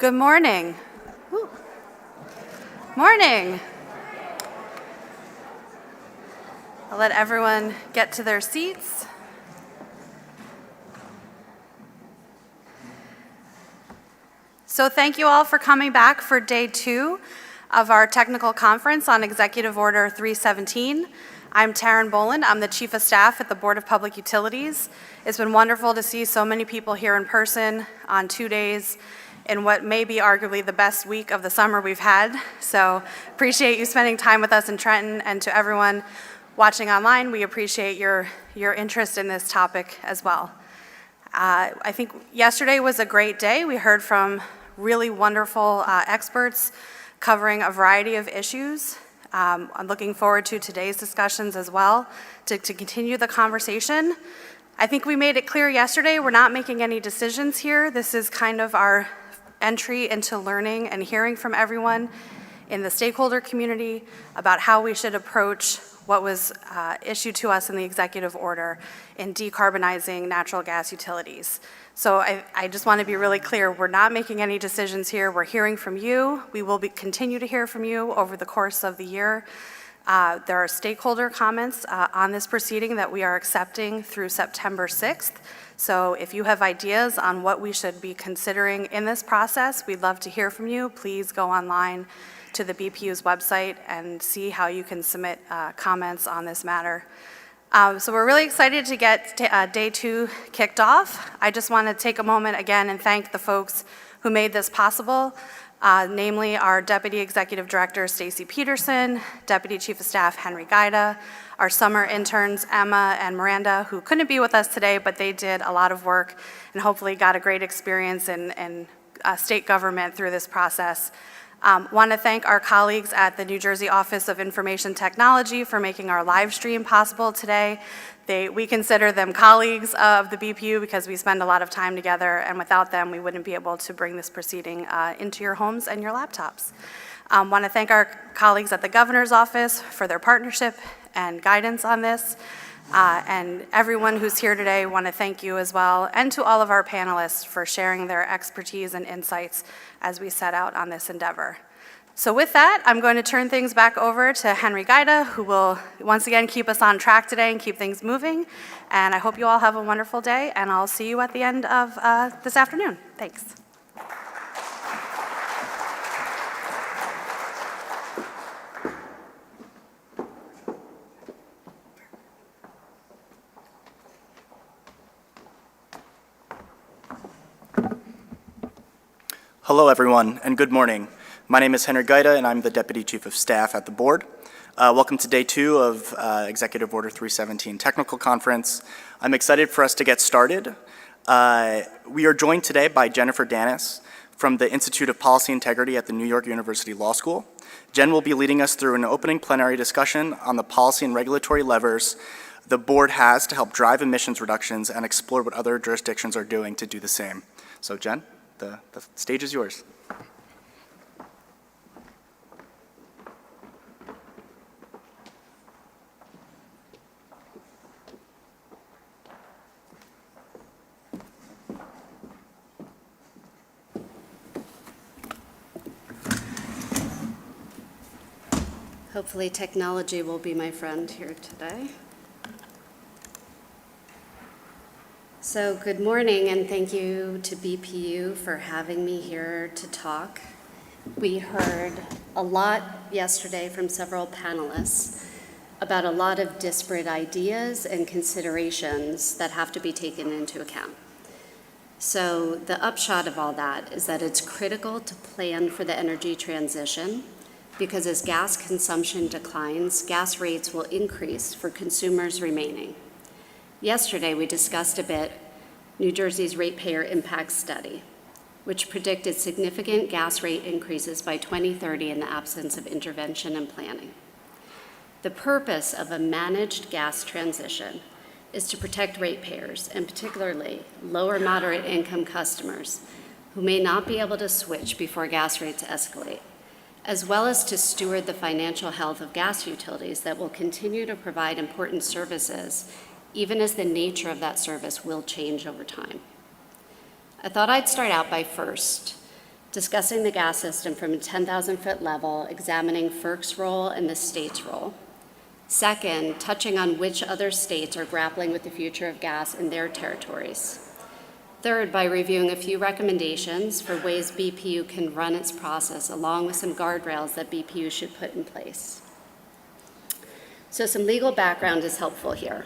Good morning. Woo. Morning. I'll let everyone get to their seats. So thank you all for coming back for day 2 of our technical conference on Executive Order 317. I'm Taryn Boland. I'm the Chief of Staff at the Board of Public Utilities. It's been wonderful to see so many people here in person on 2 days in what may be arguably the best week of the summer we've had. So appreciate you spending time with us in Trenton, and to everyone watching online, we appreciate your interest in this topic as well. I think yesterday was a great day. We heard from really wonderful experts covering a variety of issues. I'm looking forward to today's discussions as well to continue the conversation. I think we made it clear yesterday we're not making any decisions here. This is kind of our entry into learning and hearing from everyone in the stakeholder community about how we should approach what was issued to us in the executive order in decarbonizing natural gas utilities. So I just want to be really clear, we're not making any decisions here. We're hearing from you. We will continue to hear from you over the course of the year. There are stakeholder comments on this proceeding that we are accepting through September 6th. So if you have ideas on what we should be considering in this process, we'd love to hear from you. Please go online to the BPU's website and see how you can submit comments on this matter. So we're really excited to get day 2 kicked off. I just want to take a moment again and thank the folks who made this possible, namely our Deputy Executive Director, Stacy Peterson, Deputy Chief of Staff, Henry Guida, our summer interns, Emma and Miranda, who couldn't be with us today, but they did a lot of work and hopefully got a great experience in state government through this process. Want to thank our colleagues at the New Jersey Office of Information Technology for making our live stream possible today. We consider them colleagues of the BPU because we spend a lot of time together, and without them, we wouldn't be able to bring this proceeding into your homes and your laptops. Want to thank our colleagues at the Governor's Office for their partnership and guidance on this. And everyone who's here today, want to thank you as well, and to all of our panelists for sharing their expertise and insights as we set out on this endeavor. So with that, I'm going to turn things back over to Henry Guida, who will once again keep us on track today and keep things moving. And I hope you all have a wonderful day, and I'll see you at the end of this afternoon. Thanks. Hello, everyone, and good morning. My name is Henry Guida, and I'm the Deputy Chief of Staff at the Board. Welcome to Day 2 of Executive Order 317 Technical Conference. I'm excited for us to get started. We are joined today by Jennifer Danis from the Institute of Policy Integrity at the New York University Law School. Jen will be leading us through an opening plenary discussion on the policy and regulatory levers the Board has to help drive emissions reductions and explore what other jurisdictions are doing to do the same. So, Jen? The stage is yours. Hopefully technology will be my friend here today. So good morning, and thank you to BPU for having me here to talk. We heard a lot yesterday from several panelists about a lot of disparate ideas and considerations that have to be taken into account. So the upshot of all that is that it's critical to plan for the energy transition, because as gas consumption declines, gas rates will increase for consumers remaining. Yesterday, we discussed a bit New Jersey's ratepayer impact study, which predicted significant gas rate increases by 2030 in the absence of intervention and planning. The purpose of a managed gas transition is to protect ratepayers, and particularly lower moderate income customers who may not be able to switch before gas rates escalate, as well as to steward the financial health of gas utilities that will continue to provide important services even as the nature of that service will change over time. I thought I'd start out by first discussing the gas system from a 10,000-foot level, examining FERC's role and the state's role. Second, touching on which other states are grappling with the future of gas in their territories. Third, by reviewing a few recommendations for ways BPU can run its process, along with some guardrails that BPU should put in place. So some legal background is helpful here.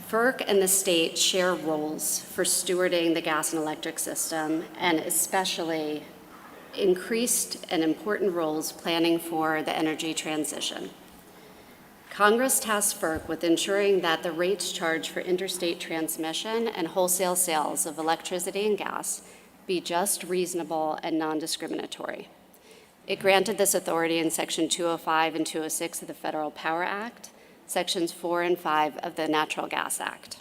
FERC and the state share roles for stewarding the gas and electric system, and especially increased and important roles planning for the energy transition. Congress tasked FERC with ensuring that the rates charged for interstate transmission and wholesale sales of electricity and gas be just, reasonable, and non-discriminatory. It granted this authority in Section 205 and 206 of the Federal Power Act, Sections 4 and 5 of the Natural Gas Act.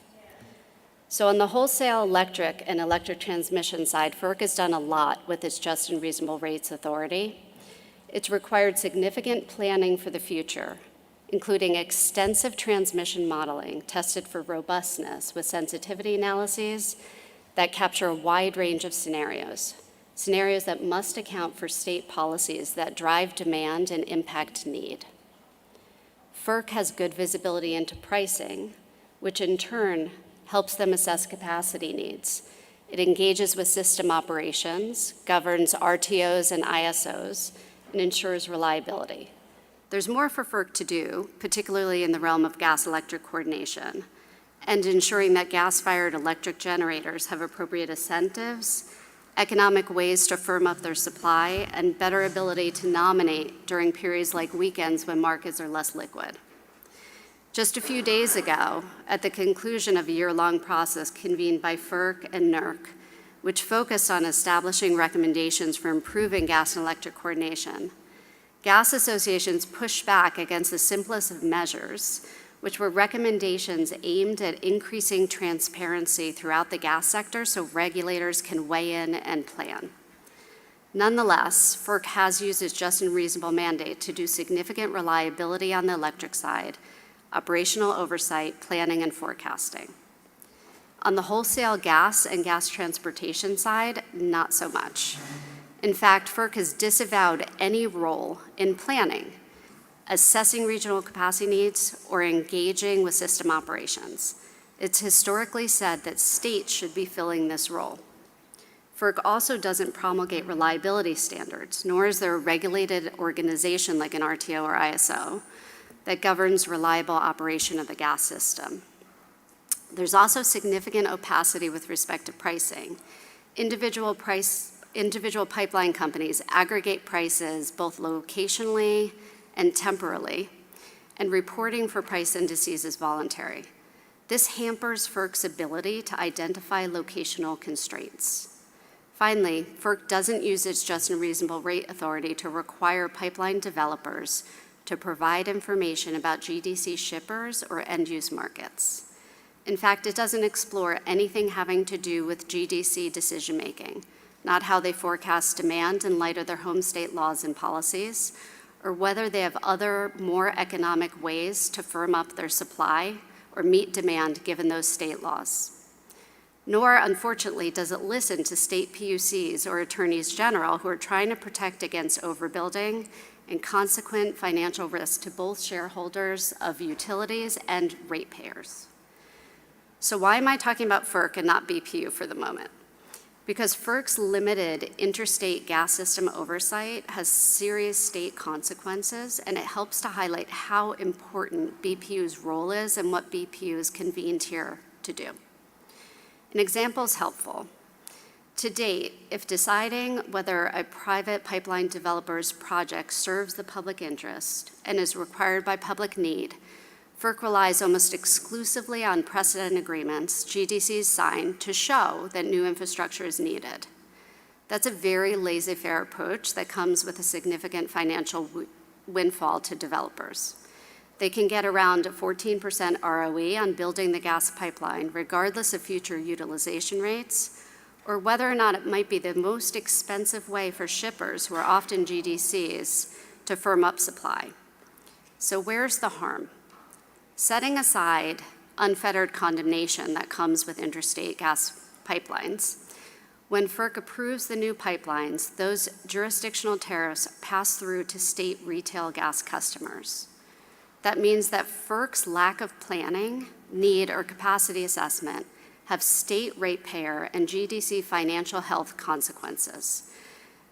So on the wholesale electric and electric transmission side, FERC has done a lot with its just and reasonable rates authority. It's required significant planning for the future, including extensive transmission modeling tested for robustness with sensitivity analyses that capture a wide range of scenarios that must account for state policies that drive demand and impact need. FERC has good visibility into pricing, which in turn helps them assess capacity needs. It engages with system operations, governs RTOs and ISOs, and ensures reliability. There's more for FERC to do, particularly in the realm of gas-electric coordination, and ensuring that gas-fired electric generators have appropriate incentives, economic ways to firm up their supply, and better ability to nominate during periods like weekends when markets are less liquid. Just a few days ago, at the conclusion of a year-long process convened by FERC and NERC, which focused on establishing recommendations for improving gas and electric coordination, gas associations pushed back against the simplest of measures, which were recommendations aimed at increasing transparency throughout the gas sector so regulators can weigh in and plan. Nonetheless, FERC has used its just and reasonable mandate to do significant reliability on the electric side, operational oversight, planning, and forecasting. On the wholesale gas and gas transportation side, not so much. In fact, FERC has disavowed any role in planning, assessing regional capacity needs, or engaging with system operations. It's historically said that states should be filling this role. FERC also doesn't promulgate reliability standards, nor is there a regulated organization like an RTO or ISO that governs reliable operation of the gas system. There's also significant opacity with respect to pricing. Individual pipeline companies aggregate prices both locationally and temporally, and reporting for price indices is voluntary. This hampers FERC's ability to identify locational constraints. Finally, FERC doesn't use its just and reasonable rate authority to require pipeline developers to provide information about GDC shippers or end-use markets. In fact, it doesn't explore anything having to do with GDC decision-making, not how they forecast demand in light of their home state laws and policies, or whether they have other, more economic ways to firm up their supply or meet demand given those state laws. Nor, unfortunately, does it listen to state PUCs or attorneys general who are trying to protect against overbuilding and consequent financial risk to both shareholders of utilities and ratepayers. So why am I talking about FERC and not BPU for the moment? Because FERC's limited interstate gas system oversight has serious state consequences, and it helps to highlight how important BPU's role is and what BPU is convened here to do. An example is helpful. To date, if deciding whether a private pipeline developer's project serves the public interest and is required by public need, FERC relies almost exclusively on precedent agreements GDCs sign to show that new infrastructure is needed. That's a very laissez-faire approach that comes with a significant financial windfall to developers. They can get around a 14% ROE on building the gas pipeline, regardless of future utilization rates, or whether or not it might be the most expensive way for shippers, who are often GDCs, to firm up supply. So where's the harm? Setting aside unfettered condemnation that comes with interstate gas pipelines, When FERC approves the new pipelines, those jurisdictional tariffs pass through to state retail gas customers. That means that FERC's lack of planning, need, or capacity assessment have state ratepayer and GDC financial health consequences.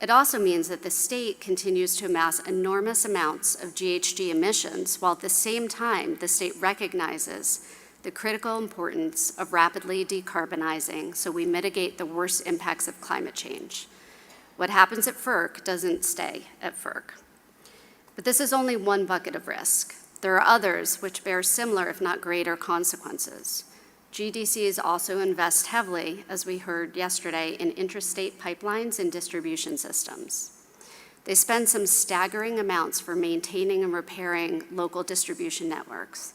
It also means that the state continues to amass enormous amounts of GHG emissions, while at the same time, the state recognizes the critical importance of rapidly decarbonizing so we mitigate the worst impacts of climate change. What happens at FERC doesn't stay at FERC. But this is only one bucket of risk. There are others which bear similar, if not greater, consequences. GDCs also invest heavily, as we heard yesterday, in interstate pipelines and distribution systems. They spend some staggering amounts for maintaining and repairing local distribution networks.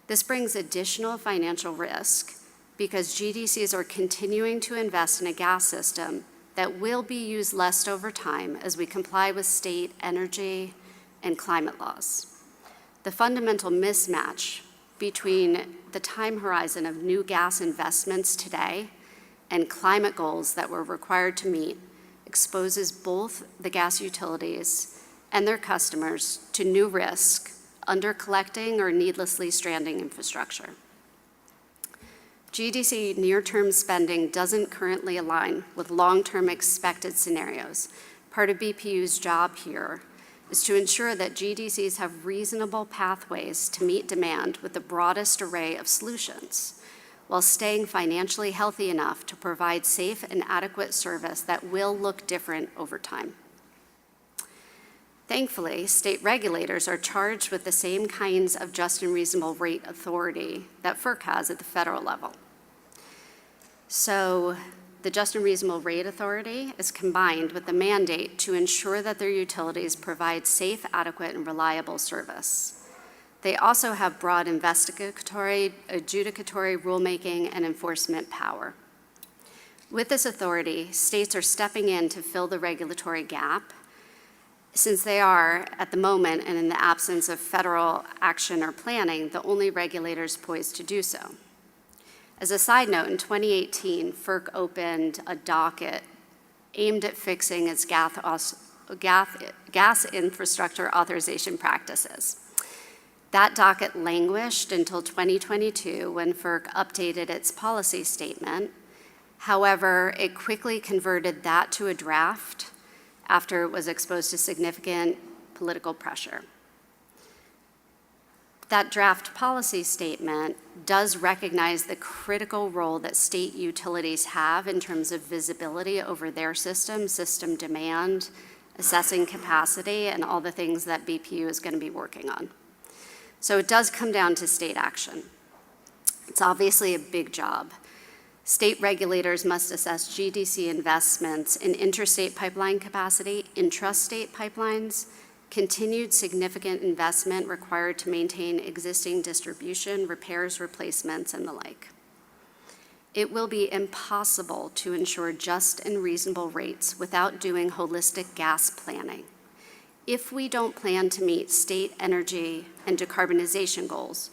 This brings additional financial risk because GDCs are continuing to invest in a gas system that will be used less over time as we comply with state energy and climate laws. The fundamental mismatch between the time horizon of new gas investments today and climate goals that we're required to meet exposes both the gas utilities and their customers to new risk, under-collecting or needlessly stranding infrastructure. GDC near-term spending doesn't currently align with long-term expected scenarios. Part of BPU's job here is to ensure that GDCs have reasonable pathways to meet demand with the broadest array of solutions, while staying financially healthy enough to provide safe and adequate service that will look different over time. Thankfully, state regulators are charged with the same kinds of just and reasonable rate authority that FERC has at the federal level. So the just and reasonable rate authority is combined with the mandate to ensure that their utilities provide safe, adequate, and reliable service. They also have broad investigatory, adjudicatory, rulemaking, and enforcement power. With this authority, states are stepping in to fill the regulatory gap, since they are, at the moment and in the absence of federal action or planning, the only regulators poised to do so. As a side note, in 2018, FERC opened a docket aimed at fixing its gas infrastructure authorization practices. That docket languished until 2022 when FERC updated its policy statement. However, it quickly converted that to a draft after it was exposed to significant political pressure. That draft policy statement does recognize the critical role that state utilities have in terms of visibility over their system demand, assessing capacity, and all the things that BPU is going to be working on. So it does come down to state action. It's obviously a big job. State regulators must assess GDC investments in interstate pipeline capacity, intrastate pipelines, continued significant investment required to maintain existing distribution, repairs, replacements, and the like. It will be impossible to ensure just and reasonable rates without doing holistic gas planning. If we don't plan to meet state energy and decarbonization goals,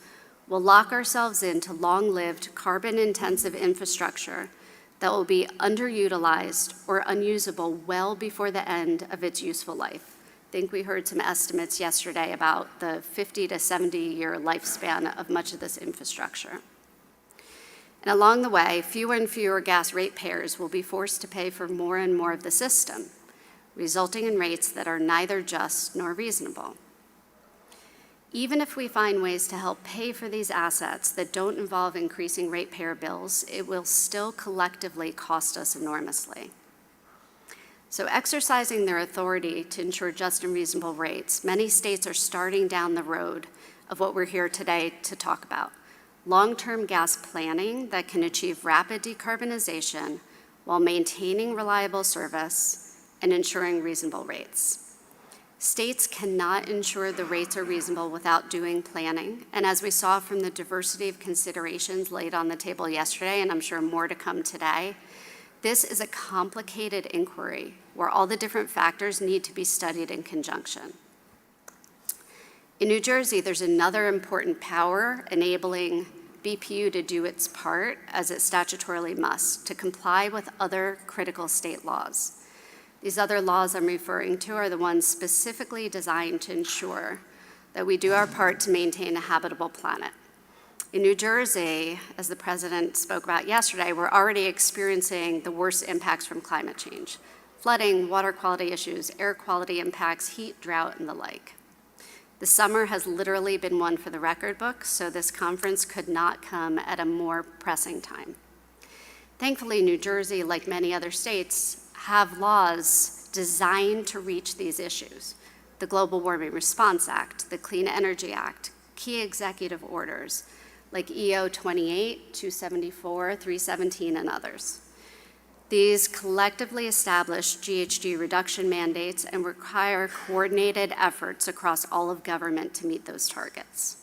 we'll lock ourselves into long-lived, carbon-intensive infrastructure that will be underutilized or unusable well before the end of its useful life. I think we heard some estimates yesterday about the 50 to 70-year lifespan of much of this infrastructure. And along the way, fewer and fewer gas ratepayers will be forced to pay for more and more of the system, resulting in rates that are neither just nor reasonable. Even if we find ways to help pay for these assets that don't involve increasing ratepayer bills, it will still collectively cost us enormously. So exercising their authority to ensure just and reasonable rates, many states are starting down the road of what we're here today to talk about: long-term gas planning that can achieve rapid decarbonization while maintaining reliable service and ensuring reasonable rates. States cannot ensure the rates are reasonable without doing planning, and as we saw from the diversity of considerations laid on the table yesterday, and I'm sure more to come today, this is a complicated inquiry where all the different factors need to be studied in conjunction. In New Jersey, there's another important power enabling BPU to do its part, as it statutorily must, to comply with other critical state laws. These other laws I'm referring to are the ones specifically designed to ensure that we do our part to maintain a habitable planet. In New Jersey, as the President spoke about yesterday, we're already experiencing the worst impacts from climate change: flooding, water quality issues, air quality impacts, heat, drought, and the like. The summer has literally been one for the record books, so this conference could not come at a more pressing time. Thankfully, New Jersey, like many other states, have laws designed to reach these issues: the Global Warming Response Act, the Clean Energy Act, key executive orders like EO317, 317, and others. These collectively establish GHG reduction mandates and require coordinated efforts across all of government to meet those targets.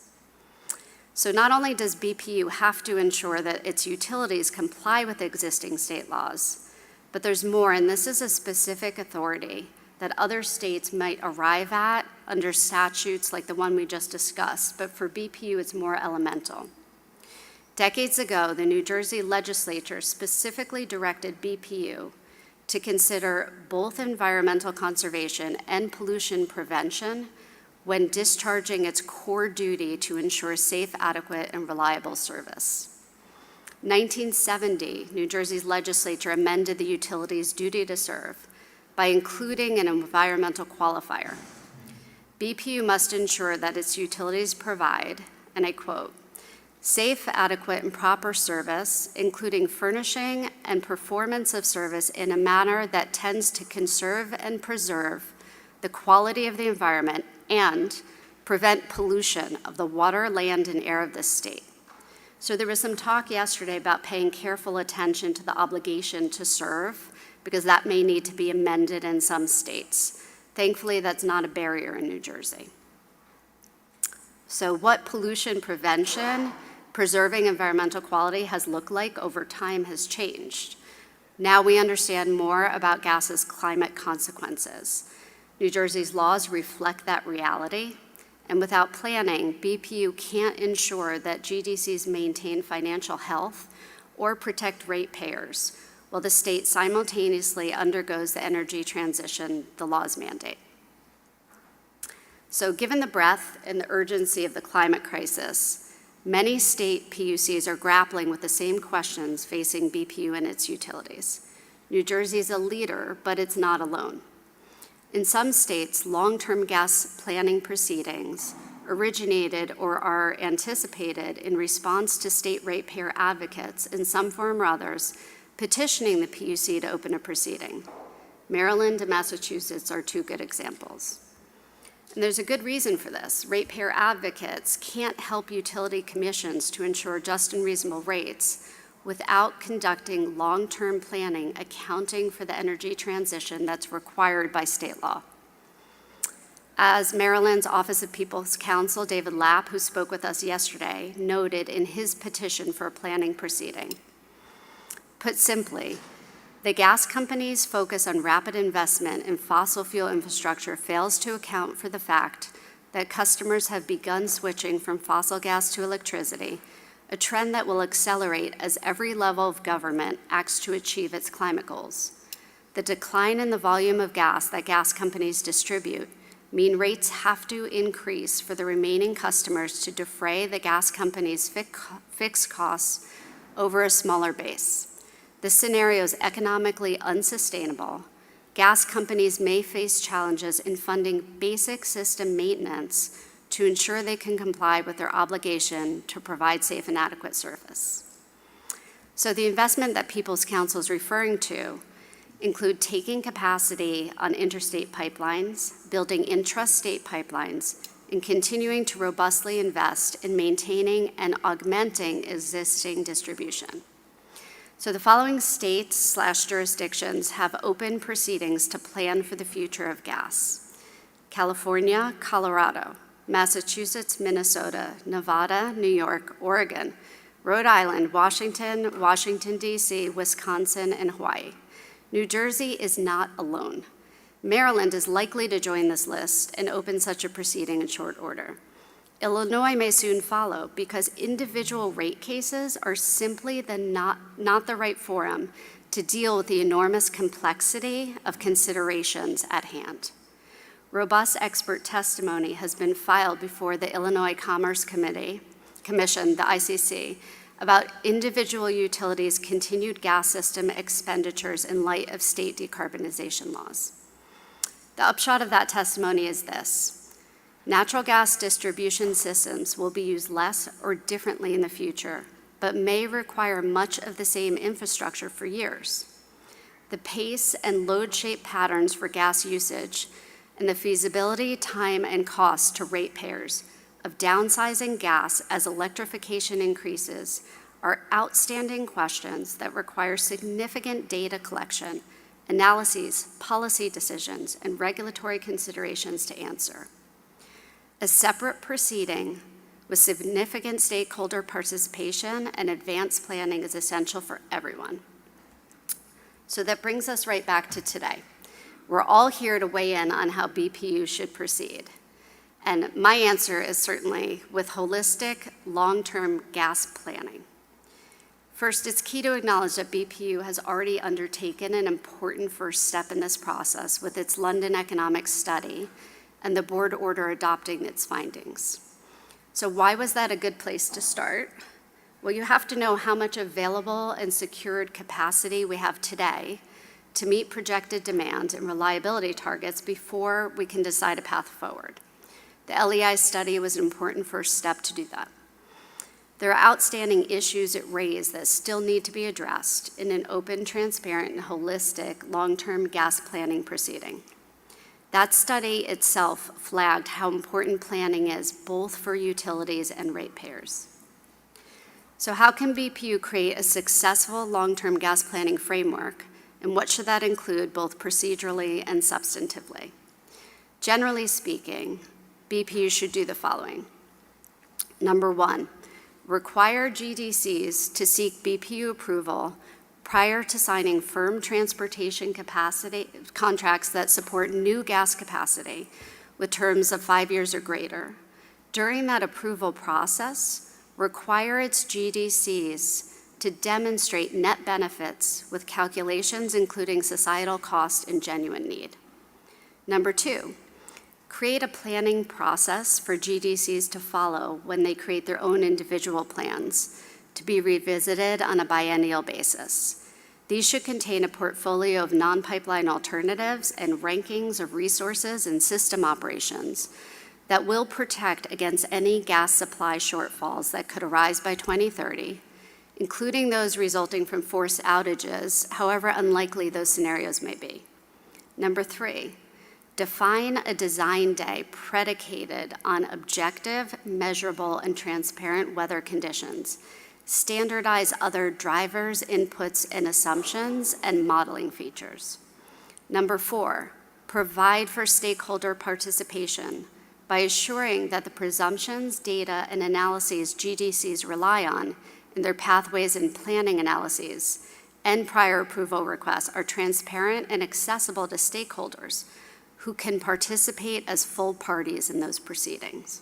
So not only does BPU have to ensure that its utilities comply with existing state laws, but there's more, and this is a specific authority that other states might arrive at under statutes like the one we just discussed, but for BPU it's more elemental. Decades ago, the New Jersey legislature specifically directed BPU to consider both environmental conservation and pollution prevention when discharging its core duty to ensure safe, adequate, and reliable service. 1970, New Jersey's legislature amended the utilities' duty to serve by including an environmental qualifier. BPU must ensure that its utilities provide, and I quote, safe, adequate, and proper service, including furnishing and performance of service in a manner that tends to conserve and preserve the quality of the environment and prevent pollution of the water, land, and air of this state. So there was some talk yesterday about paying careful attention to the obligation to serve, because that may need to be amended in some states. Thankfully, that's not a barrier in New Jersey. So what pollution prevention, preserving environmental quality has looked like over time has changed. Now we understand more about gas's climate consequences. New Jersey's laws reflect that reality, and without planning, BPU can't ensure that GDCs maintain financial health or protect ratepayers while the state simultaneously undergoes the energy transition the laws mandate. So given the breadth and the urgency of the climate crisis, many state PUCs are grappling with the same questions facing BPU and its utilities. New Jersey is a leader, but it's not alone. In some states, long-term gas planning proceedings originated or are anticipated in response to state ratepayer advocates in some form or others petitioning the PUC to open a proceeding. Maryland and Massachusetts are two good examples. And there's a good reason for this. Ratepayer advocates can't help utility commissions to ensure just and reasonable rates without conducting long-term planning accounting for the energy transition that's required by state law. As Maryland's Office of People's Counsel, David Lapp, who spoke with us yesterday, noted in his petition for a planning proceeding, put simply, the gas companies' focus on rapid investment in fossil fuel infrastructure fails to account for the fact that customers have begun switching from fossil gas to electricity, a trend that will accelerate as every level of government acts to achieve its climate goals. The decline in the volume of gas that gas companies distribute mean rates have to increase for the remaining customers to defray the gas companies' fixed costs over a smaller base. This scenario is economically unsustainable. Gas companies may face challenges in funding basic system maintenance to ensure they can comply with their obligation to provide safe and adequate service. So the investment that People's Counsel is referring to include taking capacity on interstate pipelines, building intrastate pipelines, and continuing to robustly invest in maintaining and augmenting existing distribution. So the following states/jurisdictions have open proceedings to plan for the future of gas: California, Colorado, Massachusetts, Minnesota, Nevada, New York, Oregon, Rhode Island, Washington, Washington, D.C., Wisconsin, and Hawaii. New Jersey is not alone. Maryland is likely to join this list and open such a proceeding in short order. Illinois may soon follow because individual rate cases are simply not the right forum to deal with the enormous complexity of considerations at hand. Robust expert testimony has been filed before the Illinois Commerce Commission, the ICC, about individual utilities' continued gas system expenditures in light of state decarbonization laws. The upshot of that testimony is this: natural gas distribution systems will be used less or differently in the future, but may require much of the same infrastructure for years. The pace and load shape patterns for gas usage and the feasibility, time, and cost to ratepayers of downsizing gas as electrification increases are outstanding questions that require significant data collection, analyses, policy decisions, and regulatory considerations to answer. A separate proceeding with significant stakeholder participation and advanced planning is essential for everyone. So that brings us right back to today. We're all here to weigh in on how BPU should proceed. And my answer is certainly with holistic, long-term gas planning. First, it's key to acknowledge that BPU has already undertaken an important first step in this process with its London Economics Study and the board order adopting its findings. So why was that a good place to start? Well, you have to know how much available and secured capacity we have today to meet projected demand and reliability targets before we can decide a path forward. The LEI study was an important first step to do that. There are outstanding issues it raised that still need to be addressed in an open, transparent, and holistic long-term gas planning proceeding. That study itself flagged how important planning is both for utilities and ratepayers. So how can BPU create a successful long-term gas planning framework, and what should that include both procedurally and substantively? Generally speaking, BPU should do the following. Number one, require GDCs to seek BPU approval prior to signing firm transportation capacity contracts that support new gas capacity with terms of 5 years or greater. During that approval process, require its GDCs to demonstrate net benefits with calculations including societal cost and genuine need. Number two, create a planning process for GDCs to follow when they create their own individual plans to be revisited on a biennial basis. These should contain a portfolio of non-pipeline alternatives and rankings of resources and system operations that will protect against any gas supply shortfalls that could arise by 2030, including those resulting from forced outages, however unlikely those scenarios may be. Number three, define a design day predicated on objective, measurable, and transparent weather conditions. Standardize other drivers, inputs, and assumptions, and modeling features. Number four, provide for stakeholder participation by assuring that the presumptions, data, and analyses GDCs rely on in their pathways and planning analyses and prior approval requests are transparent and accessible to stakeholders who can participate as full parties in those proceedings.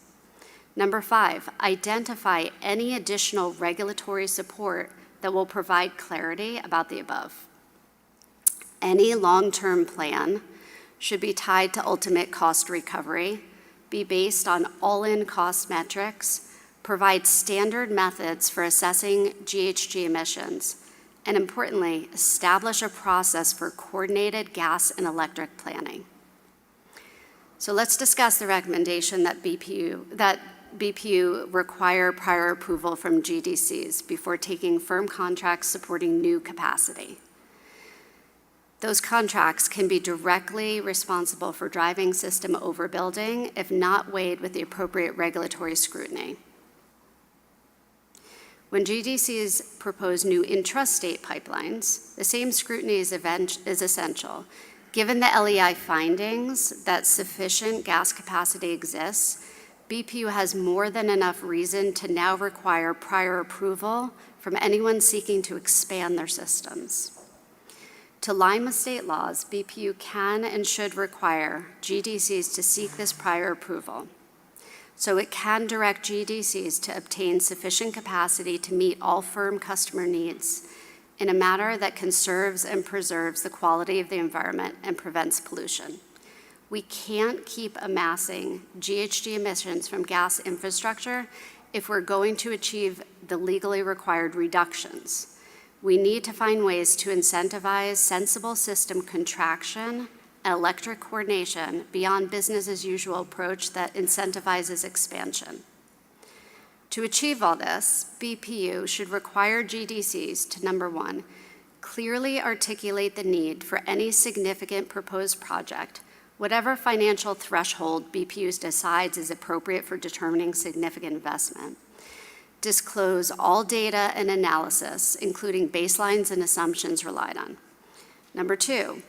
Number five, identify any additional regulatory support that will provide clarity about the above. Any long-term plan should be tied to ultimate cost recovery, be based on all-in cost metrics, provide standard methods for assessing GHG emissions, and importantly, establish a process for coordinated gas and electric planning. So let's discuss the recommendation that BPU require prior approval from GDCs before taking firm contracts supporting new capacity. Those contracts can be directly responsible for driving system overbuilding if not weighed with the appropriate regulatory scrutiny. When GDCs propose new intrastate pipelines, the same scrutiny is essential. Given the LEI findings that sufficient gas capacity exists, BPU has more than enough reason to now require prior approval from anyone seeking to expand their systems. To align with state laws, BPU can and should require GDCs to seek this prior approval. so it can direct GDCs to obtain sufficient capacity to meet all firm customer needs in a manner that conserves and preserves the quality of the environment and prevents pollution. We can't keep amassing GHG emissions from gas infrastructure if we're going to achieve the legally required reductions. We need to find ways to incentivize sensible system contraction and electric coordination beyond business as usual approach that incentivizes expansion. To achieve all this, BPU should require GDCs to, number one, clearly articulate the need for any significant proposed project, whatever financial threshold BPU decides is appropriate for determining significant investment. Disclose all data and analysis, including baselines and assumptions relied on. Number two,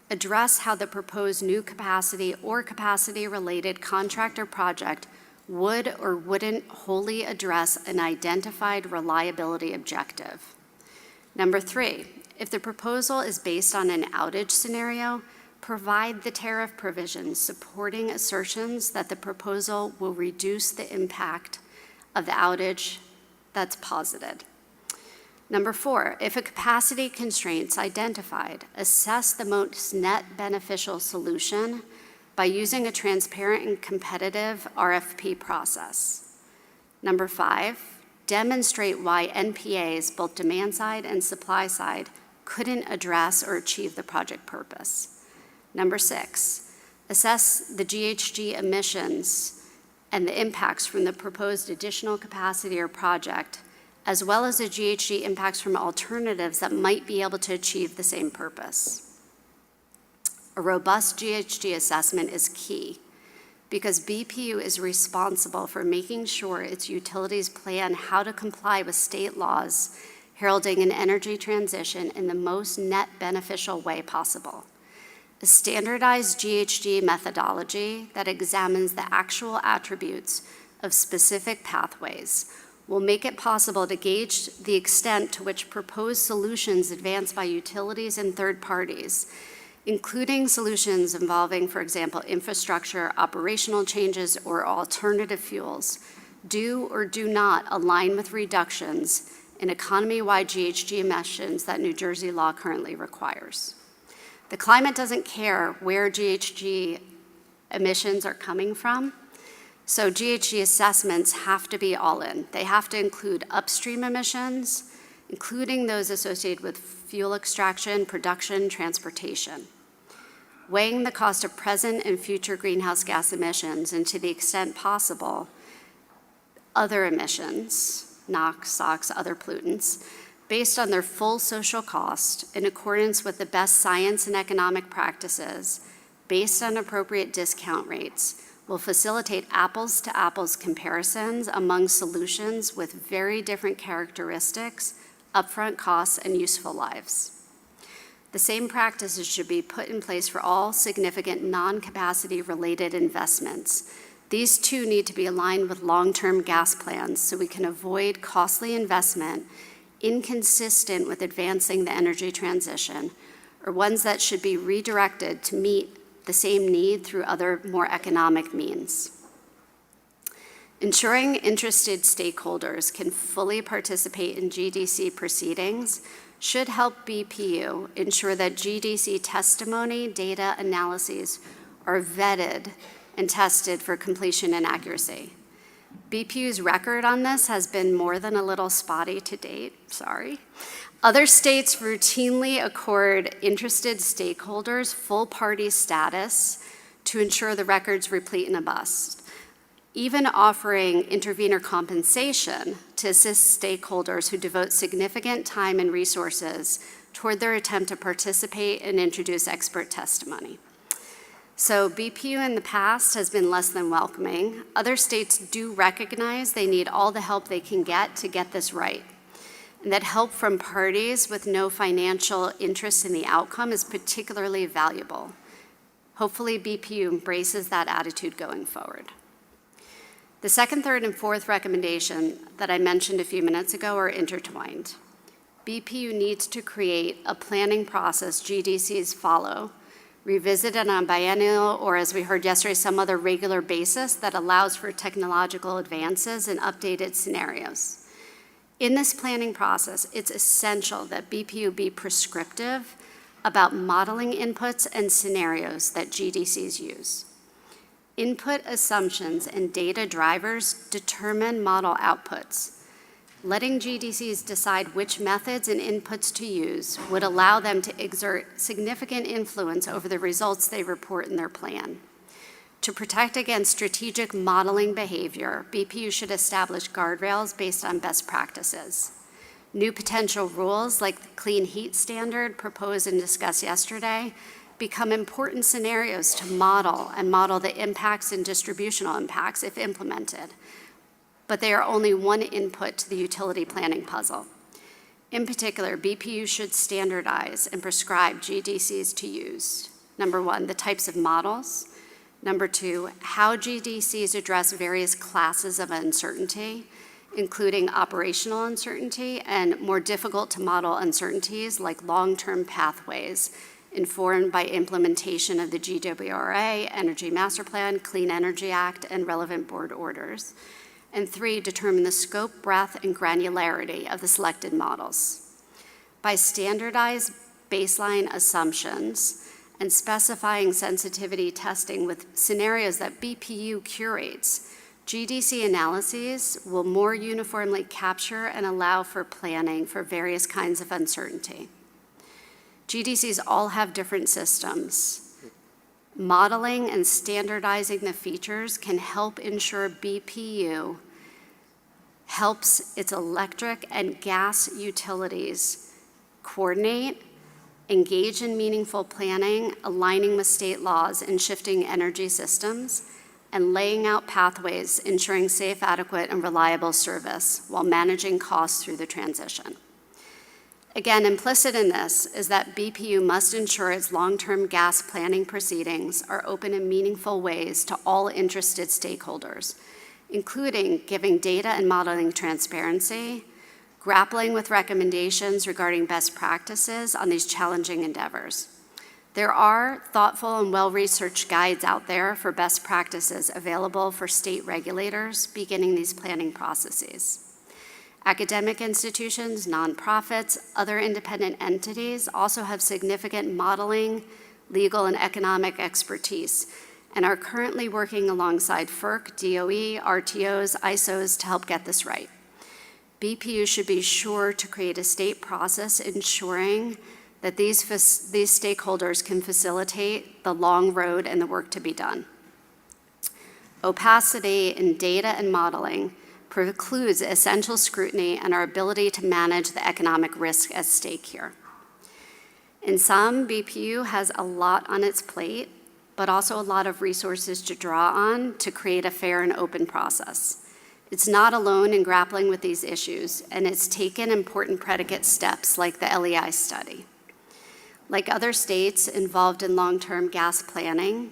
address how the proposed new capacity or capacity-related contract or project would or wouldn't wholly address an identified reliability objective. Number three, if the proposal is based on an outage scenario, provide the tariff provisions supporting assertions that the proposal will reduce the impact of the outage that's posited. Number four, if a capacity constraint's identified, assess the most net beneficial solution by using a transparent and competitive RFP process. Number five, demonstrate why NPAs, both demand side and supply side, couldn't address or achieve the project purpose. Number six, assess the GHG emissions and the impacts from the proposed additional capacity or project, as well as the GHG impacts from alternatives that might be able to achieve the same purpose. A robust GHG assessment is key because BPU is responsible for making sure its utilities plan how to comply with state laws heralding an energy transition in the most net beneficial way possible. A standardized GHG methodology that examines the actual attributes of specific pathways will make it possible to gauge the extent to which proposed solutions advanced by utilities and third parties, including solutions involving, for example, infrastructure, operational changes, or alternative fuels, do or do not align with reductions in economy-wide GHG emissions that New Jersey law currently requires. The climate doesn't care where GHG emissions are coming from, so GHG assessments have to be all in. They have to include upstream emissions, including those associated with fuel extraction, production, transportation. Weighing the cost of present and future greenhouse gas emissions, and to the extent possible, other emissions, NOx, SOx, other pollutants, based on their full social cost in accordance with the best science and economic practices, based on appropriate discount rates, will facilitate apples-to-apples comparisons among solutions with very different characteristics, upfront costs, and useful lives. The same practices should be put in place for all significant non-capacity related investments. These too need to be aligned with long-term gas plans so we can avoid costly investment inconsistent with advancing the energy transition, or ones that should be redirected to meet the same need through other more economic means. Ensuring interested stakeholders can fully participate in GDC proceedings should help BPU ensure that GDC testimony, data analyses are vetted and tested for completion and accuracy. BPU's record on this has been more than a little spotty to date, sorry. Other states routinely accord interested stakeholders full party status to ensure the record's replete and robust, even offering intervener compensation to assist stakeholders who devote significant time and resources toward their attempt to participate and introduce expert testimony. So BPU in the past has been less than welcoming. Other states do recognize they need all the help they can get to get this right. And that help from parties with no financial interest in the outcome is particularly valuable. Hopefully BPU embraces that attitude going forward. The second, third, and fourth recommendation that I mentioned a few minutes ago are intertwined. BPU needs to create a planning process GDCs follow revisited on a biennial or, as we heard yesterday, some other regular basis that allows for technological advances and updated scenarios. In this planning process, it's essential that BPU be prescriptive about modeling inputs and scenarios that GDCs use. Input assumptions and data drivers determine model outputs. Letting GDCs decide which methods and inputs to use would allow them to exert significant influence over the results they report in their plan. To protect against strategic modeling behavior, BPU should establish guardrails based on best practices. New potential rules like the clean heat standard proposed and discussed yesterday become important scenarios to model the impacts and distributional impacts if implemented. But they are only one input to the utility planning puzzle. In particular, BPU should standardize and prescribe GDCs to use. Number one, the types of models. Number two, how GDCs address various classes of uncertainty, including operational uncertainty and more difficult to model uncertainties like long-term pathways informed by implementation of the GWRA, Energy Master Plan, Clean Energy Act, and relevant board orders. And three, determine the scope, breadth, and granularity of the selected models. By standardized baseline assumptions and specifying sensitivity testing with scenarios that BPU curates, GDC analyses will more uniformly capture and allow for planning for various kinds of uncertainty. GDCs all have different systems. Modeling and standardizing the features can help ensure BPU helps its electric and gas utilities coordinate, engage in meaningful planning, aligning with state laws and shifting energy systems, and laying out pathways ensuring safe, adequate, and reliable service while managing costs through the transition. Again, implicit in this is that BPU must ensure its long-term gas planning proceedings are open in meaningful ways to all interested stakeholders, including giving data and modeling transparency, grappling with recommendations regarding best practices on these challenging endeavors. There are thoughtful and well-researched guides out there for best practices available for state regulators beginning these planning processes. Academic institutions, nonprofits, other independent entities also have significant modeling, legal, and economic expertise and are currently working alongside FERC, DOE, RTOs, ISOs to help get this right. BPU should be sure to create a state process ensuring that these stakeholders can facilitate the long road and the work to be done. Opacity in data and modeling precludes essential scrutiny and our ability to manage the economic risk at stake here. In sum, BPU has a lot on its plate, but also a lot of resources to draw on to create a fair and open process. It's not alone in grappling with these issues, and it's taken important predicate steps like the LEI study. Like other states involved in long-term gas planning,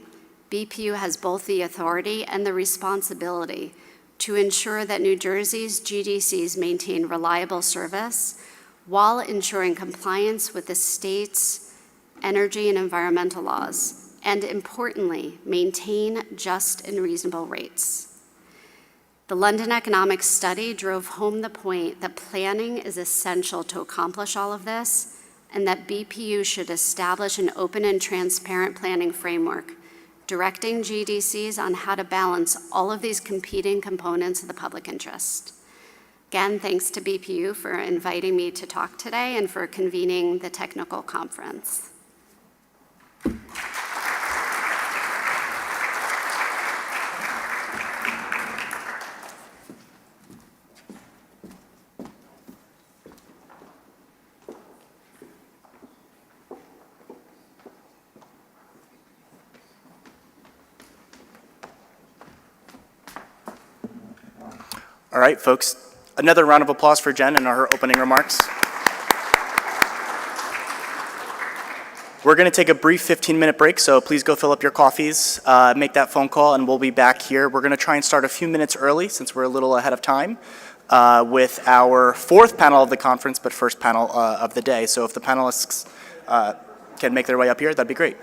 BPU has both the authority and the responsibility to ensure that New Jersey's GDCs maintain reliable service while ensuring compliance with the state's energy and environmental laws, and importantly, maintain just and reasonable rates. The London Economics Study drove home the point that planning is essential to accomplish all of this, and that BPU should establish an open and transparent planning framework directing GDCs on how to balance all of these competing components of the public interest. Again, thanks to BPU for inviting me to talk today and for convening the technical conference. All right, folks, another round of applause for Jen and her opening remarks. We're going to take a brief 15-minute break, so please go fill up your coffees, make that phone call, and we'll be back here. We're going to try and start a few minutes early since we're a little ahead of time with our fourth panel of the conference, but first panel of the day. So if the panelists can make their way up here, that'd be great.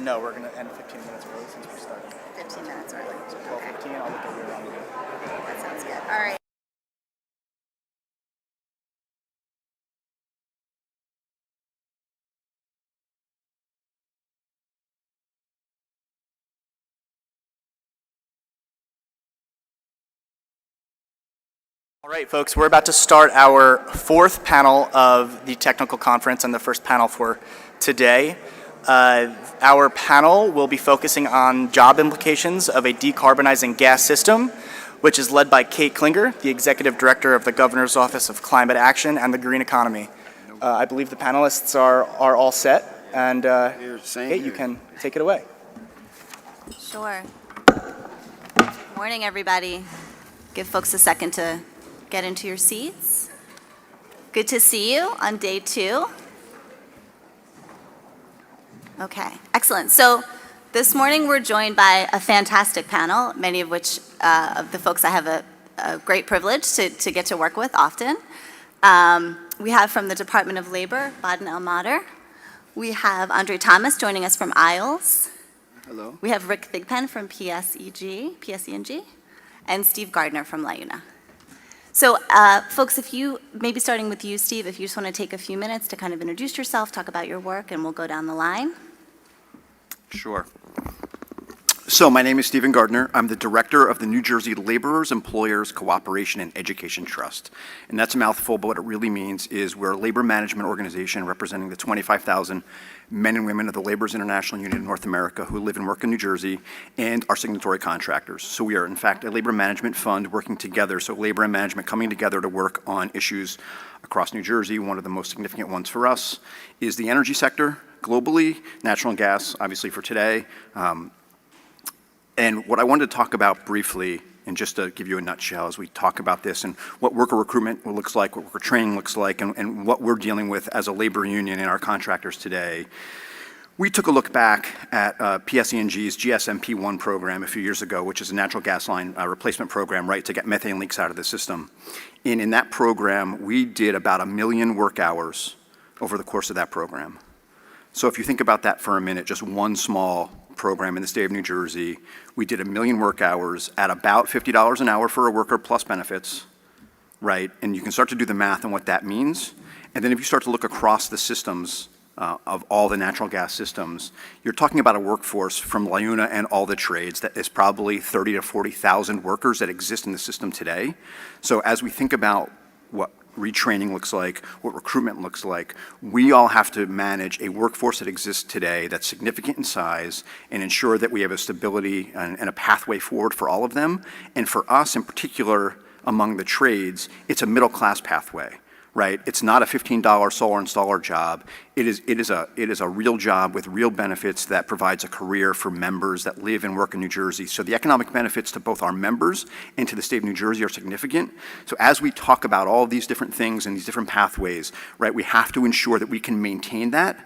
No, we're going to end 15 minutes early since we started. 15 minutes early. So 12:15, I'll look at you around. That sounds good. All right. All right, folks, we're about to start our fourth panel of the technical conference and the first panel for today. Our panel will be focusing on job implications of a decarbonizing gas system, which is led by Kate Klinger, the Executive Director of the Governor's Office of Climate Action and the Green Economy. I believe the panelists are all set, and Kate, you can take it away. Sure. Morning, everybody. Give folks a second to get into your seats. Good to see you on day 2. Okay, excellent. So this morning we're joined by a fantastic panel, many of which of the folks I have a great privilege to get to work with often. We have from the Department of Labor, Baden El-Mater. We have Andre Thomas joining us from ISLES. Hello. We have Rick Thigpen from PSE&G, and Steve Gardner from LIUNA. So folks, if you, maybe starting with you, Steve, if you just want to take a few minutes to kind of introduce yourself, talk about your work, and we'll go down the line. Sure. So my name is Stephen Gardner. I'm the director of the New Jersey Laborers, Employers, Cooperation, and Education Trust. And that's a mouthful, but what it really means is we're a labor management organization representing the 25,000 men and women of the Laborers International Union in North America who live and work in New Jersey and our signatory contractors. So we are, in fact, a labor management fund working together, so labor and management coming together to work on issues across New Jersey. One of the most significant ones for us is the energy sector. Globally, natural gas, obviously for today. And what I wanted to talk about briefly, and just to give you a nutshell as we talk about this and what worker recruitment looks like, what worker training looks like, and what we're dealing with as a labor union and our contractors today. We took a look back at PSE&G's GSMP1 program a few years ago, which is a natural gas line replacement program, right, to get methane leaks out of the system. And in that program, we did about 1 million work hours over the course of that program. So if you think about that for a minute, just one small program in the state of New Jersey, we did 1 million work hours at about $50 an hour for a worker plus benefits, right? And you can start to do the math on what that means. And then if you start to look across the systems of all the natural gas systems, you're talking about a workforce from LIUNA and all the trades that is probably 30 to 40,000 workers that exist in the system today. So as we think about what retraining looks like, what recruitment looks like, we all have to manage a workforce that exists today that's significant in size and ensure that we have a stability and a pathway forward for all of them. And for us in particular, among the trades, it's a middle class pathway, right? It's not a $15 solar installer job. It is a real job with real benefits that provides a career for members that live and work in New Jersey. So the economic benefits to both our members and to the state of New Jersey are significant. So as we talk about all of these different things and these different pathways, right, we have to ensure that we can maintain that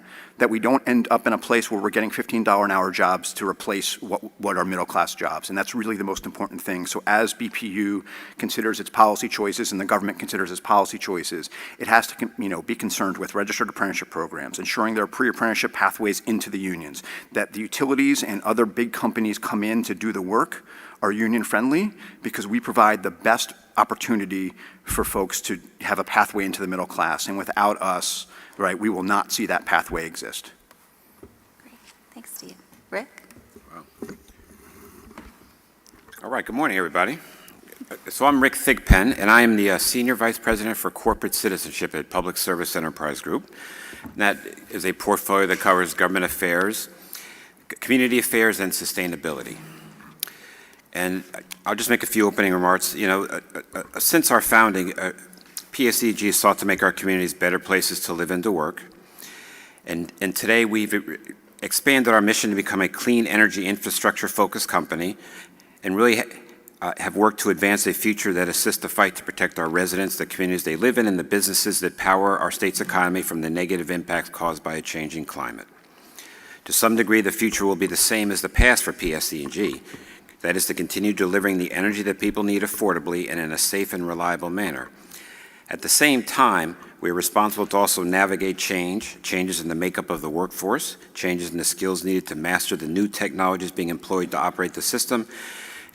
we don't end up in a place where we're getting $15 an hour jobs to replace what are middle class jobs. And that's really the most important thing. So as BPU considers its policy choices and the government considers its policy choices, it has to be concerned with registered apprenticeship programs, ensuring there are pre-apprenticeship pathways into the unions, that the utilities and other big companies come in to do the work are union friendly because we provide the best opportunity for folks to have a pathway into the middle class. And without us, right, we will not see that pathway exist. Great. Thanks, Steve. Rick? All right, good morning, everybody. So I'm Rick Thigpen, and I am the Senior Vice President for Corporate Citizenship at Public Service Enterprise Group. And that is a portfolio that covers government affairs, community affairs, and sustainability. And I'll just make a few opening remarks. Since our founding, PSEG sought to make our communities better places to live and to work. And today we've expanded our mission to become a clean energy infrastructure focused company and really have worked to advance a future that assists the fight to protect our residents, the communities they live in, and the businesses that power our state's economy from the negative impacts caused by a changing climate. To some degree, the future will be the same as the past for PSE&G. That is to continue delivering the energy that people need affordably and in a safe and reliable manner. At the same time, we are responsible to also navigate changes in the makeup of the workforce, changes in the skills needed to master the new technologies being employed to operate the system,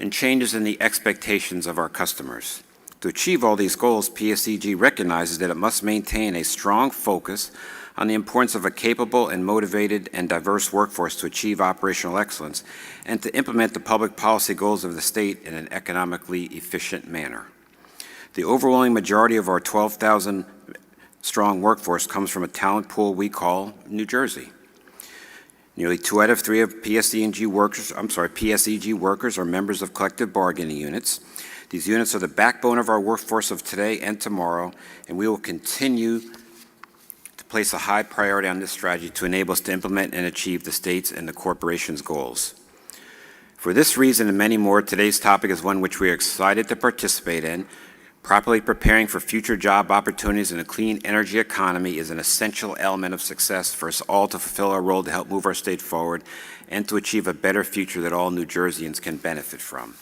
and changes in the expectations of our customers. To achieve all these goals, PSEG recognizes that it must maintain a strong focus on the importance of a capable and motivated and diverse workforce to achieve operational excellence and to implement the public policy goals of the state in an economically efficient manner. The overwhelming majority of our 12,000 strong workforce comes from a talent pool we call New Jersey. Nearly 2 out of 3 of PSEG workers are members of collective bargaining units. These units are the backbone of our workforce of today and tomorrow, and we will continue to place a high priority on this strategy to enable us to implement and achieve the state's and the corporation's goals. For this reason and many more, today's topic is one which we are excited to participate in. Properly preparing for future job opportunities in a clean energy economy is an essential element of success for us all to fulfill our role to help move our state forward and to achieve a better future that all New Jerseyans can benefit from.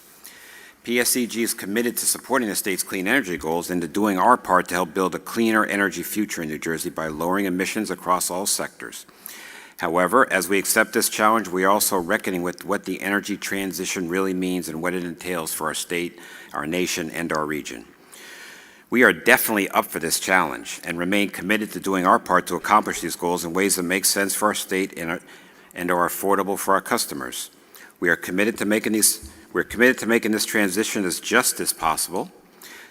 PSEG is committed to supporting the state's clean energy goals and to doing our part to help build a cleaner energy future in New Jersey by lowering emissions across all sectors. However, as we accept this challenge, we are also reckoning with what the energy transition really means and what it entails for our state, our nation, and our region. We are definitely up for this challenge and remain committed to doing our part to accomplish these goals in ways that make sense for our state and are affordable for our customers. We are committed to making this transition as just as possible,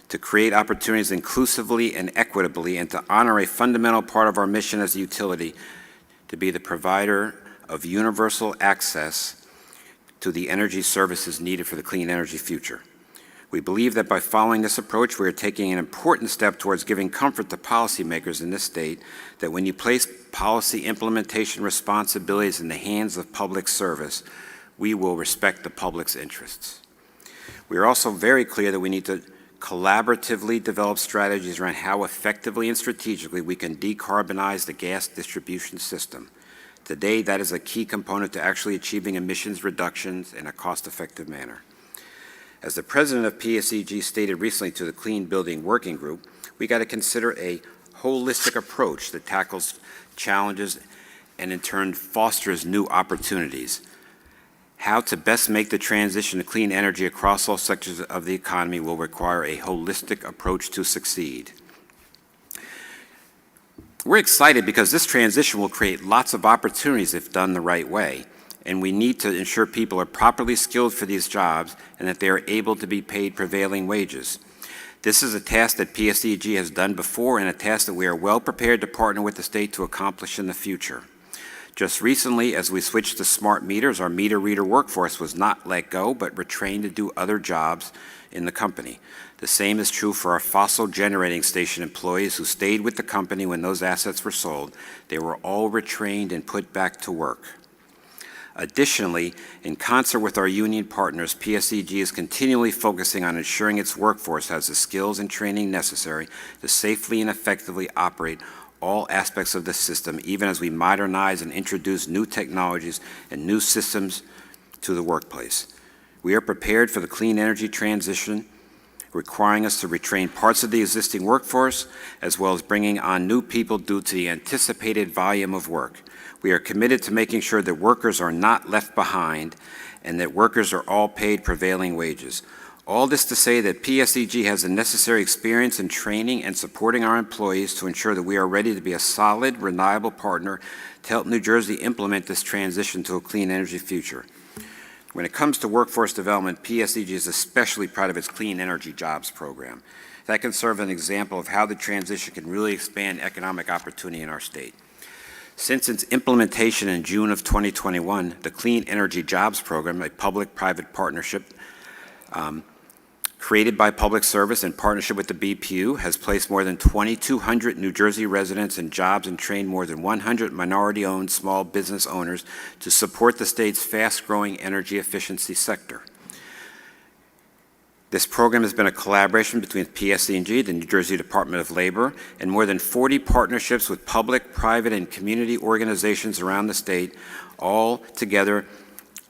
to create opportunities inclusively and equitably, and to honor a fundamental part of our mission as a utility, to be the provider of universal access to the energy services needed for the clean energy future. We believe that by following this approach, we are taking an important step towards giving comfort to policymakers in this state that when you place policy implementation responsibilities in the hands of public service, we will respect the public's interests. We are also very clear that we need to collaboratively develop strategies around how effectively and strategically we can decarbonize the gas distribution system. Today, that is a key component to actually achieving emissions reductions in a cost-effective manner. As the president of PSEG stated recently to the Clean Building Working Group, we got to consider a holistic approach that tackles challenges and in turn fosters new opportunities. How to best make the transition to clean energy across all sectors of the economy will require a holistic approach to succeed. We're excited because this transition will create lots of opportunities if done the right way, and we need to ensure people are properly skilled for these jobs and that they are able to be paid prevailing wages. This is a task that PSEG has done before and a task that we are well prepared to partner with the state to accomplish in the future. Just recently, as we switched to smart meters, our meter reader workforce was not let go, but retrained to do other jobs in the company. The same is true for our fossil generating station employees who stayed with the company when those assets were sold. They were all retrained and put back to work. Additionally, in concert with our union partners, PSEG is continually focusing on ensuring its workforce has the skills and training necessary to safely and effectively operate all aspects of the system, even as we modernize and introduce new technologies and new systems to the workplace. We are prepared for the clean energy transition, requiring us to retrain parts of the existing workforce, as well as bringing on new people due to the anticipated volume of work. We are committed to making sure that workers are not left behind and that workers are all paid prevailing wages. All this to say that PSEG has the necessary experience in training and supporting our employees to ensure that we are ready to be a solid, reliable partner to help New Jersey implement this transition to a clean energy future. When it comes to workforce development, PSEG is especially proud of its Clean Energy Jobs program. That can serve as an example of how the transition can really expand economic opportunity in our state. Since its implementation in June of 2021, the Clean Energy Jobs program, a public-private partnership created by Public Service in partnership with the BPU, has placed more than 2,200 New Jersey residents in jobs and trained more than 100 minority-owned small business owners to support the state's fast-growing energy efficiency sector. This program has been a collaboration between PSEG, the New Jersey Department of Labor, and more than 40 partnerships with public, private, and community organizations around the state, all together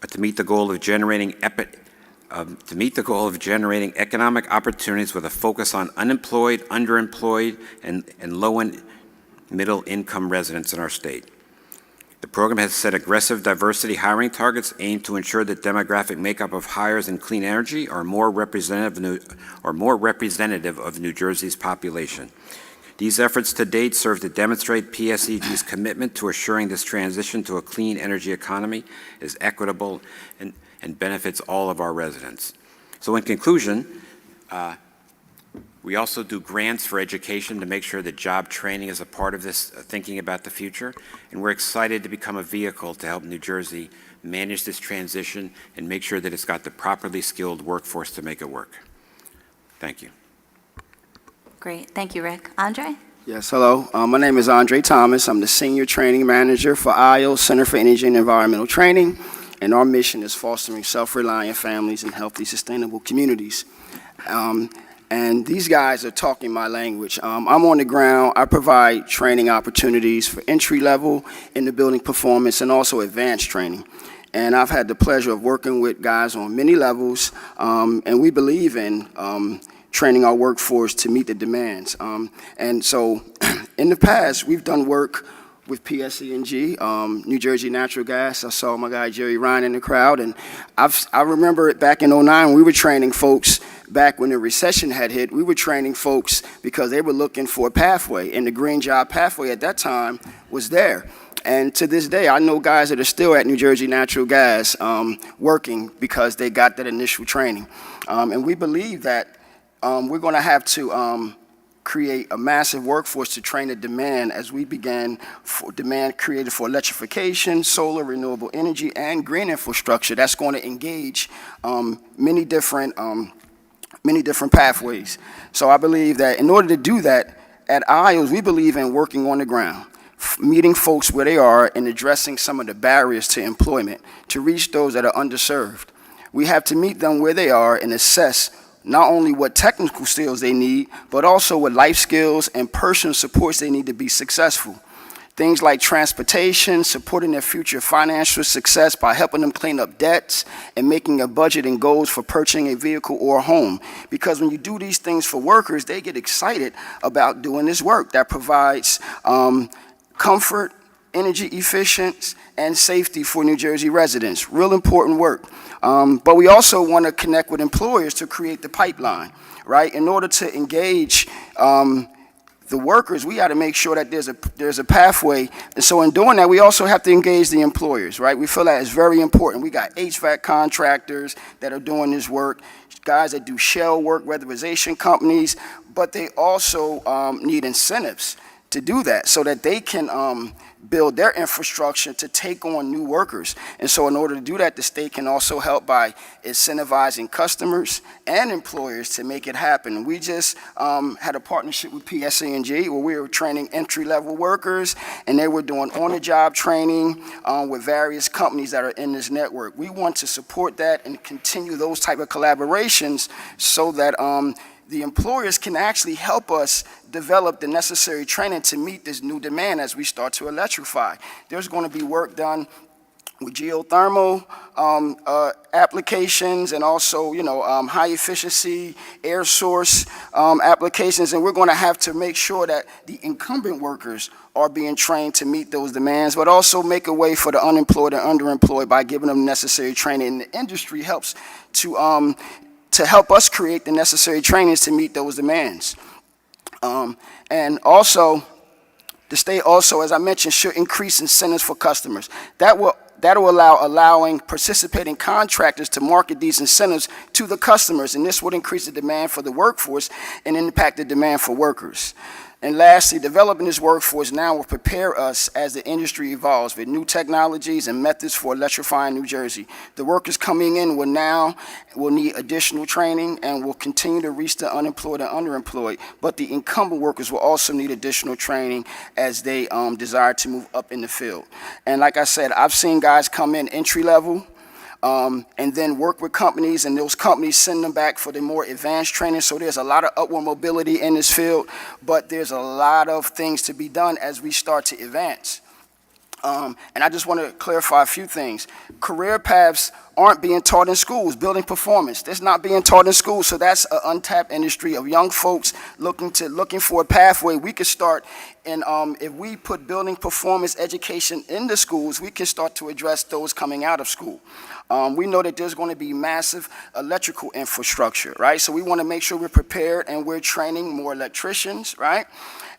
to meet the goal of generating to meet the goal of generating economic opportunities with a focus on unemployed, underemployed, and low and middle-income residents in our state. The program has set aggressive diversity hiring targets aimed to ensure that demographic makeup of hires in clean energy are more representative of New Jersey's population. These efforts to date serve to demonstrate PSEG's commitment to assuring this transition to a clean energy economy is equitable and benefits all of our residents. So in conclusion, we also do grants for education to make sure that job training is a part of this thinking about the future, and we're excited to become a vehicle to help New Jersey manage this transition and make sure that it's got the properly skilled workforce to make it work. Thank you. Great, thank you, Rick. Andre? Yes, hello. My name is Andre Thomas. I'm the Senior Training Manager for IO, Center for Energy and Environmental Training, and our mission is fostering self-reliant families and healthy, sustainable communities. And these guys are talking my language. I'm on the ground. I provide training opportunities for entry level in the building performance and also advanced training. And I've had the pleasure of working with guys on many levels, and we believe in training our workforce to meet the demands. And so in the past, we've done work with PSE&G, New Jersey Natural Gas. I saw my guy Jerry Ryan in the crowd, and I remember it back in '09, we were training folks back when the recession had hit. We were training folks because they were looking for a pathway, and the green job pathway at that time was there. And to this day, I know guys that are still at New Jersey Natural Gas working because they got that initial training. And we believe that we're going to have to create a massive workforce to train the demand as we began for demand created for electrification, solar, renewable energy, and green infrastructure. That's going to engage many different pathways. So I believe that in order to do that, at IOS, we believe in working on the ground, meeting folks where they are and addressing some of the barriers to employment to reach those that are underserved. We have to meet them where they are and assess not only what technical skills they need, but also what life skills and personal supports they need to be successful. Things like transportation, supporting their future financial success by helping them clean up debts and making a budget and goals for purchasing a vehicle or a home. Because when you do these things for workers, they get excited about doing this work that provides comfort, energy efficiency, and safety for New Jersey residents. Real important work. But we also want to connect with employers to create the pipeline, right? In order to engage the workers, we got to make sure that there's a pathway. And so in doing that, we also have to engage the employers, right? We feel that is very important. We got HVAC contractors that are doing this work, guys that do shell work, weatherization companies, but they also need incentives to do that so that they can build their infrastructure to take on new workers. And so in order to do that, the state can also help by incentivizing customers and employers to make it happen. We just had a partnership with PSE&G where we were training entry-level workers, and they were doing on-the-job training with various companies that are in this network. We want to support that and continue those type of collaborations so that the employers can actually help us develop the necessary training to meet this new demand as we start to electrify. There's going to be work done with geothermal applications and also, high efficiency air source applications, and we're going to have to make sure that the incumbent workers are being trained to meet those demands, but also make a way for the unemployed and underemployed by giving them necessary training. And the industry helps to help us create the necessary trainings to meet those demands. And also, the state also, as I mentioned, should increase incentives for customers. That will allowing participating contractors to market these incentives to the customers, and this would increase the demand for the workforce and impact the demand for workers. And lastly, developing this workforce now will prepare us as the industry evolves with new technologies and methods for electrifying New Jersey. The workers coming in will need additional training and will continue to reach the unemployed and underemployed, but the incumbent workers will also need additional training as they desire to move up in the field. And like I said, I've seen guys come in entry level, and then work with companies, and those companies send them back for the more advanced training. So there's a lot of upward mobility in this field, but there's a lot of things to be done as we start to advance. And I just want to clarify a few things. Career paths aren't being taught in schools. Building performance, that's not being taught in schools. So that's an untapped industry of young folks looking for a pathway. We could start, and if we put building performance education in the schools, we can start to address those coming out of school. We know that there's going to be massive electrical infrastructure, right? So we want to make sure we're prepared and we're training more electricians, right?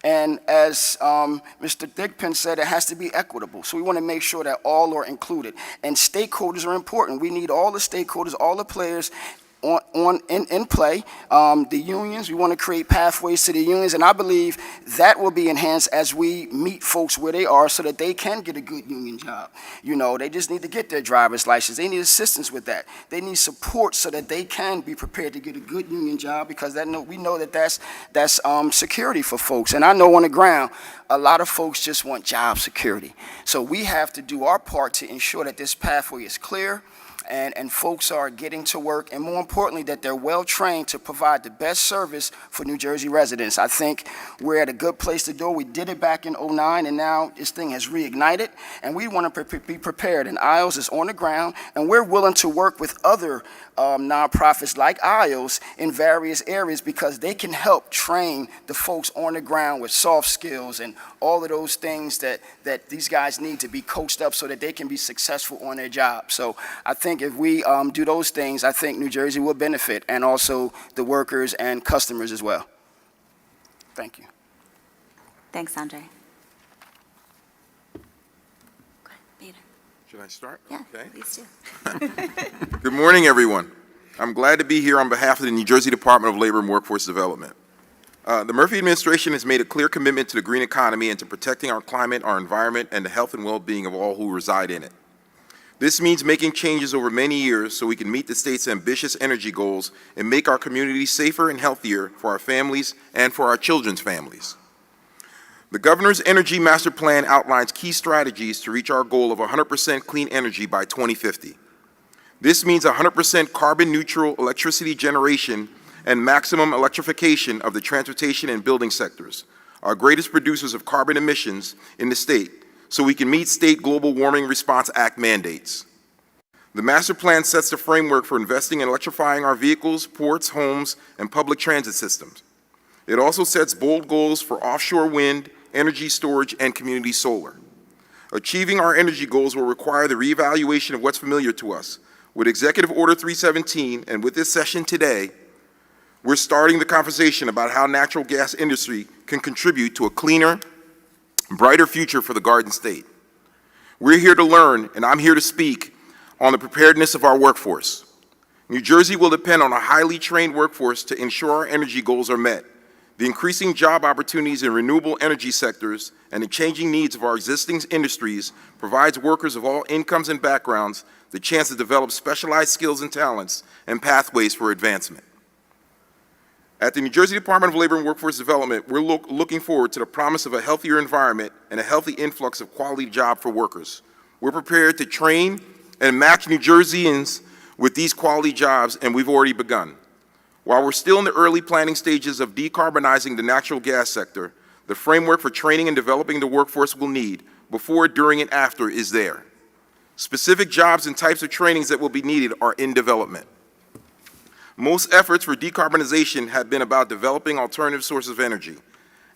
And as Mr. Thigpen said, it has to be equitable. So we want to make sure that all are included. And stakeholders are important. We need all the stakeholders, all the players in play. The unions, we want to create pathways to the unions, and I believe that will be enhanced as we meet folks where they are so that they can get a good union job. You know, they just need to get their driver's license. They need assistance with that. They need support so that they can be prepared to get a good union job, because we know that that's security for folks. And I know on the ground, a lot of folks just want job security. So we have to do our part to ensure that this pathway is clear, and folks are getting to work, and more importantly, that they're well-trained to provide the best service for New Jersey residents. I think we're at a good place to do. We did it back in '09, and now this thing has reignited, and we want to be prepared. And IOS is on the ground, and we're willing to work with other nonprofits like IOS in various areas, because they can help train the folks on the ground with soft skills and all of those things that these guys need to be coached up so that they can be successful on their job. So I think if we do those things, I think New Jersey will benefit, and also the workers and customers as well. Thank you. Thanks, Andre. Go ahead, Peter. Should I start? Yeah, Okay. please do. Good morning, everyone. I'm glad to be here on behalf of the New Jersey Department of Labor and Workforce Development. The Murphy administration has made a clear commitment to the green economy and to protecting our climate, our environment, and the health and well-being of all who reside in it. This means making changes over many years so we can meet the state's ambitious energy goals and make our communities safer and healthier for our families and for our children's families. The Governor's Energy Master Plan outlines key strategies to reach our goal of 100% clean energy by 2050. This means 100% carbon-neutral electricity generation and maximum electrification of the transportation and building sectors, our greatest producers of carbon emissions in the state, so we can meet state Global Warming Response Act mandates. The master plan sets the framework for investing in electrifying our vehicles, ports, homes, and public transit systems. It also sets bold goals for offshore wind, energy storage, and community solar. Achieving our energy goals will require the reevaluation of what's familiar to us. With Executive Order 317, and with this session today, we're starting the conversation about how natural gas industry can contribute to a cleaner, brighter future for the Garden State. We're here to learn, and I'm here to speak on the preparedness of our workforce. New Jersey will depend on a highly trained workforce to ensure our energy goals are met. The increasing job opportunities in renewable energy sectors and the changing needs of our existing industries provides workers of all incomes and backgrounds the chance to develop specialized skills and talents and pathways for advancement. At the New Jersey Department of Labor and Workforce Development, we're looking forward to the promise of a healthier environment and a healthy influx of quality jobs for workers. We're prepared to train and match New Jerseyans with these quality jobs, and we've already begun. While we're still in the early planning stages of decarbonizing the natural gas sector, the framework for training and developing the workforce we'll need before, during, and after is there. Specific jobs and types of trainings that will be needed are in development. Most efforts for decarbonization have been about developing alternative sources of energy,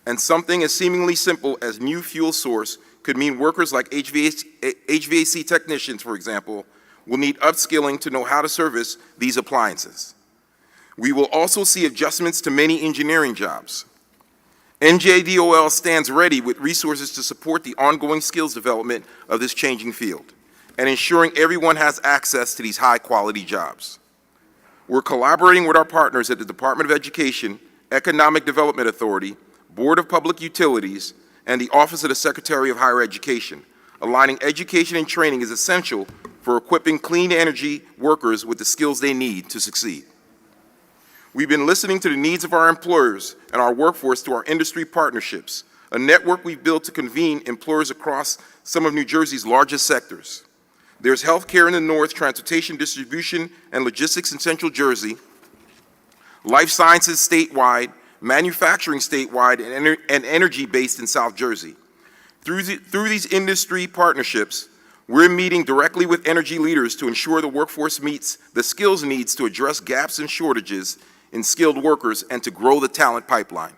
and something as seemingly simple as new fuel source could mean workers like HVAC technicians, for example, will need upskilling to know how to service these appliances. We will also see adjustments to many engineering jobs. NJDOL stands ready with resources to support the ongoing skills development of this changing field and ensuring everyone has access to these high-quality jobs. We're collaborating with our partners at the Department of Education, Economic Development Authority, Board of Public Utilities, and the Office of the Secretary of Higher Education. Aligning education and training is essential for equipping clean energy workers with the skills they need to succeed. We've been listening to the needs of our employers and our workforce through our industry partnerships, a network we've built to convene employers across some of New Jersey's largest sectors. There's healthcare in the north, transportation, distribution, and logistics in central Jersey, life sciences statewide, manufacturing statewide, and energy based in South Jersey. Through these industry partnerships, we're meeting directly with energy leaders to ensure the workforce meets the skills needs to address gaps and shortages in skilled workers and to grow the talent pipeline.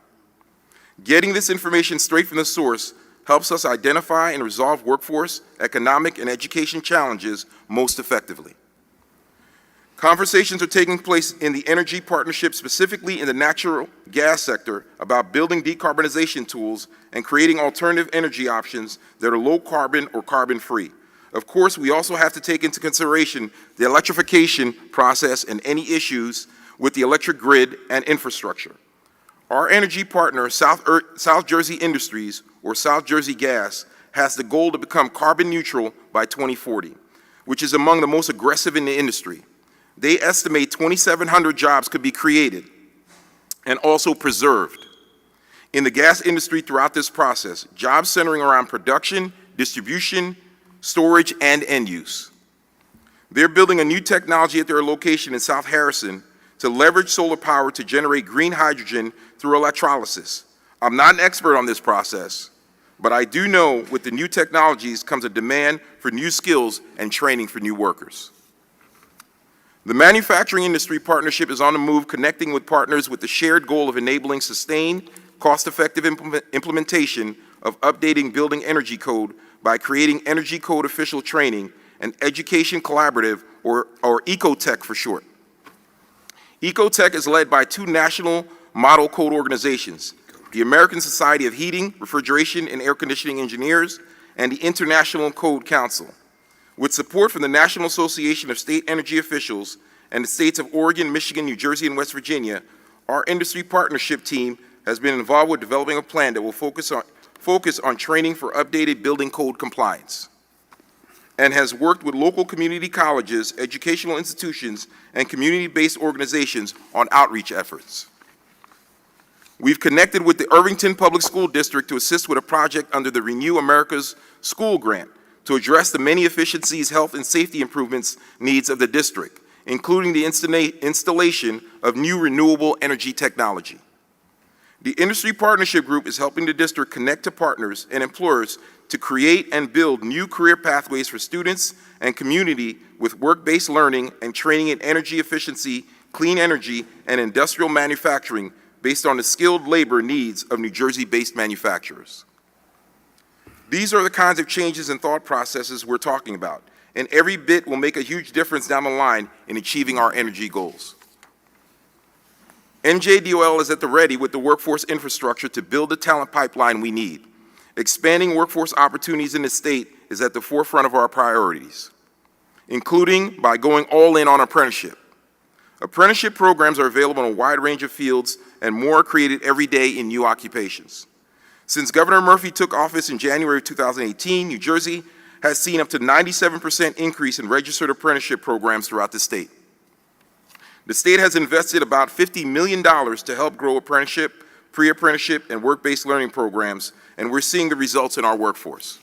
Getting this information straight from the source helps us identify and resolve workforce, economic, and education challenges most effectively. Conversations are taking place in the energy partnership, specifically in the natural gas sector, about building decarbonization tools and creating alternative energy options that are low carbon or carbon free. Of course, we also have to take into consideration the electrification process and any issues with the electric grid and infrastructure. Our energy partner, South Jersey Industries, or South Jersey Gas, has the goal to become carbon neutral by 2040, which is among the most aggressive in the industry. They estimate 2,700 jobs could be created and also preserved in the gas industry throughout this process, jobs centering around production, distribution, storage, and end use. They're building a new technology at their location in South Harrison to leverage solar power to generate green hydrogen through electrolysis. I'm not an expert on this process, but I do know with the new technologies comes a demand for new skills and training for new workers. The manufacturing industry partnership is on the move, connecting with partners with the shared goal of enabling sustained, cost-effective implementation of updating building energy code by creating Energy Code official training and education collaborative, or EcoTech for short. EcoTech is led by two national model code organizations, the American Society of Heating, Refrigeration, and Air Conditioning Engineers, and the International Code Council. With support from the National Association of State Energy Officials and the states of Oregon, Michigan, New Jersey, and West Virginia, our industry partnership team has been involved with developing a plan that will focus on training for updated building code compliance, and has worked with local community colleges, educational institutions, and community-based organizations on outreach efforts. We've connected with the Irvington Public School District to assist with a project under the Renew America's School Grant to address the many efficiencies, health, and safety improvements needs of the district, including the installation of new renewable energy technology. The Industry Partnership Group is helping the district connect to partners and employers to create and build new career pathways for students and community with work-based learning and training in energy efficiency, clean energy, and industrial manufacturing based on the skilled labor needs of New Jersey-based manufacturers. These are the kinds of changes and thought processes we're talking about, and every bit will make a huge difference down the line in achieving our energy goals. NJDOL is at the ready with the workforce infrastructure to build the talent pipeline we need. Expanding workforce opportunities in the state is at the forefront of our priorities, including by going all in on apprenticeship. Apprenticeship programs are available in a wide range of fields, and more are created every day in new occupations. Since Governor Murphy took office in January of 2018, New Jersey has seen up to 97% increase in registered apprenticeship programs throughout the state. The state has invested about $50 million to help grow apprenticeship, pre-apprenticeship, and work-based learning programs, and we're seeing the results in our workforce.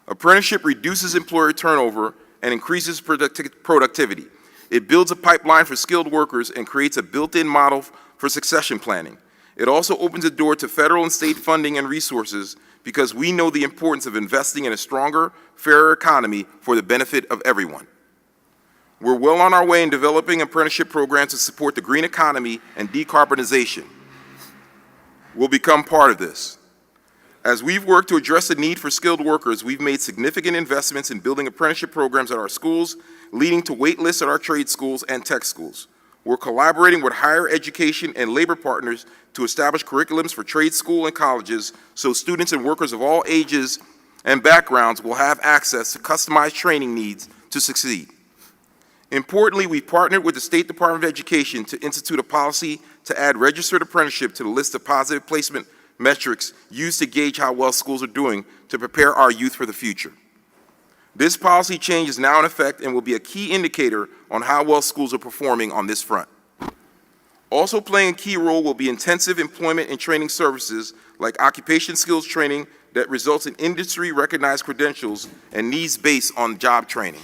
Apprenticeship reduces employer turnover and increases productivity. It builds a pipeline for skilled workers and creates a built-in model for succession planning. It also opens the door to federal and state funding and resources because we know the importance of investing in a stronger, fairer economy for the benefit of everyone. We're well on our way in developing apprenticeship programs to support the green economy and decarbonization. We'll become part of this. As we've worked to address the need for skilled workers, we've made significant investments in building apprenticeship programs at our schools, leading to wait lists at our trade schools and tech schools. We're collaborating with higher education and labor partners to establish curriculums for trade school and colleges so students and workers of all ages and backgrounds will have access to customized training needs to succeed. Importantly, we've partnered with the State Department of Education to institute a policy to add registered apprenticeship to the list of positive placement metrics used to gauge how well schools are doing to prepare our youth for the future. This policy change is now in effect and will be a key indicator on how well schools are performing on this front. Also playing a key role will be intensive employment and training services like occupation skills training that results in industry-recognized credentials and needs-based on job training.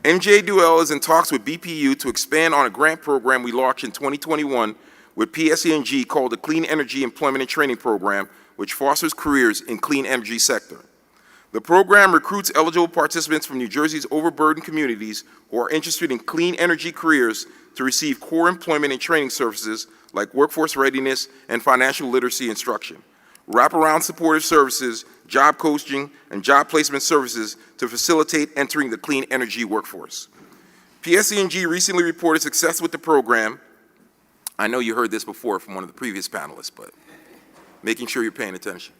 NJDOL is in talks with BPU to expand on a grant program we launched in 2021 with PSE&G called the Clean Energy Employment and Training Program, which fosters careers in clean energy sector. The program recruits eligible participants from New Jersey's overburdened communities who are interested in clean energy careers to receive core employment and training services like workforce readiness and financial literacy instruction, wraparound supportive services, job coaching, and job placement services to facilitate entering the clean energy workforce. PSE&G recently reported success with the program. I know you heard this before from one of the previous panelists, but making sure you're paying attention.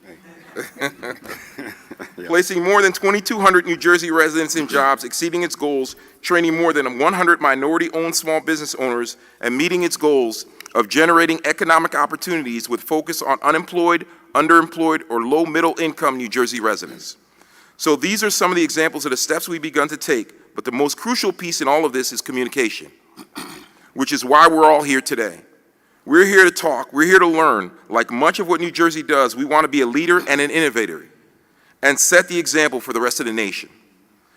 Placing more than 2,200 New Jersey residents in jobs, exceeding its goals, training more than 100 minority-owned small business owners, and meeting its goals of generating economic opportunities with focus on unemployed, underemployed, or low-middle-income New Jersey residents. So these are some of the examples of the steps we've begun to take, but the most crucial piece in all of this is communication, which is why we're all here today. We're here to talk, we're here to learn. Like much of what New Jersey does, we want to be a leader and an innovator and set the example for the rest of the nation.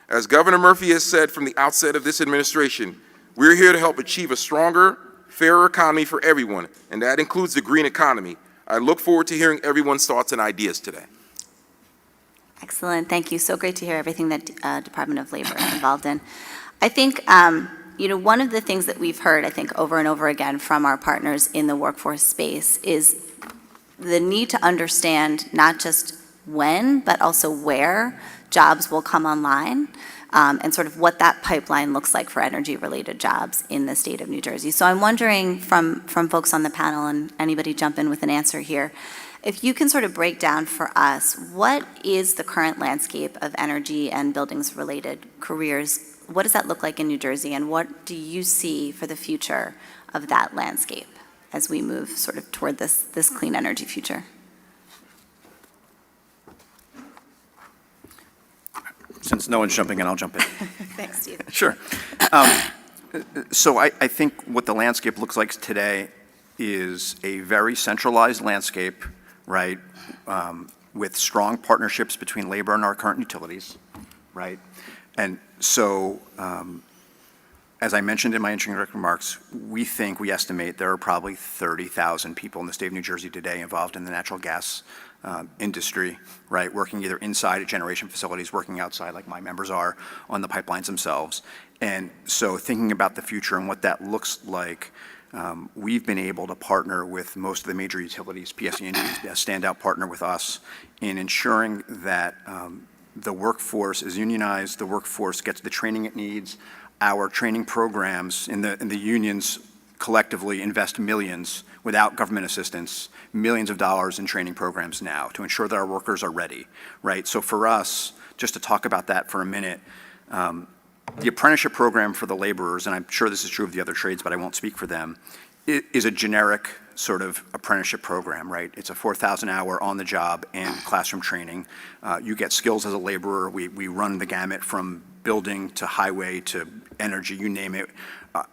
As Governor Murphy has said from the outset of this administration, we're here to help achieve a stronger, fairer economy for everyone, and that includes the green economy. I look forward to hearing everyone's thoughts and ideas today. Excellent, thank you. So great to hear everything that Department of Labor is involved in. I think, one of the things that we've heard, I think, over and over again from our partners in the workforce space is the need to understand not just when, but also where jobs will come online, and sort of what that pipeline looks like for energy-related jobs in the state of New Jersey. So I'm wondering from folks on the panel, and anybody jump in with an answer here, if you can sort of break down for us, what is the current landscape of energy and buildings-related careers? What does that look like in New Jersey, and what do you see for the future of that landscape as we move sort of toward this clean energy future? Since no one's jumping in, I'll jump in. Thanks, Steve. Sure. So I think what the landscape looks like today is a very centralized landscape, right, with strong partnerships between labor and our current utilities, right? And so, as I mentioned in my introductory remarks, we estimate there are probably 30,000 people in the state of New Jersey today involved in the natural gas industry, right, working either inside at generation facilities, working outside like my members are on the pipelines themselves. And so thinking about the future and what that looks like, we've been able to partner with most of the major utilities. PSE&G is a standout partner with us in ensuring that the workforce is unionized, the workforce gets the training it needs. Our training programs in the unions collectively invest millions without government assistance, millions of dollars in training programs now to ensure that our workers are ready, right? So for us, just to talk about that for a minute, the apprenticeship program for the laborers, and I'm sure this is true of the other trades, but I won't speak for them, is a generic sort of apprenticeship program, right? It's a 4,000-hour on-the-job and classroom training. You get skills as a laborer. We run the gamut from building to highway to energy, you name it.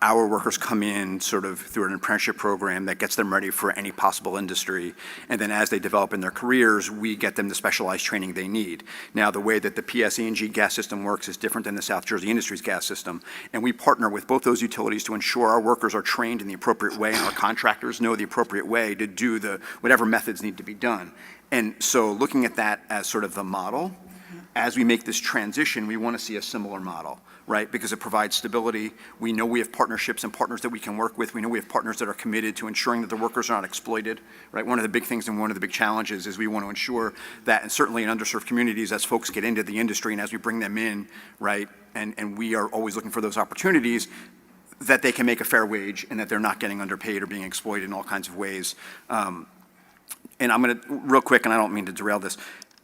Our workers come in sort of through an apprenticeship program that gets them ready for any possible industry. And then as they develop in their careers, we get them the specialized training they need. Now, the way that the PSE&G gas system works is different than the South Jersey Industries gas system. And we partner with both those utilities to ensure our workers are trained in the appropriate way and our contractors know the appropriate way to do whatever methods need to be done. And so looking at that as sort of the model, as we make this transition, we want to see a similar model, right? Because it provides stability. We know we have partnerships and partners that we can work with. We know we have partners that are committed to ensuring that the workers are not exploited, right? One of the big things and one of the big challenges is we want to ensure that, and certainly in underserved communities, as folks get into the industry and as we bring them in, right, and we are always looking for those opportunities, that they can make a fair wage and that they're not getting underpaid or being exploited in all kinds of ways. And I'm going to, real quick, and I don't mean to derail this,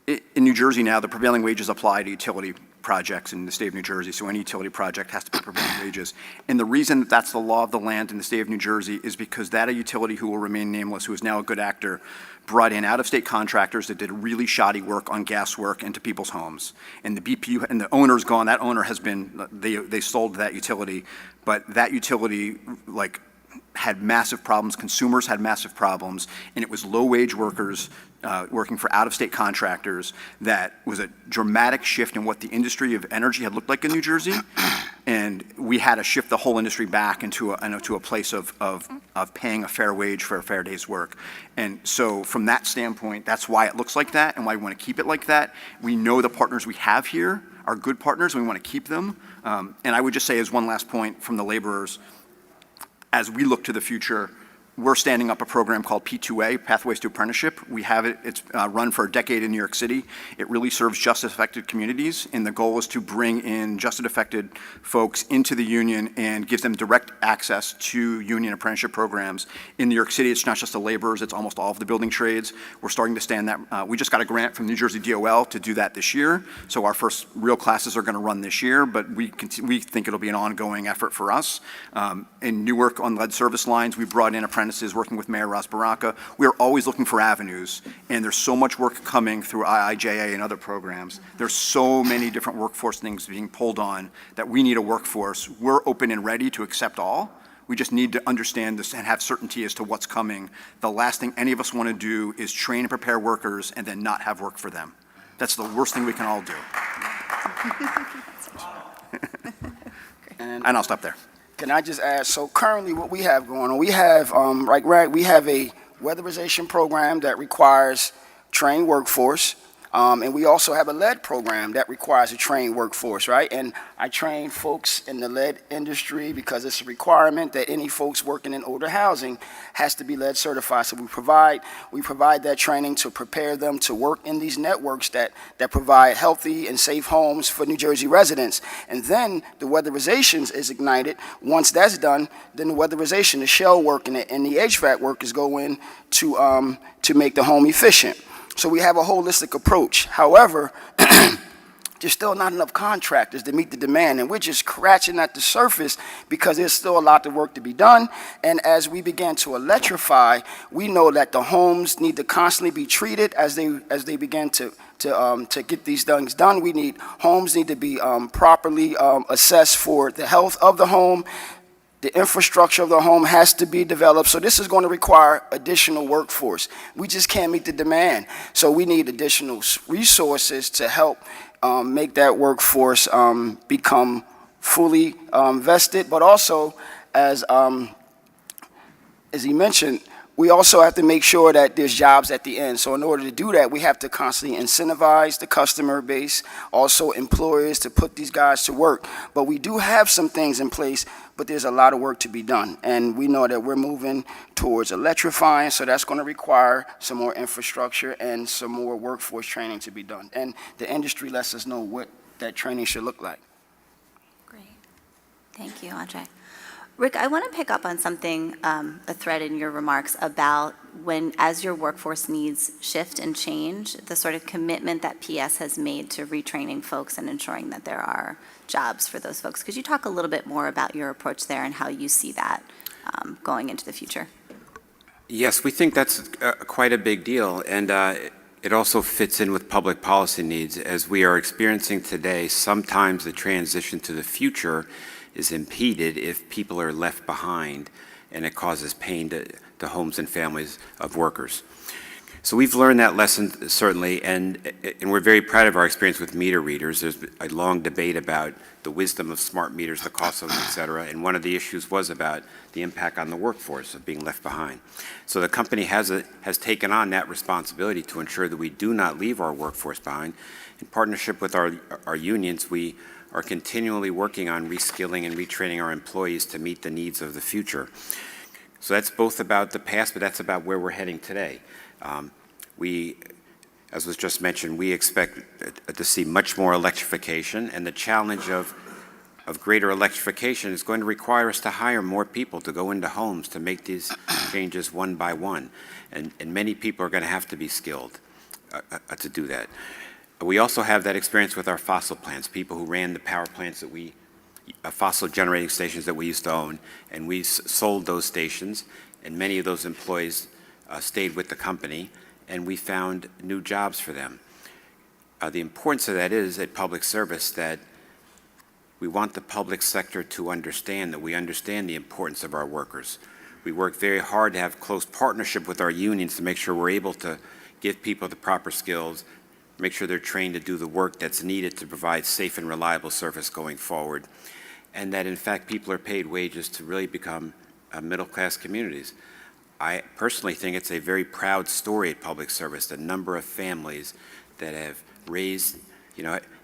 in New Jersey now, the prevailing wages apply to utility projects in the state of New Jersey, so any utility project has to be prevailing wages. And the reason that that's the law of the land in the state of New Jersey is because that a utility who will remain nameless, who is now a good actor, brought in out-of-state contractors that did really shoddy work on gas work into people's homes. And the BPU, and the owner's gone, that owner has been, they sold that utility, but that utility, like, had massive problems, consumers had massive problems, and it was low-wage workers working for out-of-state contractors that was a dramatic shift in what the industry of energy had looked like in New Jersey. And we had to shift the whole industry back into a place of paying a fair wage for a fair day's work. And so from that standpoint, that's why it looks like that and why we want to keep it like that. We know the partners we have here are good partners, and we want to keep them. And I would just say as one last point from the laborers, as we look to the future, we're standing up a program called P2A, Pathways to Apprenticeship. We have it, it's run for a decade in New York City. It really serves justice-affected communities, and the goal is to bring in justice-affected folks into the union and give them direct access to union apprenticeship programs. In New York City, it's not just the laborers, it's almost all of the building trades. We're starting to stand that. We just got a grant from New Jersey DOL to do that this year, so our first real classes are gonna run this year, but we think it'll be an ongoing effort for us. In Newark on lead service lines, we brought in apprentices working with Mayor Ras Baraka. We are always looking for avenues, and there's so much work coming through IIJA and other programs. There's so many different workforce things being pulled on that we need a workforce. We're open and ready to accept all. We just need to understand this and have certainty as to what's coming. The last thing any of us want to do is train and prepare workers and then not have work for them. That's the worst thing we can all do. And I'll stop there. Can I just add, so currently what we have going on, we have, we have a weatherization program that requires trained workforce, and we also have a lead program that requires a trained workforce, right? And I train folks in the lead industry because it's a requirement that any folks working in older housing has to be lead certified. So we provide that training to prepare them to work in these networks that provide healthy and safe homes for New Jersey residents. And then the weatherizations is ignited. Once that's done, then the weatherization, the shell work and the HVAC work is going to make the home efficient. So we have a holistic approach. However, there's still not enough contractors to meet the demand, and we're just scratching at the surface because there's still a lot of work to be done. And as we begin to electrify, we know that the homes need to constantly be treated as they begin to get these things done. Homes need to be properly assessed for the health of the home. The infrastructure of the home has to be developed. So this is going to require additional workforce. We just can't meet the demand. So we need additional resources to help make that workforce become fully vested. But also, as he mentioned, we also have to make sure that there's jobs at the end. So in order to do that, we have to constantly incentivize the customer base, also employers to put these guys to work. But we do have some things in place, but there's a lot of work to be done. And we know that we're moving towards electrifying, so that's going to require some more infrastructure and some more workforce training to be done. And the industry lets us know what that training should look like. Great. Thank you, Andre. Rick, I want to pick up on something, a thread in your remarks about as your workforce needs shift and change, the sort of commitment that PS has made to retraining folks and ensuring that there are jobs for those folks. Could you talk a little bit more about your approach there and how you see that going into the future? Yes, we think that's quite a big deal, and it also fits in with public policy needs. As we are experiencing today, sometimes the transition to the future is impeded if people are left behind, and it causes pain to homes and families of workers. So we've learned that lesson, certainly, and we're very proud of our experience with meter readers. There's a long debate about the wisdom of smart meters, the cost of them, et cetera, and one of the issues was about the impact on the workforce of being left behind. So the company has taken on that responsibility to ensure that we do not leave our workforce behind. In partnership with our unions, we are continually working on reskilling and retraining our employees to meet the needs of the future. So that's both about the past, but that's about where we're heading today. As was just mentioned, we expect to see much more electrification, and the challenge of greater electrification is going to require us to hire more people to go into homes to make these changes one by one. And many people are going to have to be skilled to do that. We also have that experience with our fossil plants, people who ran the power plants that fossil generating stations that we used to own, and we sold those stations, and many of those employees stayed with the company, and we found new jobs for them. The importance of that is a public service that we want the public sector to understand that we understand the importance of our workers. We work very hard to have close partnership with our unions to make sure we're able to give people the proper skills, make sure they're trained to do the work that's needed to provide safe and reliable service going forward. and that in fact people are paid wages to really become middle-class communities. I personally think it's a very proud story at Public Service, the number of families that have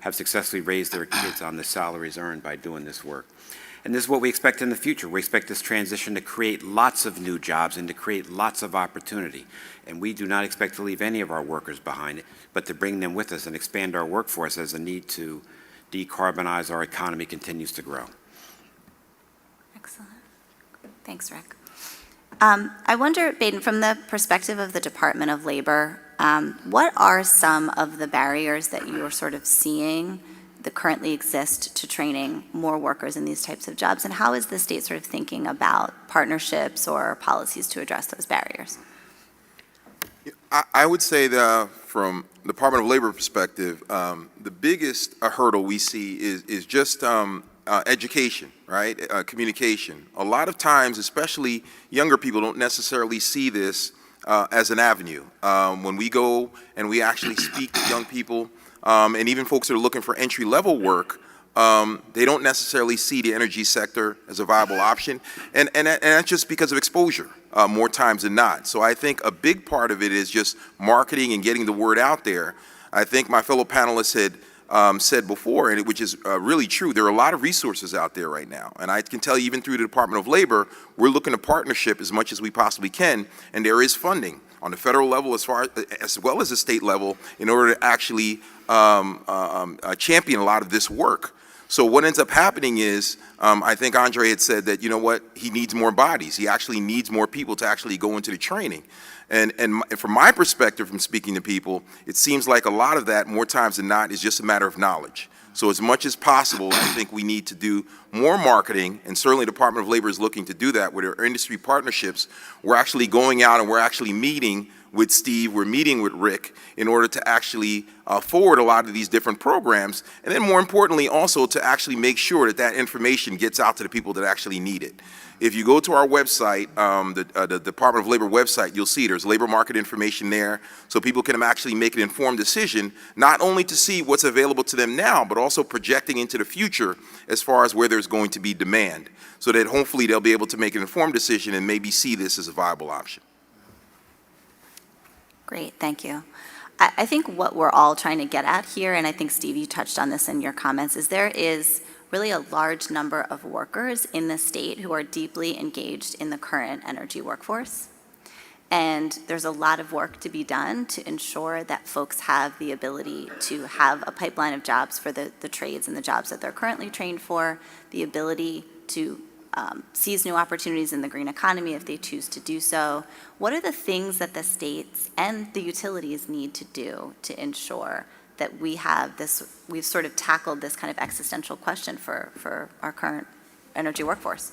have successfully raised their kids on the salaries earned by doing this work. And this is what we expect in the future. We expect this transition to create lots of new jobs and to create lots of opportunity. And we do not expect to leave any of our workers behind, but to bring them with us and expand our workforce as the need to decarbonize our economy continues to grow. Excellent. Thanks, Rick. I wonder, Baden, from the perspective of the Department of Labor, what are some of the barriers that you are sort of seeing that currently exist to training more workers in these types of jobs, and how is the state sort of thinking about partnerships or policies to address those barriers? I would say that from the Department of Labor perspective, the biggest hurdle we see is just education, right? Communication. A lot of times, especially younger people, don't necessarily see this as an avenue. When we go and we actually speak to young people, and even folks that are looking for entry-level work, they don't necessarily see the energy sector as a viable option, and that's just because of exposure, more times than not. So I think a big part of it is just marketing and getting the word out there. I think my fellow panelists had said before, and which is really true, there are a lot of resources out there right now, and I can tell you even through the Department of Labor, we're looking to partnership as much as we possibly can, and there is funding on the federal level as well as the state level in order to actually champion a lot of this work. So what ends up happening is, I think Andre had said that, you know what, he needs more bodies. He actually needs more people to actually go into the training. And from my perspective, from speaking to people, it seems like a lot of that, more times than not, is just a matter of knowledge. So as much as possible, I think we need to do more marketing, and certainly the Department of Labor is looking to do that with our industry partnerships. We're actually going out and we're actually meeting with Steve, we're meeting with Rick in order to actually forward a lot of these different programs, and then more importantly also to actually make sure that that information gets out to the people that actually need it. If you go to our website, the Department of Labor website, you'll see there's labor market information there, so people can actually make an informed decision, not only to see what's available to them now, but also projecting into the future as far as where there's going to be demand, so that hopefully they'll be able to make an informed decision and maybe see this as a viable option. Great, thank you. I think what we're all trying to get at here, and I think, Steve, you touched on this in your comments, is there is really a large number of workers in the state who are deeply engaged in the current energy workforce. And there's a lot of work to be done to ensure that folks have the ability to have a pipeline of jobs for the trades and the jobs that they're currently trained for, the ability to seize new opportunities in the green economy if they choose to do so. What are the things that the states and the utilities need to do to ensure that we have this, we've sort of tackled this kind of existential question for our current energy workforce?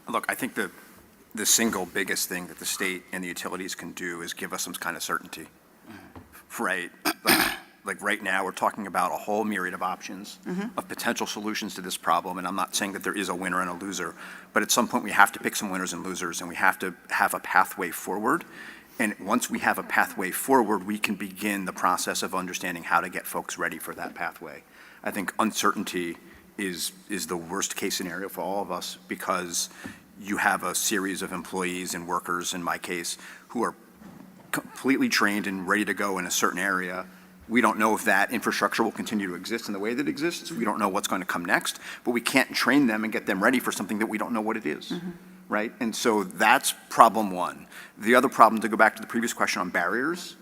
Look, I think the single biggest thing that the state and the utilities can do is give us some kind of certainty, right? Like right now, we're talking about a whole myriad of options of potential solutions to this problem, and I'm not saying that there is a winner and a loser, but at some point we have to pick some winners and losers, and we have to have a pathway forward. And once we have a pathway forward, we can begin the process of understanding how to get folks ready for that pathway. I think uncertainty is the worst case scenario for all of us, because you have a series of employees and workers, in my case, who are completely trained and ready to go in a certain area. We don't know if that infrastructure will continue to exist in the way that it exists. We don't know what's going to come next, but we can't train them and get them ready for something that we don't know what it is, right? And so that's problem one. The other problem, to go back to the previous question on barriers,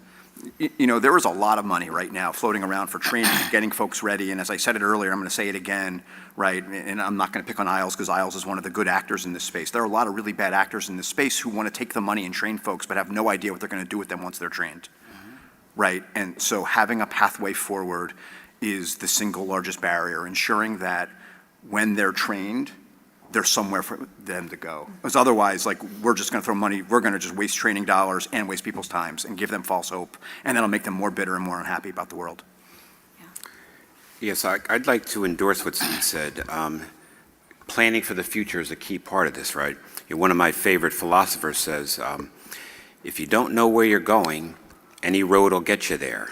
you know, there is a lot of money right now floating around for training and getting folks ready. And as I said it earlier, I'm going to say it again, right? And I'm not going to pick on ILS, because ILS is one of the good actors in this space. There are a lot of really bad actors in this space who want to take the money and train folks, but have no idea what they're going to do with them once they're trained, right? And so having a pathway forward is the single largest barrier, ensuring that when they're trained, there's somewhere for them to go. Because otherwise, like, we're just going to throw money, we're going to just waste training dollars and waste people's times and give them false hope, and that'll make them more bitter and more unhappy about the world. Yes, I'd like to endorse what Steve said. Planning for the future is a key part of this, right? One of my favorite philosophers says, if you don't know where you're going, any road will get you there.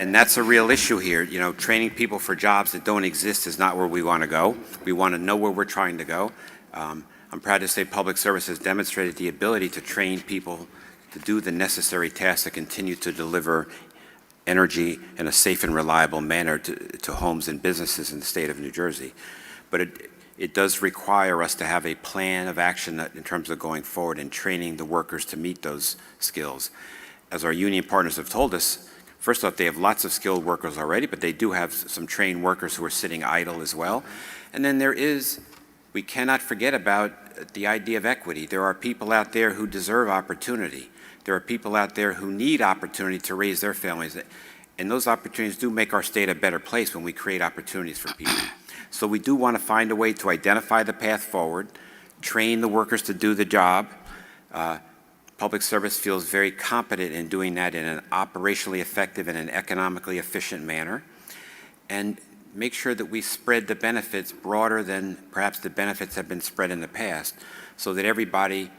And that's a real issue here. You know, training people for jobs that don't exist is not where we want to go. We want to know where we're trying to go. I'm proud to say public service has demonstrated the ability to train people to do the necessary tasks to continue to deliver energy in a safe and reliable manner to homes and businesses in the state of New Jersey. But it does require us to have a plan of action in terms of going forward and training the workers to meet those skills. As our union partners have told us, first off, they have lots of skilled workers already, but they do have some trained workers who are sitting idle as well. And then we cannot forget about the idea of equity. There are people out there who deserve opportunity. There are people out there who need opportunity to raise their families. And those opportunities do make our state a better place when we create opportunities for people. So we do want to find a way to identify the path forward, train the workers to do the job. Public service feels very competent in doing that in an operationally effective and an economically efficient manner. And make sure that we spread the benefits broader than perhaps the benefits have been spread in the past, so that everybody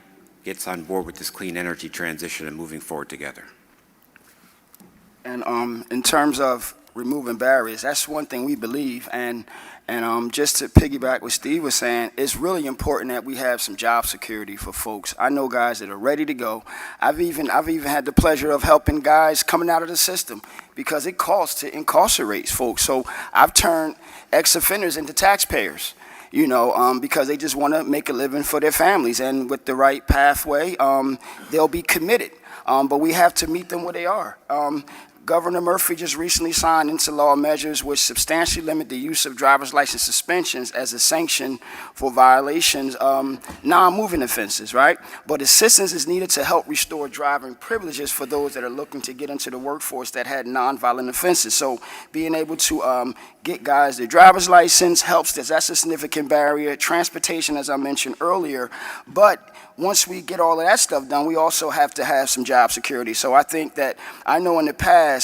gets on board with this clean energy transition and moving forward together. And in terms of removing barriers, that's one thing we believe. And just to piggyback what Steve was saying, it's really important that we have some job security for folks. I know guys that are ready to go. I've even had the pleasure of helping guys coming out of the system because it costs to incarcerate folks. So I've turned ex-offenders into taxpayers, you know, because they just want to make a living for their families. And with the right pathway, they'll be committed. But we have to meet them where they are. Governor Murphy just recently signed into law measures which substantially limit the use of driver's license suspensions as a sanction for violations, non-moving offenses, right? But assistance is needed to help restore driving privileges for those that are looking to get into the workforce that had non-violent offenses. So being able to get guys their driver's license helps. That's a significant barrier. Transportation, as I mentioned earlier, but once we get all of that stuff done, we also have to have some job security. So I think that, I know in the past,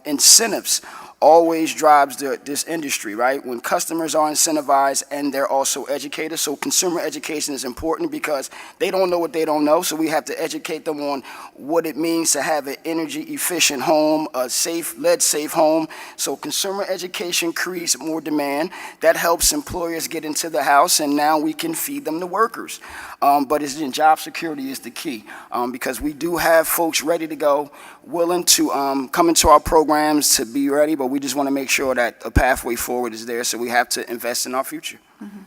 incentives always drives this industry, right? When customers are incentivized and they're also educated. So consumer education is important because they don't know what they don't know. So we have to educate them on what it means to have an energy efficient home, a safe, lead-safe home. So consumer education creates more demand. That helps employers get into the house, and now we can feed them the workers. But job security is the key because we do have folks ready to go, willing to come into our programs to be ready, but we just want to make sure that a pathway forward is there, so we have to invest in our future. Mm-hmm.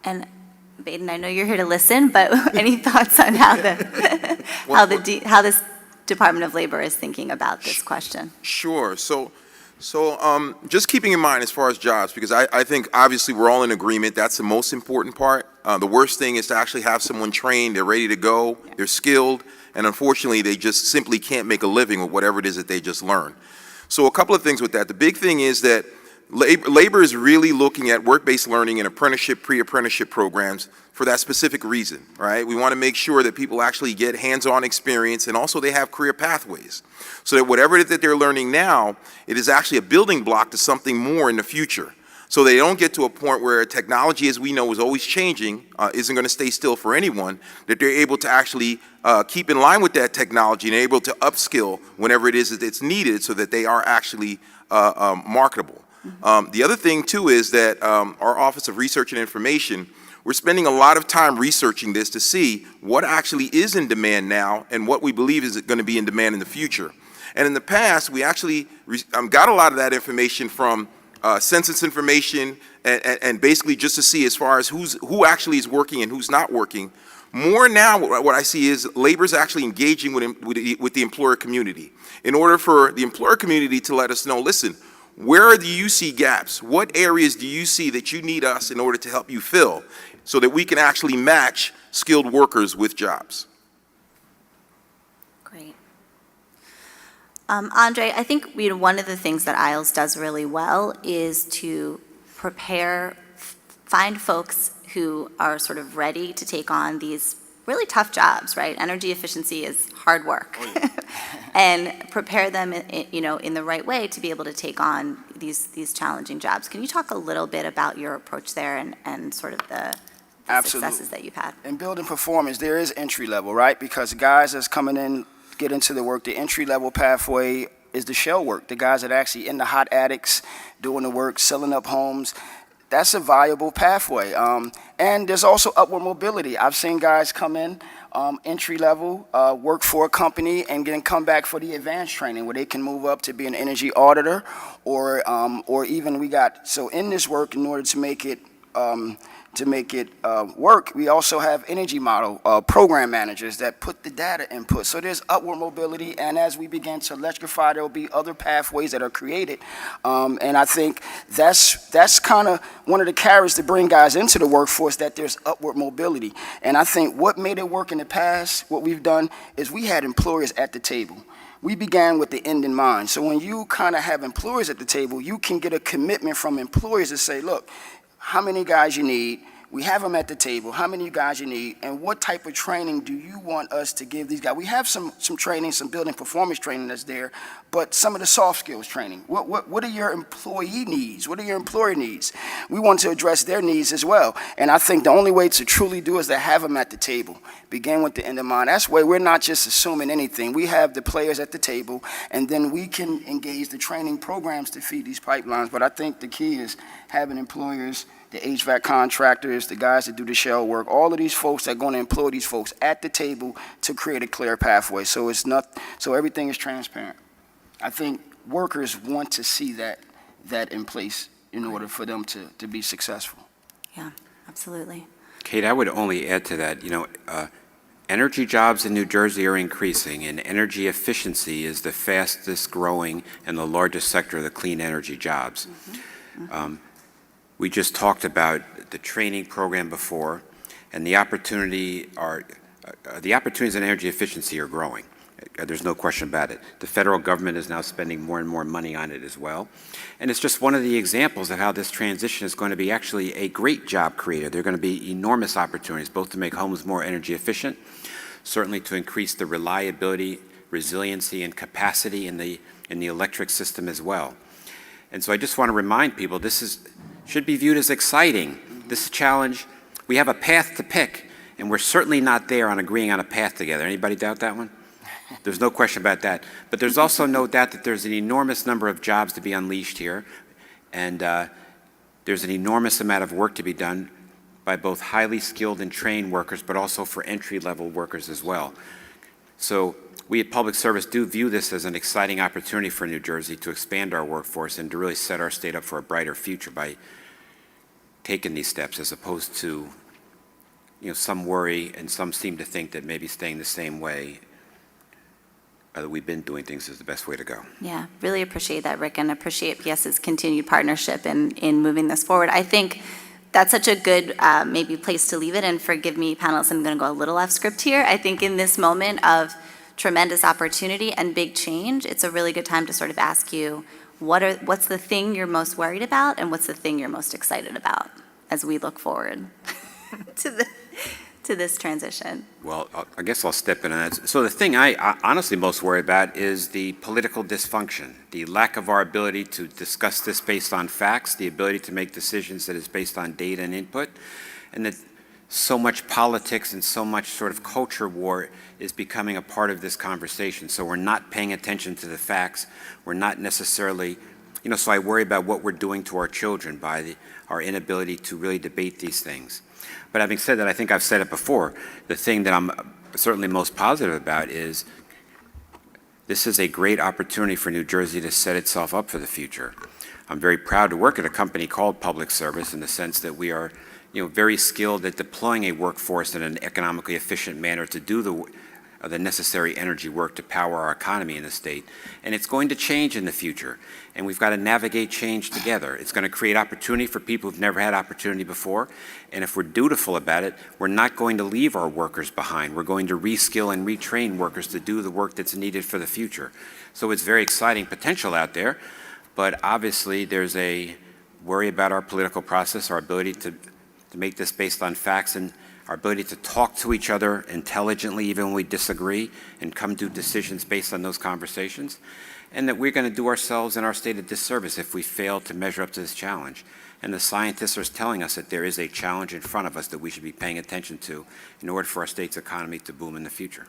And Baden, I know you're here to listen, but any thoughts on how this Department of Labor is thinking about this question? Sure. So just keeping in mind as far as jobs, because I think obviously we're all in agreement, that's the most important part. The worst thing is to actually have someone trained, they're ready to go, they're skilled, and unfortunately they just simply can't make a living with whatever it is that they just learned. So a couple of things with that. The big thing is that labor is really looking at work-based learning and apprenticeship, pre-apprenticeship programs for that specific reason, right? We want to make sure that people actually get hands-on experience, and also they have career pathways, so that whatever it is that they're learning now, it is actually a building block to something more in the future. So they don't get to a point where technology, as we know, is always changing, isn't going to stay still for anyone, that they're able to actually keep in line with that technology and able to upskill whenever it is that it's needed, so that they are actually marketable. The other thing, too, is that our Office of Research and Information, we're spending a lot of time researching this to see what actually is in demand now and what we believe is going to be in demand in the future. And in the past, we actually got a lot of that information from census information and basically just to see as far as who actually is working and who's not working. More now, what I see is labor's actually engaging with the employer community in order for the employer community to let us know, listen, where do you see gaps? What areas do you see that you need us in order to help you fill, so that we can actually match skilled workers with jobs? Great. Andre, I think one of the things that ILS does really well is to find folks who are sort of ready to take on these really tough jobs, right? Energy efficiency is hard work. Oh, yeah. And prepare them, in the right way to be able to take on these challenging jobs. Can you talk a little bit about your approach there and sort of the Absolutely. successes that you've had. In building performance, there is entry level, right? Because guys that's coming in, get into the work, the entry level pathway is the shell work. The guys that are actually in the hot attics, doing the work, selling up homes. That's a viable pathway. And there's also upward mobility. I've seen guys come in, entry level, work for a company, and then come back for the advanced training where they can move up to be an energy auditor, or even so in this work, in order to make it work, we also have energy model program managers that put the data input. So there's upward mobility, and as we begin to electrify, there will be other pathways that are created. And I think that's kind of one of the carrots to bring guys into the workforce, that there's upward mobility. And I think what made it work in the past, what we've done, is we had employers at the table. We began with the end in mind. So when you kind of have employers at the table, you can get a commitment from employers to say, look, how many guys you need? We have them at the table. How many guys you need? And what type of training do you want us to give these guys? We have some training, some building performance training that's there, but some of the soft skills training. What are your employee needs? What are your employer needs? We want to address their needs as well. And I think the only way to truly do is to have them at the table. Begin with the end in mind. That's why we're not just assuming anything. We have the players at the table, and then we can engage the training programs to feed these pipelines. But I think the key is having employers, the HVAC contractors, the guys that do the shell work, all of these folks that are going to employ these folks at the table to create a clear pathway. So everything is transparent. I think workers want to see that in place in order for them to be successful. Yeah, absolutely. Kate, I would only add to that, energy jobs in New Jersey are increasing, and energy efficiency is the fastest growing and the largest sector of the clean energy jobs. We just talked about the training program before, and the opportunities in energy efficiency are growing. There's no question about it. The federal government is now spending more and more money on it as well. And it's just one of the examples of how this transition is going to be actually a great job creator. There are going to be enormous opportunities, both to make homes more energy efficient, certainly to increase the reliability, resiliency, and capacity in the electric system as well. And so I just want to remind people, should be viewed as exciting. This challenge, we have a path to pick, and we're certainly not there on agreeing on a path together. Anybody doubt that one? There's no question about that. But there's also no doubt that there's an enormous number of jobs to be unleashed here, and there's an enormous amount of work to be done by both highly skilled and trained workers, but also for entry-level workers as well. So we at Public Service do view this as an exciting opportunity for New Jersey to expand our workforce and to really set our state up for a brighter future by taking these steps, as opposed to, some worry and some seem to think that maybe staying the same way that we've been doing things is the best way to go. Yeah, really appreciate that, Rick, and appreciate PS's continued partnership in moving this forward. I think that's such a good maybe place to leave it, and forgive me, panelists, I'm going to go a little off script here. I think in this moment of tremendous opportunity and big change, it's a really good time to sort of ask you, what's the thing you're most worried about, and what's the thing you're most excited about as we look forward to this transition? Well, I guess I'll step in on that. So the thing I honestly most worry about is the political dysfunction, the lack of our ability to discuss this based on facts, the ability to make decisions that is based on data and input, and that so much politics and so much sort of culture war is becoming a part of this conversation. So we're not paying attention to the facts. We're not necessarily, so I worry about what we're doing to our children by our inability to really debate these things. But having said that, I think I've said it before, the thing that I'm certainly most positive about is this is a great opportunity for New Jersey to set itself up for the future. I'm very proud to work at a company called Public Service in the sense that we are very skilled at deploying a workforce in an economically efficient manner to do the necessary energy work to power our economy in the state. And it's going to change in the future. And we've got to navigate change together. It's going to create opportunity for people who've never had opportunity before. And if we're dutiful about it, we're not going to leave our workers behind. We're going to reskill and retrain workers to do the work that's needed for the future. So it's very exciting potential out there. But obviously, there's a worry about our political process, our ability to make this based on facts. And our ability to talk to each other intelligently even when we disagree and come to decisions based on those conversations, and that we're going to do ourselves and our state a disservice if we fail to measure up to this challenge. And the scientists are telling us that there is a challenge in front of us that we should be paying attention to in order for our state's economy to boom in the future.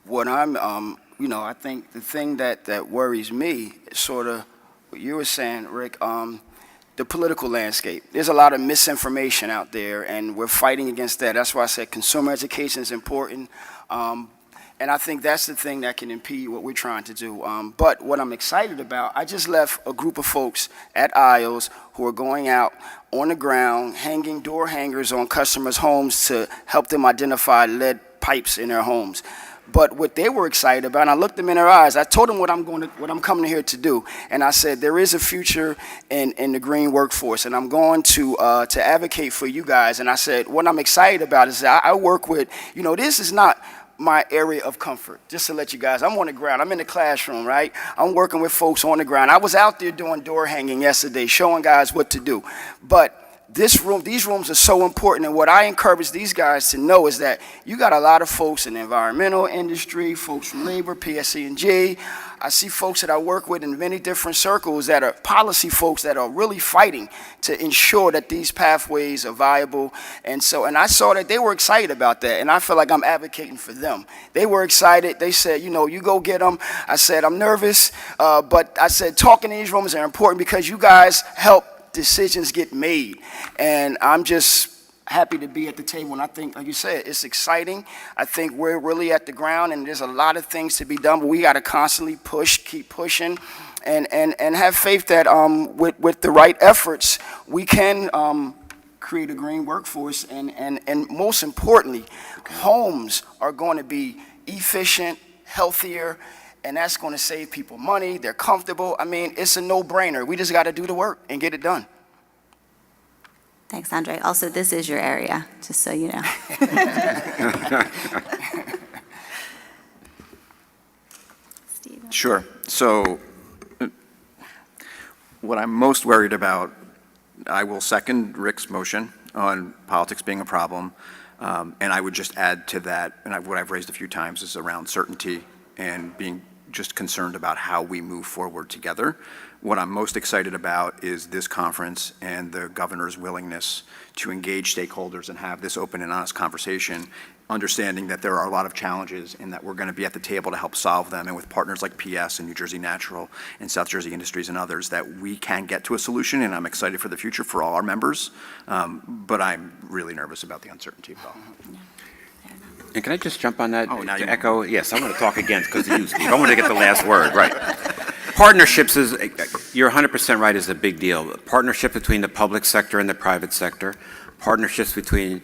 What I'm, I think the thing that worries me is sort of what you were saying, Rick, the political landscape. There's a lot of misinformation out there, and we're fighting against that. That's why I said consumer education is important. And I think that's the thing that can impede what we're trying to do. But what I'm excited about, I just left a group of folks at IOS who are going out on the ground, hanging door hangers on customers' homes to help them identify lead pipes in their homes. But what they were excited about, and I looked them in their eyes, I told them what I'm coming here to do. And I said, there is a future in the green workforce, and I'm going to advocate for you guys. And I said, what I'm excited about is that I work with, this is not my area of comfort. Just to let you guys, I'm on the ground. I'm in the classroom, right? I'm working with folks on the ground. I was out there doing door hanging yesterday, showing guys what to do. But these rooms are so important, and what I encourage these guys to know is that you got a lot of folks in the environmental industry, folks from labor, PSC&G. I see folks that I work with in many different circles that are policy folks that are really fighting to ensure that these pathways are viable. And I saw that they were excited about that, and I feel like I'm advocating for them. They were excited. They said, you go get them. I said, I'm nervous, but I said, talking in these rooms are important because you guys help decisions get made, and I'm just happy to be at the table. And I think, like you said, it's exciting. I think we're really at the ground, and there's a lot of things to be done, but we got to constantly push, keep pushing, and have faith that with the right efforts, we can create a green workforce, and most importantly, homes are going to be efficient, healthier, and that's going to save people money. They're comfortable. I mean, it's a no-brainer. We just got to do the work and get it done. Thanks, Andre. Also, this is your area, just so you know. Steven. Sure. So what I'm most worried about, I will second Rick's motion on politics being a problem, and I would just add to that, and what I've raised a few times is around certainty and being just concerned about how we move forward together. What I'm most excited about is this conference and the governor's willingness to engage stakeholders and have this open and honest conversation, understanding that there are a lot of challenges and that we're going to be at the table to help solve them, and with partners like PS and New Jersey Natural and South Jersey Industries and others, that we can get to a solution. And I'm excited for the future for all our members, but I'm really nervous about the uncertainty of it all. And can I just jump on that? Oh, now to you echo? Yes, I'm going to talk again because of you, Steve. I want to get the last word, right. Partnerships is, you're 100% right, is a big deal. Partnership between the public sector and the private sector. Partnerships between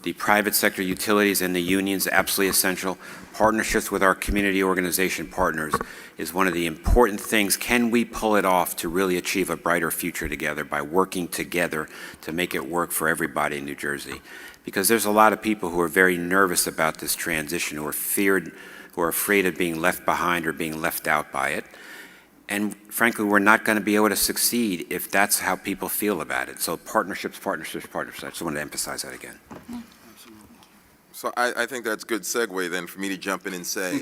the private sector utilities and the unions, absolutely essential. Partnerships with our community organization partners is one of the important things. Can we pull it off to really achieve a brighter future together by working together to make it work for everybody in New Jersey? Because there's a lot of people who are very nervous about this transition, who are afraid of being left behind or being left out by it. And frankly, we're not going to be able to succeed if that's how people feel about it. So partnerships, partnerships, partnerships. I just wanted to emphasize that again. So I think that's a good segue then for me to jump in and say,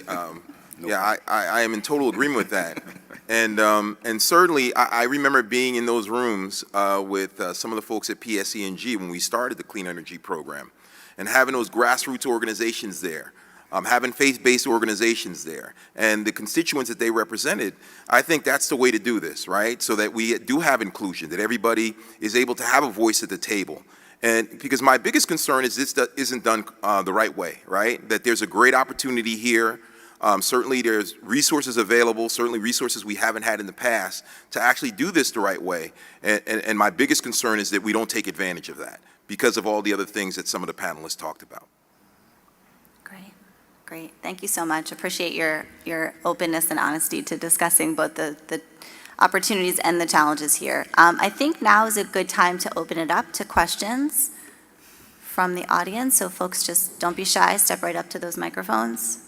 yeah, I am in total agreement with that. And certainly, I remember being in those rooms with some of the folks at PSE&G when we started the Clean Energy Program, and having those grassroots organizations there, having faith-based organizations there, and the constituents that they represented. I think that's the way to do this, right? So that we do have inclusion, that everybody is able to have a voice at the table. And because my biggest concern is this isn't done the right way, right? That there's a great opportunity here. Certainly there's resources available, certainly resources we haven't had in the past to actually do this the right way. And my biggest concern is that we don't take advantage of that because of all the other things that some of the panelists talked about. Great. Thank you so much. Appreciate your openness and honesty to discussing both the opportunities and the challenges here. I think now is a good time to open it up to questions from the audience. So folks, just don't be shy. Step right up to those microphones.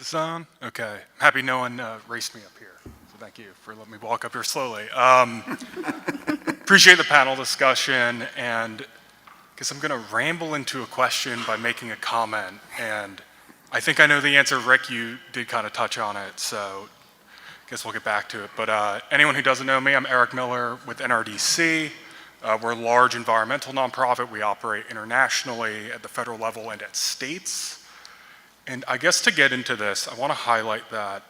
This on? Okay. I'm happy no one raced me up here. So thank you for letting me walk up here slowly. Appreciate the panel discussion, and I guess I'm going to ramble into a question by making a comment. And I think I know the answer. Rick, you did kind of touch on it, so I guess we'll get back to it. But anyone who doesn't know me, I'm Eric Miller with NRDC. We're a large environmental nonprofit. We operate internationally at the federal level and at states. And I guess to get into this, I want to highlight that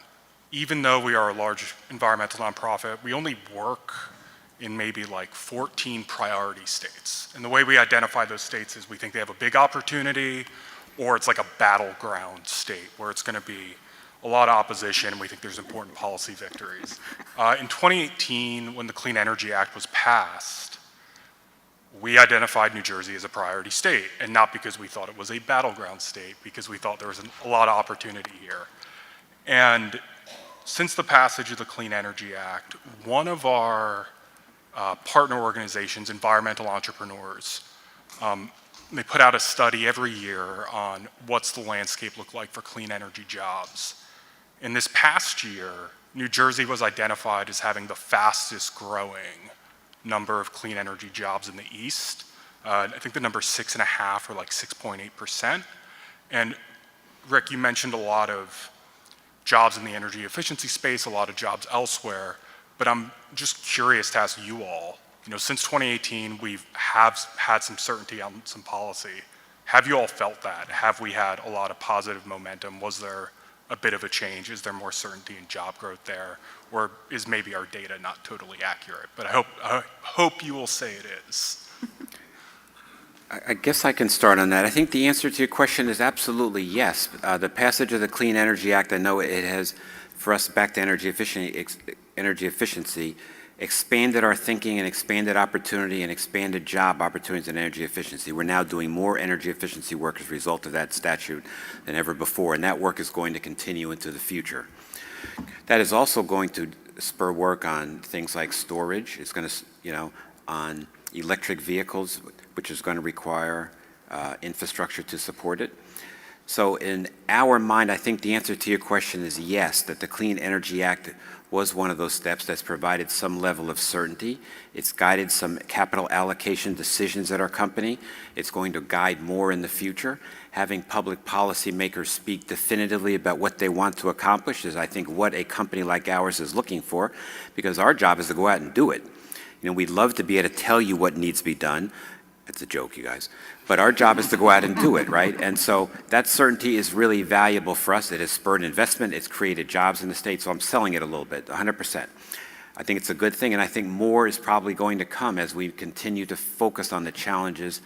even though we are a large environmental nonprofit, we only work in maybe like 14 priority states. And the way we identify those states is we think they have a big opportunity, or it's like a battleground state where it's going to be a lot of opposition and we think there's important policy victories. In 2018, when the Clean Energy Act was passed, we identified New Jersey as a priority state, and not because we thought it was a battleground state, because we thought there was a lot of opportunity here. And since the passage of the Clean Energy Act, one of our partner organizations, Environmental Entrepreneurs, they put out a study every year on what's the landscape look like for clean energy jobs. In this past year, New Jersey was identified as having the fastest growing number of clean energy jobs in the East. I think the number is 6.5 or like 6.8%. And Rick, you mentioned a lot of jobs in the energy efficiency space, a lot of jobs elsewhere, but I'm just curious to ask you all, since 2018, we've had some certainty on some policy. Have you all felt that? Have we had a lot of positive momentum? Was there a bit of a change? Is there more certainty in job growth there? Or is maybe our data not totally accurate? But I hope you will say it is. I guess I can start on that. I think the answer to your question is absolutely yes. The passage of the Clean Energy Act, I know it has, for us back to energy efficiency, expanded our thinking and expanded opportunity and expanded job opportunities in energy efficiency. We're now doing more energy efficiency work as a result of that statute than ever before, and that work is going to continue into the future. That is also going to spur work on things like storage. It's going to, on electric vehicles, which is going to require infrastructure to support it. So in our mind, I think the answer to your question is yes, that the Clean Energy Act was one of those steps that's provided some level of certainty. It's guided some capital allocation decisions at our company. It's going to guide more in the future. Having public policy makers speak definitively about what they want to accomplish is, I think, what a company like ours is looking for, because our job is to go out and do it. We'd love to be able to tell you what needs to be done. It's a joke, you guys. But our job is to go out and do it, right? And so that certainty is really valuable for us. It has spurred investment. It's created jobs in the state. So I'm selling it a little bit, 100%. I think it's a good thing, and I think more is probably going to come as we continue to focus on the challenges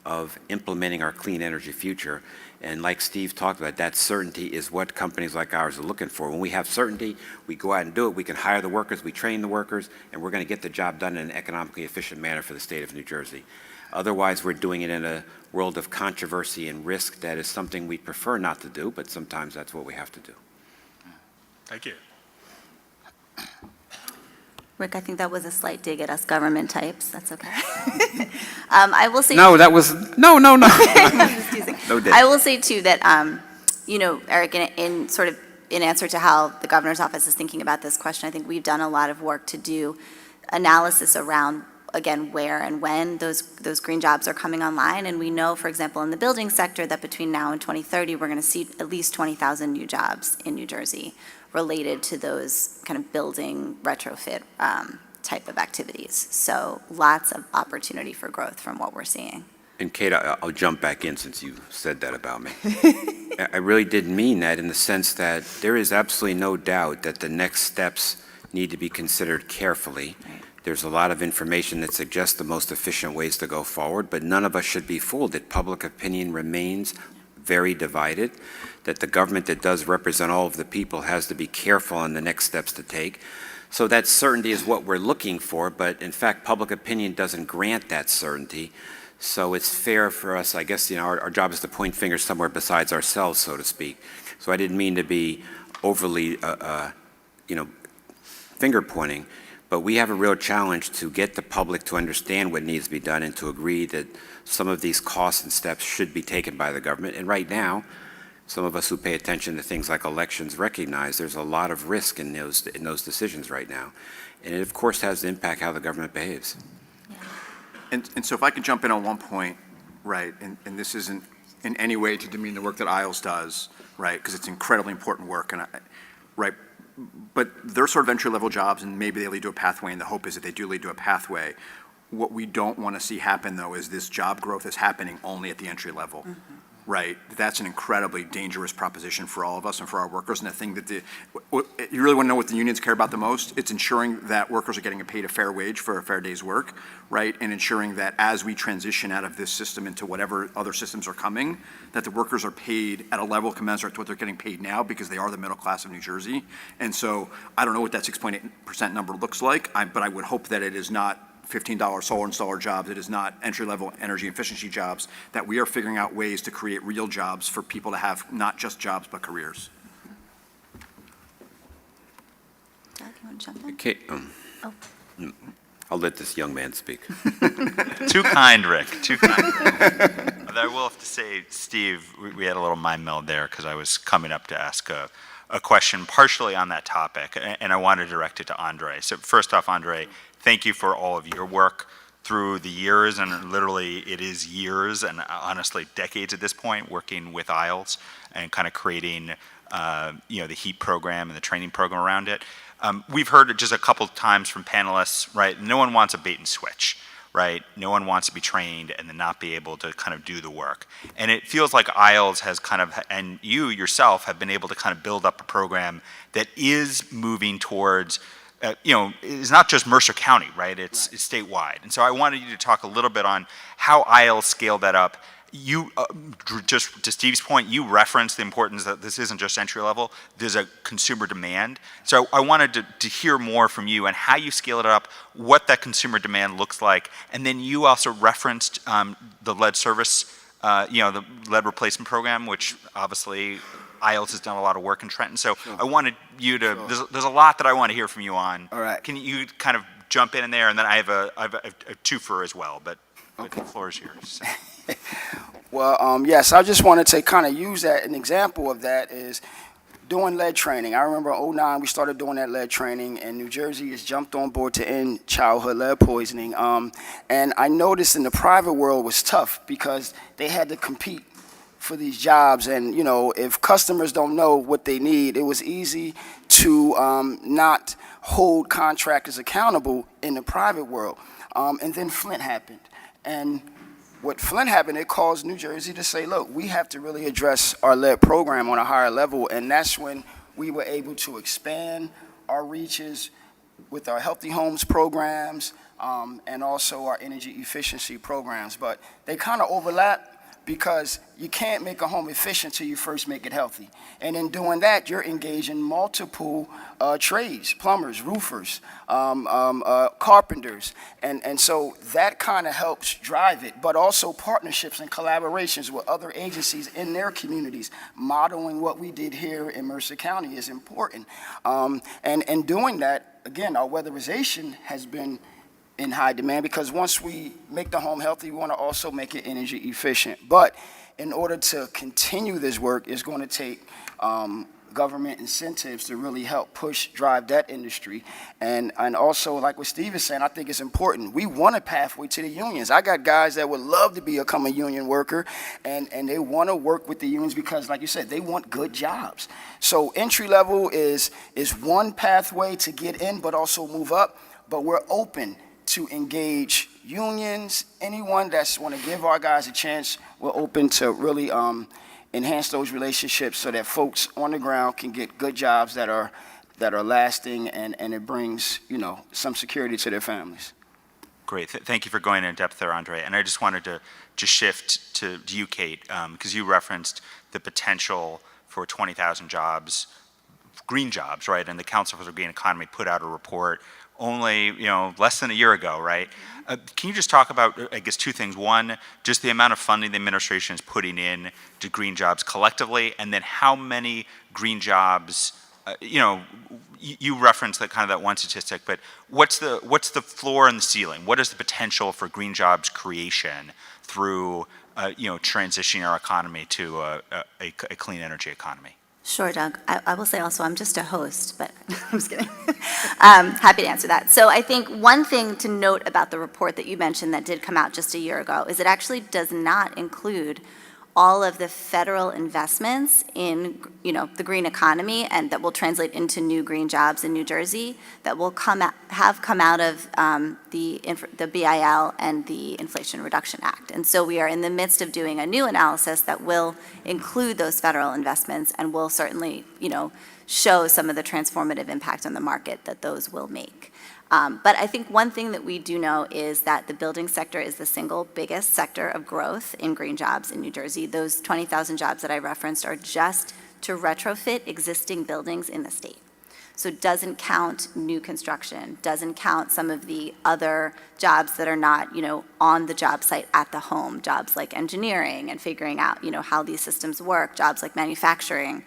of implementing our clean energy future. And like Steve talked about, that certainty is what companies like ours are looking for. When we have certainty, we go out and do it. We can hire the workers, we train the workers, and we're going to get the job done in an economically efficient manner for the state of New Jersey. Otherwise, we're doing it in a world of controversy and risk that is something we prefer not to do, but sometimes that's what we have to do. Thank you. Rick, I think that was a slight dig at us government types. That's okay. I will say. No, that was, no. Just teasing. No dig. I will say too that, Eric, in sort of in answer to how the governor's office is thinking about this question, I think we've done a lot of work to do analysis around, again, where and when those green jobs are coming online. And we know, for example, in the building sector that between now and 2030, we're going to see at least 20,000 new jobs in New Jersey related to those kind of building retrofit type of activities. So lots of opportunity for growth from what we're seeing. And Kate, I'll jump back in since you said that about me. I really did mean that in the sense that there is absolutely no doubt that the next steps need to be considered carefully. Right. There's a lot of information that suggests the most efficient ways to go forward, but none of us should be fooled that public opinion remains very divided, that the government that does represent all of the people has to be careful on the next steps to take. So that certainty is what we're looking for, but in fact, public opinion doesn't grant that certainty. So it's fair for us, I guess, our job is to point fingers somewhere besides ourselves, so to speak. So I didn't mean to be overly, finger pointing, but we have a real challenge to get the public to understand what needs to be done and to agree that some of these costs and steps should be taken by the government. And right now, some of us who pay attention to things like elections recognize there's a lot of risk in those decisions right now. And it, of course, has to impact how the government behaves. And so if I could jump in on one point, right, and this isn't in any way to demean the work that ILS does, right, because it's incredibly important work, and right, but they're sort of entry-level jobs, and maybe they lead to a pathway, and the hope is that they do lead to a pathway. What we don't want to see happen, though, is this job growth is happening only at the entry level. Mm-hmm. Right, that's an incredibly dangerous proposition for all of us and for our workers, and the thing that you really want to know what the unions care about the most, it's ensuring that workers are getting paid a fair wage for a fair day's work, right, and ensuring that as we transition out of this system into whatever other systems are coming, that the workers are paid at a level commensurate to what they're getting paid now, because they are the middle class of New Jersey. And so I don't know what that 6.8% number looks like, but I would hope that it is not $15 solar installer jobs, it is not entry-level energy efficiency jobs, that we are figuring out ways to create real jobs for people to have not just jobs, but careers. Doug, you want to jump in? Okay, I'll let this young man speak. Too kind, Rick, too kind. But I will have to say, Steve, we had a little mind meld there because I was coming up to ask a question partially on that topic, and I want to direct it to Andre. So first off, Andre, thank you for all of your work through the years, and literally it is years and honestly decades at this point, working with ILS and kind of creating the HEAP program and the training program around it. We've heard it just a couple of times from panelists, right? No one wants a bait and switch, right? No one wants to be trained and then not be able to kind of do the work. And it feels like ILS has kind of, and you yourself have been able to kind of build up a program that is moving towards it's not just Mercer County, right? It's statewide. And so I wanted you to talk a little bit on how ILS scaled that up. You, just to Steve's point, you referenced the importance that this isn't just entry level, there's a consumer demand. So I wanted to hear more from you on how you scale it up, what that consumer demand looks like, and then you also referenced the lead service, the lead replacement program, which obviously ILS has done a lot of work in Trenton. So sure. I wanted you to, there's a lot that I want to hear from you on. All right. Can you kind of jump in there? And then I have a twofer as well, but okay. The floor is yours. So. Well, yes, I just wanted to kind of use that. An example of that is doing lead training. I remember in 2009 we started doing that lead training, and New Jersey has jumped on board to end childhood lead poisoning. And I noticed in the private world was tough because they had to compete for these jobs, and if customers don't know what they need, it was easy to not hold contractors accountable in the private world. And then Flint happened, and what Flint happened, it caused New Jersey to say, look, we have to really address our lead program on a higher level, and that's when we were able to expand our reaches with our Healthy Homes programs and also our energy efficiency programs. But they kind of overlap, because you can't make a home efficient till you first make it healthy. And in doing that, you're engaging multiple trades, plumbers, roofers, carpenters. And so that kind of helps drive it, but also partnerships and collaborations with other agencies in their communities. Modeling what we did here in Mercer County is important. And doing that, again, our weatherization has been in high demand, because once we make the home healthy, we want to also make it energy efficient. But in order to continue this work, it's going to take government incentives to really help drive that industry. And also, like what Steve is saying, I think it's important. We want a pathway to the unions. I got guys that would love to become a union worker, and they want to work with the unions because, like you said, they want good jobs. So entry level is one pathway to get in, but also move up. But we're open to engage unions, anyone that's want to give our guys a chance. We're open to really enhance those relationships so that folks on the ground can get good jobs that are lasting, and it brings some security to their families. Great. Thank you for going in depth there, Andre. And I just wanted to shift to you, Kate, because you referenced the potential for 20,000 jobs, green jobs, right? And the Council for the Green Economy put out a report only less than a year ago, right? Can you just talk about, I guess, two things? One, just the amount of funding the administration is putting in to green jobs collectively, and then how many green jobs, you referenced that one statistic, but what's the floor and the ceiling? What is the potential for green jobs creation through transitioning our economy to a clean energy economy? Sure, Doug. I will say also, I'm just a host, but I'm just kidding. Happy to answer that. So I think one thing to note about the report that you mentioned that did come out just a year ago is it actually does not include all of the federal investments in, the green economy and that will translate into new green jobs in New Jersey that will have come out of the BIL and the Inflation Reduction Act. And so we are in the midst of doing a new analysis that will include those federal investments and will certainly, show some of the transformative impact on the market that those will make. But I think one thing that we do know is that the building sector is the single biggest sector of growth in green jobs in New Jersey. Those 20,000 jobs that I referenced are just to retrofit existing buildings in the state. So it doesn't count new construction, doesn't count some of the other jobs that are not, on the job site at the home, jobs like engineering and figuring out, how these systems work, jobs like manufacturing,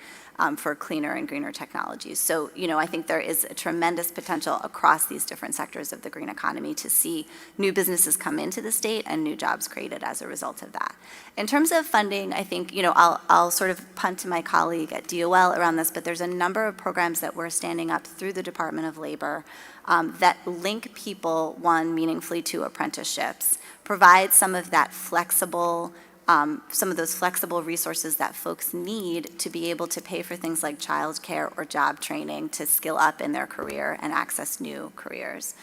for cleaner and greener technologies. So, I think there is a tremendous potential across these different sectors of the green economy to see new businesses come into the state and new jobs created as a result of that. In terms of funding, I think, I'll sort of punt to my colleague at DOL around this, but there's a number of programs that we're standing up through the Department of Labor that link people, one, meaningfully to apprenticeships, provide some of that flexible some of those flexible resources that folks need to be able to pay for things like childcare or job training to skill up in their career and access new careers.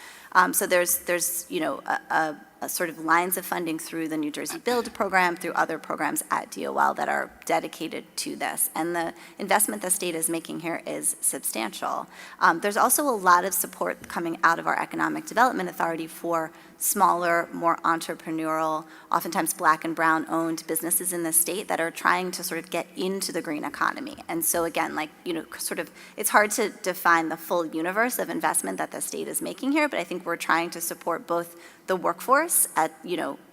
So there's a sort of lines of funding through the New Jersey Build program, through other programs at DOL that are dedicated to this. And the investment the state is making here is substantial. There's also a lot of support coming out of our Economic Development Authority for smaller, more entrepreneurial, oftentimes Black and brown owned businesses in the state that are trying to sort of get into the green economy. And so again, it's hard to define the full universe of investment that the state is making here, but I think we're trying to support both the workforce at,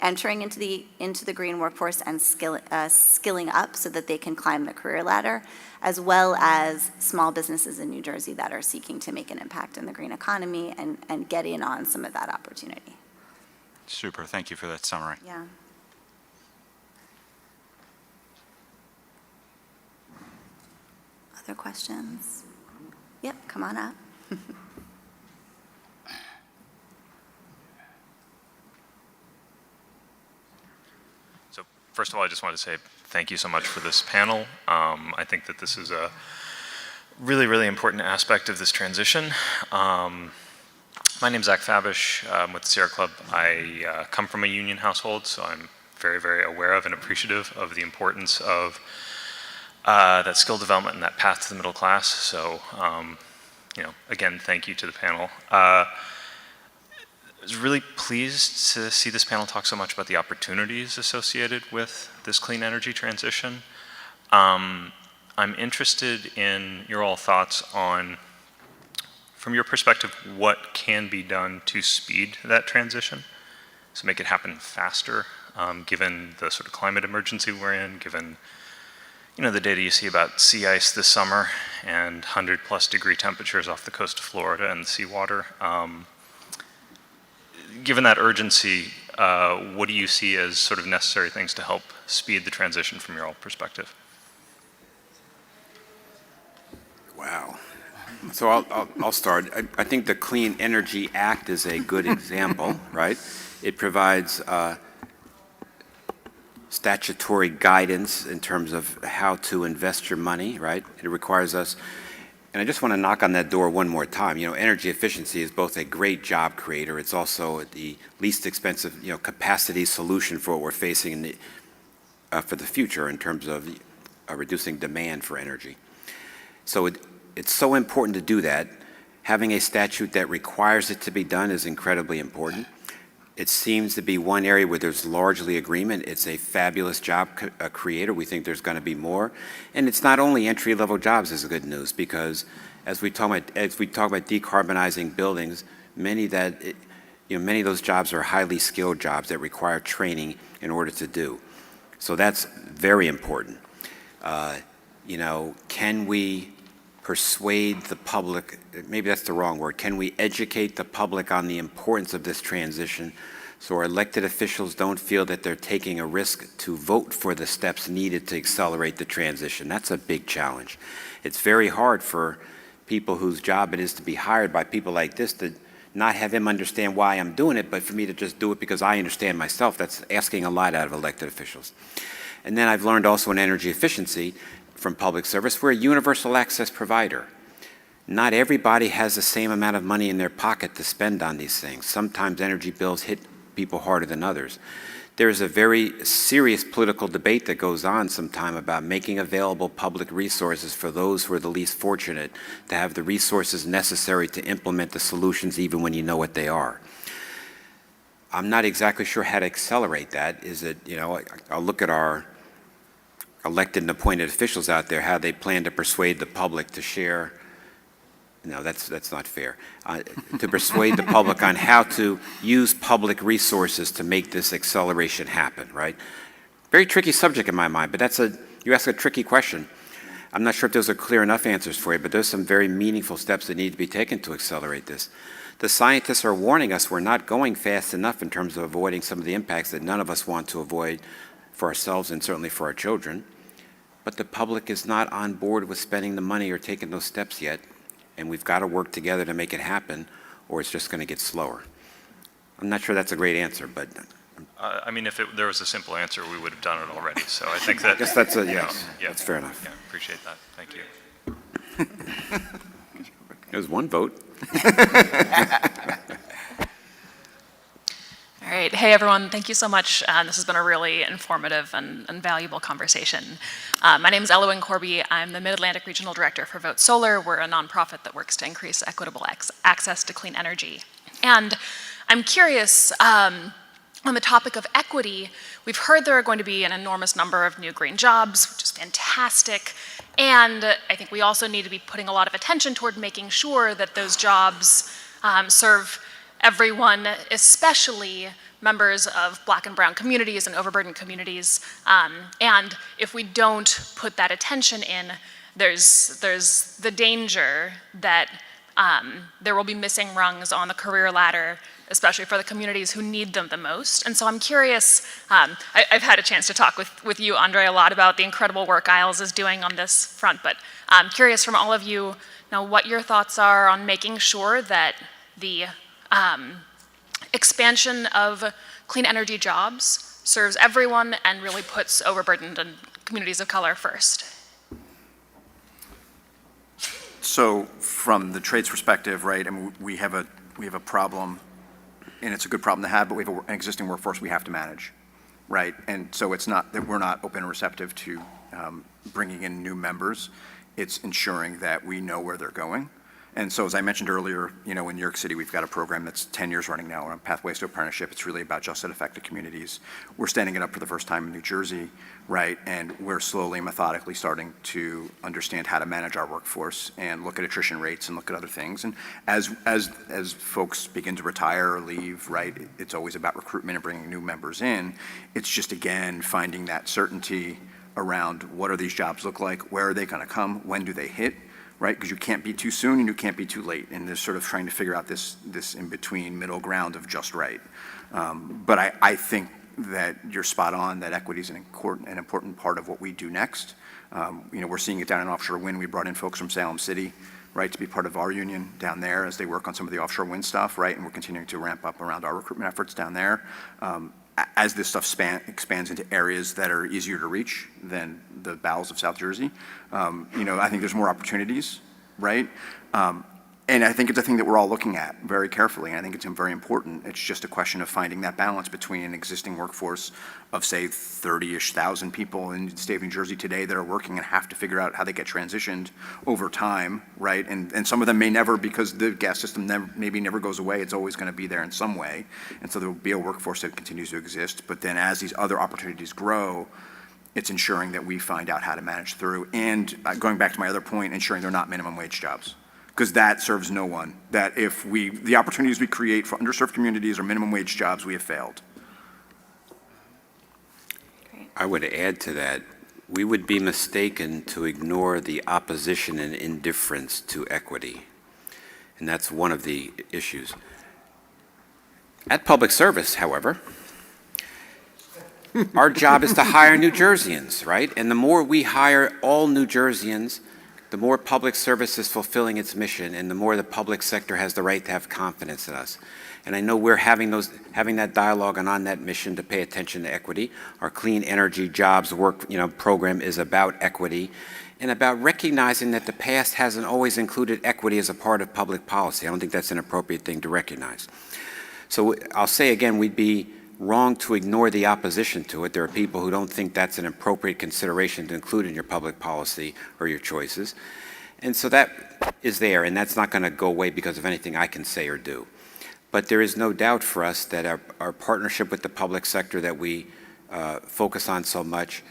entering into the green workforce and skilling up so that they can climb the career ladder, as well as small businesses in New Jersey that are seeking to make an impact in the green economy and get in on some of that opportunity. Super. Thank you for that summary. Yeah. Other questions? Yep, come on up. So first of all, I just wanted to say thank you so much for this panel. I think that this is a really, really important aspect of this transition. My name's Zach Fabish. I'm with the Sierra Club. I come from a union household, so I'm very, very aware of and appreciative of the importance of that skill development and that path to the middle class. So, again, thank you to the panel. I was really pleased to see this panel talk so much about the opportunities associated with this clean energy transition. I'm interested in your all thoughts on, from your perspective, what can be done to speed that transition, to make it happen faster, given the sort of climate emergency we're in, given the data you see about sea ice this summer and 100+ degree temperatures off the coast of Florida and the seawater. Given that urgency, what do you see as sort of necessary things to help speed the transition from your all perspective? Wow. So I'll start. I think the Clean Energy Act is a good example, right? It provides statutory guidance in terms of how to invest your money, right? It requires us, and I just want to knock on that door one more time. Energy efficiency is both a great job creator. It's also the least expensive, capacity solution for what we're facing for the future in terms of reducing demand for energy. So it's so important to do that. Having a statute that requires it to be done is incredibly important. It seems to be one area where there's largely agreement. It's a fabulous job creator. We think there's going to be more. And it's not only entry-level jobs is good news, because as we talk about decarbonizing buildings, many of those jobs are highly skilled jobs that require training in order to do. So that's very important. Can we persuade the public, maybe that's the wrong word, can we educate the public on the importance of this transition so our elected officials don't feel that they're taking a risk to vote for the steps needed to accelerate the transition. That's a big challenge. It's very hard for people whose job it is to be hired by people like this to not have him understand why I'm doing it, but for me to just do it because I understand myself. That's asking a lot out of elected officials. And then I've learned also in energy efficiency from public service, we're a universal access provider. Not everybody has the same amount of money in their pocket to spend on these things. Sometimes energy bills hit people harder than others. There's a very serious political debate that goes on sometime about making available public resources for those who are the least fortunate to have the resources necessary to implement the solutions even when you know what they are. I'm not exactly sure how to accelerate that. Is it, I'll look at our elected and appointed officials out there, how they plan to persuade the public to share. No, that's not fair. To persuade the public on how to use public resources to make this acceleration happen, right? Very tricky subject in my mind, but you ask a tricky question. I'm not sure if those are clear enough answers for you, but there's some very meaningful steps that need to be taken to accelerate this. The scientists are warning us we're not going fast enough in terms of avoiding some of the impacts that none of us want to avoid for ourselves and certainly for our children. But the public is not on board with spending the money or taking those steps yet, and we've got to work together to make it happen, or it's just going to get slower. I'm not sure that's a great answer, but... I mean, if there was a simple answer, we would have done it already, so I think that... I guess that's yes, that's fair enough. Yeah, appreciate that. Thank you. It was one vote. All right. Hey, everyone. Thank you so much. This has been a really informative and valuable conversation. My name is Elowen Corby. I'm the Mid-Atlantic Regional Director for Vote Solar. We're a nonprofit that works to increase equitable access to clean energy. And I'm curious, on the topic of equity, we've heard there are going to be an enormous number of new green jobs, which is fantastic. And I think we also need to be putting a lot of attention toward making sure that those jobs serve everyone, especially members of Black and Brown communities and overburdened communities. And if we don't put that attention in, there's the danger that there will be missing rungs on the career ladder, especially for the communities who need them the most. And so I'm curious, I've had a chance to talk with you, Andre, a lot about the incredible work ISLES is doing on this front, but I'm curious from all of you now what your thoughts are on making sure that the expansion of clean energy jobs serves everyone and really puts overburdened and communities of color first. So from the trades perspective, right, I mean, we have a problem, and it's a good problem to have, but we have an existing workforce we have to manage, right? And so it's not that we're not open and receptive to bringing in new members. It's ensuring that we know where they're going. And so as I mentioned earlier, in New York City, we've got a program that's 10 years running now on Pathways to Apprenticeship. It's really about just and affected communities. We're standing it up for the first time in New Jersey, right? And we're slowly, methodically starting to understand how to manage our workforce and look at attrition rates and look at other things. And as folks begin to retire or leave, right, it's always about recruitment and bringing new members in. It's just, again, finding that certainty around what are these jobs look like, where are they gonna come, when do they hit, right? Because you can't be too soon and you can't be too late. And there's sort of trying to figure out this in-between middle ground of just right. But I think that you're spot on, that equity is an important part of what we do next. We're seeing it down in offshore wind. We brought in folks from Salem City, right, to be part of our union down there as they work on some of the offshore wind stuff, right? And we're continuing to ramp up around our recruitment efforts down there. As this stuff expands into areas that are easier to reach than the bowels of South Jersey, I think there's more opportunities, right? And I think it's a thing that we're all looking at very carefully, and I think it's very important. It's just a question of finding that balance between an existing workforce of, say, 30-ish thousand people in the state of New Jersey today that are working and have to figure out how they get transitioned over time, right? And some of them may never, because the gas system maybe never goes away. It's always going to be there in some way. And so there will be a workforce that continues to exist. But then as these other opportunities grow, it's ensuring that we find out how to manage through. And going back to my other point, ensuring they're not minimum wage jobs. Because that serves no one. That if the opportunities we create for underserved communities are minimum wage jobs, we have failed. I would add to that, we would be mistaken to ignore the opposition and indifference to equity. And that's one of the issues. At Public Service, however, our job is to hire New Jerseyans, right? And the more we hire all New Jerseyans, the more Public Service is fulfilling its mission, and the more the public sector has the right to have confidence in us. And I know we're having that dialogue and on that mission to pay attention to equity. Our Clean Energy Jobs Work, program is about equity and about recognizing that the past hasn't always included equity as a part of public policy. I don't think that's an appropriate thing to recognize. So I'll say again, we'd be wrong to ignore the opposition to it. There are people who don't think that's an appropriate consideration to include in your public policy or your choices. And so that is there, and that's not going to go away because of anything I can say or do. But there is no doubt for us that our partnership with the public sector that we focus on so much,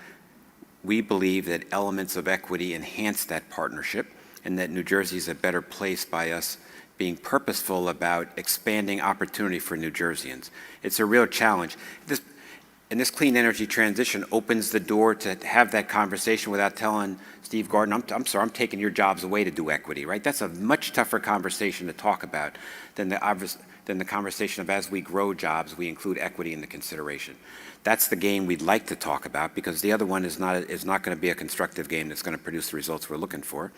we believe that elements of equity enhance that partnership, and that New Jersey is a better place by us being purposeful about expanding opportunity for New Jerseyans. It's a real challenge. This clean energy transition opens the door to have that conversation without telling Steve Gordon, I'm sorry, I'm taking your jobs away to do equity, right? That's a much tougher conversation to talk about than the conversation of as we grow jobs, we include equity in the consideration. That's the game we'd like to talk about, because the other one is not going to be a constructive game that's going to produce the results we're looking for.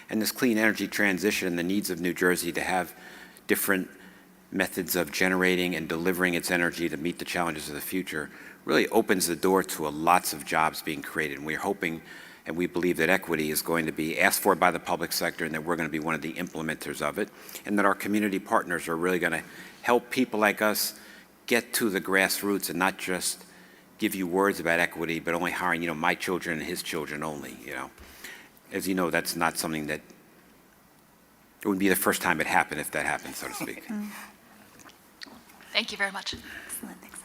And this clean energy transition and the needs of New Jersey to have different methods of generating and delivering its energy to meet the challenges of the future really opens the door to lots of jobs being created. And we're hoping and we believe that equity is going to be asked for by the public sector, and that we're going to be one of the implementers of it, and that our community partners are really going to help people like us get to the grassroots and not just give you words about equity, but only hiring, my children and his children only, As you know, that's not something that, it would be the first time it happened if that happened, so to speak. Thank you very much. Excellent, thanks.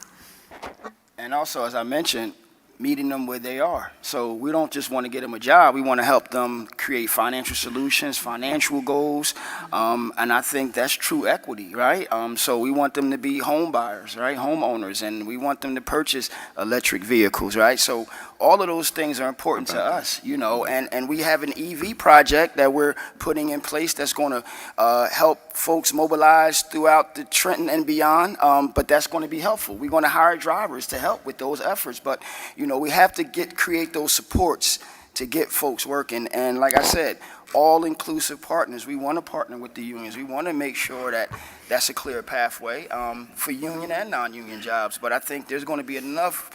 And also, as I mentioned, meeting them where they are. So we don't just want to get them a job. We want to help them create financial solutions, financial goals. And I think that's true equity, right? So we want them to be home buyers, right? Homeowners, and we want them to purchase electric vehicles, right? So all of those things are important to us, and we have an EV project that we're putting in place that's going to help folks mobilize throughout the Trenton and beyond, but that's going to be helpful. We're going to hire drivers to help with those efforts, but, we have to create those supports to get folks working, and like I said, all-inclusive partners. We want to partner with the unions. We want to make sure that that's a clear pathway for union and non-union jobs, but I think there's going to be enough,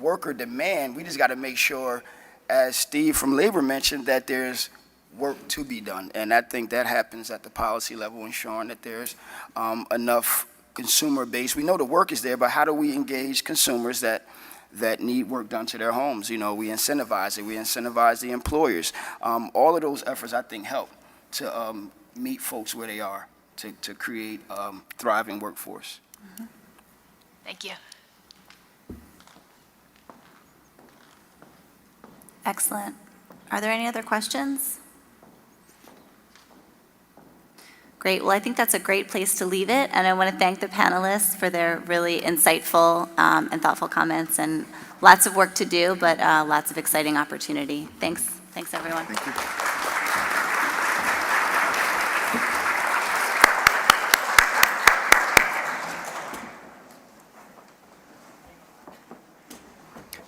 worker demand. We just got to make sure, as Steve from Labor mentioned, that there's work to be done. And I think that happens at the policy level, ensuring that there's enough consumer base. We know the work is there, but how do we engage consumers that need work done to their homes? We incentivize it. We incentivize the employers. All of those efforts, I think, help to meet folks where they are, to create a thriving workforce. Mm-hmm. Thank you. Excellent. Are there any other questions? Great. Well, I think that's a great place to leave it, and I want to thank the panelists for their really insightful and thoughtful comments, and lots of work to do, but lots of exciting opportunity. Thanks. Thanks, everyone. Thank you.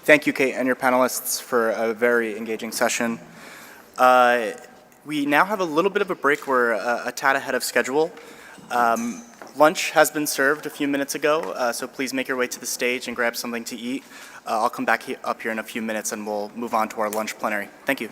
Thank you, Kate, and your panelists for a very engaging session. We now have a little bit of a break. We're a tad ahead of schedule. Lunch has been served a few minutes ago, so please make your way to the stage and grab something to eat. I'll come back up here in a few minutes and we'll move on to our lunch plenary. Thank you.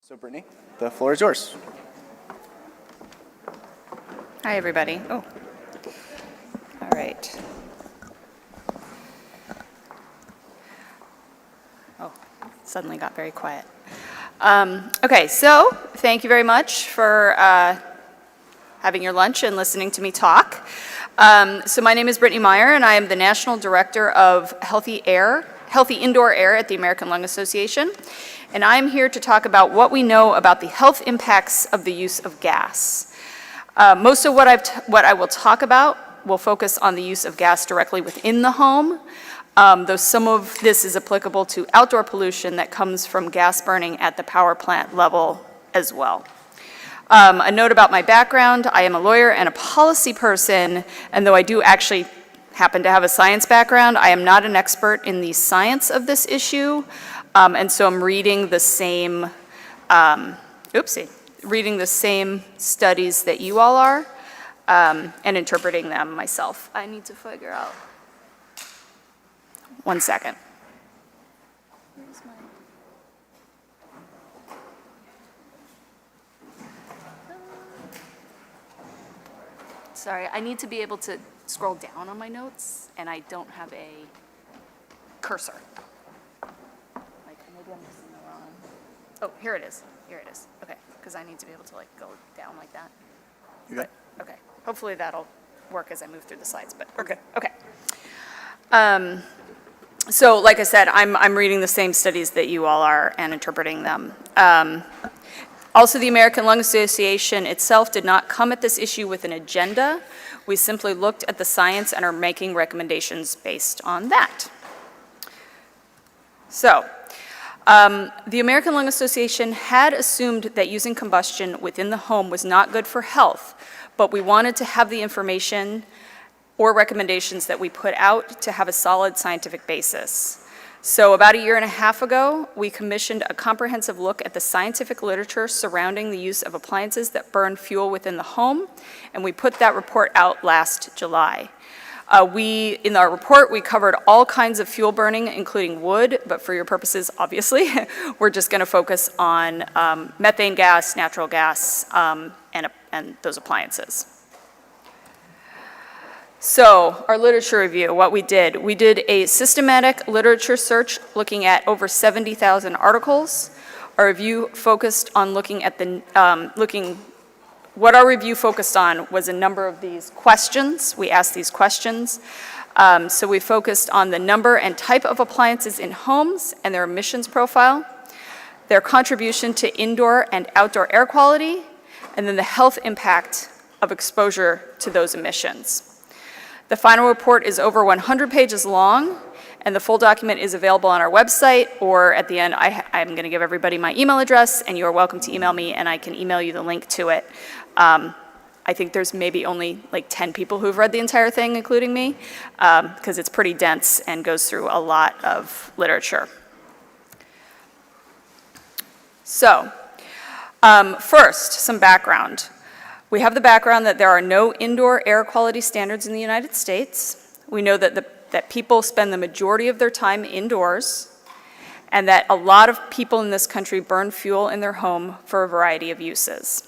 So Brittany, the floor is yours. Hi, everybody. Oh, all right. Oh, suddenly got very quiet. Okay, so thank you very much for having your lunch and listening to me talk. So my name is Brittany Meyer, and I am the National Director of Healthy Indoor Air at the American Lung Association. And I'm here to talk about what we know about the health impacts of the use of gas. Most of what I will talk about will focus on the use of gas directly within the home, though some of this is applicable to outdoor pollution that comes from gas burning at the power plant level as well. A note about my background: I am a lawyer and a policy person, and though I do actually happen to have a science background, I am not an expert in the science of this issue, and so I'm reading the same, reading the same studies that you all are, and interpreting them myself. I need to figure out. 1 second. Sorry, I need to be able to scroll down on my notes, and I don't have a cursor. Like, maybe I'm missing the wrong. Oh, here it is. Here it is. Okay, because I need to be able to like go down like that. You good? Okay. Hopefully that'll work as I move through the slides, but we're good. Okay. So, like I said, I'm reading the same studies that you all are and interpreting them. Also, the American Lung Association itself did not come at this issue with an agenda. We simply looked at the science and are making recommendations based on that. So, the American Lung Association had assumed that using combustion within the home was not good for health, but we wanted to have the information or recommendations that we put out to have a solid scientific basis. So about 1.5 years ago, we commissioned a comprehensive look at the scientific literature surrounding the use of appliances that burn fuel within the home, and we put that report out last July. In our report, we covered all kinds of fuel burning, including wood, but for your purposes, obviously, we're just gonna focus on methane gas, natural gas, and those appliances. So, our literature review, what we did a systematic literature search looking at over 70,000 articles. Our review focused on looking at what our review focused on was a number of these questions. We asked these questions. So we focused on the number and type of appliances in homes and their emissions profile, their contribution to indoor and outdoor air quality, and then the health impact of exposure to those emissions. The final report is over 100 pages long, and the full document is available on our website, or at the end, I'm going to give everybody my email address, and you are welcome to email me, and I can email you the link to it. I think there's maybe only like 10 people who've read the entire thing, including me, because it's pretty dense and goes through a lot of literature. So, first, some background. We have the background that there are no indoor air quality standards in the United States. We know that people spend the majority of their time indoors, and that a lot of people in this country burn fuel in their home for a variety of uses.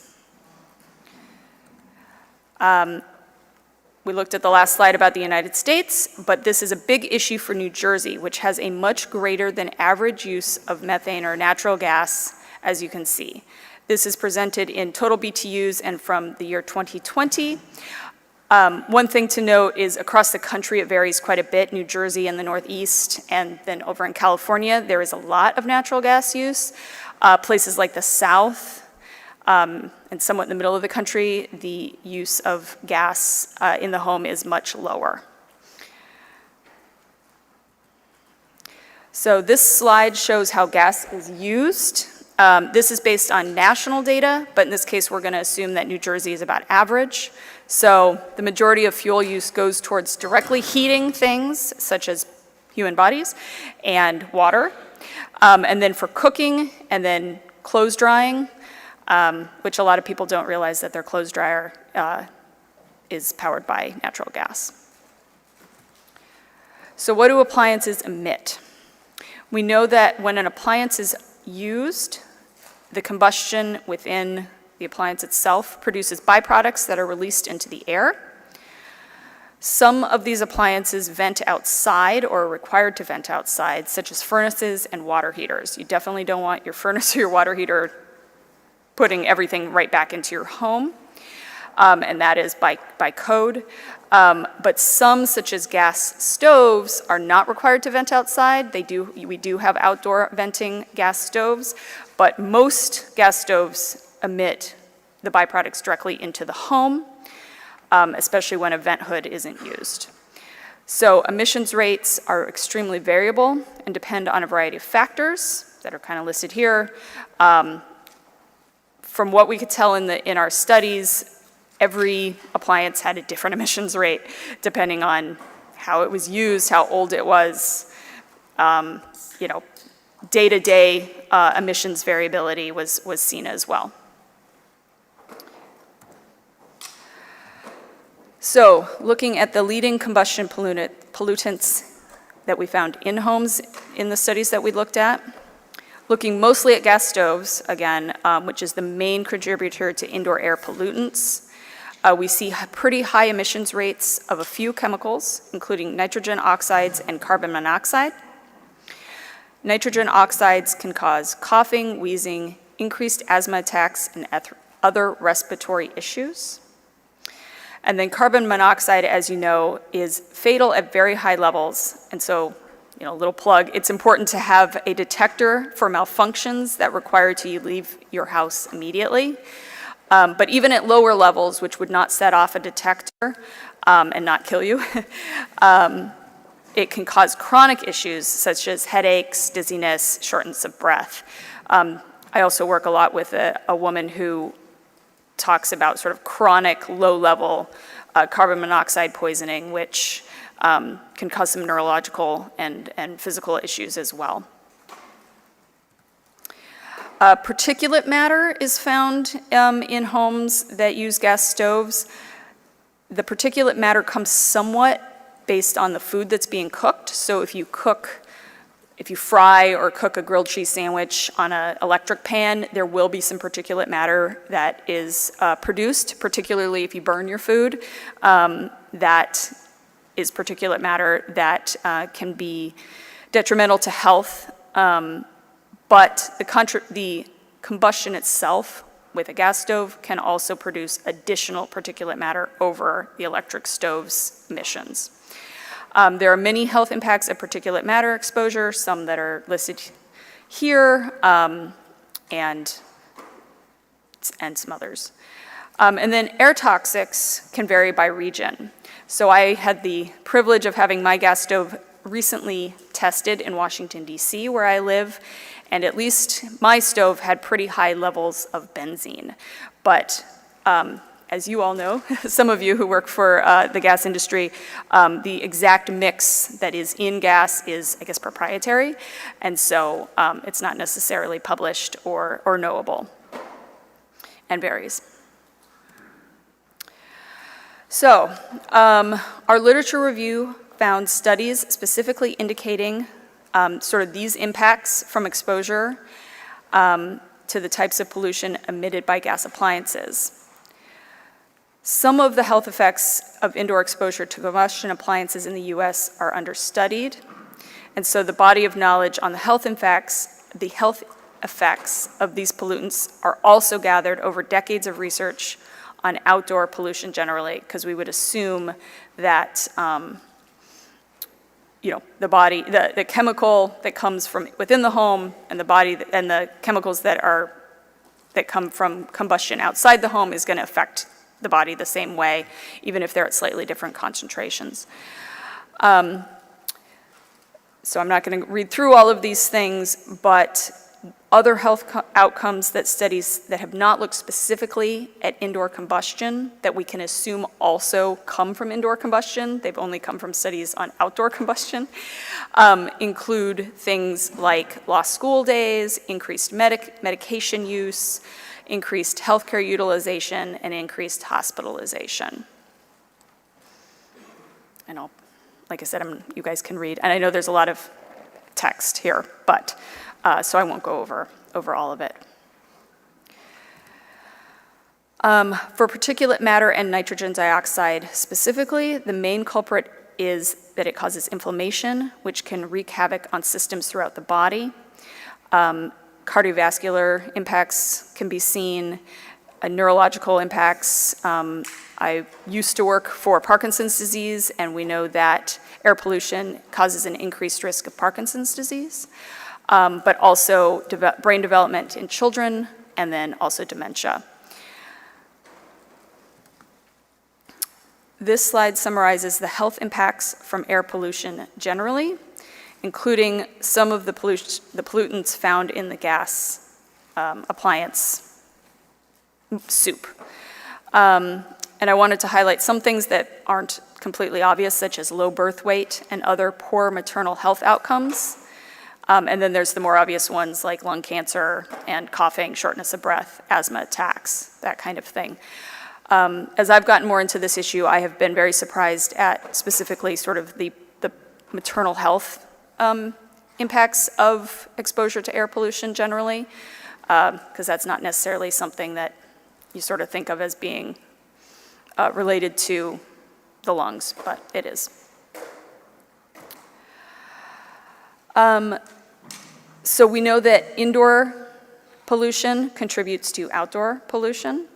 We looked at the last slide about the United States, but this is a big issue for New Jersey, which has a much greater than average use of methane or natural gas, as you can see. This is presented in total BTUs and from the year 2020. One thing to note is across the country it varies quite a bit. New Jersey and the Northeast, and then over in California, there is a lot of natural gas use. Places like the South and somewhat in the middle of the country, the use of gas in the home is much lower. So this slide shows how gas is used. This is based on national data, but in this case, we're going to assume that New Jersey is about average. So the majority of fuel use goes towards directly heating things, such as human bodies, and water. And then for cooking, and then clothes drying, which a lot of people don't realize that their clothes dryer is powered by natural gas. So what do appliances emit? We know that when an appliance is used, the combustion within the appliance itself produces byproducts that are released into the air. Some of these appliances vent outside or are required to vent outside, such as furnaces and water heaters. You definitely don't want your furnace or your water heater putting everything right back into your home, and that is by code. But some, such as gas stoves, are not required to vent outside. We do have outdoor venting gas stoves, but most gas stoves emit the byproducts directly into the home, especially when a vent hood isn't used. So emissions rates are extremely variable and depend on a variety of factors that are kind of listed here. From what we could tell in our studies, every appliance had a different emissions rate depending on how it was used, how old it was. Day-to-day emissions variability was seen as well. So, looking at the leading combustion pollutants that we found in homes in the studies that we looked at, looking mostly at gas stoves, again, which is the main contributor to indoor air pollutants, we see pretty high emissions rates of a few chemicals, including nitrogen oxides and carbon monoxide. Nitrogen oxides can cause coughing, wheezing, increased asthma attacks, and other respiratory issues. And then carbon monoxide, as you know, is fatal at very high levels. And so, a little plug, it's important to have a detector for malfunctions that require you to leave your house immediately. But even at lower levels, which would not set off a detector and not kill you, it can cause chronic issues such as headaches, dizziness, shortness of breath. I also work a lot with a woman who talks about sort of chronic low-level carbon monoxide poisoning, which can cause some neurological and physical issues as well. Particulate matter is found in homes that use gas stoves. The particulate matter comes somewhat based on the food that's being cooked. So if you fry or cook a grilled cheese sandwich on an electric pan, there will be some particulate matter that is produced, particularly if you burn your food. That is particulate matter that can be detrimental to health. But the combustion itself with a gas stove can also produce additional particulate matter over the electric stove's emissions. There are many health impacts of particulate matter exposure, some that are listed here, and some others. And then air toxics can vary by region. So I had the privilege of having my gas stove recently tested in Washington, D.C., where I live, and at least my stove had pretty high levels of benzene. But as you all know, some of you who work for the gas industry, the exact mix that is in gas is, I guess, proprietary, and so it's not necessarily published or knowable, and varies. So, our literature review found studies specifically indicating sort of these impacts from exposure to the types of pollution emitted by gas appliances. Some of the health effects of indoor exposure to combustion appliances in the U.S. are understudied, and so the body of knowledge on the health effects of these pollutants are also gathered over decades of research on outdoor pollution generally, because we would assume that the chemical that comes from within the home and the body and the chemicals that come from combustion outside the home is going to affect the body the same way, even if they're at slightly different concentrations. So I'm not going to read through all of these things, but other health outcomes that studies that have not looked specifically at indoor combustion that we can assume also come from indoor combustion, they've only come from studies on outdoor combustion, include things like lost school days, increased medication use, increased healthcare utilization, and increased hospitalization. And like I said, you guys can read, and I know there's a lot of text here, but so I won't go over all of it. For particulate matter and nitrogen dioxide specifically, the main culprit is that it causes inflammation, which can wreak havoc on systems throughout the body. Cardiovascular impacts can be seen, neurological impacts. I used to work for Parkinson's disease, and we know that air pollution causes an increased risk of Parkinson's disease, but also brain development in children, and then also dementia. This slide summarizes the health impacts from air pollution generally, including some of the pollutants found in the gas appliance soup. And I wanted to highlight some things that aren't completely obvious, such as low birth weight and other poor maternal health outcomes. And then there's the more obvious ones like lung cancer and coughing, shortness of breath, asthma attacks, that kind of thing. As I've gotten more into this issue, I have been very surprised at specifically sort of the maternal health impacts of exposure to air pollution generally, because that's not necessarily something that you sort of think of as being related to the lungs, but it is. So we know that indoor pollution contributes to outdoor pollution.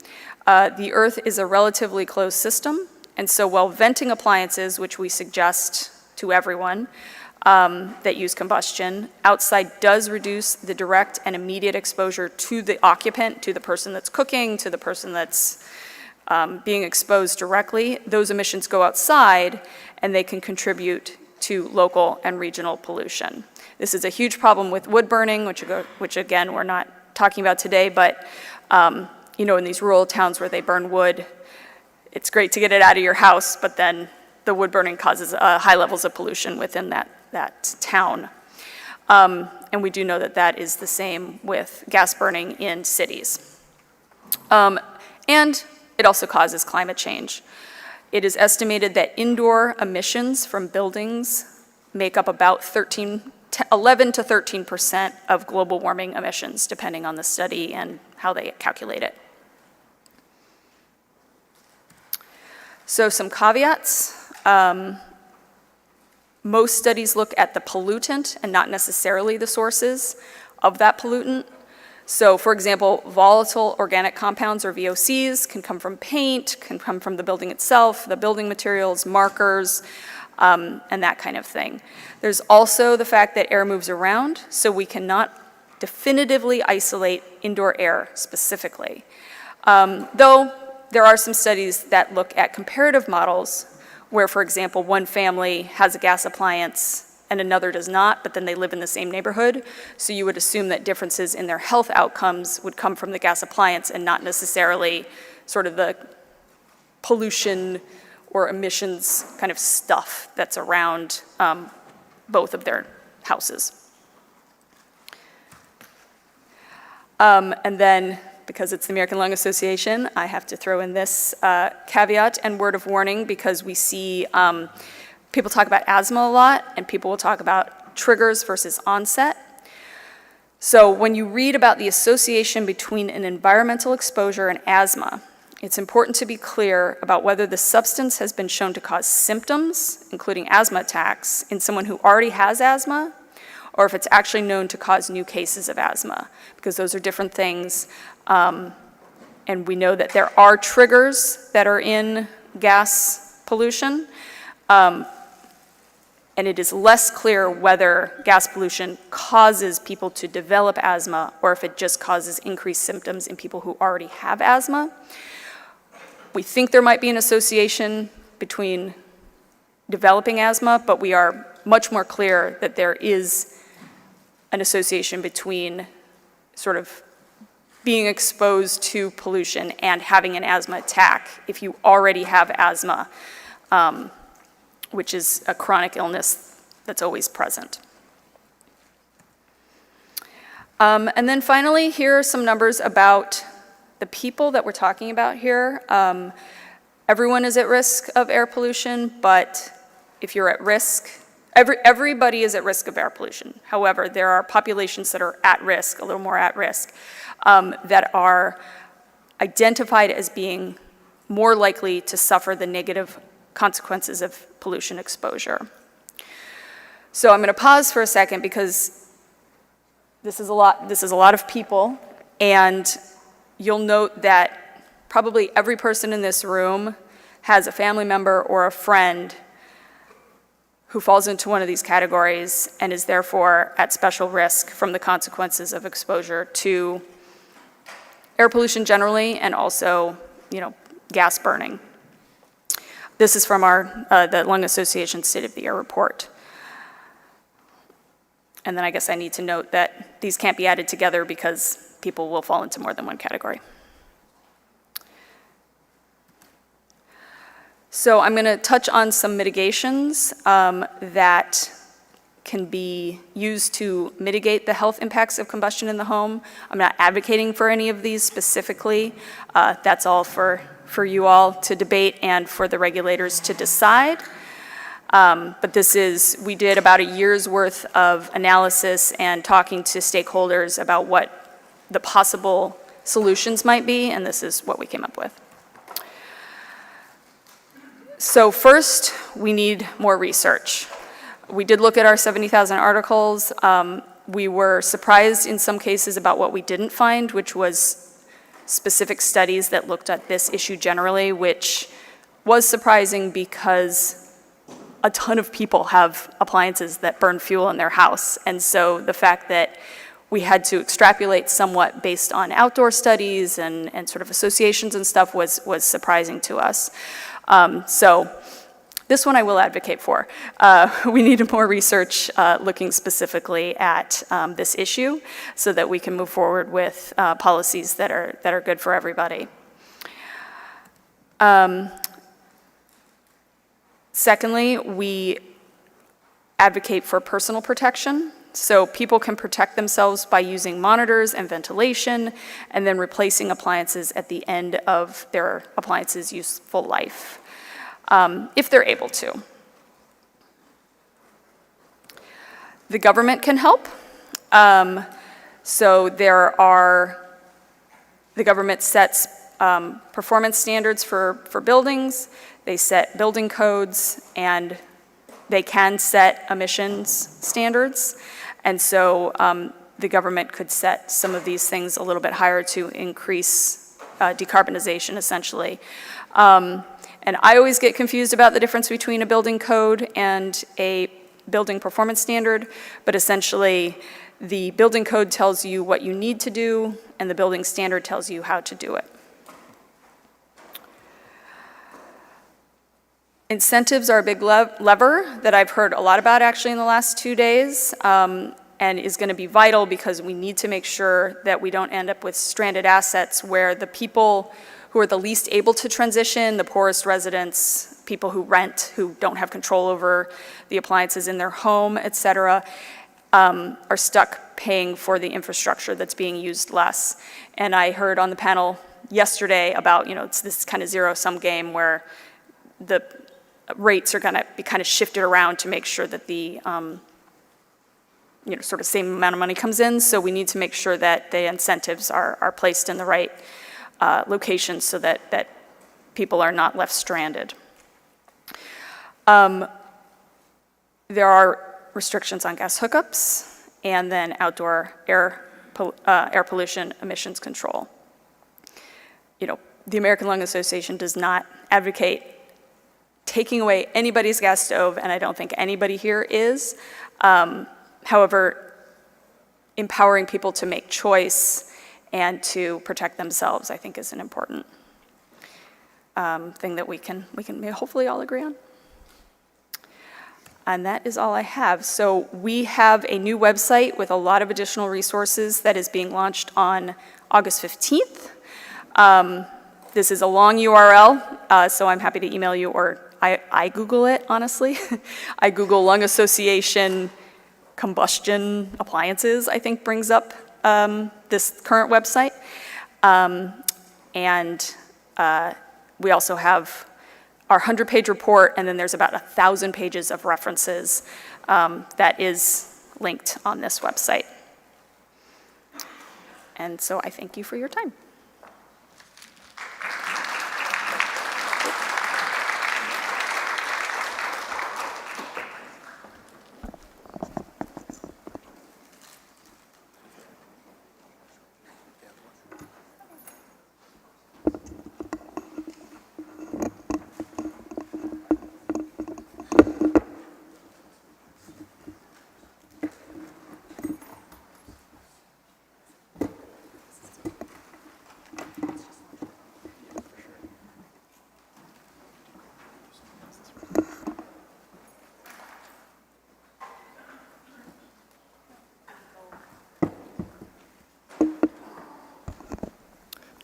The Earth is a relatively closed system, and so while venting appliances, which we suggest to everyone that use combustion, outside does reduce the direct and immediate exposure to the occupant, to the person that's cooking, to the person that's being exposed directly, those emissions go outside and they can contribute to local and regional pollution. This is a huge problem with wood burning, which again, we're not talking about today, but you know, in these rural towns where they burn wood, it's great to get it out of your house, but then the wood burning causes high levels of pollution within that town. And we do know that that is the same with gas burning in cities. And it also causes climate change. It is estimated that indoor emissions from buildings make up about 11 to 13% of global warming emissions, depending on the study and how they calculate it. So some caveats. Most studies look at the pollutant and not necessarily the sources of that pollutant. So for example, volatile organic compounds, or VOCs, can come from paint, can come from the building itself, the building materials, markers, and that kind of thing. There's also the fact that air moves around, so we cannot definitively isolate indoor air specifically. Though there are some studies that look at comparative models where, for example, one family has a gas appliance and another does not, but then they live in the same neighborhood. So you would assume that differences in their health outcomes would come from the gas appliance and not necessarily sort of the pollution or emissions kind of stuff that's around both of their houses. And then, because it's the American Lung Association, I have to throw in this caveat and word of warning, because we see people talk about asthma a lot, and people will talk about triggers versus onset. So when you read about the association between an environmental exposure and asthma, it's important to be clear about whether the substance has been shown to cause symptoms, including asthma attacks, in someone who already has asthma, or if it's actually known to cause new cases of asthma, because those are different things. And we know that there are triggers that are in gas pollution, and it is less clear whether gas pollution causes people to develop asthma or if it just causes increased symptoms in people who already have asthma. We think there might be an association between developing asthma, but we are much more clear that there is an association between sort of being exposed to pollution and having an asthma attack if you already have asthma, which is a chronic illness that's always present. And then finally, here are some numbers about the people that we're talking about here. Everyone is at risk of air pollution, but if you're at risk, everybody is at risk of air pollution. However, there are populations that are at risk, a little more at risk, that are identified as being more likely to suffer the negative consequences of pollution exposure. So I'm going to pause for a second because this is a lot of people, and you'll note that probably every person in this room has a family member or a friend who falls into one of these categories and is therefore at special risk from the consequences of exposure to air pollution generally and also, gas burning. This is from the Lung Association State of the Air report. And then I guess I need to note that these can't be added together because people will fall into more than one category. So I'm going to touch on some mitigations that can be used to mitigate the health impacts of combustion in the home. I'm not advocating for any of these specifically. That's all for you all to debate and for the regulators to decide. But we did about a year's worth of analysis and talking to stakeholders about what the possible solutions might be, and this is what we came up with. So first, we need more research. We did look at our 70,000 articles. We were surprised in some cases about what we didn't find, which was specific studies that looked at this issue generally, which was surprising because a ton of people have appliances that burn fuel in their house. And so the fact that we had to extrapolate somewhat based on outdoor studies and sort of associations and stuff was surprising to us. So this one I will advocate for. We need more research looking specifically at this issue so that we can move forward with policies that are good for everybody. Secondly, we advocate for personal protection. So people can protect themselves by using monitors and ventilation and then replacing appliances at the end of their appliance's useful life, if they're able to. The government can help. So the government sets performance standards for buildings. They set building codes, and they can set emissions standards. And so the government could set some of these things a little bit higher to increase decarbonization, essentially. And I always get confused about the difference between a building code and a building performance standard, but essentially the building code tells you what you need to do, and the building standard tells you how to do it. Incentives are a big lever that I've heard a lot about actually in the last 2 days, and is going to be vital because we need to make sure that we don't end up with stranded assets where the people who are the least able to transition, the poorest residents, people who rent, who don't have control over the appliances in their home, et cetera, are stuck paying for the infrastructure that's being used less. And I heard on the panel yesterday about, it's this kind of zero-sum game where the rates are going to be kind of shifted around to make sure that the sort of same amount of money comes in. So we need to make sure that the incentives are placed in the right locations so that people are not left stranded. There are restrictions on gas hookups and then outdoor air pollution emissions control. The American Lung Association does not advocate taking away anybody's gas stove, and I don't think anybody here is. However, empowering people to make choice and to protect themselves, I think, is an important thing that we can hopefully all agree on. And that is all I have. So we have a new website with a lot of additional resources that is being launched on August 15th. This is a long URL, so I'm happy to email you, or I Google it, honestly. I Google Lung Association combustion appliances, I think brings up this current website. And we also have our 100-page report, and then there's about 1,000 pages of references that is linked on this website. And so I thank you for your time.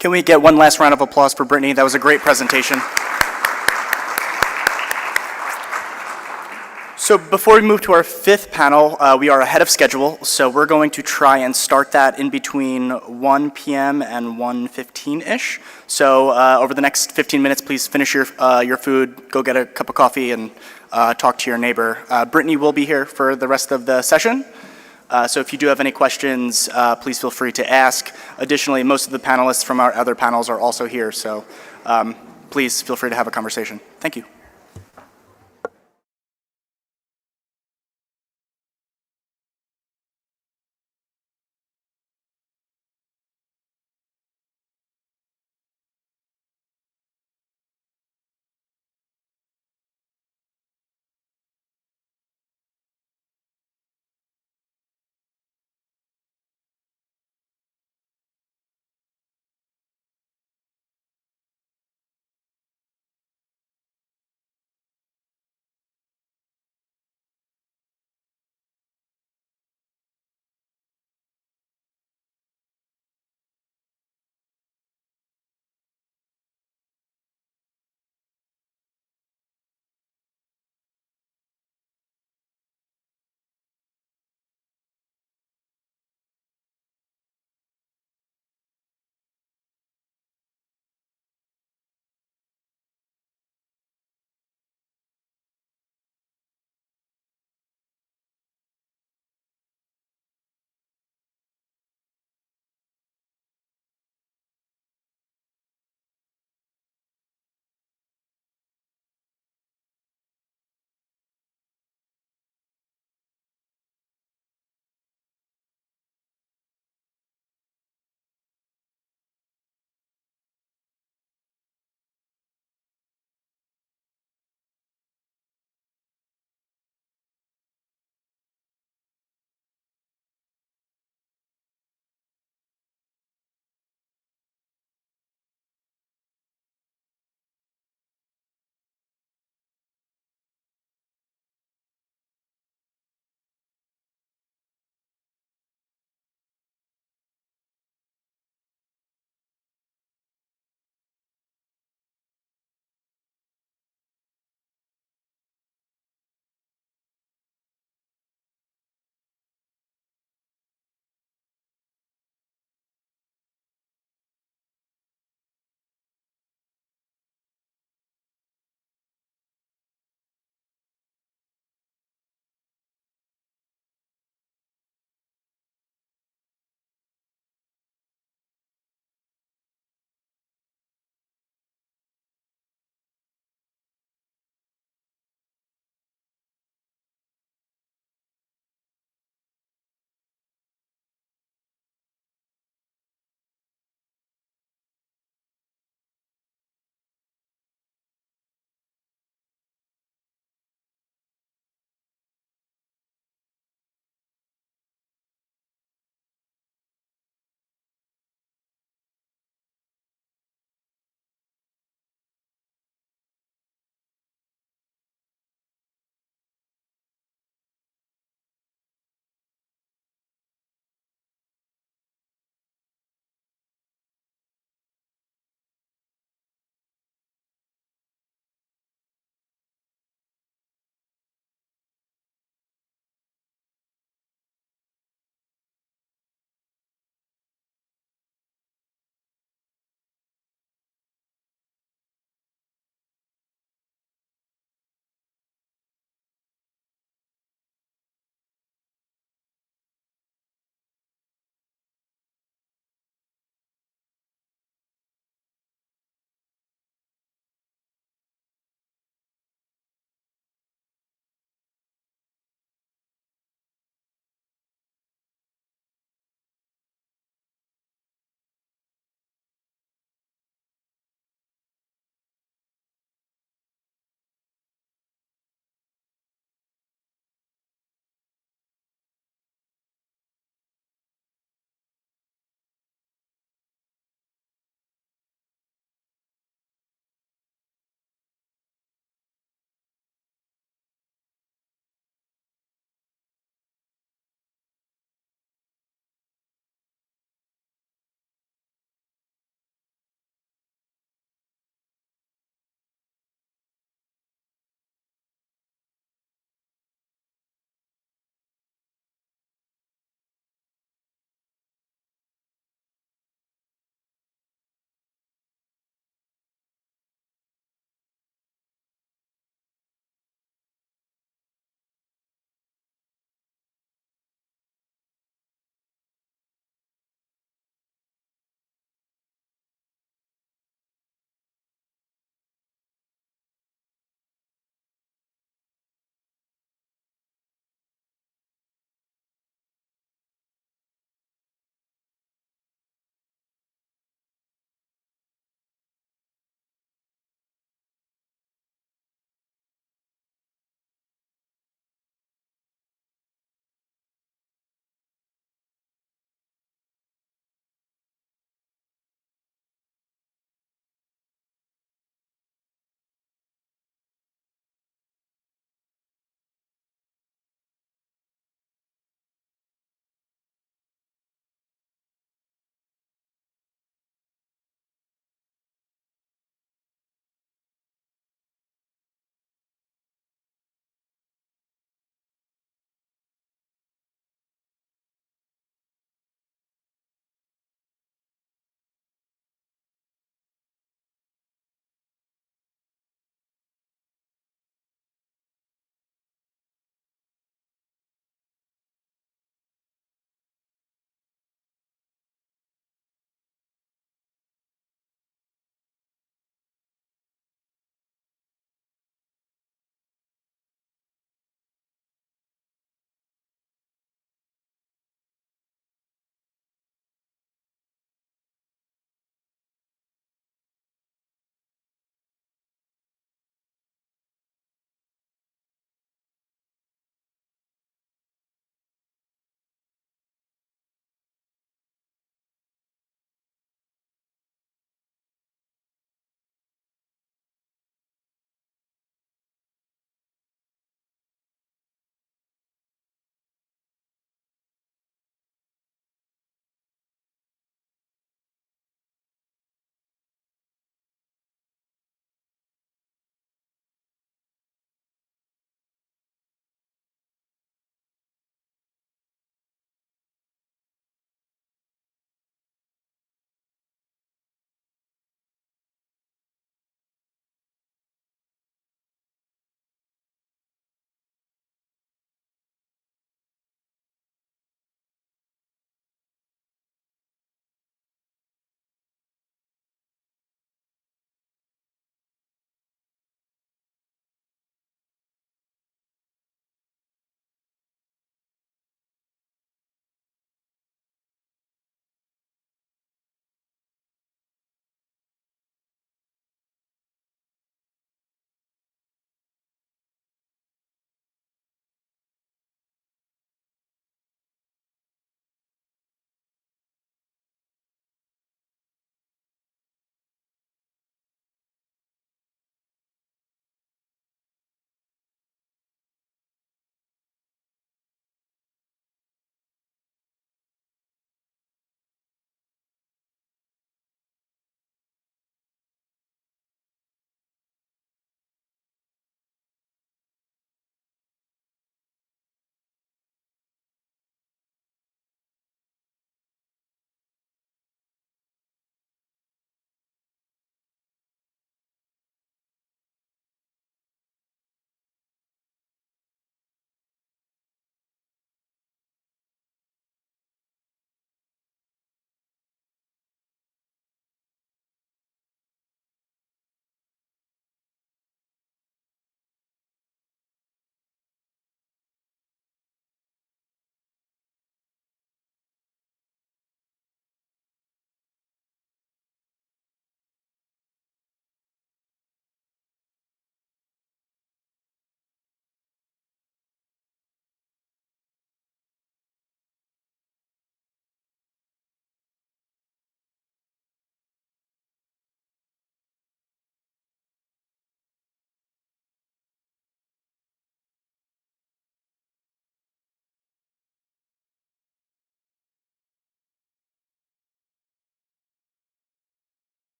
Can we get one last round of applause for Brittany? That was a great presentation. So before we move to our fifth panel, we are ahead of schedule, so we're going to try and start that in between 1 p.m. and 1:15-ish. So over the next 15 minutes, please finish your food, go get a cup of coffee, and talk to your neighbor. Brittany will be here for the rest of the session. So if you do have any questions, please feel free to ask. Additionally, most of the panelists from our other panels are also here, so please feel free to have a conversation. Thank you.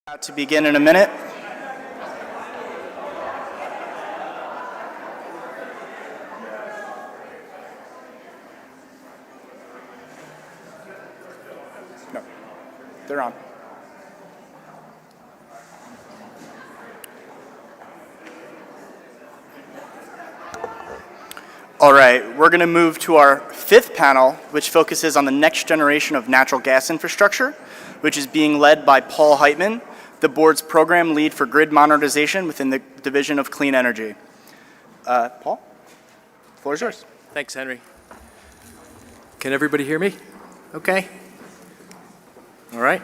About to begin in a minute. No, they're on. All right, we're going to move to our fifth panel, which focuses on the next generation of natural gas infrastructure, which is being led by Paul Heitman, the board's program lead for grid modernization within the Division of Clean Energy. Paul, the floor is yours. Thanks, Henry. Can everybody hear me? Okay. All right.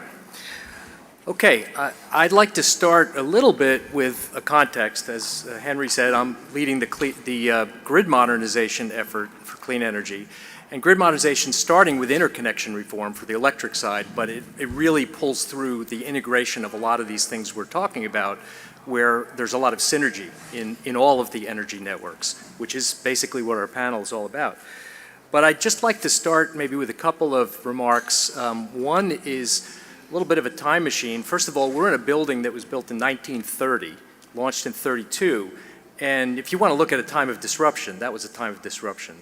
Okay, I'd like to start a little bit with a context. As Henry said, I'm leading the grid modernization effort for clean energy. And grid modernization starting with interconnection reform for the electric side, but it really pulls through the integration of a lot of these things we're talking about, where there's a lot of synergy in all of the energy networks, which is basically what our panel is all about. But I'd just like to start maybe with a couple of remarks. One is a little bit of a time machine. First of all, we're in a building that was built in 1930, launched in 32, and if you want to look at a time of disruption, that was a time of disruption.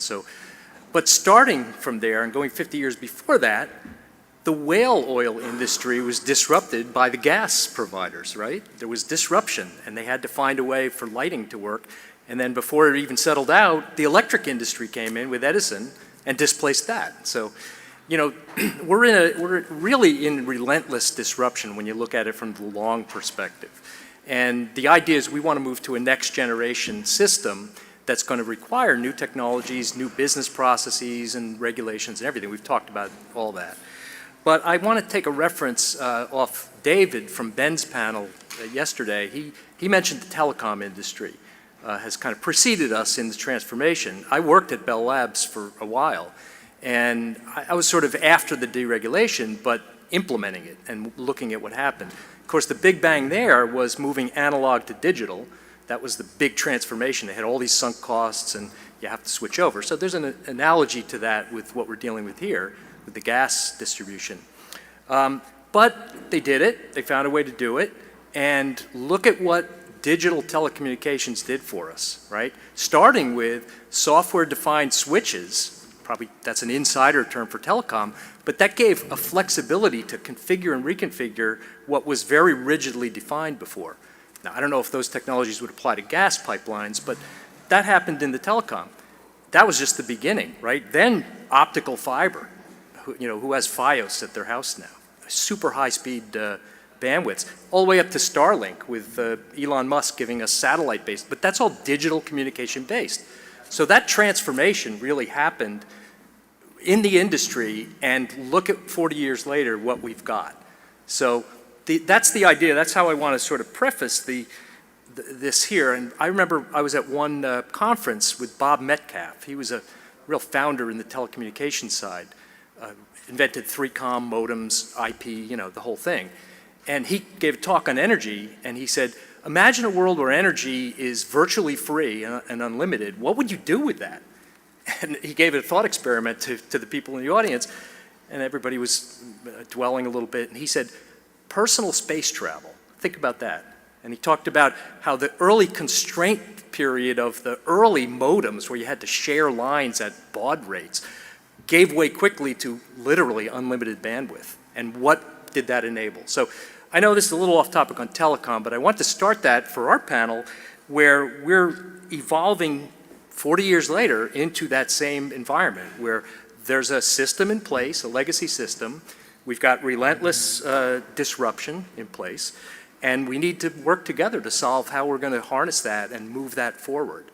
But starting from there and going 50 years before that, the whale oil industry was disrupted by the gas providers, right? There was disruption, and they had to find a way for lighting to work. And then before it even settled out, the electric industry came in with Edison and displaced that. So, you know, we're really in relentless disruption when you look at it from the long perspective. And the idea is we want to move to a next generation system that's going to require new technologies, new business processes and regulations and everything. We've talked about all that. But I want to take a reference off David from Ben's panel yesterday. He mentioned the telecom industry has kind of preceded us in the transformation. I worked at Bell Labs for a while, and I was sort of after the deregulation, but implementing it and looking at what happened. Of course, the big bang there was moving analog to digital. That was the big transformation. They had all these sunk costs, and you have to switch over. So there's an analogy to that with what we're dealing with here, with the gas distribution. But they did it. They found a way to do it. And look at what digital telecommunications did for us, right? Starting with software-defined switches. Probably that's an insider term for telecom, but that gave a flexibility to configure and reconfigure what was very rigidly defined before. Now, I don't know if those technologies would apply to gas pipelines, but that happened in the telecom. That was just the beginning, right? Then optical fiber, who has Fios at their house now? Super high-speed bandwidths, all the way up to Starlink with Elon Musk giving us satellite-based, but that's all digital communication-based. So that transformation really happened in the industry, and look at 40 years later what we've got. So that's the idea. That's how I want to sort of preface this here. And I remember I was at one conference with Bob Metcalfe. He was a real founder in the telecommunications side, invented 3Com modems, IP, the whole thing. And he gave a talk on energy, and he said, imagine a world where energy is virtually free and unlimited. What would you do with that? And he gave it a thought experiment to the people in the audience, and everybody was dwelling a little bit. And he said, personal space travel. Think about that. And he talked about how the early constraint period of the early modems, where you had to share lines at baud rates, gave way quickly to literally unlimited bandwidth. And what did that enable? So I know this is a little off topic on telecom, but I want to start that for our panel, where we're evolving 40 years later into that same environment, where there's a system in place, a legacy system. We've got relentless disruption in place, and we need to work together to solve how we're going to harness that and move that forward.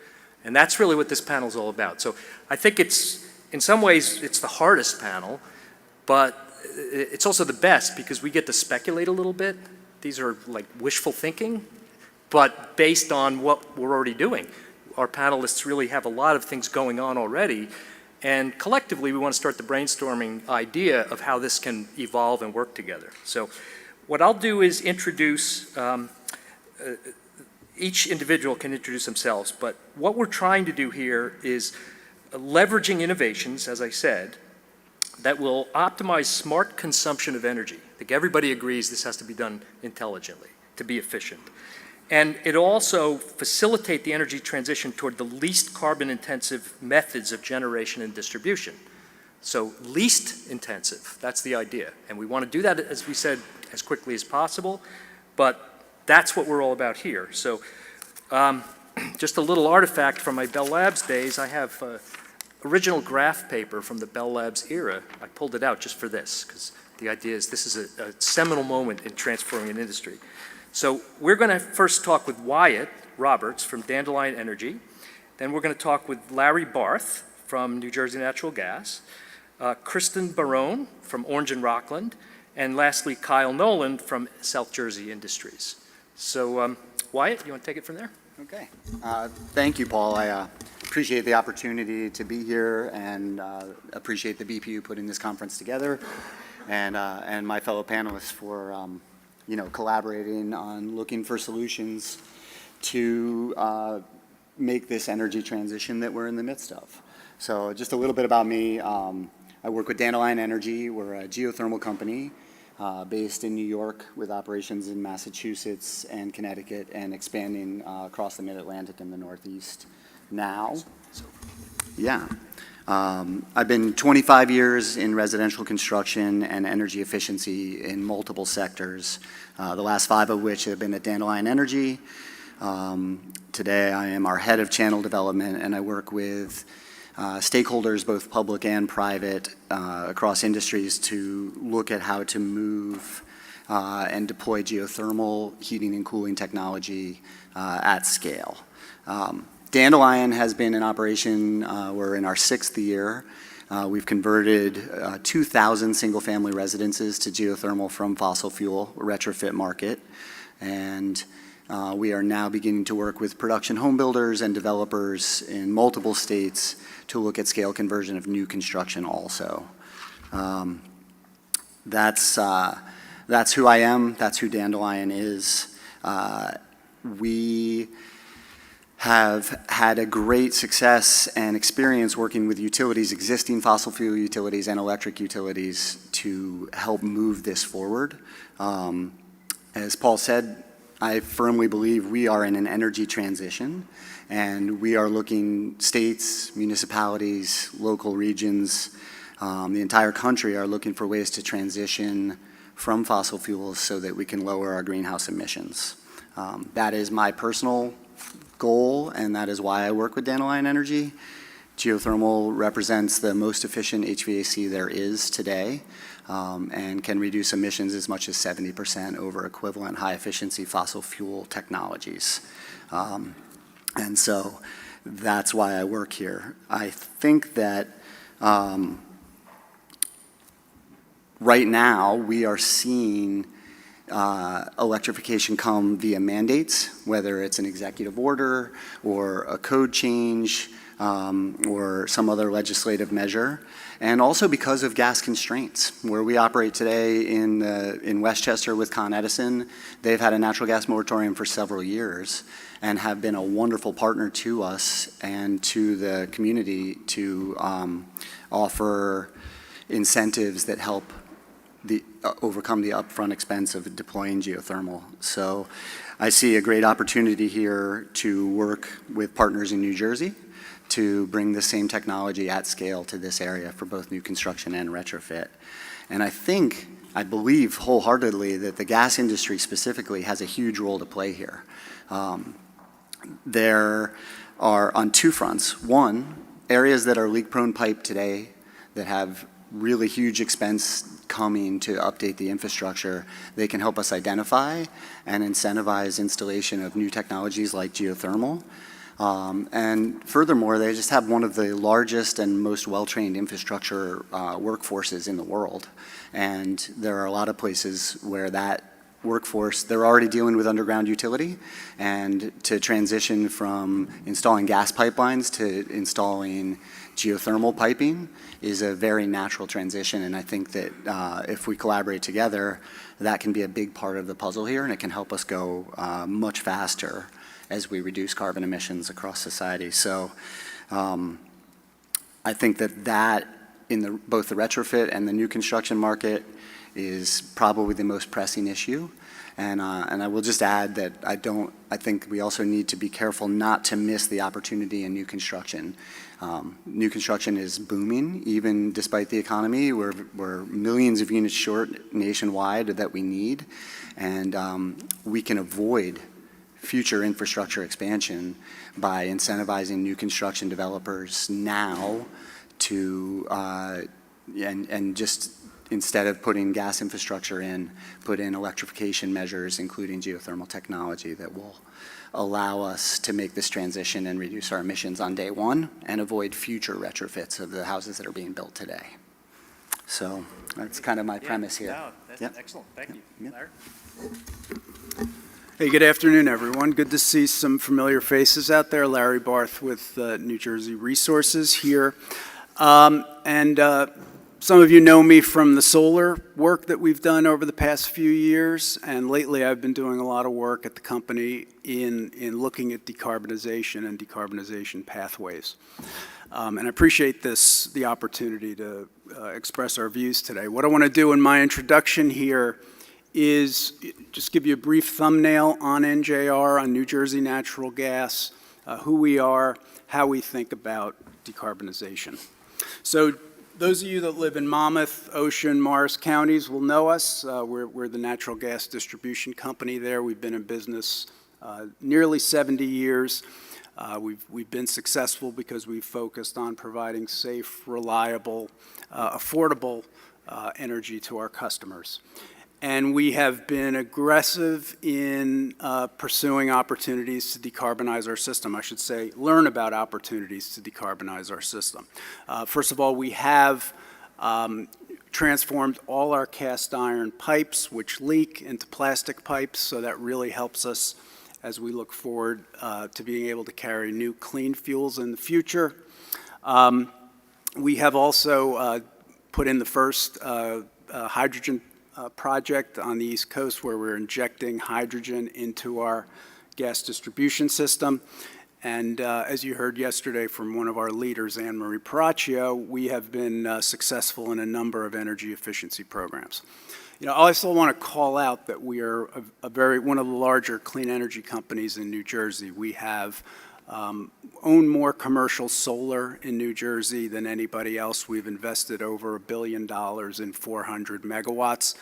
And that's really what this panel is all about. So I think in some ways, it's the hardest panel, but it's also the best because we get to speculate a little bit. These are like wishful thinking, but based on what we're already doing. Our panelists really have a lot of things going on already, and collectively we want to start the brainstorming idea of how this can evolve and work together. So what I'll do is introduce, each individual can introduce themselves, but what we're trying to do here is leveraging innovations, as I said, that will optimize smart consumption of energy. I think everybody agrees this has to be done intelligently to be efficient. And it also facilitate the energy transition toward the least carbon-intensive methods of generation and distribution. So least intensive, that's the idea. And we want to do that, as we said, as quickly as possible, but that's what we're all about here. So just a little artifact from my Bell Labs days, I have original graph paper from the Bell Labs era. I pulled it out just for this, because the idea is this is a seminal moment in transforming an industry. So we're going to first talk with Wyatt Roberts from Dandelion Energy. Then we're going to talk with Larry Barth from New Jersey Natural Gas, Kristen Barone from Orange and Rockland, and lastly, Kyle Nolan from South Jersey Industries. So Wyatt, you want to take it from there? Okay. Thank you, Paul. I appreciate the opportunity to be here and appreciate the BPU putting this conference together and my fellow panelists for collaborating on looking for solutions to make this energy transition that we're in the midst of. So just a little bit about me. I work with Dandelion Energy. We're a geothermal company based in New York with operations in Massachusetts and Connecticut and expanding across the Mid-Atlantic and the Northeast now. Yeah. I've been 25 years in residential construction and energy efficiency in multiple sectors, the last 5 of which have been at Dandelion Energy. Today I am our head of channel development, and I work with stakeholders, both public and private, across industries to look at how to move and deploy geothermal heating and cooling technology at scale. Dandelion has been in operation, we're in our 6th year. We've converted 2,000 single-family residences to geothermal from fossil fuel retrofit market, and we are now beginning to work with production home builders and developers in multiple states to look at scale conversion of new construction also. That's who I am, that's who Dandelion is. We have had a great success and experience working with utilities, existing fossil fuel utilities and electric utilities, to help move this forward. As Paul said, I firmly believe we are in an energy transition, and we are looking, states, municipalities, local regions, the entire country are looking for ways to transition from fossil fuels so that we can lower our greenhouse emissions. That is my personal goal, and that is why I work with Dandelion Energy. Geothermal represents the most efficient HVAC there is today, and can reduce emissions as much as 70% over equivalent high-efficiency fossil fuel technologies. And so that's why I work here. I think that right now we are seeing electrification come via mandates, whether it's an executive order or a code change or some other legislative measure, and also because of gas constraints. Where we operate today in Westchester with Con Edison, they've had a natural gas moratorium for several years and have been a wonderful partner to us and to the community to offer incentives that help overcome the upfront expense of deploying geothermal. So I see a great opportunity here to work with partners in New Jersey to bring the same technology at scale to this area for both new construction and retrofit. And I believe wholeheartedly that the gas industry specifically has a huge role to play here. There are on 2 fronts. One, areas that are leak-prone pipe today that have really huge expense coming to update the infrastructure, they can help us identify and incentivize installation of new technologies like geothermal. And furthermore, they just have one of the largest and most well-trained infrastructure workforces in the world. And there are a lot of places where that workforce, they're already dealing with underground utility, and to transition from installing gas pipelines to installing geothermal piping is a very natural transition, and I think that if we collaborate together, that can be a big part of the puzzle here, and it can help us go much faster as we reduce carbon emissions across society. So I think that in both the retrofit and the new construction market is probably the most pressing issue. And I will just add that I think we also need to be careful not to miss the opportunity in new construction. New construction is booming, even despite the economy. We're millions of units short nationwide that we need, and we can avoid future infrastructure expansion by incentivizing new construction developers now to, and just instead of putting gas infrastructure in, put in electrification measures, including geothermal technology that will allow us to make this transition and reduce our emissions on day one and avoid future retrofits of the houses that are being built today. So that's kind of my premise here. No, that's excellent. Thank you. Larry? Hey, good afternoon, everyone. Good to see some familiar faces out there. Larry Barth with New Jersey Resources here. Some of you know me from the solar work that we've done over the past few years, and lately I've been doing a lot of work at the company in looking at decarbonization and decarbonization pathways. And I appreciate the opportunity to express our views today. What I want to do in my introduction here is just give you a brief thumbnail on NJR, on New Jersey Natural Gas, who we are, how we think about decarbonization. So those of you that live in Monmouth, Ocean, Morris counties will know us. We're the natural gas distribution company there. We've been in business nearly 70 years. We've been successful because we've focused on providing safe, reliable, affordable energy to our customers. And we have been aggressive in pursuing opportunities to decarbonize our system. I should say, learn about opportunities to decarbonize our system. First of all, we have transformed all our cast iron pipes, which leak, into plastic pipes, so that really helps us as we look forward to being able to carry new clean fuels in the future. We have also put in the first hydrogen project on the East Coast, where we're injecting hydrogen into our gas distribution system. And as you heard yesterday from one of our leaders, Anne Marie Paracchio, we have been successful in a number of energy efficiency programs. I also want to call out that we are one of the larger clean energy companies in New Jersey. We have own more commercial solar in New Jersey than anybody else. We've invested over $1 billion in 400 megawatts.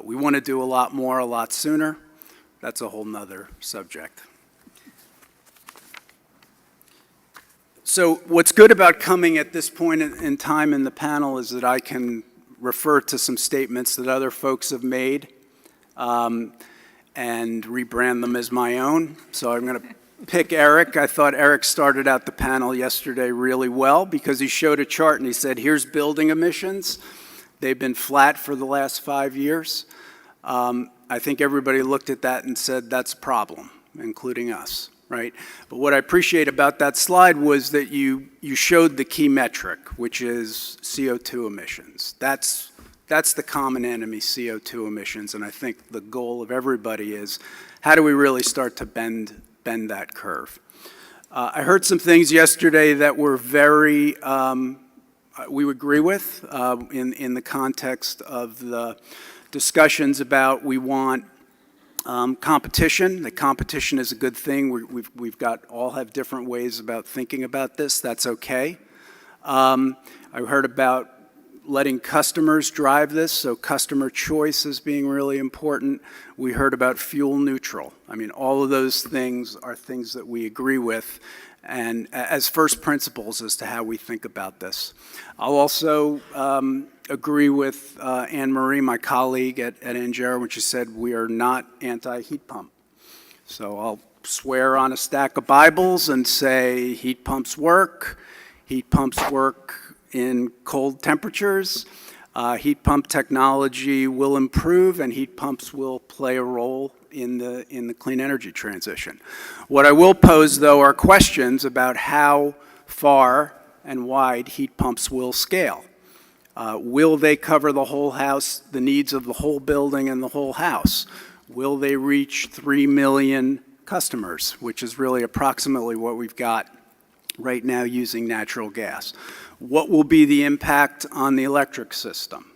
We want to do a lot more, a lot sooner. That's a whole nother subject. So what's good about coming at this point in time in the panel is that I can refer to some statements that other folks have made and rebrand them as my own. So I'm going to pick Eric. I thought Eric started out the panel yesterday really well because he showed a chart and he said, here's building emissions. They've been flat for the last 5 years. I think everybody looked at that and said, that's a problem, including us, right? But what I appreciate about that slide was that you showed the key metric, which is CO2 emissions. That's the common enemy, CO2 emissions, and I think the goal of everybody is, how do we really start to bend that curve? I heard some things yesterday that were very, we agree with in the context of the discussions about we want competition. That competition is a good thing. We've got all have different ways about thinking about this. That's okay. I heard about letting customers drive this, so customer choice is being really important. We heard about fuel neutral. I mean, all of those things are things that we agree with, and as first principles as to how we think about this. I'll also agree with Anne Marie, my colleague at NJR, when she said we are not anti-heat pump. So I'll swear on a stack of Bibles and say heat pumps work in cold temperatures. Heat pump technology will improve, and heat pumps will play a role in the clean energy transition. What I will pose, though, are questions about how far and wide heat pumps will scale. Will they cover the whole house, the needs of the whole building and the whole house? Will they reach 3 million customers, which is really approximately what we've got right now using natural gas? What will be the impact on the electric system?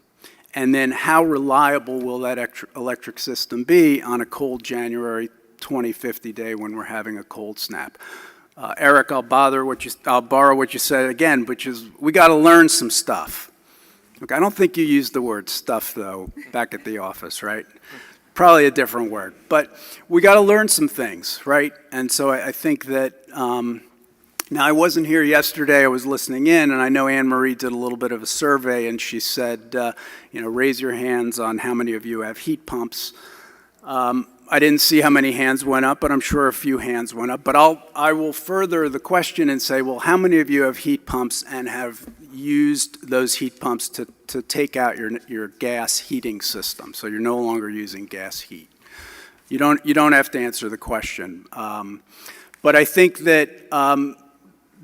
And then how reliable will that electric system be on a cold January 2050 day when we're having a cold snap? Eric, I'll borrow what you said again, which is we got to learn some stuff. Okay, I don't think you used the word stuff, though, back at the office, right? Probably a different word. But we got to learn some things, right? And so I think that, now I wasn't here yesterday, I was listening in, and I know Anne Marie did a little bit of a survey, and she said, raise your hands on how many of you have heat pumps. I didn't see how many hands went up, but I'm sure a few hands went up. But I will further the question and say, well, how many of you have heat pumps and have used those heat pumps to take out your gas heating system, so you're no longer using gas heat? You don't have to answer the question. But I think that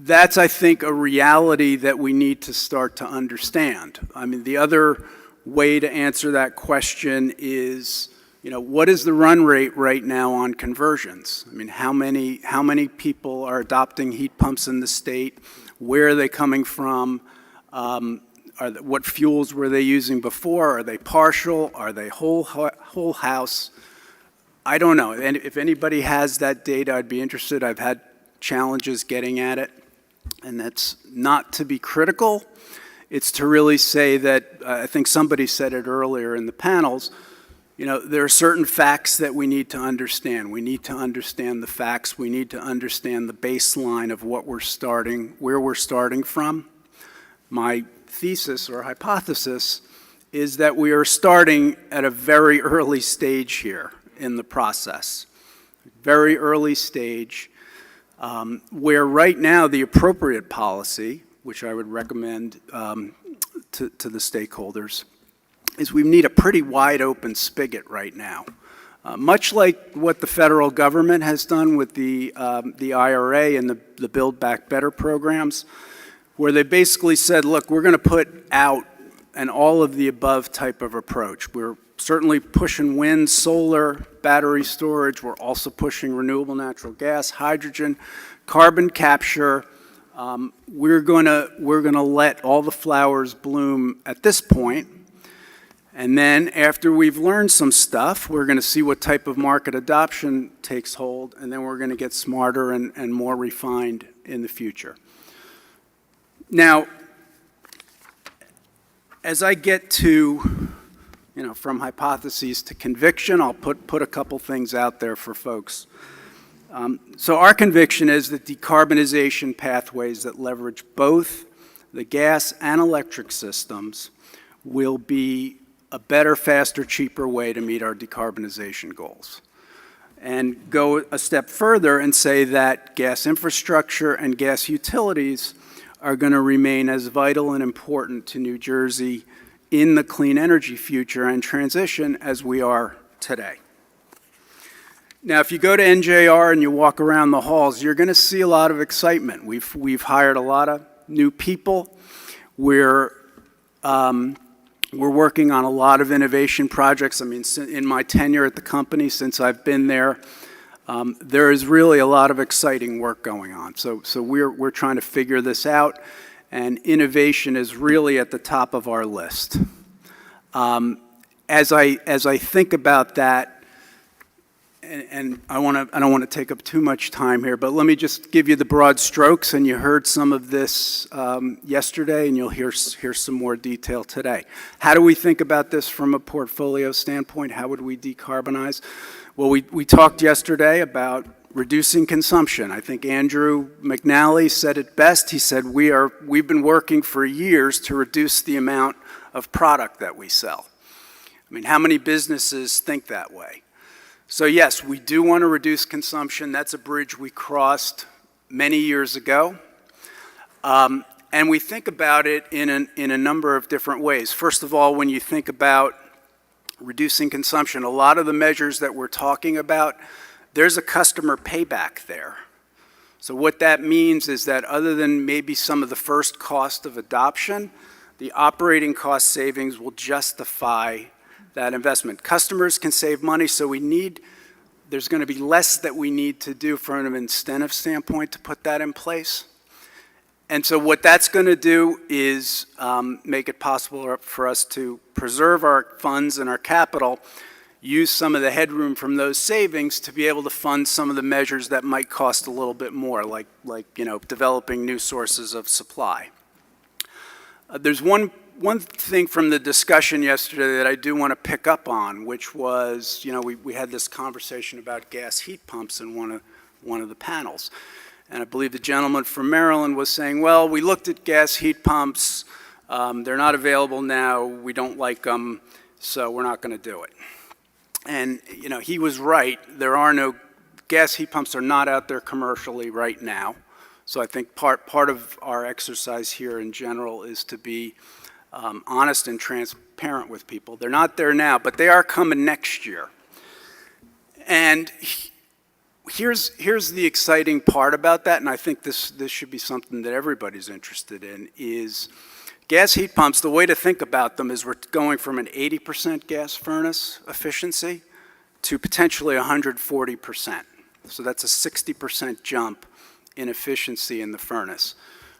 that's, I think, a reality that we need to start to understand. I mean, the other way to answer that question is, what is the run rate right now on conversions? I mean, how many people are adopting heat pumps in the state? Where are they coming from? What fuels were they using before? Are they partial? Are they whole house? I don't know. And if anybody has that data, I'd be interested. I've had challenges getting at it. And that's not to be critical. It's to really say that, I think somebody said it earlier in the panels, there are certain facts that we need to understand. We need to understand the facts. We need to understand the baseline of where we're starting from. My thesis or hypothesis is that we are starting at a very early stage here in the process. Very early stage, where right now the appropriate policy, which I would recommend to the stakeholders, is we need a pretty wide open spigot right now. Much like what the federal government has done with the IRA and the Build Back Better programs, where they basically said, look, we're going to put out an all-of-the-above type of approach. We're certainly pushing wind, solar, battery storage. We're also pushing renewable natural gas, hydrogen, carbon capture. We're going to let all the flowers bloom at this point. And then after we've learned some stuff, we're going to see what type of market adoption takes hold, and then we're going to get smarter and more refined in the future. Now, as I get to, from hypotheses to conviction, I'll put a couple things out there for folks. So our conviction is that decarbonization pathways that leverage both the gas and electric systems will be a better, faster, cheaper way to meet our decarbonization goals. And go a step further and say that gas infrastructure and gas utilities are going to remain as vital and important to New Jersey in the clean energy future and transition as we are today. Now, if you go to NJR and you walk around the halls, you're going to see a lot of excitement. We've hired a lot of new people. We're working on a lot of innovation projects. I mean, in my tenure at the company, since I've been there, there is really a lot of exciting work going on. So we're trying to figure this out, and innovation is really at the top of our list. As I think about that, and I don't want to take up too much time here, but let me just give you the broad strokes, and you heard some of this yesterday, and you'll hear some more detail today. How do we think about this from a portfolio standpoint? How would we decarbonize? Well, we talked yesterday about reducing consumption. I think Andrew McNally said it best. He said, we've been working for years to reduce the amount of product that we sell. I mean, how many businesses think that way? So yes, we do want to reduce consumption. That's a bridge we crossed many years ago. And we think about it in a number of different ways. First of all, when you think about reducing consumption, a lot of the measures that we're talking about, there's a customer payback there. So what that means is that other than maybe some of the first cost of adoption, the operating cost savings will justify that investment. Customers can save money, so there's going to be less that we need to do from an incentive standpoint to put that in place. And so what that's going to do is make it possible for us to preserve our funds and our capital, use some of the headroom from those savings to be able to fund some of the measures that might cost a little bit more, like developing new sources of supply. There's one thing from the discussion yesterday that I do want to pick up on, which was, we had this conversation about gas heat pumps in one of the panels. And I believe the gentleman from Maryland was saying, well, we looked at gas heat pumps, they're not available now, we don't like them, so we're not going to do it. And, he was right. Gas heat pumps are not out there commercially right now. So I think part of our exercise here in general is to be honest and transparent with people. They're not there now, but they are coming next year. And here's the exciting part about that, and I think this should be something that everybody's interested in, is gas heat pumps. The way to think about them is we're going from an 80% gas furnace efficiency to potentially 140%. So that's a 60% jump in efficiency in the furnace.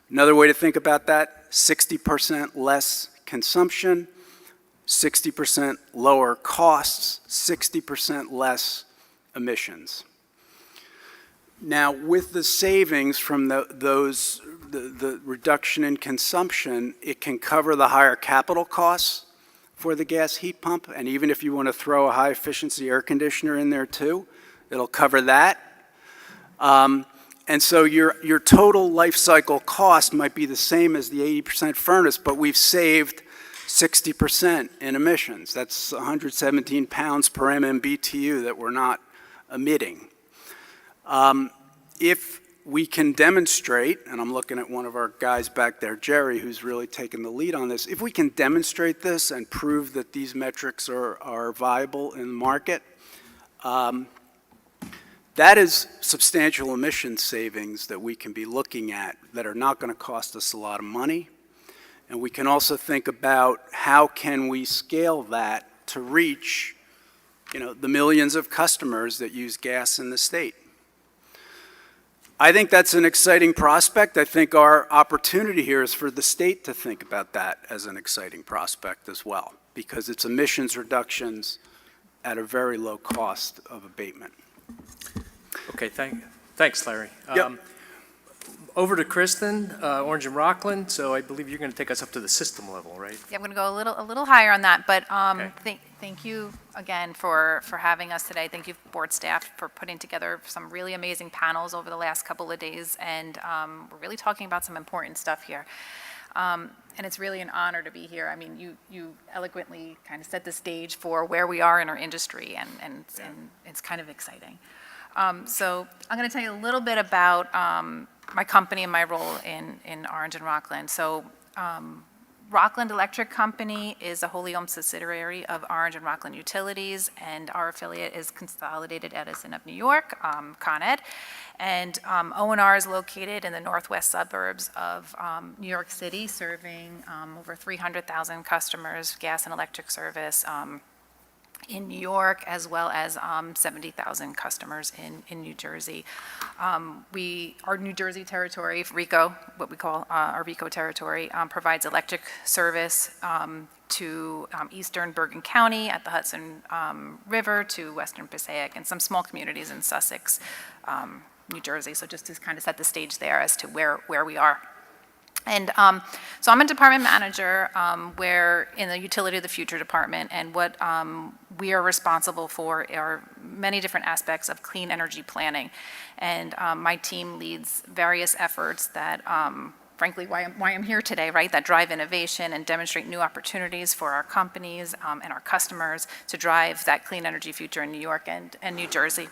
Another way to think about that, 60% less consumption, 60% lower costs, 60% less emissions. Now, with the savings from the reduction in consumption, it can cover the higher capital costs for the gas heat pump, and even if you want to throw a high-efficiency air conditioner in there too, it'll cover that. And so your total life cycle cost might be the same as the 80% furnace, but we've saved 60% in emissions. That's 117 pounds per MMBTU that we're not emitting. If we can demonstrate, and I'm looking at one of our guys back there, Jerry, who's really taken the lead on this, if we can demonstrate this and prove that these metrics are viable in the market, that is substantial emission savings that we can be looking at that are not going to cost us a lot of money. And we can also think about how can we scale that to reach, the millions of customers that use gas in the state. I think that's an exciting prospect. I think our opportunity here is for the state to think about that as an exciting prospect as well, because it's emissions reductions at a very low cost of abatement. Okay, thanks, Larry. Yep. Over to Kristen, Orange and Rockland. So I believe you're going to take us up to the system level, right? Yeah, I'm going to go a little higher on that, but Okay. thank you again for having us today. Thank you, board staff, for putting together some really amazing panels over the last couple of days, and we're really talking about some important stuff here. And it's really an honor to be here. I mean, you eloquently kind of set the stage for where we are in our industry, and it's kind of exciting. So I'm going to tell you a little bit about my company and my role in Orange and Rockland. So Rockland Electric Company is a wholly owned subsidiary of Orange and Rockland Utilities, and our affiliate is Consolidated Edison of New York, Con Ed. And O&R is located in the northwest suburbs of New York City, serving over 300,000 customers, gas and electric service, in New York, as well as 70,000 customers in New Jersey. Our New Jersey territory, RICO, what we call our RICO territory, provides electric service to eastern Bergen County at the Hudson River, to western Passaic, and some small communities in Sussex, New Jersey. So just to kind of set the stage there as to where we are. And so I'm a department manager where in the Utility of the Future department, and what we are responsible for are many different aspects of clean energy planning. And my team leads various efforts that, frankly, why I'm here today, right? That drive innovation and demonstrate new opportunities for our companies and our customers to drive that clean energy future in New York and New Jersey.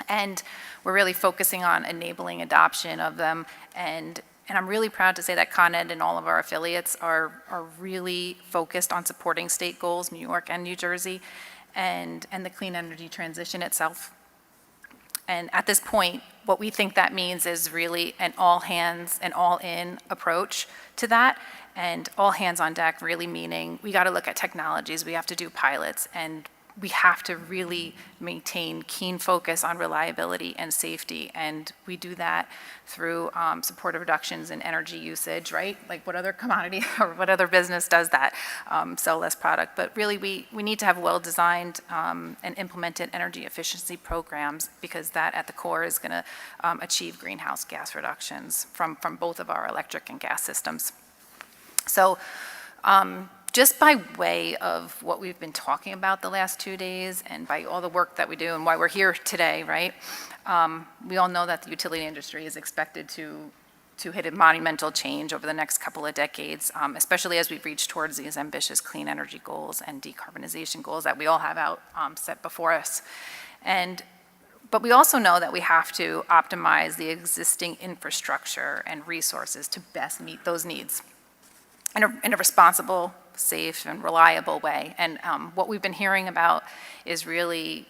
And we're really focusing on enabling adoption of them, and I'm really proud to say that Con Ed and all of our affiliates are really focused on supporting state goals, New York and New Jersey, and the clean energy transition itself. And at this point, what we think that means is really an all hands and all in approach to that. And all hands on deck really meaning we got to look at technologies, we have to do pilots, and we have to really maintain keen focus on reliability and safety, and we do that through supportive reductions in energy usage, right? Like what other commodity or what other business does that, sell less product? But really, we need to have well-designed and implemented energy efficiency programs, because that at the core is going to achieve greenhouse gas reductions from both of our electric and gas systems. So just by way of what we've been talking about the last 2 days and by all the work that we do and why we're here today, right? We all know that the utility industry is expected to hit a monumental change over the next couple of decades, especially as we reach towards these ambitious clean energy goals and decarbonization goals that we all have out set before us. But we also know that we have to optimize the existing infrastructure and resources to best meet those needs in a responsible, safe, and reliable way. And what we've been hearing about is really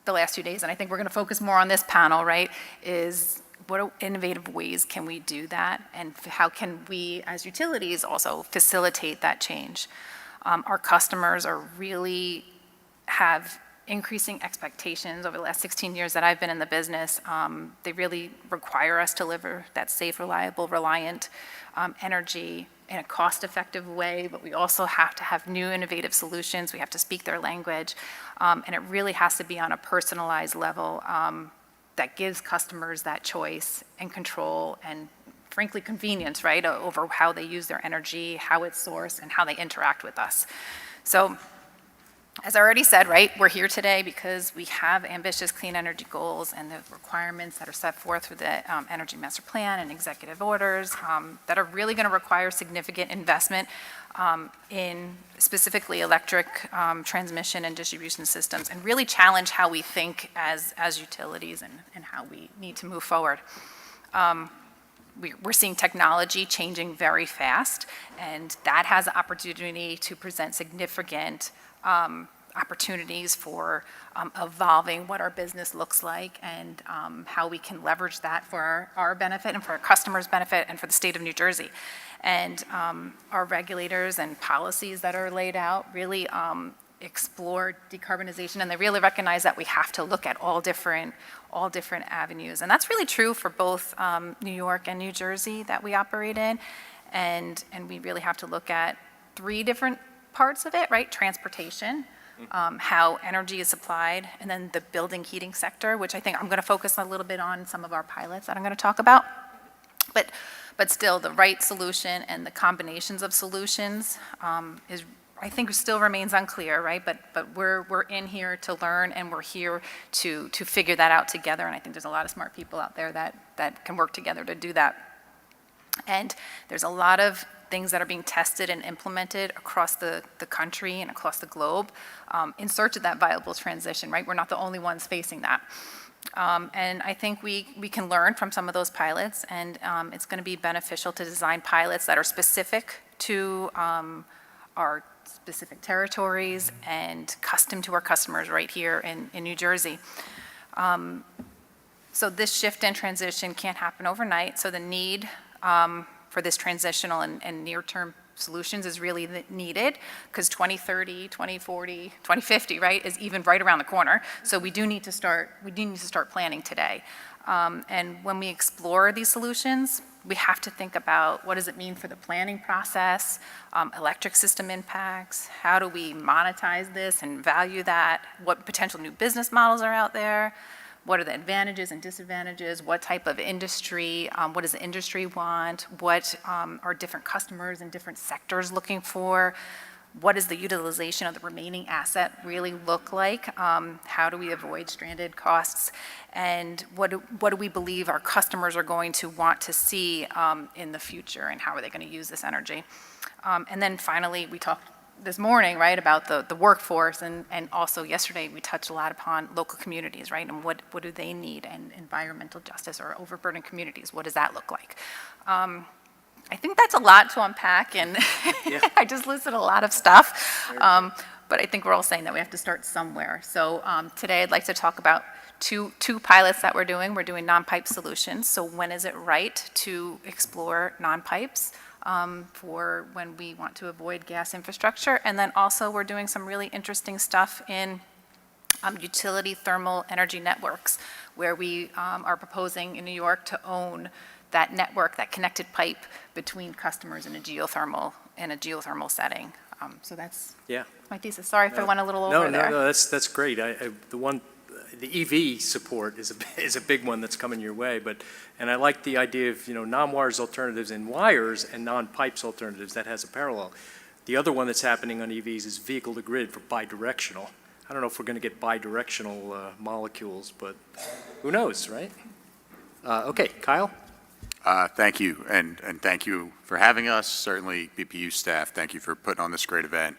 the last 2 days, and I think we're going to focus more on this panel, right, is what innovative ways can we do that, and how can we as utilities also facilitate that change? Our customers are really have increasing expectations over the last 16 years that I've been in the business. They really require us to deliver that safe, reliable, reliant energy in a cost-effective way, but we also have to have new innovative solutions. We have to speak their language, and it really has to be on a personalized level that gives customers that choice and control and, frankly, convenience, right, over how they use their energy, how it's sourced, and how they interact with us. So, as I already said, right, we're here today because we have ambitious clean energy goals and the requirements that are set forth through the Energy Master Plan and executive orders that are really going to require significant investment in specifically electric transmission and distribution systems, and really challenge how we think as utilities and how we need to move forward. We're seeing technology changing very fast, and that has the opportunity to present significant opportunities for evolving what our business looks like and how we can leverage that for our benefit and for our customers' benefit and for the state of New Jersey. And our regulators and policies that are laid out really explore decarbonization, and they really recognize that we have to look at all different avenues. And that's really true for both New York and New Jersey that we operate in. And we really have to look at 3 different parts of it, right? Transportation, how energy is supplied, and then the building heating sector, which I think I'm going to focus a little bit on some of our pilots that I'm going to talk about. But still, the right solution and the combinations of solutions I think still remains unclear, right? But we're in here to learn, and we're here to figure that out together. And I think there's a lot of smart people out there that can work together to do that. And there's a lot of things that are being tested and implemented across the country and across the globe in search of that viable transition, right? We're not the only ones facing that. And I think we can learn from some of those pilots, and it's going to be beneficial to design pilots that are specific to our specific territories and custom to our customers right here in New Jersey. So this shift and transition can't happen overnight, so the need for this transitional and near-term solutions is really needed, because 2030, 2040, 2050, right, is even right around the corner. So we do need to start planning today. And when we explore these solutions, we have to think about what does it mean for the planning process, electric system impacts, how do we monetize this and value that, what potential new business models are out there, what are the advantages and disadvantages, what type of industry, what does the industry want, what are different customers in different sectors looking for, what does the utilization of the remaining asset really look like, how do we avoid stranded costs, and what do we believe our customers are going to want to see in the future, and how are they going to use this energy. And then finally, we talked this morning, right, about the workforce, and also yesterday we touched a lot upon local communities, right, and what do they need, and environmental justice or overburdened communities, what does that look like? I think that's a lot to unpack, and yeah. I just listed a lot of stuff, but I think we're all saying that we have to start somewhere. So today I'd like to talk about two pilots that we're doing. We're doing non-pipe solutions, so when is it right to explore non-pipes? for when we want to avoid gas infrastructure. And then also, we're doing some really interesting stuff in utility thermal energy networks, where we are proposing in New York to own that network, that connected pipe between customers in a geothermal setting. So that's my thesis. Sorry if I went a little over there. No, that's great. The EV support is a big one that's coming your way, and I like the idea of, non-wires alternatives in wires and non-pipes alternatives. That has a parallel. The other one that's happening on EVs is vehicle to grid for bidirectional. I don't know if we're going to get bidirectional molecules, but who knows, right? Okay, Kyle? Thank you, and thank you for having us. Certainly, BPU staff, thank you for putting on this great event.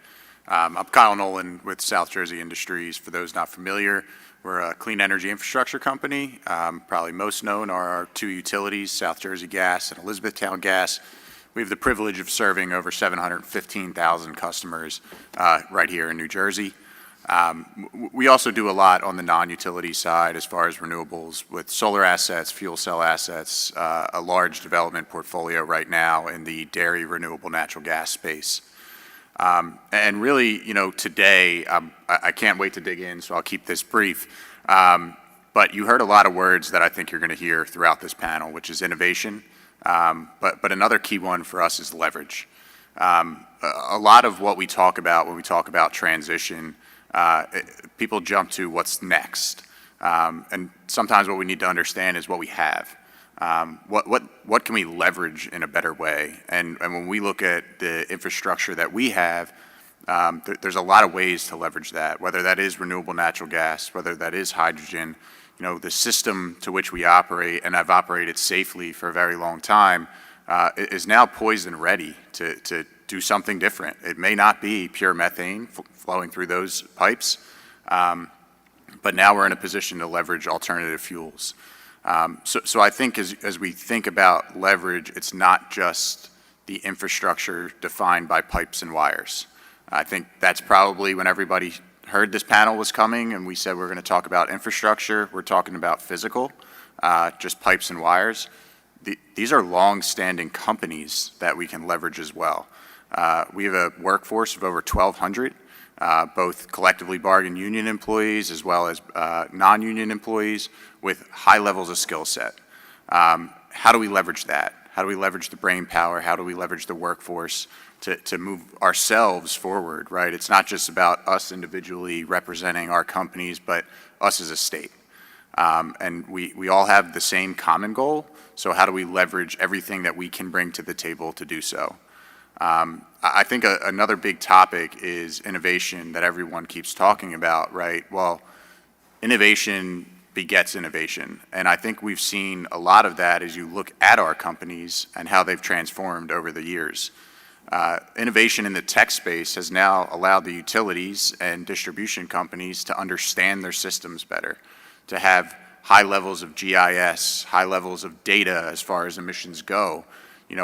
I'm Kyle Nolan with South Jersey Industries. For those not familiar, we're a clean energy infrastructure company. Probably most known are our two utilities, South Jersey Gas and Elizabethtown Gas. We have the privilege of serving over 715,000 customers right here in New Jersey. We also do a lot on the non-utility side as far as renewables with solar assets, fuel cell assets, a large development portfolio right now in the dairy renewable natural gas space. And really, today, I can't wait to dig in, so I'll keep this brief. But you heard a lot of words that I think you're going to hear throughout this panel, which is innovation. But another key one for us is leverage. A lot of what we talk about when we talk about transition, people jump to what's next. And sometimes what we need to understand is what we have. What can we leverage in a better way? And when we look at the infrastructure that we have, there's a lot of ways to leverage that, whether that is renewable natural gas, whether that is hydrogen. The system to which we operate, and I've operated safely for a very long time, is now poised and ready to do something different. It may not be pure methane flowing through those pipes, but now we're in a position to leverage alternative fuels. So I think as we think about leverage, it's not just the infrastructure defined by pipes and wires. I think that's probably when everybody heard this panel was coming and we said we're going to talk about infrastructure, we're talking about physical, just pipes and wires. These are long-standing companies that we can leverage as well. We have a workforce of over 1,200, both collectively bargained union employees as well as non-union employees with high levels of skill set. How do we leverage that? How do we leverage the brain power? How do we leverage the workforce to move ourselves forward, right? It's not just about us individually representing our companies, but us as a state. And we all have the same common goal, so how do we leverage everything that we can bring to the table to do so? I think another big topic is innovation that everyone keeps talking about, right? Well, innovation begets innovation, and I think we've seen a lot of that as you look at our companies and how they've transformed over the years. Innovation in the tech space has now allowed the utilities and distribution companies to understand their systems better, to have high levels of GIS, high levels of data as far as emissions go.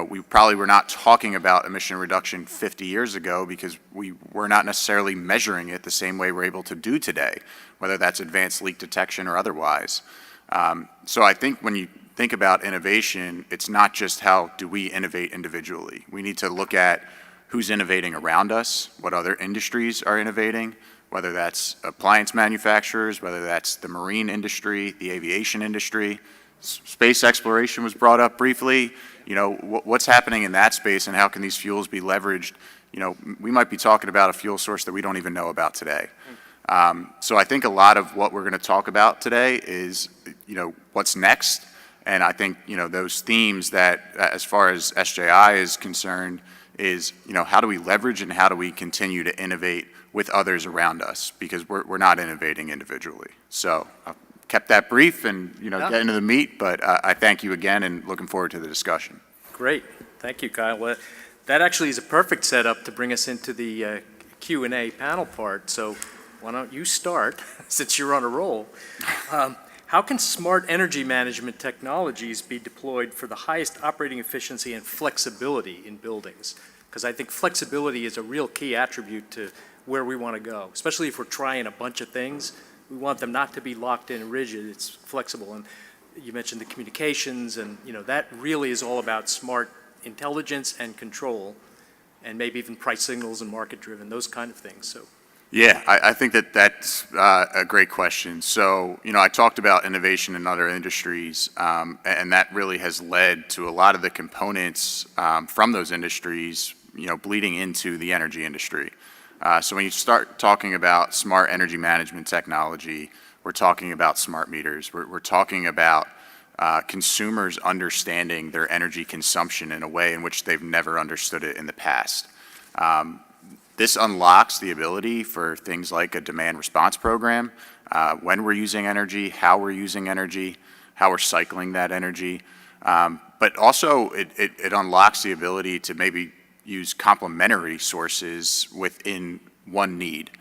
We probably were not talking about emission reduction 50 years ago because we were not necessarily measuring it the same way we're able to do today, whether that's advanced leak detection or otherwise. So I think when you think about innovation, it's not just how do we innovate individually. We need to look at who's innovating around us, what other industries are innovating, whether that's appliance manufacturers, whether that's the marine industry, the aviation industry. Space exploration was brought up briefly. What's happening in that space and how can these fuels be leveraged? We might be talking about a fuel source that we don't even know about today. So I think a lot of what we're going to talk about today is, what's next. And I think, those themes that, as far as SJI is concerned, is, how do we leverage and how do we continue to innovate with others around us? Because we're not innovating individually. So I've kept that brief and, get into the meat, but I thank you again and looking forward to the discussion. Great. Thank you, Kyle. Well, that actually is a perfect setup to bring us into the Q&A panel part. So why don't you start, since you're on a roll. How can smart energy management technologies be deployed for the highest operating efficiency and flexibility in buildings? Because I think flexibility is a real key attribute to where we want to go, especially if we're trying a bunch of things. We want them not to be locked in and rigid. It's flexible. And you mentioned the communications, and that really is all about smart intelligence and control, and maybe even price signals and market-driven, those kind of things. So. Yeah, I think that's a great question. So, I talked about innovation in other industries, and that really has led to a lot of the components from those industries, bleeding into the energy industry. So when you start talking about smart energy management technology, we're talking about smart meters. We're talking about consumers understanding their energy consumption in a way in which they've never understood it in the past. This unlocks the ability for things like a demand response program, when we're using energy, how we're using energy, how we're cycling that energy. But also it unlocks the ability to maybe use complementary sources within one need.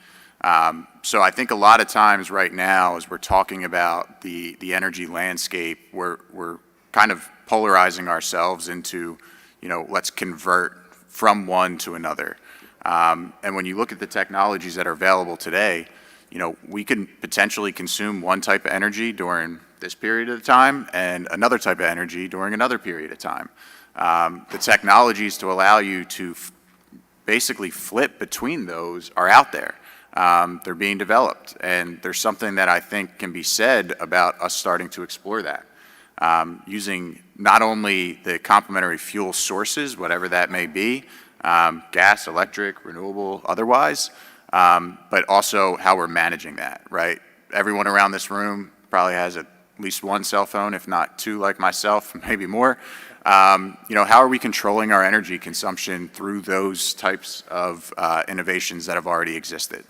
So I think a lot of times right now, as we're talking about the energy landscape, we're kind of polarizing ourselves into, let's convert from one to another. And when you look at the technologies that are available today, we can potentially consume one type of energy during this period of time and another type of energy during another period of time. The technologies to allow you to basically flip between those are out there. They're being developed, and there's something that I think can be said about us starting to explore that. Using not only the complementary fuel sources, whatever that may be, gas, electric, renewable, otherwise, but also how we're managing that, right? Everyone around this room probably has at least one cell phone, if not two like myself, maybe more. How are we controlling our energy consumption through those types of innovations that have already existed?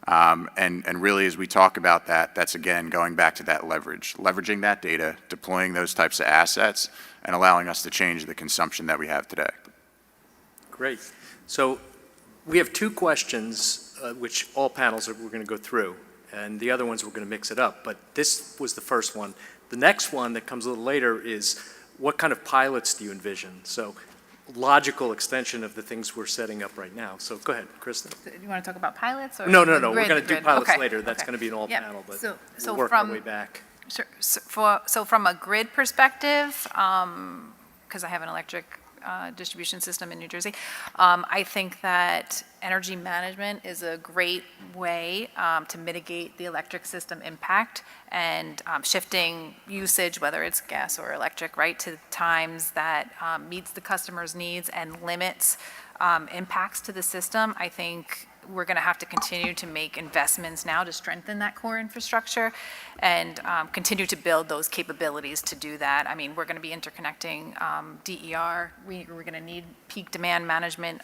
And really, as we talk about that, that's again going back to that leveraging that data, deploying those types of assets, and allowing us to change the consumption that we have today. Great. So we have two questions, which all panels we're going to go through, and the other ones we're going to mix it up. But this was the first one. The next one that comes a little later is, what kind of pilots do you envision? So logical extension of the things we're setting up right now. So go ahead, Kristen. Do you want to talk about pilots? Or No. We're grid? going to do Grid. pilots Okay. later. That's Okay. going to be an all Yep. panel, but So we'll work our way back. Sure. So from a grid perspective, because I have an electric distribution system in New Jersey, I think that energy management is a great way to mitigate the electric system impact and shifting usage, whether it's gas or electric, right, to times that meets the customer's needs and limits impacts to the system. I think we're going to have to continue to make investments now to strengthen that core infrastructure and continue to build those capabilities to do that. I mean, we're going to be interconnecting DER. We're going to need peak demand management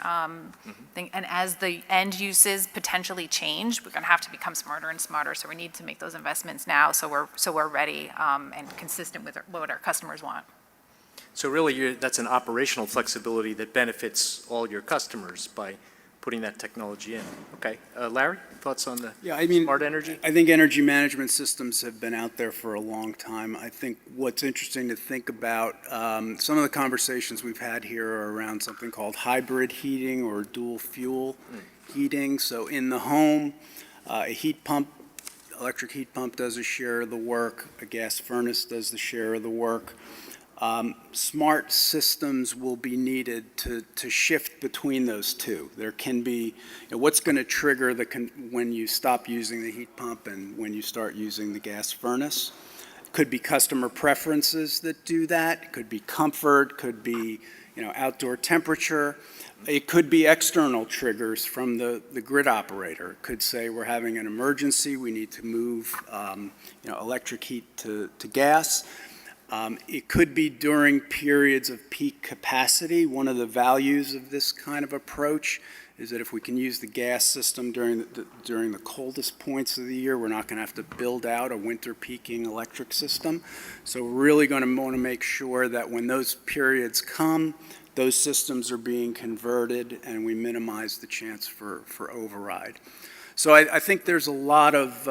thing. And as the end uses potentially change, we're going to have to become smarter and smarter. So we need to make those investments now so we're ready and consistent with what our customers want. So really, that's an operational flexibility that benefits all your customers by putting that technology in. Okay. Larry, thoughts on the smart energy? I think energy management systems have been out there for a long time. I think what's interesting to think about, some of the conversations we've had here are around something called hybrid heating or dual fuel heating. So in the home, a heat pump, electric heat pump does a share of the work, a gas furnace does the share of the work. Smart systems will be needed to shift between those two. There can be, what's going to trigger when you stop using the heat pump and when you start using the gas furnace. Could be customer preferences that do that. It could be comfort, could be outdoor temperature. It could be external triggers from the grid operator. It could say we're having an emergency, we need to move electric heat to gas. It could be during periods of peak capacity. One of the values of this kind of approach is that if we can use the gas system during the coldest points of the year, we're not going to have to build out a winter peaking electric system. So we're really going to want to make sure that when those periods come, those systems are being converted and we minimize the chance for override. So I think there's a lot of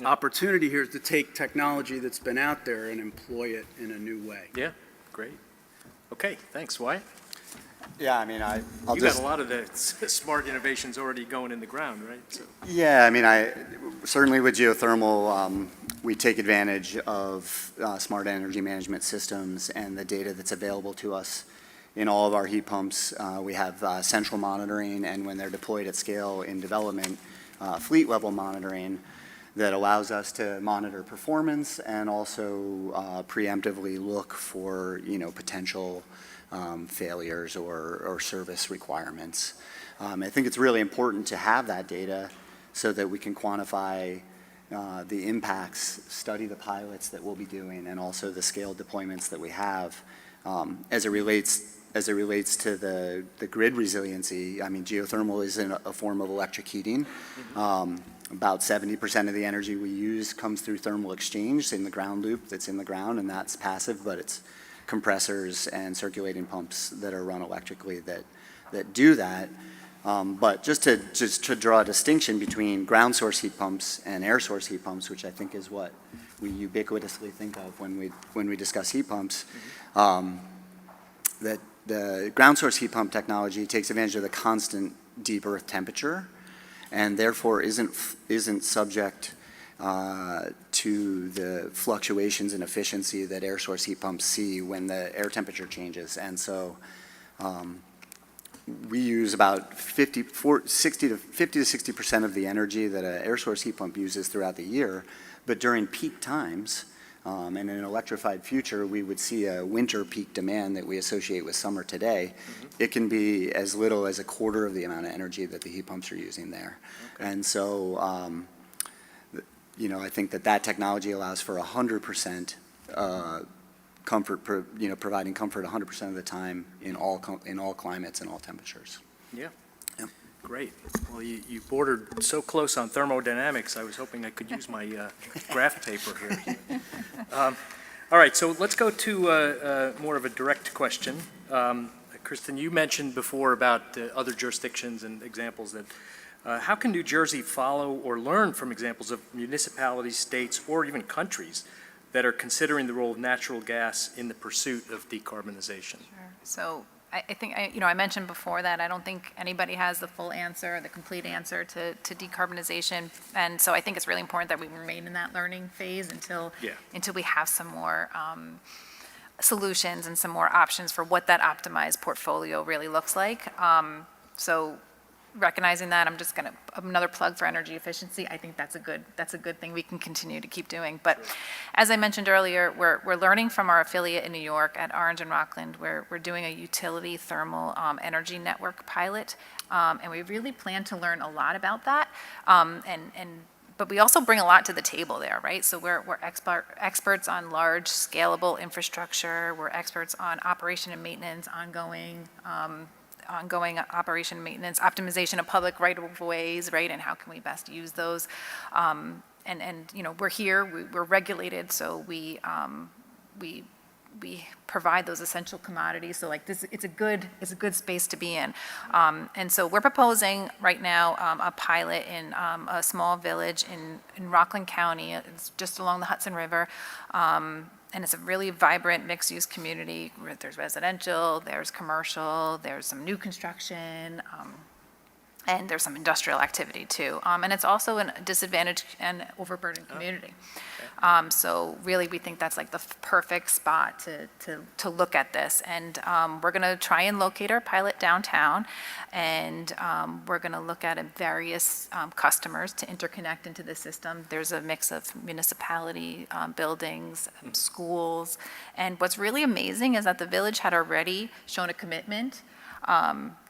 opportunity here to take technology that's been out there and employ it in a new way. Yeah, great. Okay, thanks. Wyatt? Yeah, I mean, I'll You got a lot of the smart innovations already going in the ground, right? So. Yeah, I mean, certainly with geothermal, we take advantage of smart energy management systems and the data that's available to us in all of our heat pumps, we have central monitoring, and when they're deployed at scale in development, fleet-level monitoring that allows us to monitor performance and also preemptively look for, potential failures or service requirements. I think it's really important to have that data so that we can quantify the impacts, study the pilots that we'll be doing, and also the scaled deployments that we have as it relates to the grid resiliency. I mean, geothermal is a form of electric heating. About 70% of the energy we use comes through thermal exchange in the ground loop that's in the ground, and that's passive, but it's compressors and circulating pumps that are run electrically that do that. But just to draw a distinction between ground source heat pumps and air source heat pumps, which I think is what we ubiquitously think of when we discuss heat pumps, that the ground source heat pump technology takes advantage of the constant deep earth temperature, and therefore isn't subject to the fluctuations in efficiency that air source heat pumps see when the air temperature changes. And so we use about 50 to 60% of the energy that an air source heat pump uses throughout the year, but during peak times, and in an electrified future, we would see a winter peak demand that we associate with summer today. It can be as little as a quarter of the amount of energy that the heat pumps are using there. Okay. And so, I think that technology allows for 100% comfort, providing comfort 100% of the time in all climates and all temperatures. Yeah. Great. Well, you bordered so close on thermodynamics, I was hoping I could use my graph paper here. All right, so let's go to more of a direct question. Kristen, you mentioned before about other jurisdictions and examples that how can New Jersey follow or learn from examples of municipalities, states, or even countries that are considering the role of natural gas in the pursuit of decarbonization? Sure. So I think, I mentioned before that I don't think anybody has the full answer, the complete answer to decarbonization. And so I think it's really important that we remain in that learning phase until we have some more solutions and some more options for what that optimized portfolio really looks like. So recognizing that, I'm just going to, another plug for energy efficiency. I think that's a good thing we can continue to keep doing. But as I mentioned earlier, we're learning from our affiliate in New York at Orange and Rockland, where we're doing a utility thermal energy network pilot. And we really plan to learn a lot about that. But we also bring a lot to the table there, right? So we're experts on large scalable infrastructure. We're experts on operation and maintenance, ongoing operation and maintenance, optimization of public right-of-ways, right, and how can we best use those. We're here, we're regulated, so we provide those essential commodities. So like this, it's a good space to be in. And so we're proposing right now a pilot in a small village in Rockland County. It's just along the Hudson River. And it's a really vibrant mixed-use community. There's residential, there's commercial, there's some new construction, and there's some industrial activity too. And it's also a disadvantaged and overburdened community. So really, we think that's like the perfect spot to look at this. And we're going to try and locate our pilot downtown, and we're going to look at various customers to interconnect into the system. There's a mix of municipality buildings, schools, and what's really amazing is that the village had already shown a commitment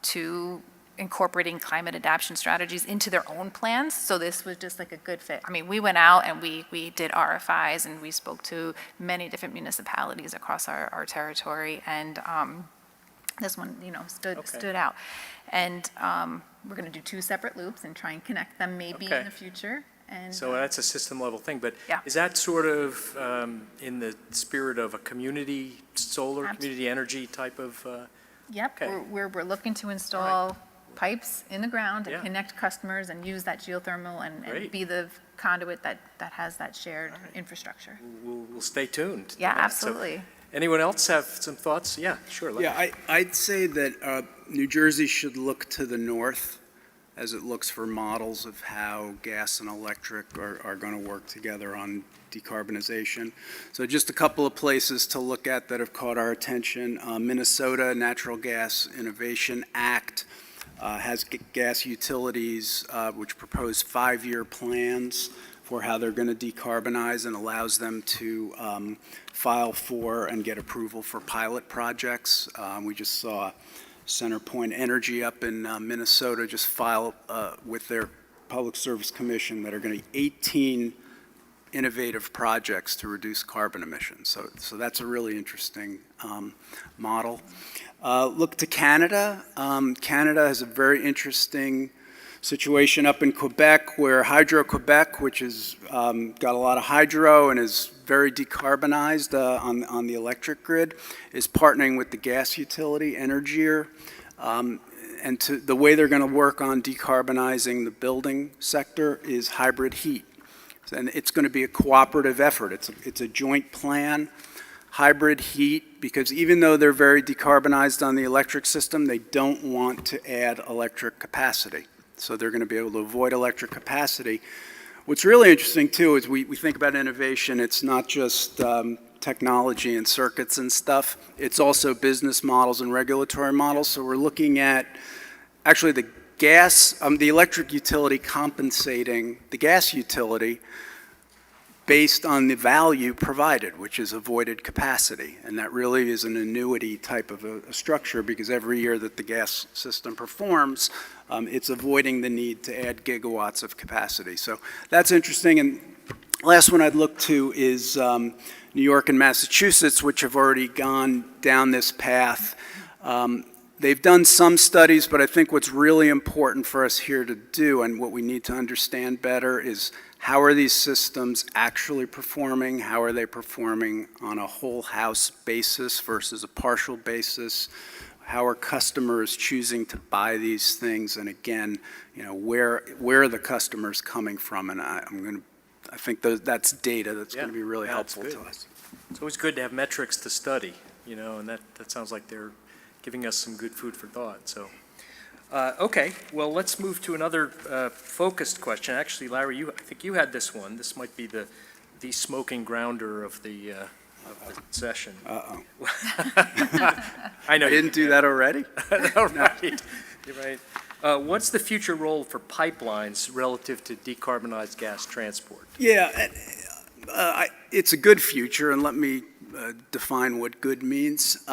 to incorporating climate adaptation strategies into their own plans. So this was just like a good fit. I mean, we went out and we did RFIs and we spoke to many different municipalities across our territory, and this one, stood out. And we're going to do 2 separate loops and try and connect them maybe in the future. And so that's a system level thing, but yeah. Is that sort of in the spirit of a community solar, community energy type of? Yep, okay. We're looking to install pipes in the ground and connect customers and use that geothermal and be the conduit that has that shared infrastructure. We'll stay tuned. Yeah, absolutely. So, anyone else have some thoughts? Yeah, sure. Yeah, I'd say that New Jersey should look to the north as it looks for models of how gas and electric are going to work together on decarbonization. So just a couple of places to look at that have caught our attention. Minnesota Natural Gas Innovation Act has gas utilities which propose 5-year plans for how they're going to decarbonize and allows them to file for and get approval for pilot projects. We just saw CenterPoint Energy up in Minnesota just file with their Public Service Commission that are going to be 18 innovative projects to reduce carbon emissions. So that's a really interesting model. Look to Canada. Canada has a very interesting situation up in Quebec where Hydro-Quebec, which has got a lot of hydro and is very decarbonized on the electric grid, is partnering with the gas utility, Énergir. And the way they're going to work on decarbonizing the building sector is hybrid heat. And it's going to be a cooperative effort. It's a joint plan, hybrid heat, because even though they're very decarbonized on the electric system, they don't want to add electric capacity. So they're going to be able to avoid electric capacity. What's really interesting, too, is we think about innovation. It's not just technology and circuits and stuff. It's also business models and regulatory models. So we're looking at actually the electric utility compensating the gas utility based on the value provided, which is avoided capacity. And that really is an annuity type of a structure because every year that the gas system performs, it's avoiding the need to add gigawatts of capacity. So that's interesting. And last one I'd look to is New York and Massachusetts, which have already gone down this path. They've done some studies, but I think what's really important for us here to do and what we need to understand better is how are these systems actually performing? How are they performing on a whole house basis versus a partial basis? How are customers choosing to buy these things? And again, where are the customers coming from? And I think that's data that's going to be really helpful to us. It's always good to have metrics to study, and that sounds like they're giving us some good food for thought. So, okay, well, let's move to another focused question. Actually, Larry, I think you had this one. This might be the smoking grounder of the session. Uh-oh. I know. I didn't do that already? No, right. You're right. What's the future role for pipelines relative to decarbonized gas transport? Yeah, it's a good future, and let me define what good means.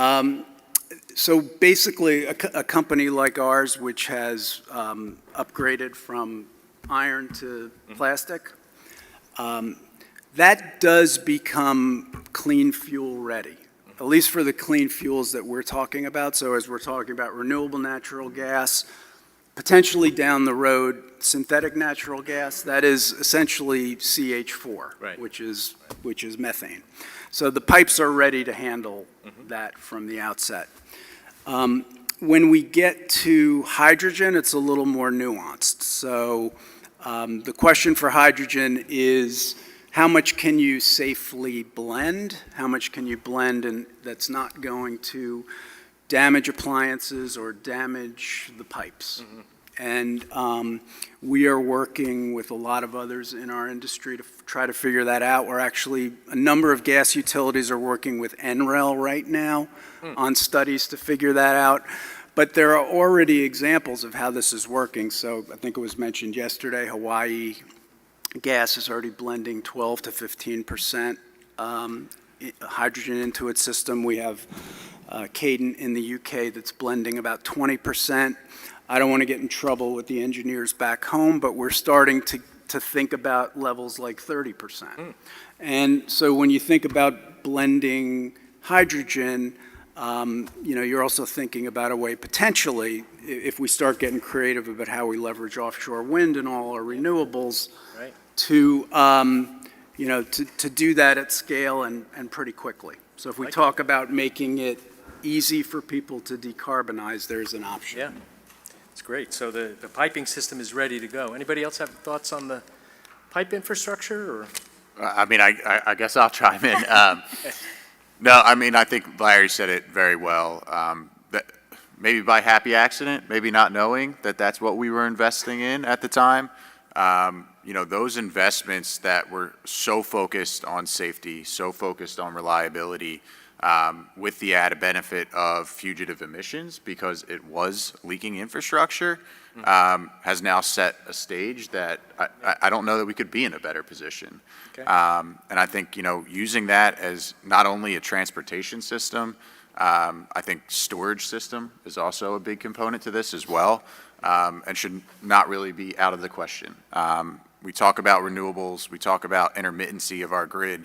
So basically, a company like ours, which has upgraded from iron to plastic, that does become clean fuel ready, at least for the clean fuels that we're talking about. So as we're talking about renewable natural gas, potentially down the road, synthetic natural gas, that is essentially CH4, right, which is methane. So the pipes are ready to handle that from the outset. When we get to hydrogen, it's a little more nuanced. So the question for hydrogen is how much can you safely blend? How much can you blend and that's not going to damage appliances or damage the pipes? And we are working with a lot of others in our industry to try to figure that out. We're actually, a number of gas utilities are working with NREL right now on studies to figure that out. But there are already examples of how this is working. So I think it was mentioned yesterday, Hawaii gas is already blending 12 to 15% hydrogen into its system. We have Cadent in the UK that's blending about 20%. I don't want to get in trouble with the engineers back home, but we're starting to think about levels like 30%. And so when you think about blending hydrogen, you're also thinking about a way potentially, if we start getting creative about how we leverage offshore wind and all our renewables, right, to do that at scale and pretty quickly. So if we talk about making it easy for people to decarbonize, there's an option. Yeah. It's great. So the piping system is ready to go. Anybody else have thoughts on the pipe infrastructure? Or? I mean, I guess I'll chime in. No, I mean, I think Larry said it very well. maybe by happy accident, maybe not knowing that that's what we were investing in at the time. You know, those investments that were so focused on safety, so focused on reliability, with the added benefit of fugitive emissions because it was leaking infrastructure, has now set a stage that I don't know that we could be in a better position. Okay. And I think, you know, using that as not only a transportation system, I think storage system is also a big component to this as well, and should not really be out of the question. We talk about renewables, we talk about intermittency of our grid.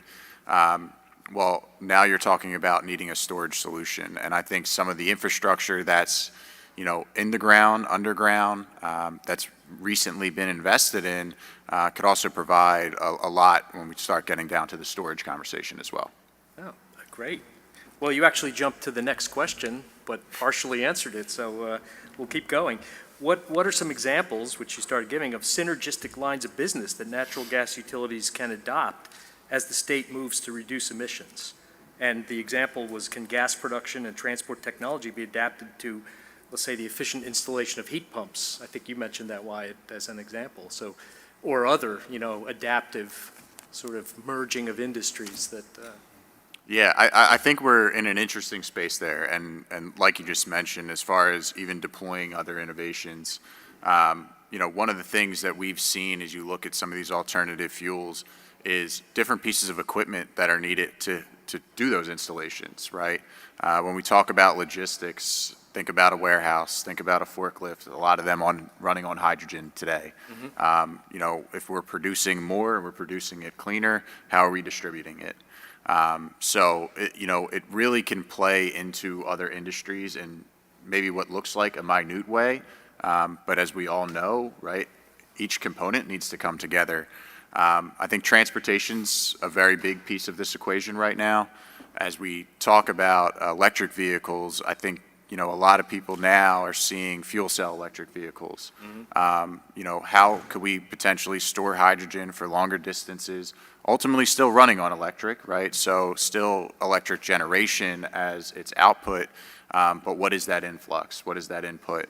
Well, now you're talking about needing a storage solution, and I think some of the infrastructure that's, you know, in the ground, underground, that's recently been invested in, could also provide a lot when we start getting down to the storage conversation as well. Oh, great. Well, you actually jumped to the next question, but partially answered it, so we'll keep going. What are some examples, which you started giving, of synergistic lines of business that natural gas utilities can adopt as the state moves to reduce emissions? And the example was, can gas production and transport technology be adapted to, let's say, the efficient installation of heat pumps? I think you mentioned that, Wyatt, as an example. So, or other, you know, adaptive sort of merging of industries that. Yeah, I think we're in an interesting space there, and like you just mentioned, as far as even deploying other innovations, you know, one of the things that we've seen as you look at some of these alternative fuels is different pieces of equipment that are needed to do those installations, right? When we talk about logistics, think about a warehouse, think about a forklift, a lot of them running on hydrogen today. You know, if we're producing more and we're producing it cleaner, how are we distributing it? So, you know, it really can play into other industries in maybe what looks like a minute way, but as we all know, right, each component needs to come together. I think transportation's a very big piece of this equation right now. As we talk about electric vehicles, I think, you know, a lot of people now are seeing fuel cell electric vehicles. You know, how could we potentially store hydrogen for longer distances? Ultimately still running on electric, right? So still electric generation as its output, but what is that influx? What is that input?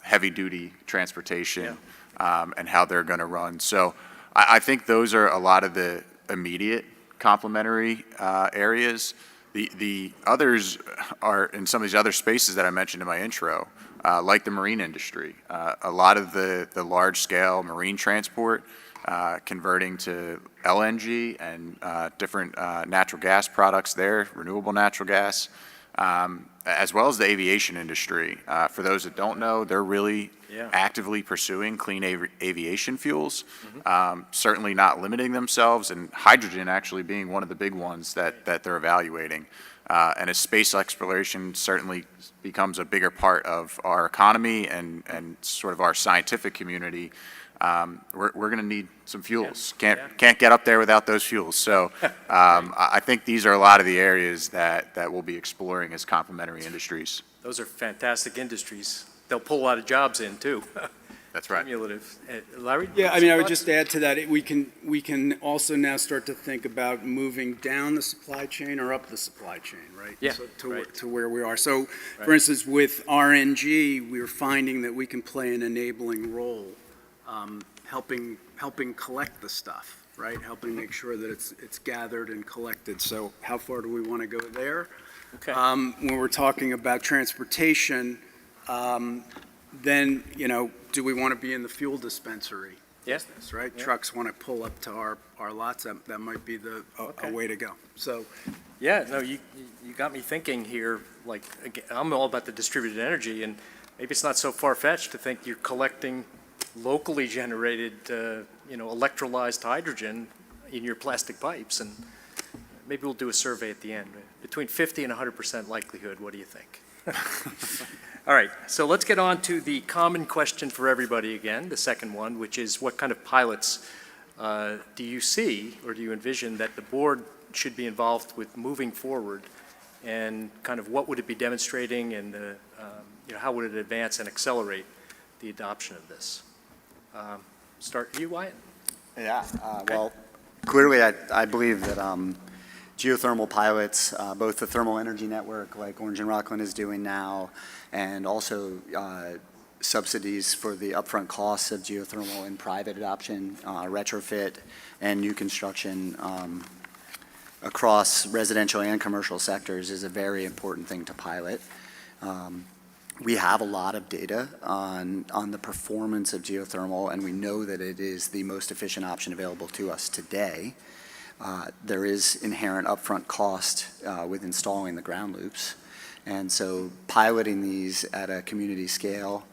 Heavy duty transportation, and how they're gonna run. So I think those are a lot of the immediate complementary areas. The others are in some of these other spaces that I mentioned in my intro, like the marine industry. A lot of the large scale marine transport, converting to LNG and different natural gas products there, renewable natural gas, as well as the aviation industry. For those that don't know, they're really actively pursuing clean aviation fuels, certainly not limiting themselves, and hydrogen actually being one of the big ones that they're evaluating. And as space exploration certainly becomes a bigger part of our economy and sort of our scientific community, we're going to need some fuels. Can't get up there without those fuels. So I think these are a lot of the areas that we'll be exploring as complementary industries. Those are fantastic industries. They'll pull a lot of jobs in, too. That's right. Cumulative. Larry? Yeah, I mean, I would just add to that, we can also now start to think about moving down the supply chain or up the supply chain, right? Yeah, So right. to where we are. So, for instance, with RNG, we're finding that we can play an enabling role, helping collect the stuff, right? Helping make sure that it's gathered and collected. So how far do we want to go there? Okay. When we're talking about transportation, then, you know, do we want to be in the fuel dispensary business, right? Yeah. Trucks want to pull up to our lots, that might be a way to go. So, Yeah, no, you got me thinking here, like, again, I'm all about the distributed energy, and maybe it's not so far-fetched to think you're collecting locally generated, you know, electrolyzed hydrogen in your plastic pipes, and maybe we'll do a survey at the end. Between 50 and 100% likelihood, what do you think? All right, so let's get on to the common question for everybody again, the second one, which is what kind of pilots do you see or do you envision that the board should be involved with moving forward, and kind of what would it be demonstrating, and you know, how would it advance and accelerate the adoption of this? Start you, Wyatt? Yeah, well, clearly I believe that geothermal pilots, both the thermal energy network like Orange and Rockland is doing now, and also subsidies for the upfront costs of geothermal in private adoption, retrofit, and new construction across residential and commercial sectors is a very important thing to pilot. We have a lot of data on the performance of geothermal, and we know that it is the most efficient option available to us today. There is inherent upfront cost with installing the ground loops, and so piloting these at a community scale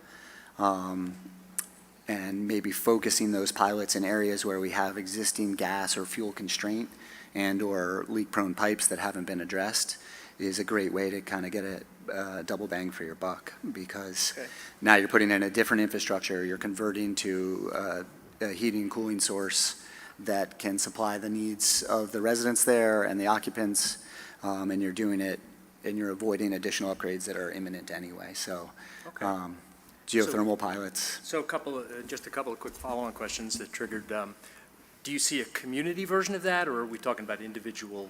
and maybe focusing those pilots in areas where we have existing gas or fuel constraint and or leak-prone pipes that haven't been addressed is a great way to kind of get a double bang for your buck, because now you're putting in a different infrastructure, you're converting to a heating and cooling source that can supply the needs of the residents there and the occupants, and you're doing it and you're avoiding additional upgrades that are imminent anyway. So geothermal pilots. So just a couple of quick follow-on questions that triggered, do you see a community version of that, or are we talking about individual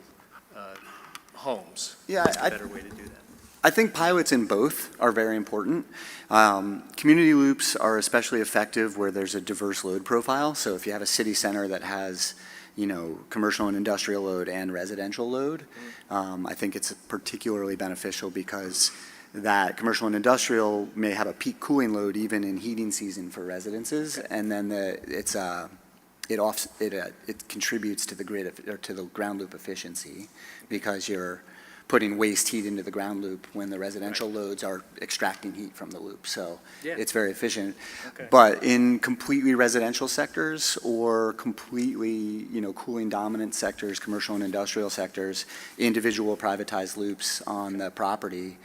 homes? Yeah, What's a better way to do that? I think pilots in both are very important. Community loops are especially effective where there's a diverse load profile. So if you have a city center that has, you know, commercial and industrial load and residential load, I think it's particularly beneficial because that commercial and industrial may have a peak cooling load even in heating season for residences, and then it contributes to the grid or to the ground loop efficiency because you're putting waste heat into the ground loop when the residential loads are extracting heat from the loop. So it's very efficient. But in completely residential sectors or completely, you know, cooling dominant sectors, commercial and industrial sectors, individual privatized loops on the property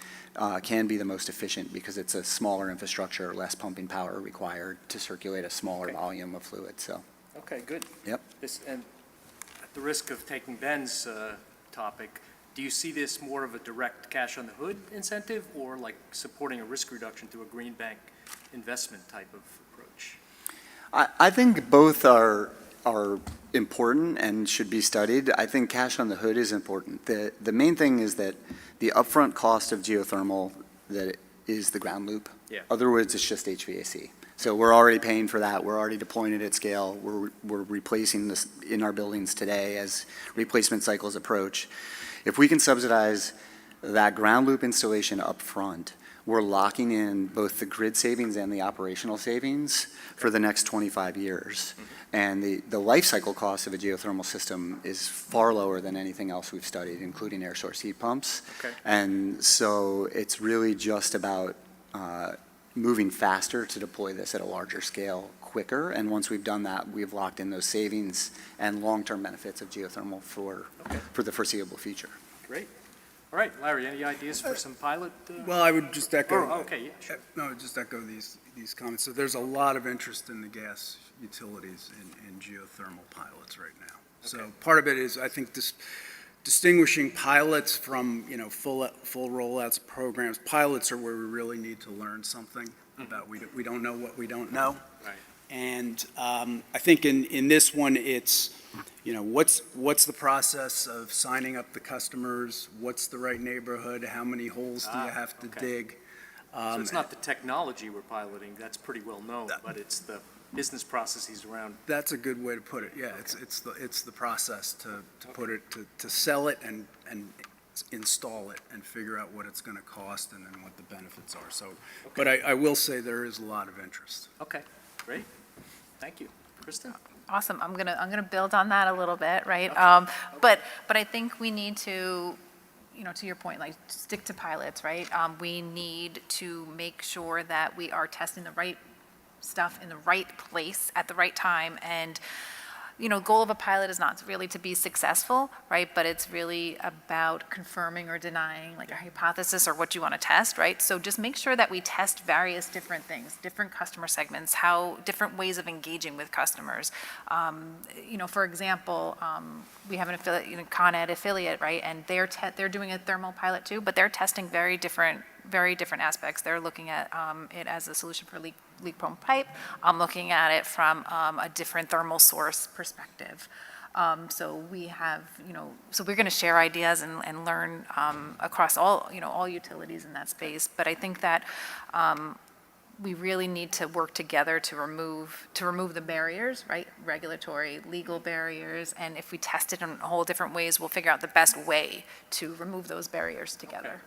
can be the most efficient because it's a smaller infrastructure, less pumping power required to circulate a smaller volume of fluid. So. Okay, good. Yep. And at the risk of taking Ben's topic, do you see this more of a direct cash on the hood incentive or like supporting a risk reduction through a green bank investment type of approach? I think both are important and should be studied. I think cash on the hood is important. The main thing is that the upfront cost of geothermal that is the ground loop. Yeah. Otherwise, it's just HVAC. So we're already paying for that. We're already deploying it at scale. We're replacing this in our buildings today as replacement cycles approach. If we can subsidize that ground loop installation up front, we're locking in both the grid savings and the operational savings for the next 25 years. And the life cycle cost of a geothermal system is far lower than anything else we've studied, including air source heat pumps. And so it's really just about moving faster to deploy this at a larger scale quicker. And once we've done that, we've locked in those savings and long-term benefits of geothermal for the foreseeable future. Great. All right, Larry, any ideas for some pilot? Well, I would just echo. Okay, yeah, sure. No, just echo these comments. So there's a lot of interest in the gas utilities in geothermal pilots right now. So part of it is, I think, distinguishing pilots from, you know, full rollouts programs. Pilots are where we really need to learn something about. We don't know what we don't know. Right. And I think in this one, it's, you know, what's the process of signing up the customers? What's the right neighborhood? How many holes do you have to dig? So it's not the technology we're piloting, that's pretty well known, but it's the business processes around. That's a good way to put it. Yeah, it's the process to put it, to sell it and install it and figure out what it's going to cost and then what the benefits are. So, but I will say there is a lot of interest. Okay, great. Thank you. Kristen? Awesome. I'm gonna build on that a little bit, right? But I think we need to, you know, to your point, like stick to pilots, right? We need to make sure that we are testing the right stuff in the right place at the right time. And, you know, goal of a pilot is not really to be successful, right? But it's really about confirming or denying like a hypothesis or what you want to test, right? So just make sure that we test various different things, different customer segments, different ways of engaging with customers. You know, for example, we have an affiliate, you know, Con Ed affiliate, right? And they're doing a thermal pilot too, but they're testing very different aspects. They're looking at it as a solution for leak-prone pipe. I'm looking at it from a different thermal source perspective. So we have, so we're going to share ideas and learn across all, all utilities in that space. But I think that we really need to work together to remove the barriers, right? Regulatory, legal barriers, and if we test it in a whole different ways, we'll figure out the best way to remove those barriers together.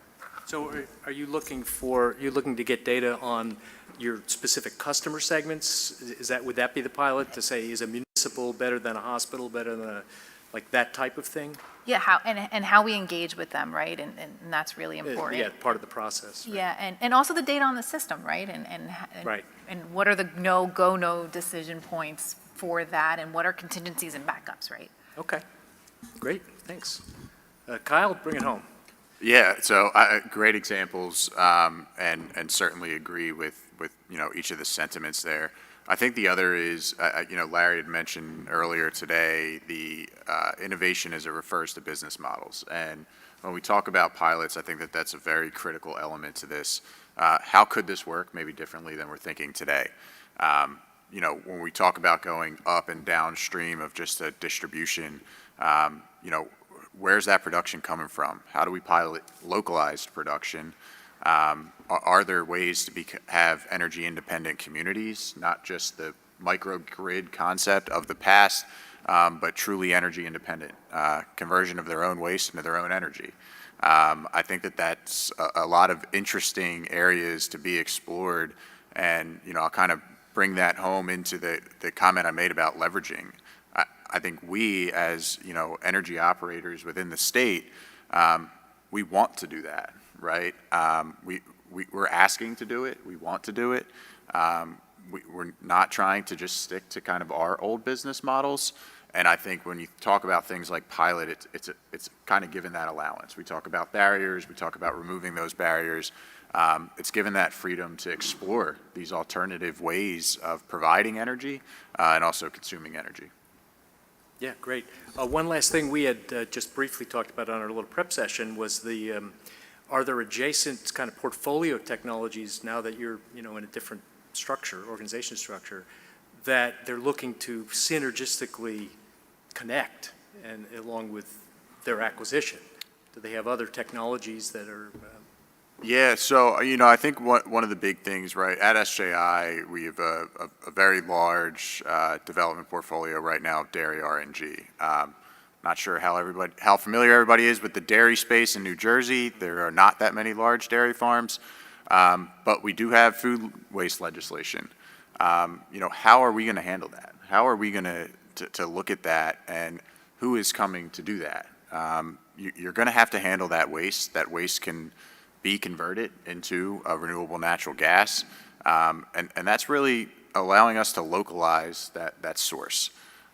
So are you looking to get data on your specific customer segments? Would that be the pilot, to say, is a municipal better than a hospital, better than like that type of thing? Yeah, how we engage with them, right? And that's really important. Yeah, part of the process. Right? Yeah, and also the data on the system, right? Right. And what are the no decision points for that, and what are contingencies and backups, right? Okay, great, thanks. Kyle, bring it home. Yeah, so great examples, and certainly agree with each of the sentiments there. I think the other is, Larry had mentioned earlier today, the innovation as it refers to business models. And when we talk about pilots, I think that that's a very critical element to this. How could this work maybe differently than we're thinking today? When we talk about going up and downstream of just a distribution, where's that production coming from? How do we pilot localized production? Are there ways to have energy independent communities, not just the microgrid concept of the past, but truly energy independent, conversion of their own waste into their own energy? I think that that's a lot of interesting areas to be explored, and I'll kind of bring that home into the comment I made about leveraging. I think we, as energy operators within the state, we want to do that, right? We're asking to do it. We want to do it. We're not trying to just stick to kind of our old business models. And I think when you talk about things like pilot, it's kind of given that allowance. We talk about barriers. We talk about removing those barriers. It's given that freedom to explore these alternative ways of providing energy and also consuming energy. Yeah, great. One last thing we had just briefly talked about on our little prep session was are there adjacent kind of portfolio technologies now that you're, in a different structure, organization structure, that they're looking to synergistically connect and along with their acquisition? Do they have other technologies that are? Yeah, so, I think one of the big things, right, at SJI, we have a very large development portfolio right now of dairy RNG. Not sure how familiar everybody is with the dairy space in New Jersey. There are not that many large dairy farms, but we do have food waste legislation. How are we going to handle that? How are we going to look at that, and who is coming to do that? You're going to have to handle that waste. That waste can be converted into a renewable natural gas, and that's really allowing us to localize that source.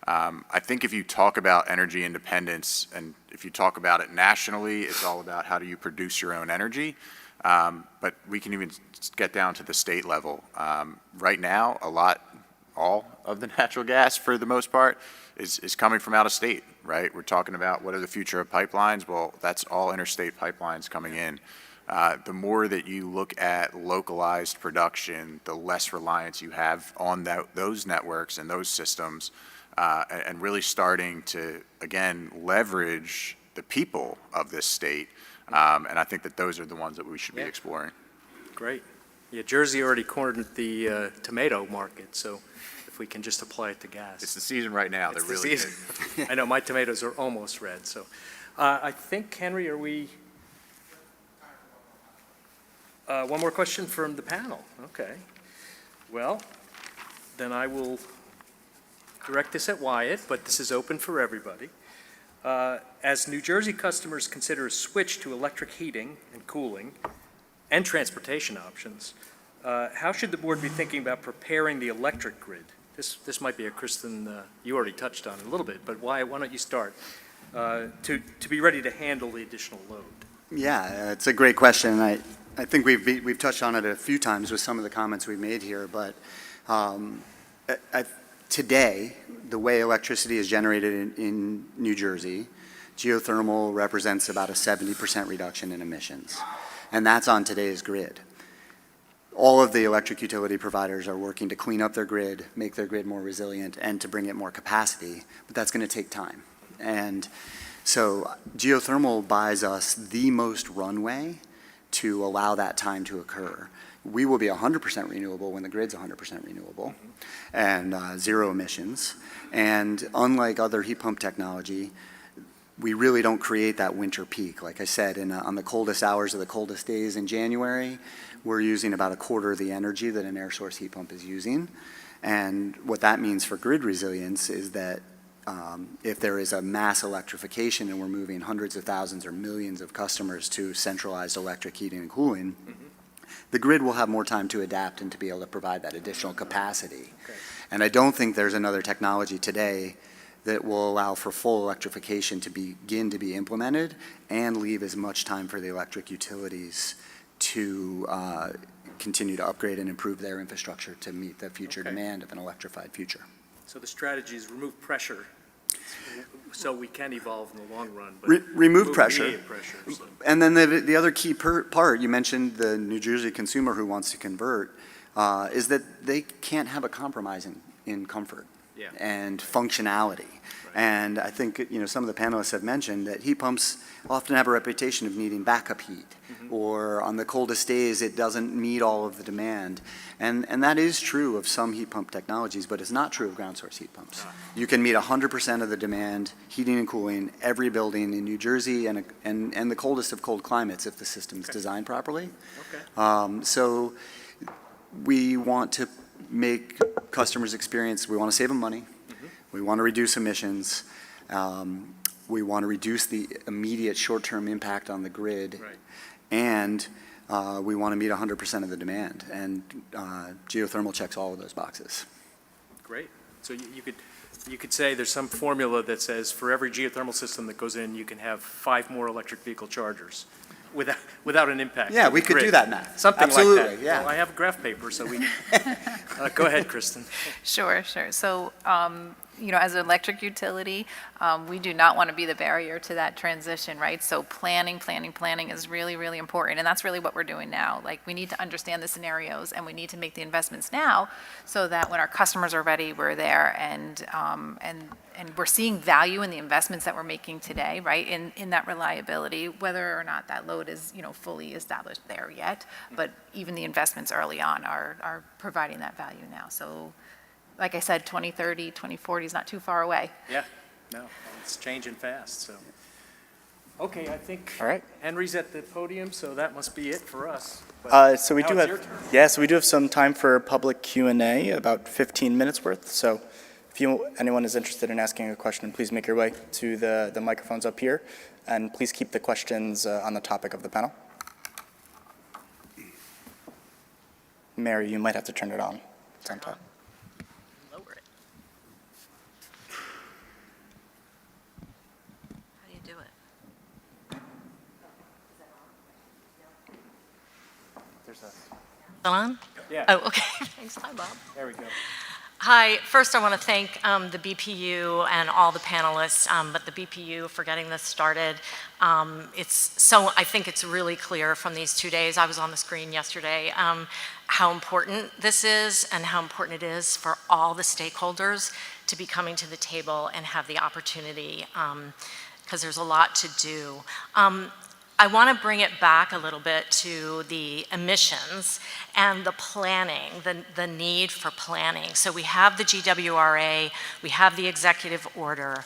I think if you talk about energy independence, and if you talk about it nationally, it's all about how do you produce your own energy, but we can even get down to the state level. Right now, all of the natural gas, for the most part, is coming from out of state, right? We're talking about what are the future of pipelines? Well, that's all interstate pipelines coming in. The more that you look at localized production, the less reliance you have on those networks and those systems, and really starting to, again, leverage the people of this state. And I think that those are the ones that we should be exploring. Great. Yeah, Jersey already cornered the tomato market, so if we can just apply it to gas. It's the season right now. They're really good. I know, my tomatoes are almost red, so. I think, Henry, are we? One more question from the panel. Okay. Well, then I will direct this at Wyatt, but this is open for everybody. As New Jersey customers consider a switch to electric heating and cooling and transportation options, how should the board be thinking about preparing the electric grid? This might be a Kristen, you already touched on it a little bit, but why don't you start to be ready to handle the additional load? Yeah, it's a great question. I think we've touched on it a few times with some of the comments we've made here, but today, the way electricity is generated in New Jersey, geothermal represents about a 70% reduction in emissions, and that's on today's grid. all of the electric utility providers are working to clean up their grid, make their grid more resilient, and to bring it more capacity, but that's going to take time. And so geothermal buys us the most runway to allow that time to occur. We will be 100% renewable when the grid's 100% renewable and zero emissions. And unlike other heat pump technology, we really don't create that winter peak. Like I said, on the coldest hours of the coldest days in January, we're using about a quarter of the energy that an air source heat pump is using. And what that means for grid resilience is that if there is a mass electrification and we're moving hundreds of thousands or millions of customers to centralized electric heating and cooling, the grid will have more time to adapt and to be able to provide that additional capacity. Okay. And I don't think there's another technology today that will allow for full electrification to begin to be implemented and leave as much time for the electric utilities to continue to upgrade and improve their infrastructure to meet the future demand of an electrified future. So the strategy is remove pressure, so we can evolve in the long run. But Remove pressure. immediate pressure, so. And then the other key part, you mentioned the New Jersey consumer who wants to convert, is that they can't have a compromise in comfort and functionality. And I think some of the panelists have mentioned that heat pumps often have a reputation of needing backup heat, or on the coldest days it doesn't meet all of the demand. And that is true of some heat pump technologies, but it's not true of ground source heat pumps. You can meet 100% of the demand, heating and cooling, every building in New Jersey and the coldest of cold climates if the system's designed properly. So we want to make customers experience, we want to save them money, we want to reduce emissions, we want to reduce the immediate short-term impact on the grid, and we want to meet 100% of the demand, and geothermal checks all of those boxes. Great. So you could say there's some formula that says for every geothermal system that goes in, you can have 5 more electric vehicle chargers without an impact. Yeah, to the we could grid. do that math. Something Absolutely, like that. yeah. Well, I have a graph paper, so we go ahead, Kristen. Sure. So, as an electric utility, we do not want to be the barrier to that transition, right? So planning is really, really important. And that's really what we're doing now. Like, we need to understand the scenarios and we need to make the investments now so that when our customers are ready, we're there and we're seeing value in the investments that we're making today, right? In that reliability, whether or not that load is, fully established there yet. But even the investments early on are providing that value now. So, like I said, 2030, 2040 is not too far away. Yeah, no, it's changing fast, so. Okay, I think All right. Henry's at the podium, so that must be it for us. So we now do it's have, your turn. so we do have some time for public Q&A, about 15 minutes worth. So if anyone is interested in asking a question, please make your way to the microphones up here, and please keep the questions on the topic of the panel. Mary, you might have to turn it on. It's on top. Lower it. How do you do it? There's a... Is it on? Yeah. Oh, okay. Thanks. Hi, Bob. There we go. Hi. First, I want to thank the BPU and all the panelists, but the BPU for getting this started. I think it's really clear from these 2 days, I was on the screen yesterday, how important this is and how important it is for all the stakeholders to be coming to the table and have the opportunity, because there's a lot to do. I want to bring it back a little bit to the emissions and the planning, the need for planning. So we have the GWRA, we have the executive order.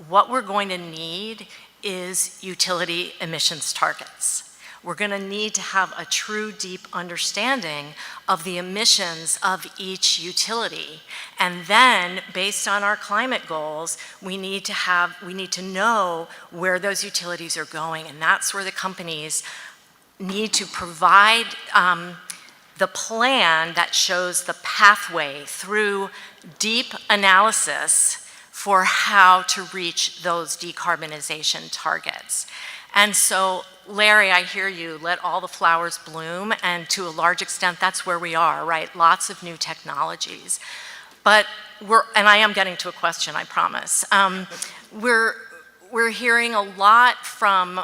What we're going to need is utility emissions targets. We're going to need to have a true deep understanding of the emissions of each utility. And then, based on our climate goals, we need to know where those utilities are going. And that's where the companies need to provide the plan that shows the pathway through deep analysis for how to reach those decarbonization targets. And so, Larry, I hear you, let all the flowers bloom, and to a large extent, that's where we are, right? Lots of new technologies. But and I am getting to a question, I promise. We're hearing a lot from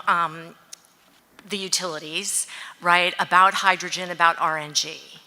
the utilities, right, about hydrogen, about RNG.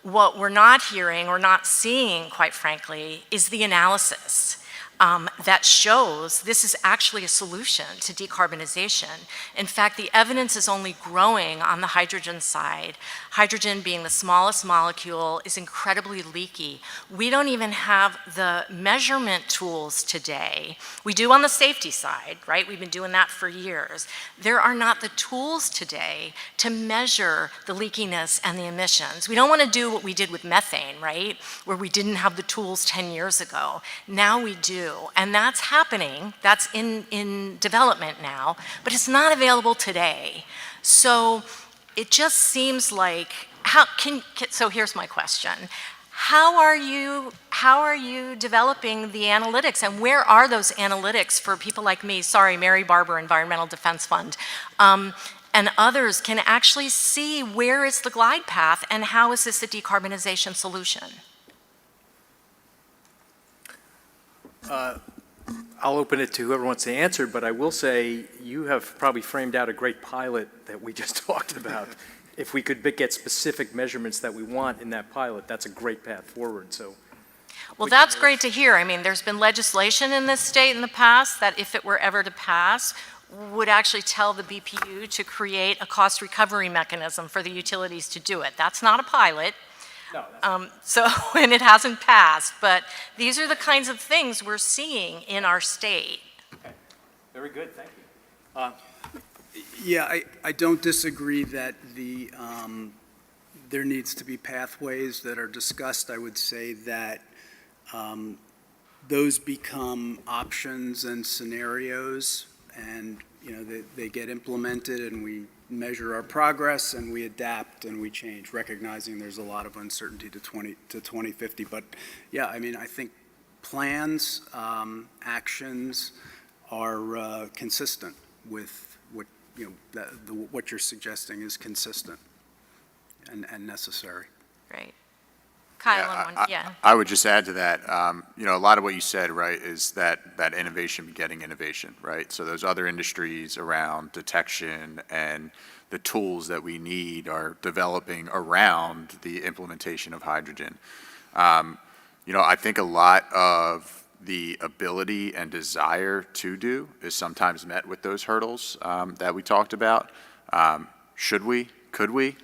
What we're not hearing or not seeing, quite frankly, is the analysis that shows this is actually a solution to decarbonization. In fact, the evidence is only growing on the hydrogen side. Hydrogen, being the smallest molecule, is incredibly leaky. We don't even have the measurement tools today. We do on the safety side, right? We've been doing that for years. There are not the tools today to measure the leakiness and the emissions. We don't want to do what we did with methane, right? Where we didn't have the tools 10 years ago. Now we do. And that's happening. That's in development now, but it's not available today. So it just seems like, so here's my question. How are you developing the analytics, and where are those analytics for people like me, sorry, Mary Barber, Environmental Defense Fund, and others can actually see where is the glide path and how is this a decarbonization solution? I'll open it to whoever wants to answer, but I will say you have probably framed out a great pilot that we just talked about. If we could get specific measurements that we want in that pilot, that's a great path forward. So, well, that's great to hear. I mean, there's been legislation in this state in the past that, if it were ever to pass, would actually tell the BPU to create a cost recovery mechanism for the utilities to do it. That's not a pilot. No, and it hasn't passed, but these are the kinds of things we're seeing in our state. Okay. Very good, thank you. Yeah, I don't disagree that there needs to be pathways that are discussed. I would say that those become options and scenarios, and they get implemented, and we measure our progress, and we adapt and we change, recognizing there's a lot of uncertainty to 2050. But yeah, I mean, I think plans, actions are consistent with what what you're suggesting is consistent and necessary. Great. Kyle, I would just add to that, a lot of what you said, right, is that innovation begetting innovation, right? So those other industries around detection and the tools that we need are developing around the implementation of hydrogen. I think a lot of the ability and desire to do is sometimes met with those hurdles that we talked about. Should we? Could we?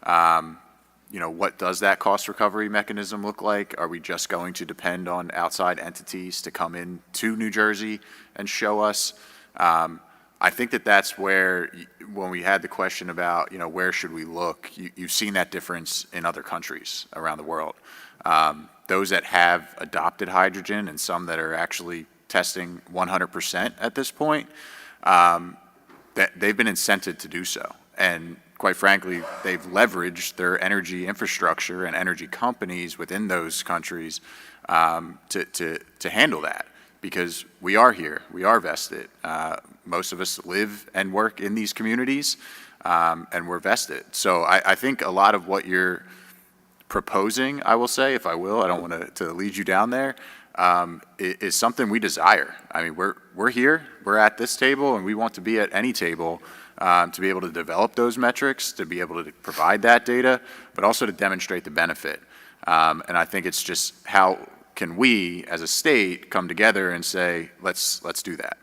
What does that cost recovery mechanism look like? Are we just going to depend on outside entities to come in to New Jersey and show us? I think that's where, when we had the question about, where should we look, you've seen that difference in other countries around the world. Those that have adopted hydrogen and some that are actually testing 100% at this point, that they've been incented to do so. And quite frankly, they've leveraged their energy infrastructure and energy companies within those countries to handle that, because we are here, we are vested. Most of us live and work in these communities, and we're vested. So I think a lot of what you're proposing, I will say, if I will, I don't want to lead you down there, is something we desire. I mean, we're here, we're at this table, and we want to be at any table to be able to develop those metrics, to be able to provide that data, but also to demonstrate the benefit. And I think it's just, how can we as a state come together and say, let's do that?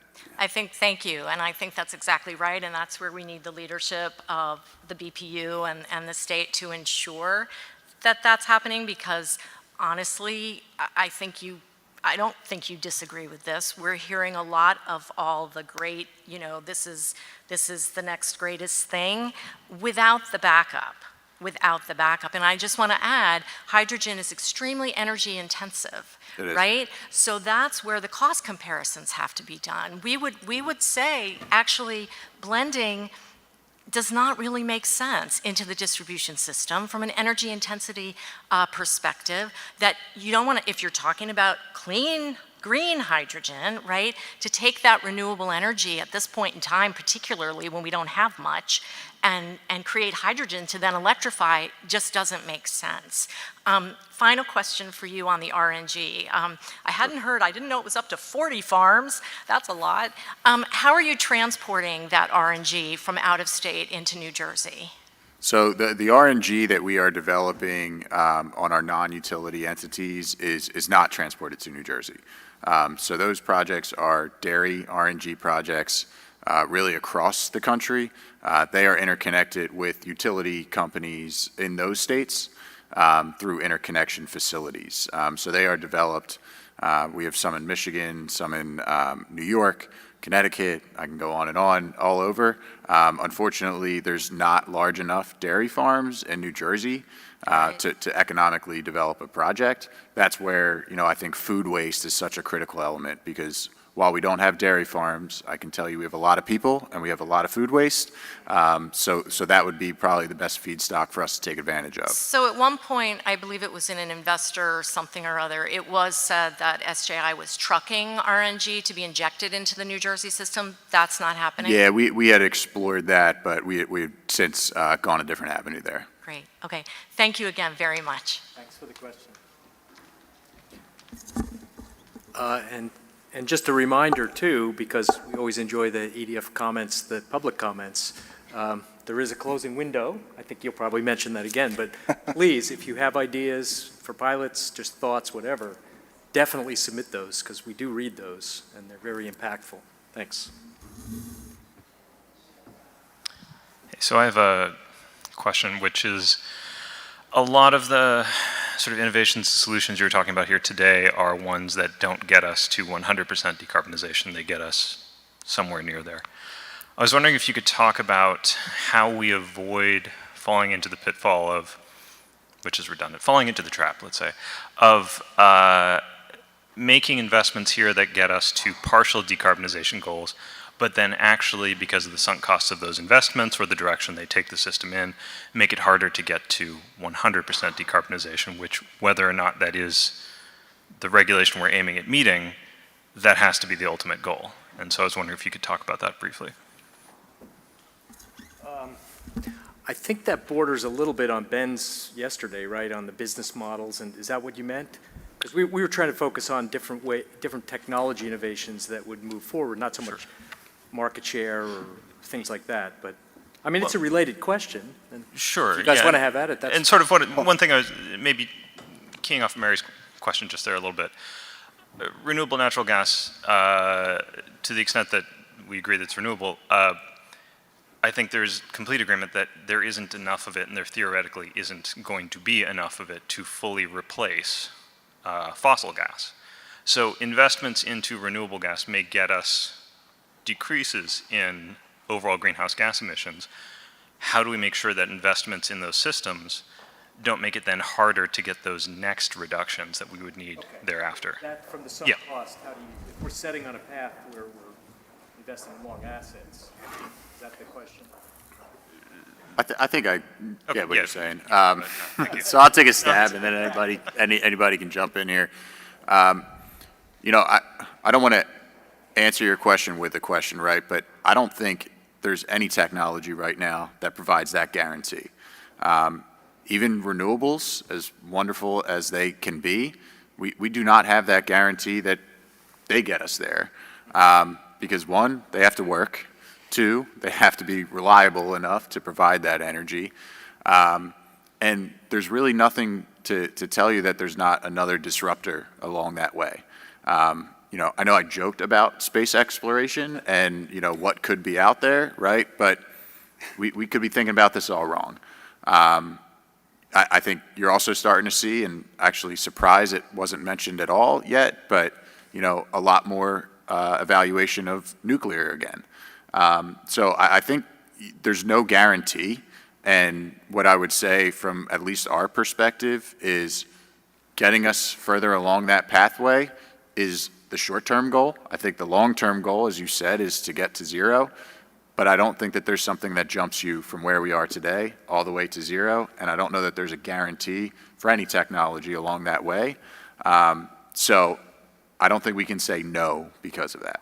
Thank you, and I think that's exactly right, and that's where we need the leadership of the BPU and the state to ensure that that's happening, because honestly, I don't think you disagree with this. We're hearing a lot of all the great, this is the next greatest thing, without the backup. And I just want to add, hydrogen is extremely energy intensive, right? So that's where the cost comparisons have to be done. We would say, actually, blending does not really make sense into the distribution system from an energy intensity perspective, that you don't want to, if you're talking about clean green hydrogen, right? To take that renewable energy at this point in time, particularly when we don't have much, and create hydrogen to then electrify just doesn't make sense. Final question for you on the RNG. I didn't know it was up to 40 farms. That's a lot. How are you transporting that RNG from out of state into New Jersey? So the RNG that we are developing on our non-utility entities is not transported to New Jersey. So those projects are dairy RNG projects really across the country. They are interconnected with utility companies in those states through interconnection facilities. So they are developed. We have some in Michigan, some in New York, Connecticut, I can go on and on, all over. Unfortunately, there's not large enough dairy farms in New Jersey to economically develop a project. That's where, I think food waste is such a critical element, because while we don't have dairy farms, I can tell you we have a lot of people and we have a lot of food waste. So that would be probably the best feedstock for us to take advantage of. So at one point, I believe it was in an investor or something or other, it was said that SJI was trucking RNG to be injected into the New Jersey system. That's not happening? Yeah, we had explored that, but we've since gone a different avenue there. Great, okay. Thank you again very much. Thanks for the question. And just a reminder too, because we always enjoy the EDF comments, the public comments, there is a closing window. I think you'll probably mention that again, but please, if you have ideas for pilots, just thoughts, whatever, definitely submit those, because we do read those and they're very impactful. Thanks. So I have a question, which is a lot of the sort of innovations and solutions you're talking about here today are ones that don't get us to 100% decarbonization. They get us somewhere near there. I was wondering if you could talk about how we avoid falling into the pitfall of, which is redundant, falling into the trap, let's say, of making investments here that get us to partial decarbonization goals, but then actually, because of the sunk costs of those investments or the direction they take the system in, make it harder to get to 100% decarbonization, which, whether or not that is the regulation we're aiming at meeting, that has to be the ultimate goal. And so I was wondering if you could talk about that briefly. I think that borders a little bit on Ben's yesterday, right, on the business models, and is that what you meant? Because we were trying to focus on different technology innovations that would move forward, not so much market share or things like that, but I mean, it's a related question. And sure. If you guys want to have at it, that's and sort of one thing I was maybe keying off Mary's question just there a little bit. Renewable natural gas, to the extent that we agree that it's renewable, I think there's complete agreement that there isn't enough of it, and there theoretically isn't going to be enough of it to fully replace fossil gas. So investments into renewable gas may get us decreases in overall greenhouse gas emissions. How do we make sure that investments in those systems don't make it then harder to get those next reductions that we would need thereafter? That from the sunk cost, how do you, if we're setting on a path where we're investing in long assets, is that the question? I think I get what you're saying. Thank you. So I'll take a stab, and then anybody can jump in here. I don't want to answer your question with a question, right? But I don't think there's any technology right now that provides that guarantee. Even renewables, as wonderful as they can be, we do not have that guarantee that they get us there. Because one, they have to work. Two, they have to be reliable enough to provide that energy. And there's really nothing to tell you that there's not another disruptor along that way. I know I joked about space exploration and, what could be out there, right? But we could be thinking about this all wrong. I think you're also starting to see, and actually surprised it wasn't mentioned at all yet, but, a lot more evaluation of nuclear again. So I think there's no guarantee, and what I would say from at least our perspective is getting us further along that pathway is the short-term goal. I think the long-term goal, as you said, is to get to zero, but I don't think that there's something that jumps you from where we are today all the way to zero, and I don't know that there's a guarantee for any technology along that way. So I don't think we can say no because of that.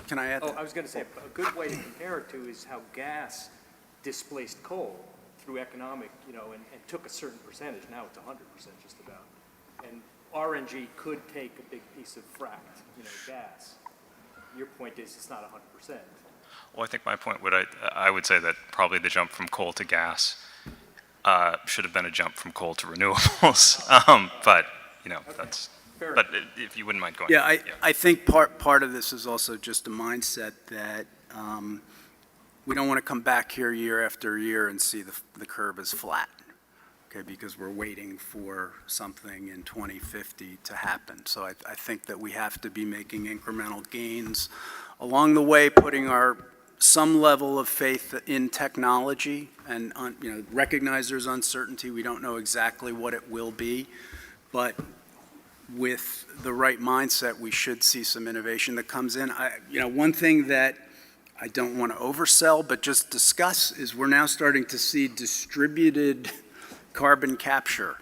Can I add? Oh, I was going to say, a good way to compare it to is how gas displaced coal through economic, and took a certain percentage. Now it's 100% just about. And RNG could take a big piece of fracked, gas. Your point is it's not 100%. Well, I think my point I would say that probably the jump from coal to gas should have been a jump from coal to renewables. But, that's, but if you wouldn't mind going. Yeah, I think part of this is also just a mindset that we don't want to come back here year after year and see the curve is flat, okay, because we're waiting for something in 2050 to happen. So I think that we have to be making incremental gains along the way, putting some level of faith in technology and, recognize there's uncertainty. We don't know exactly what it will be, but with the right mindset, we should see some innovation that comes in. One thing that I don't want to oversell, but just discuss is we're now starting to see distributed carbon capture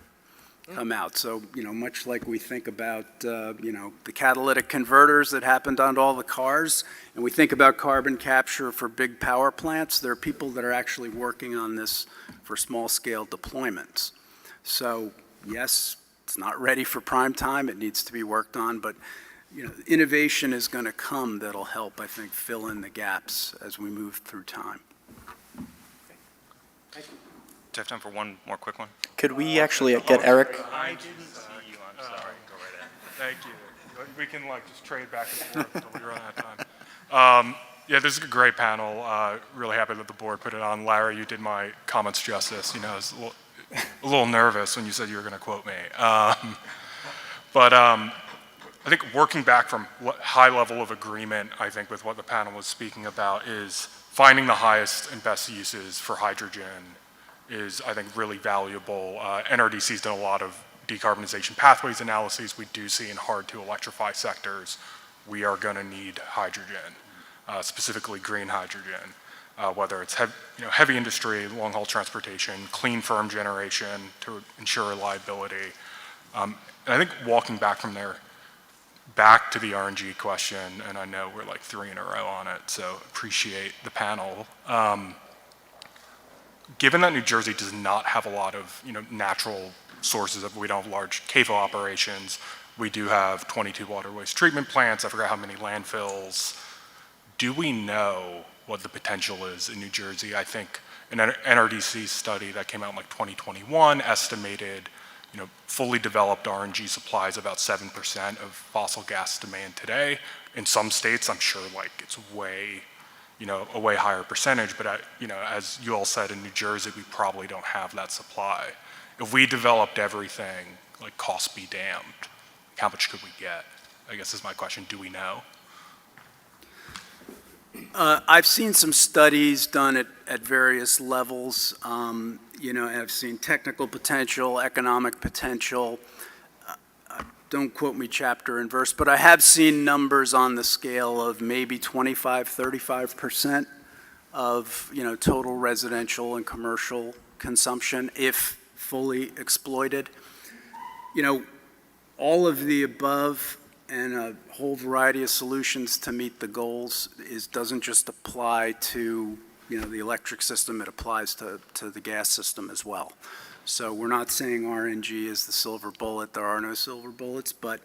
come out. So, much like we think about, the catalytic converters that happened on all the cars, and we think about carbon capture for big power plants, there are people that are actually working on this for small-scale deployments. So, yes, it's not ready for prime time. It needs to be worked on, but innovation is going to come that'll help, I think, fill in the gaps as we move through time. Do you have time for one more quick one? Could we actually get Eric? I didn't see you, I'm sorry. Go right ahead. Thank you. We can just trade back and forth until we run out of time. Yeah, this is a great panel. Really happy that the board put it on. Larry, you did my comments justice. I was a little nervous when you said you were going to quote me. But I think working back from high level of agreement, I think with what the panel was speaking about is finding the highest and best uses for hydrogen is, I think, really valuable. NRDC's done a lot of decarbonization pathways analyses. We do see in hard to electrify sectors, we are going to need hydrogen, specifically green hydrogen. Whether it's heavy industry, long-haul transportation, clean firm generation to ensure reliability. And I think walking back from there, back to the RNG question, and I know we're like 3 in a row on it, so appreciate the panel. Given that New Jersey does not have a lot of natural sources, we don't have large CAFO operations, we do have 22 water waste treatment plants, I forgot how many landfills. Do we know what the potential is in New Jersey? I think an NRDC study that came out in 2021 estimated, fully developed RNG supplies about 7% of fossil gas demand today. In some states, I'm sure it's way, a way higher percentage, but as you all said, in New Jersey, we probably don't have that supply. If we developed everything, costs be damned, how much could we get? I guess is my question, do we know? I've seen some studies done at various levels. I've seen technical potential, economic potential. Don't quote me chapter and verse, but I have seen numbers on the scale of maybe 25, 35% of, total residential and commercial consumption if fully exploited. All of the above and a whole variety of solutions to meet the goals doesn't just apply to the electric system, it applies to the gas system as well. So we're not saying RNG is the silver bullet, there are no silver bullets, but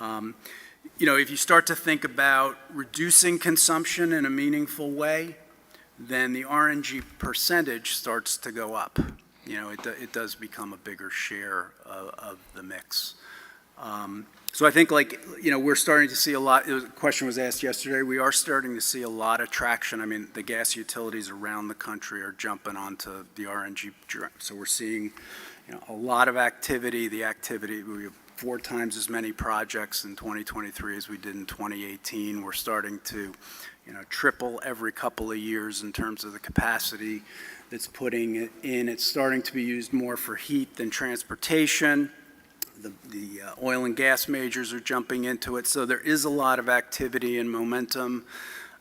if you start to think about reducing consumption in a meaningful way, then the RNG percentage starts to go up. It does become a bigger share of the mix. So I think we're starting to see a lot, the question was asked yesterday, we are starting to see a lot of traction. I mean, the gas utilities around the country are jumping onto the RNG, so we're seeing a lot of activity. We have 4 times as many projects in 2023 as we did in 2018. We're starting to triple every couple of years in terms of the capacity that's putting it in. It's starting to be used more for heat than transportation. The oil and gas majors are jumping into it, so there is a lot of activity and momentum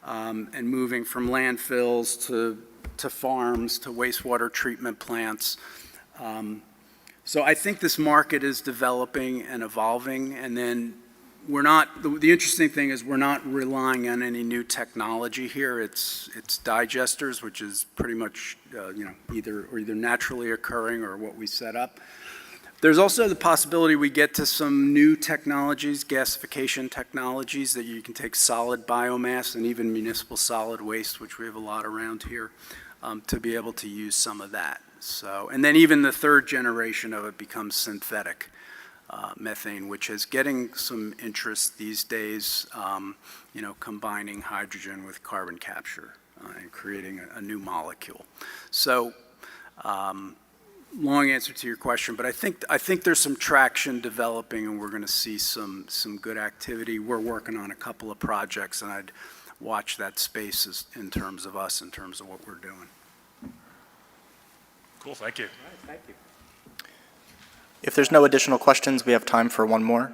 and moving from landfills to farms to wastewater treatment plants. So I think this market is developing and evolving, and then we're not, the interesting thing is we're not relying on any new technology here. It's digesters, which is pretty much, either naturally occurring or what we set up. There's also the possibility we get to some new technologies, gasification technologies, that you can take solid biomass and even municipal solid waste, which we have a lot around here, to be able to use some of that. So, and then even the third generation of it becomes synthetic methane, which is getting some interest these days, combining hydrogen with carbon capture and creating a new molecule. So, long answer to your question, but I think there's some traction developing, and we're going to see some good activity. We're working on a couple of projects, and I'd watch that space in terms of us, in terms of what we're doing. Cool, thank you. All right, thank you. If there's no additional questions, we have time for one more.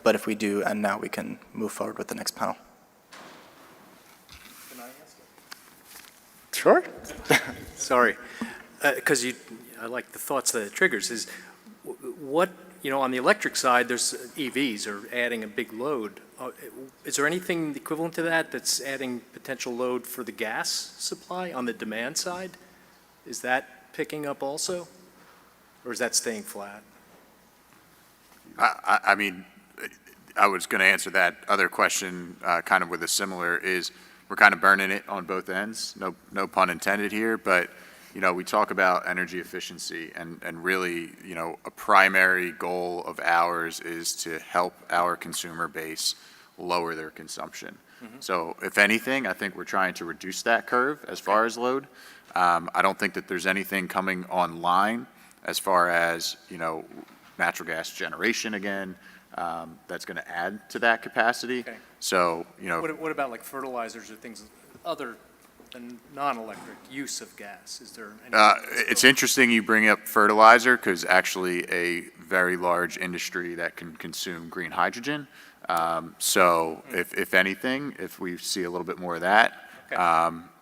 But if we do, and now we can move forward with the next panel. Can I ask it? Sure. Sorry, because I like the thoughts that it triggers. Is what, on the electric side, there's EVs are adding a big load. Is there anything equivalent to that that's adding potential load for the gas supply on the demand side? Is that picking up also, or is that staying flat? I mean, I was going to answer that other question kind of with a similar, is we're kind of burning it on both ends, no pun intended here, but we talk about energy efficiency, and really, a primary goal of ours is to help our consumer base lower their consumption. So if anything, I think we're trying to reduce that curve as far as load. I don't think that there's anything coming online as far as, natural gas generation again, that's going to add to that capacity. Okay. So, What about like fertilizers or things other than non-electric use of gas? Is there any? It's interesting you bring up fertilizer, because actually a very large industry that can consume green hydrogen. So if anything, if we see a little bit more of that, Okay.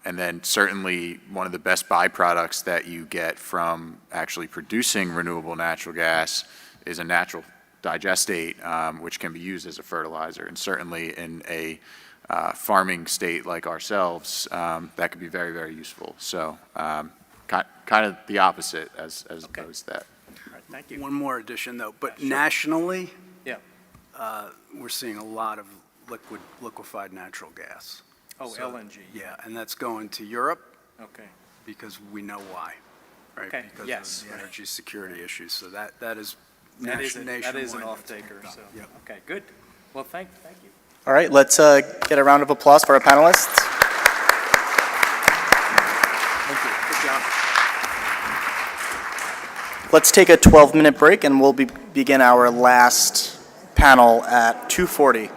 and then certainly one of the best byproducts that you get from actually producing renewable natural gas is a natural digestate, which can be used as a fertilizer. And certainly in a farming state like ourselves, that could be very, very useful. So kind of the opposite as opposed to that. All right, thank you. One more addition, though, but Sure. nationally, Yeah. we're seeing a lot of liquefied natural gas. Oh, So, LNG. Yeah, and that's going to Europe Okay. because we know why, right? Okay, Because yes. of the energy security issues. So that is That is nationwide. an off-taker, so, Yep. okay, good. Well, thank you. All right, let's get a round of applause for our panelists. Thank you. Good job. Let's take a 12-minute break, and we'll begin our last panel at 2:40.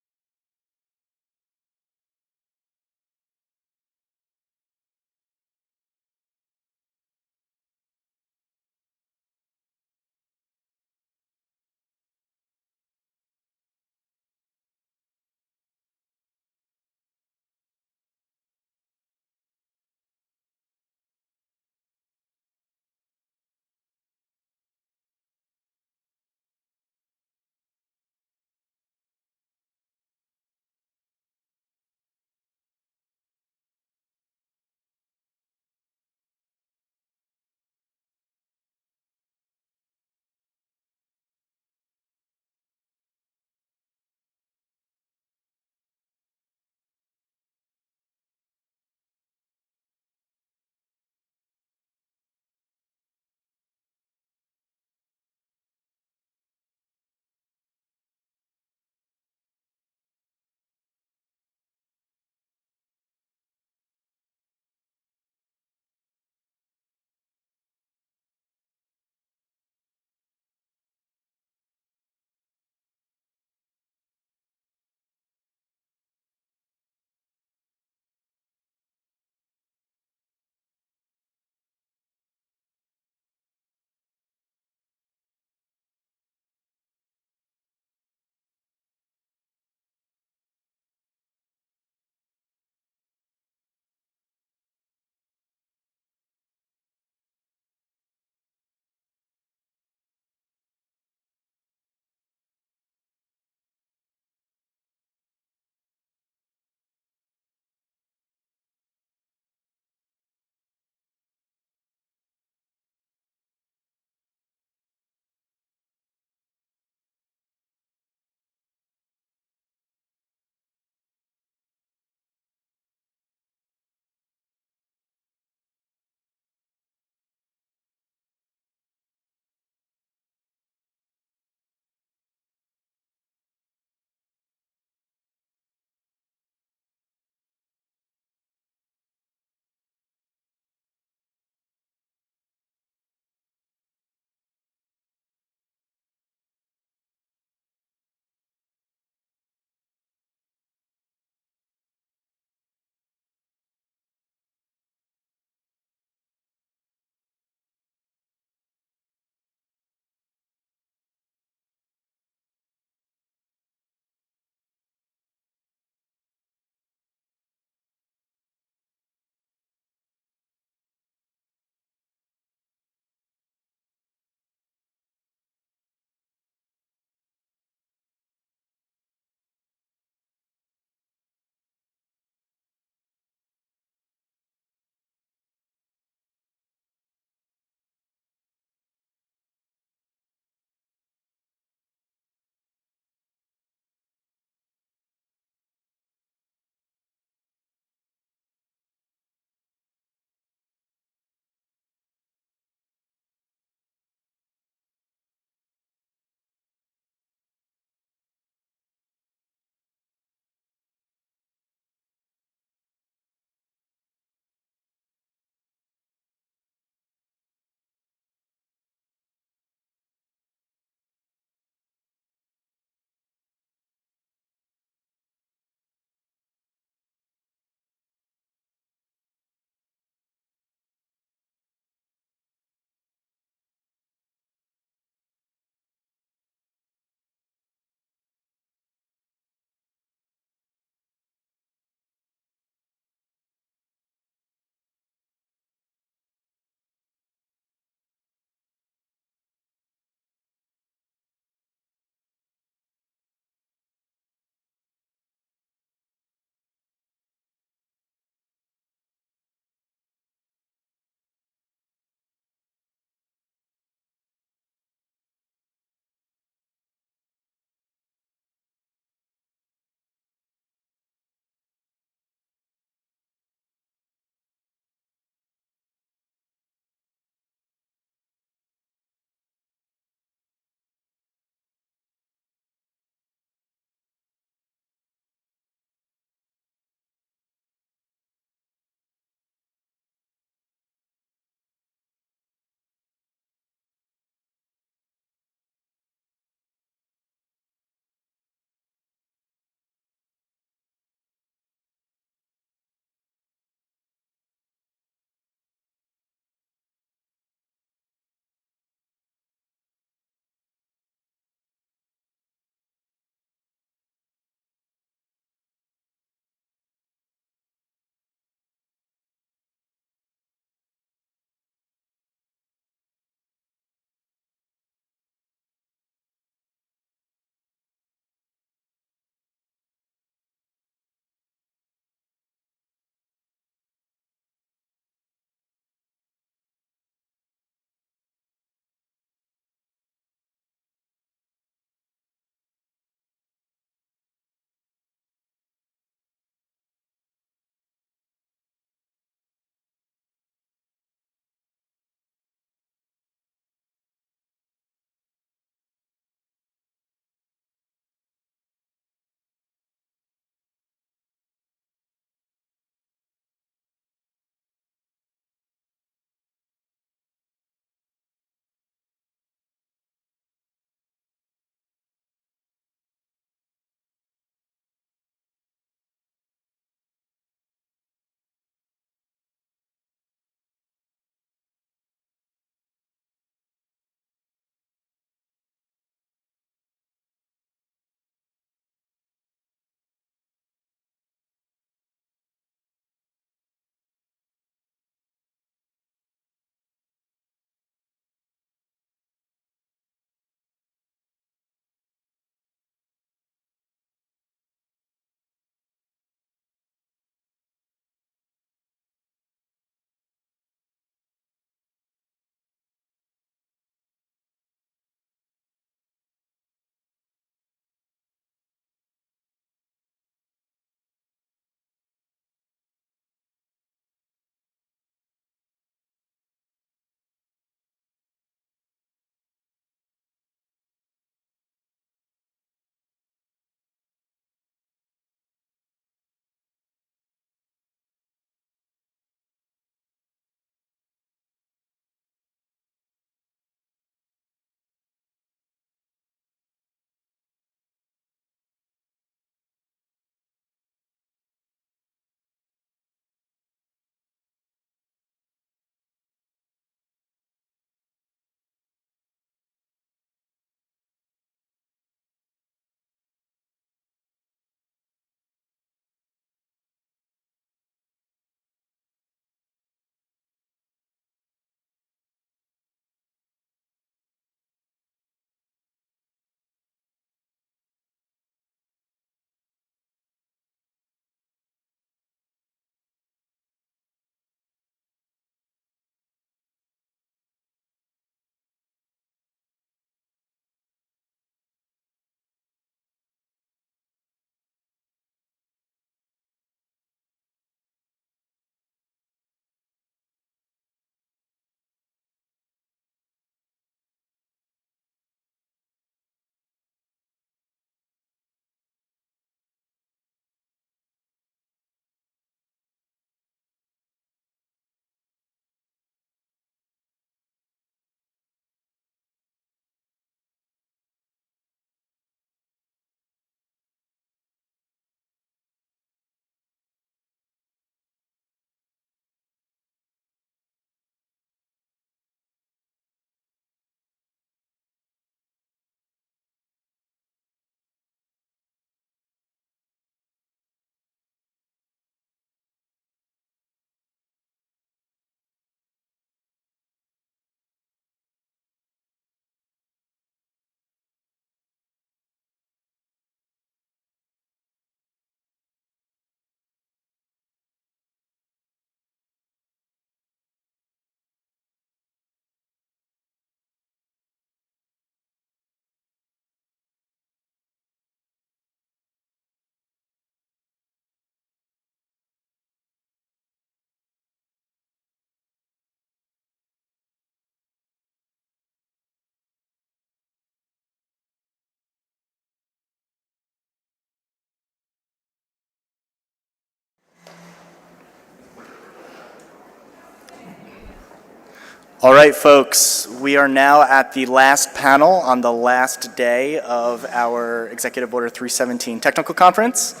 All right, folks, we are now at the last panel on the last day of our Executive Order 317 Technical Conference.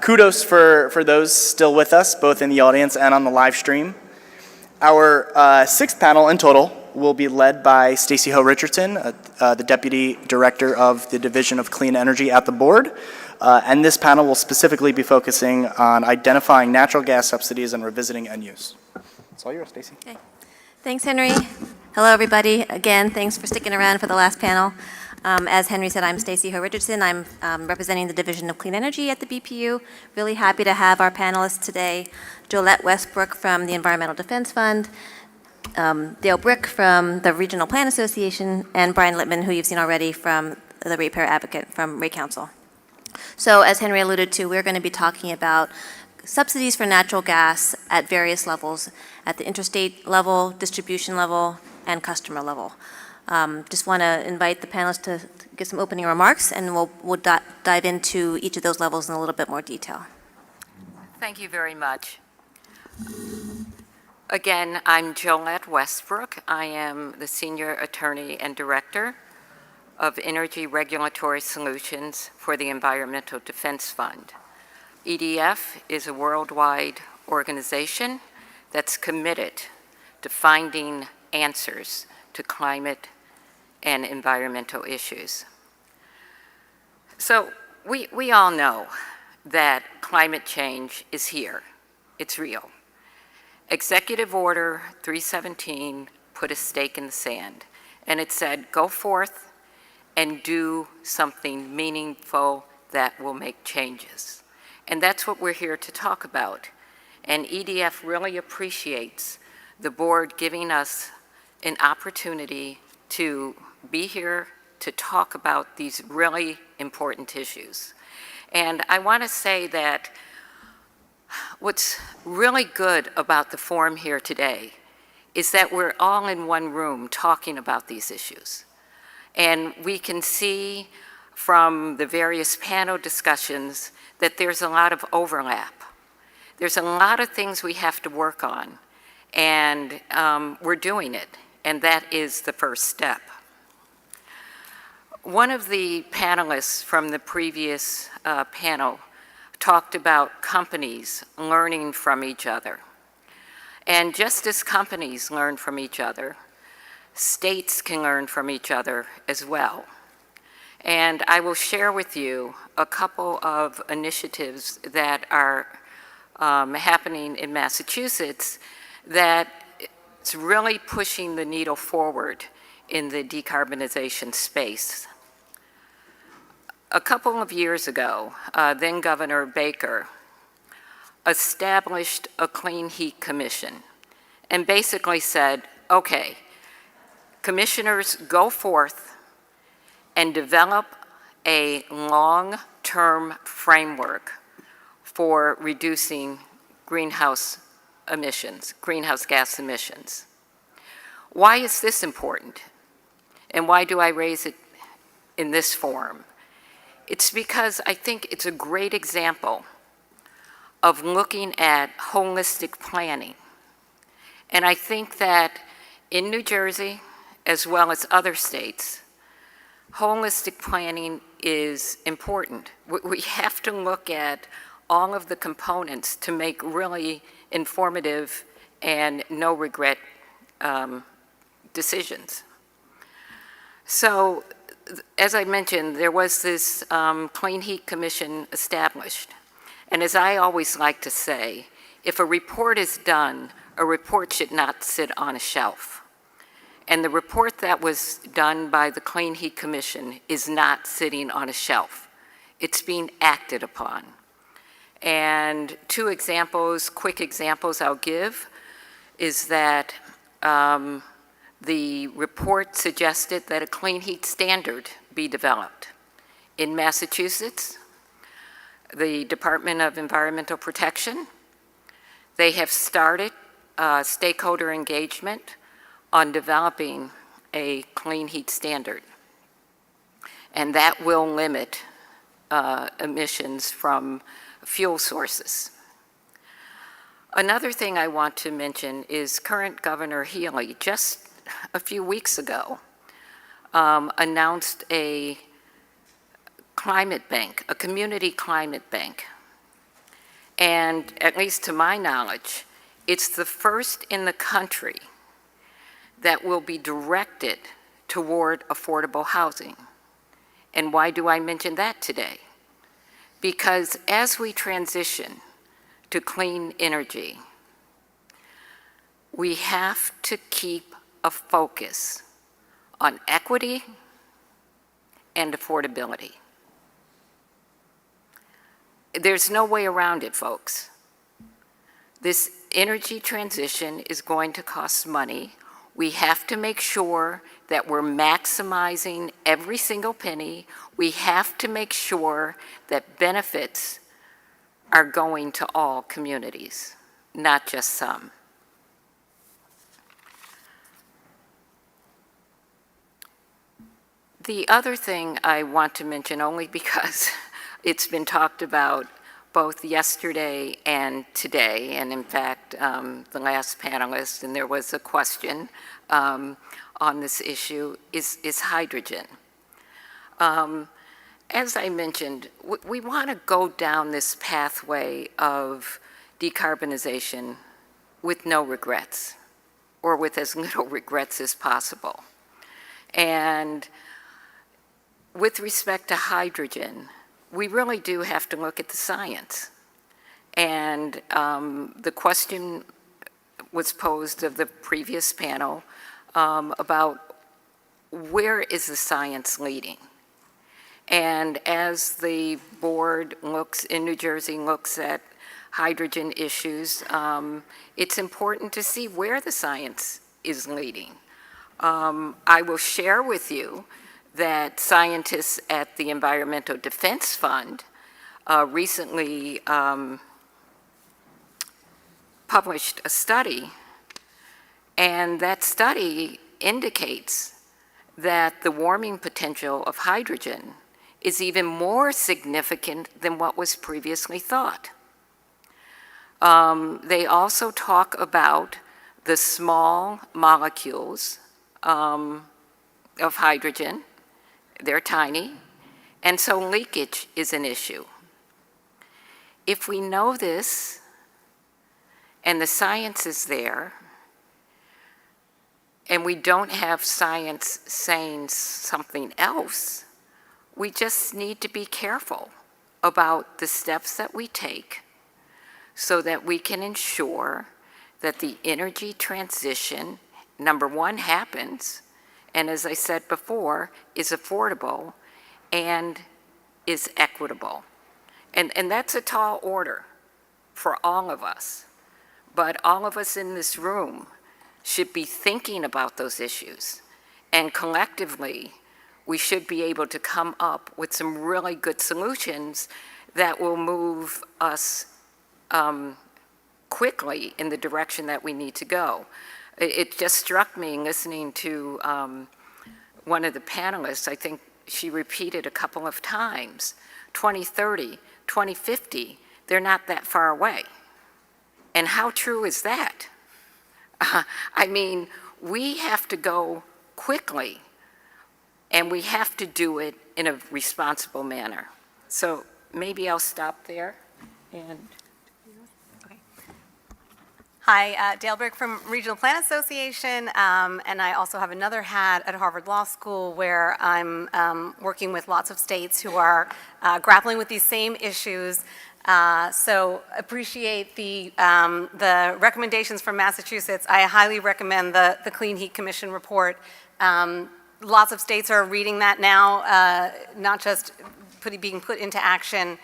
Kudos for those still with us, both in the audience and on the live stream. Our sixth panel in total will be led by Stacey Ho Richardson, the Deputy Director of the Division of Clean Energy at the Board. And this panel will specifically be focusing on identifying natural gas subsidies and revisiting end use. It's all yours, Stacey. Okay. Thanks, Henry. Hello, everybody. Again, thanks for sticking around for the last panel. As Henry said, I'm Stacey Ho Richardson. I'm representing the Division of Clean Energy at the BPU. Really happy to have our panelists today, Jolette Westbrook from the Environmental Defense Fund, Dale Brick from the Regional Plan Association, and Brian Littman, who you've seen already from the Ratepayer Advocate from Rate Council. So as Henry alluded to, we're going to be talking about subsidies for natural gas at various levels, at the interstate level, distribution level, and customer level. Just want to invite the panelists to give some opening remarks, and we'll dive into each of those levels in a little bit more detail. Thank you very much. Again, I'm Jolette Westbrook. I am the Senior Attorney and Director of Energy Regulatory Solutions for the Environmental Defense Fund. EDF is a worldwide organization that's committed to finding answers to climate and environmental issues. So we all know that climate change is here. It's real. Executive Order 317 put a stake in the sand, and it said, go forth and do something meaningful that will make changes. And that's what we're here to talk about. And EDF really appreciates the board giving us an opportunity to be here to talk about these really important issues. And I want to say that what's really good about the forum here today is that we're all in one room talking about these issues. And we can see from the various panel discussions that there's a lot of overlap. There's a lot of things we have to work on, and we're doing it, and that is the first step. One of the panelists from the previous panel talked about companies learning from each other. And just as companies learn from each other, states can learn from each other as well. And I will share with you a couple of initiatives that are happening in Massachusetts that it's really pushing the needle forward in the decarbonization space. A couple of years ago, then Governor Baker established a Clean Heat Commission and basically said, okay, commissioners, go forth and develop a long-term framework for reducing greenhouse gas emissions. Why is this important? And why do I raise it in this forum? It's because I think it's a great example of looking at holistic planning. And I think that in New Jersey, as well as other states, holistic planning is important. We have to look at all of the components to make really informative and no-regret decisions. So, as I mentioned, there was this Clean Heat Commission established. And as I always like to say, if a report is done, a report should not sit on a shelf. And the report that was done by the Clean Heat Commission is not sitting on a shelf. It's being acted upon. And two examples, quick examples I'll give, is that the report suggested that a clean heat standard be developed. In Massachusetts, the Department of Environmental Protection, they have started stakeholder engagement on developing a clean heat standard. And that will limit emissions from fuel sources. Another thing I want to mention is current Governor Healy, just a few weeks ago, announced a climate bank, a community climate bank. And at least to my knowledge, it's the first in the country that will be directed toward affordable housing. And why do I mention that today? Because as we transition to clean energy, we have to keep a focus on equity and affordability. There's no way around it, folks. This energy transition is going to cost money. We have to make sure that we're maximizing every single penny. We have to make sure that benefits are going to all communities, not just some. The other thing I want to mention, only because it's been talked about both yesterday and today, and in fact, the last panelist, and there was a question on this issue, is hydrogen. As I mentioned, we want to go down this pathway of decarbonization with no regrets, or with as little regrets as possible. And with respect to hydrogen, we really do have to look at the science. And the question was posed of the previous panel about where is the science leading? And as the board looks in New Jersey, looks at hydrogen issues, it's important to see where the science is leading. I will share with you that scientists at the Environmental Defense Fund recently published a study, and that study indicates that the warming potential of hydrogen is even more significant than what was previously thought. They also talk about the small molecules of hydrogen. They're tiny, and so leakage is an issue. If we know this, and the science is there, and we don't have science saying something else, we just need to be careful about the steps that we take so that we can ensure that the energy transition, number one, happens, and as I said before, is affordable and is equitable. And that's a tall order for all of us. But all of us in this room should be thinking about those issues. And collectively, we should be able to come up with some really good solutions that will move us quickly in the direction that we need to go. It just struck me listening to one of the panelists, I think she repeated a couple of times, 2030, 2050, they're not that far away. And how true is that? I mean, we have to go quickly, and we have to do it in a responsible manner. So maybe I'll stop there. And Hi, Dale Brick from Regional Plan Association, and I also have another hat at Harvard Law School where I'm working with lots of states who are grappling with these same issues. So appreciate the recommendations from Massachusetts. I highly recommend the Clean Heat Commission report. Lots of states are reading that now, not just being put into action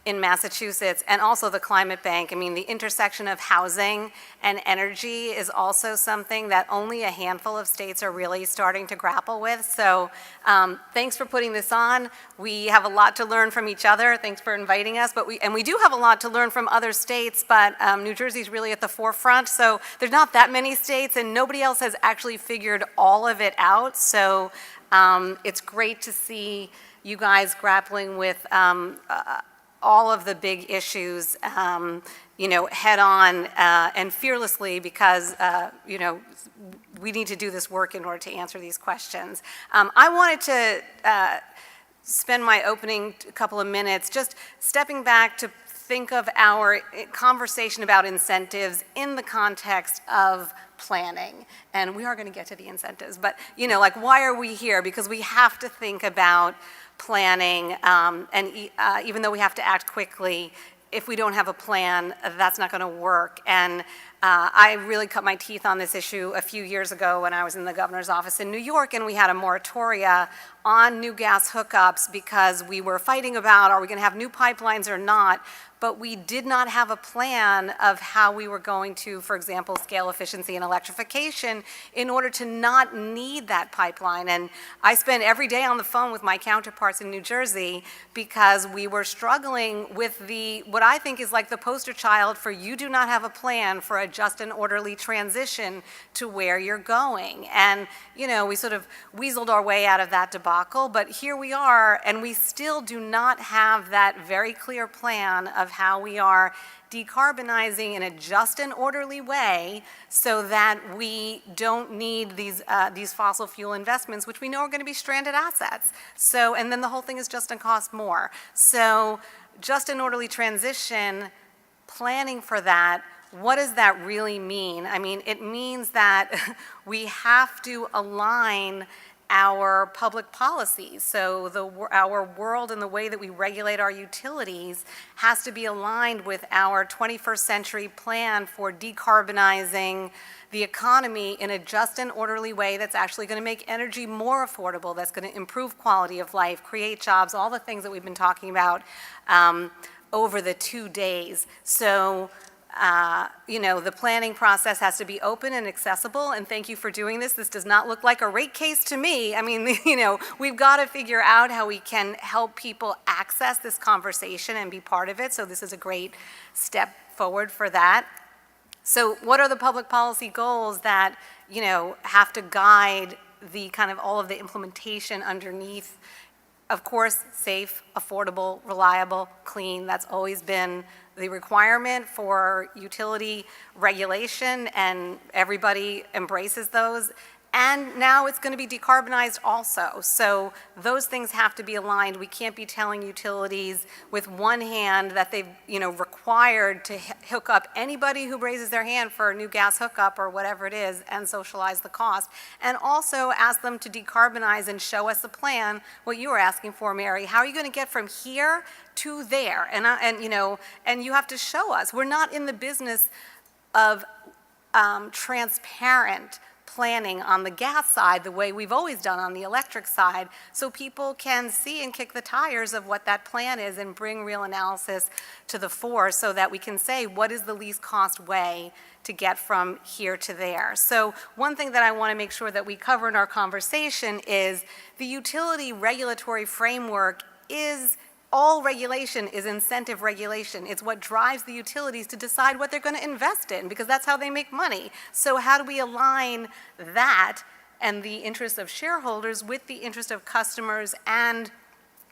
in Massachusetts, and also the climate bank. I mean, the intersection of housing and energy is also something that only a handful of states are really starting to grapple with. So thanks for putting this on. We have a lot to learn from each other. Thanks for inviting us. But we do have a lot to learn from other states, but New Jersey's really at the forefront. So there's not that many states, and nobody else has actually figured all of it out. So all of the big issues, head on and fearlessly, because, we need to do this work in order to answer these questions. I wanted to spend my opening couple of minutes just stepping back to think of our conversation about incentives in the context of planning. And we are going to get to the incentives, but why are we here? Because we have to think about planning, and even though we have to act quickly, if we don't have a plan, that's not going to work. And I really cut my teeth on this issue a few years ago when I was in the governor's office in New York, and we had a moratoria on new gas hookups because we were fighting about, are we going to have new pipelines or not? But we did not have a plan of how we were going to, for example, scale efficiency and electrification in order to not need that pipeline. And I spent every day on the phone with my counterparts in New Jersey because we were struggling with what I think is like the poster child for you do not have a plan for a just and orderly transition to where you're going. And, we sort of weaseled our way out of that debacle, but here we are, and we still do not have that very clear plan of how we are decarbonizing in a just and orderly way so that we don't need these fossil fuel investments, which we know are going to be stranded assets. So, and then the whole thing is just going to cost more. So just an orderly transition, planning for that, what does that really mean? I mean, it means that we have to align our public policies. So our world and the way that we regulate our utilities has to be aligned with our 21st century plan for decarbonizing the economy in a just and orderly way that's actually going to make energy more affordable, that's going to improve quality of life, create jobs, all the things that we've been talking about over the 2 days. So the planning process has to be open and accessible, and thank you for doing this. This does not look like a rate case to me. I mean, we've got to figure out how we can help people access this conversation and be part of it, so this is a great step forward for that. So what are the public policy goals that, have to guide the kind of all of the implementation underneath? Of course, safe, affordable, reliable, clean. That's always been the requirement for utility regulation, and everybody embraces those. And now it's going to be decarbonized also. So those things have to be aligned. We can't be telling utilities with one hand that they've, required to hook up anybody who raises their hand for a new gas hookup or whatever it is and socialize the cost. And also ask them to decarbonize and show us a plan, what you were asking for, Mary. How are you going to get from here to there? And you have to show us. We're not in the business of transparent planning on the gas side the way we've always done on the electric side, so people can see and kick the tires of what that plan is and bring real analysis to the fore so that we can say what is the least cost way to get from here to there. So one thing that I want to make sure that we cover in our conversation is the utility regulatory framework is all regulation is incentive regulation. It's what drives the utilities to decide what they're going to invest in, because that's how they make money. So how do we align that and the interests of shareholders with the interest of customers and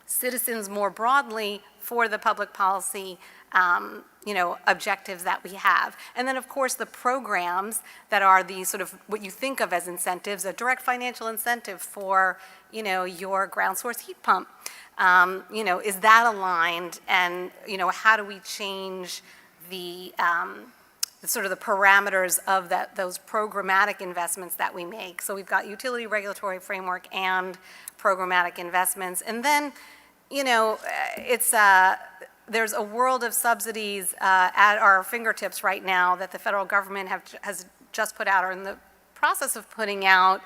citizens more broadly for the public policy objectives that we have? And then, of course, the programs that are the sort of what you think of as incentives, a direct financial incentive for, your ground source heat pump. Is that aligned? And, how do we change the sort of the parameters of those programmatic investments that we make? So we've got utility regulatory framework and programmatic investments. And then, there's a world of subsidies at our fingertips right now that the federal government has just put out, or in the process of putting out.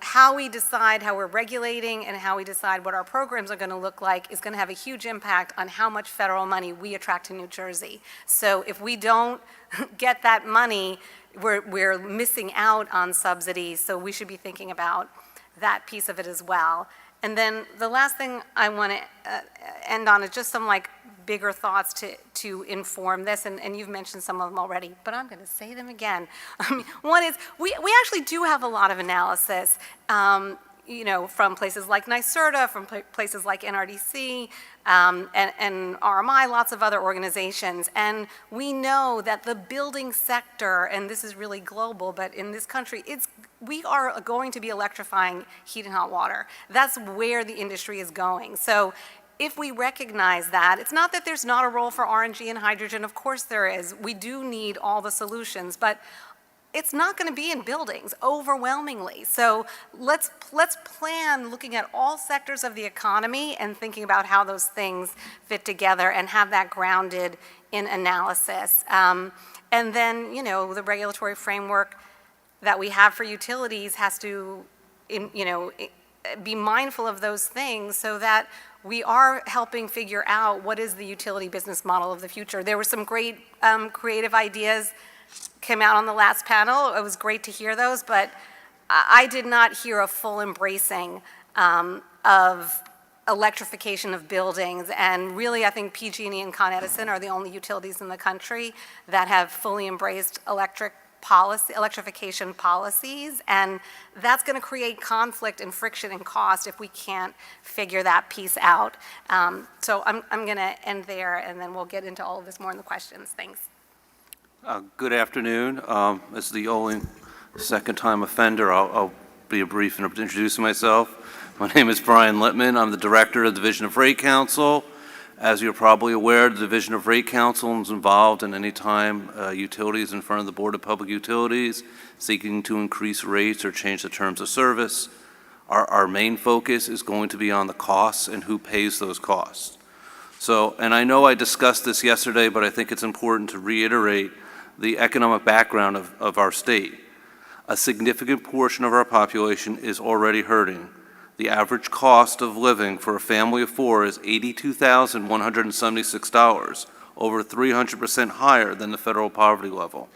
How we decide how we're regulating and how we decide what our programs are going to look like is going to have a huge impact on how much federal money we attract to New Jersey. So if we don't get that money, we're missing out on subsidies, so we should be thinking about that piece of it as well. And then the last thing I want to end on is just some bigger thoughts to inform this, and you've mentioned some of them already, but I'm going to say them again. One is we actually do have a lot of analysis. from places like NYSERDA, from places like NRDC, and RMI, lots of other organizations. And we know that the building sector, and this is really global, but in this country, we are going to be electrifying heat and hot water. That's where the industry is going. So if we recognize that, it's not that there's not a role for RNG and hydrogen, of course there is. We do need all the solutions, but it's not going to be in buildings overwhelmingly. So let's plan looking at all sectors of the economy and thinking about how those things fit together and have that grounded in analysis. And then, the regulatory framework that we have for utilities has to, be mindful of those things so that we are helping figure out what is the utility business model of the future. There were some great creative ideas came out on the last panel. It was great to hear those, but I did not hear a full embracing of electrification of buildings. And really, I think PG&E and Con Edison are the only utilities in the country that have fully embraced electrification policies. And that's going to create conflict and friction and cost if we can't figure that piece out. So I'm going to end there, and then we'll get into all of this more in the questions. Thanks. Good afternoon. As the only second-time offender, I'll be brief in introducing myself. My name is Brian Littman. I'm the Director of the Division of Rate Counsel. As you're probably aware, the Division of Rate Counsel is involved in any time utilities in front of the Board of Public Utilities seeking to increase rates or change the terms of service. Our main focus is going to be on the costs and who pays those costs. So, and I know I discussed this yesterday, but I think it's important to reiterate the economic background of our state. A significant portion of our population is already hurting. The average cost of living for a family of four is $82,176, over 300% higher than the federal poverty level.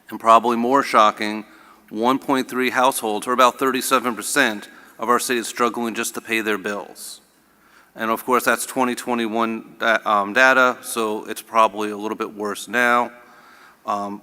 And probably more shocking, 1.3 households, or about 37% of our state, is struggling just to pay their bills. And of course, that's 2021 data, so it's probably a little bit worse now. And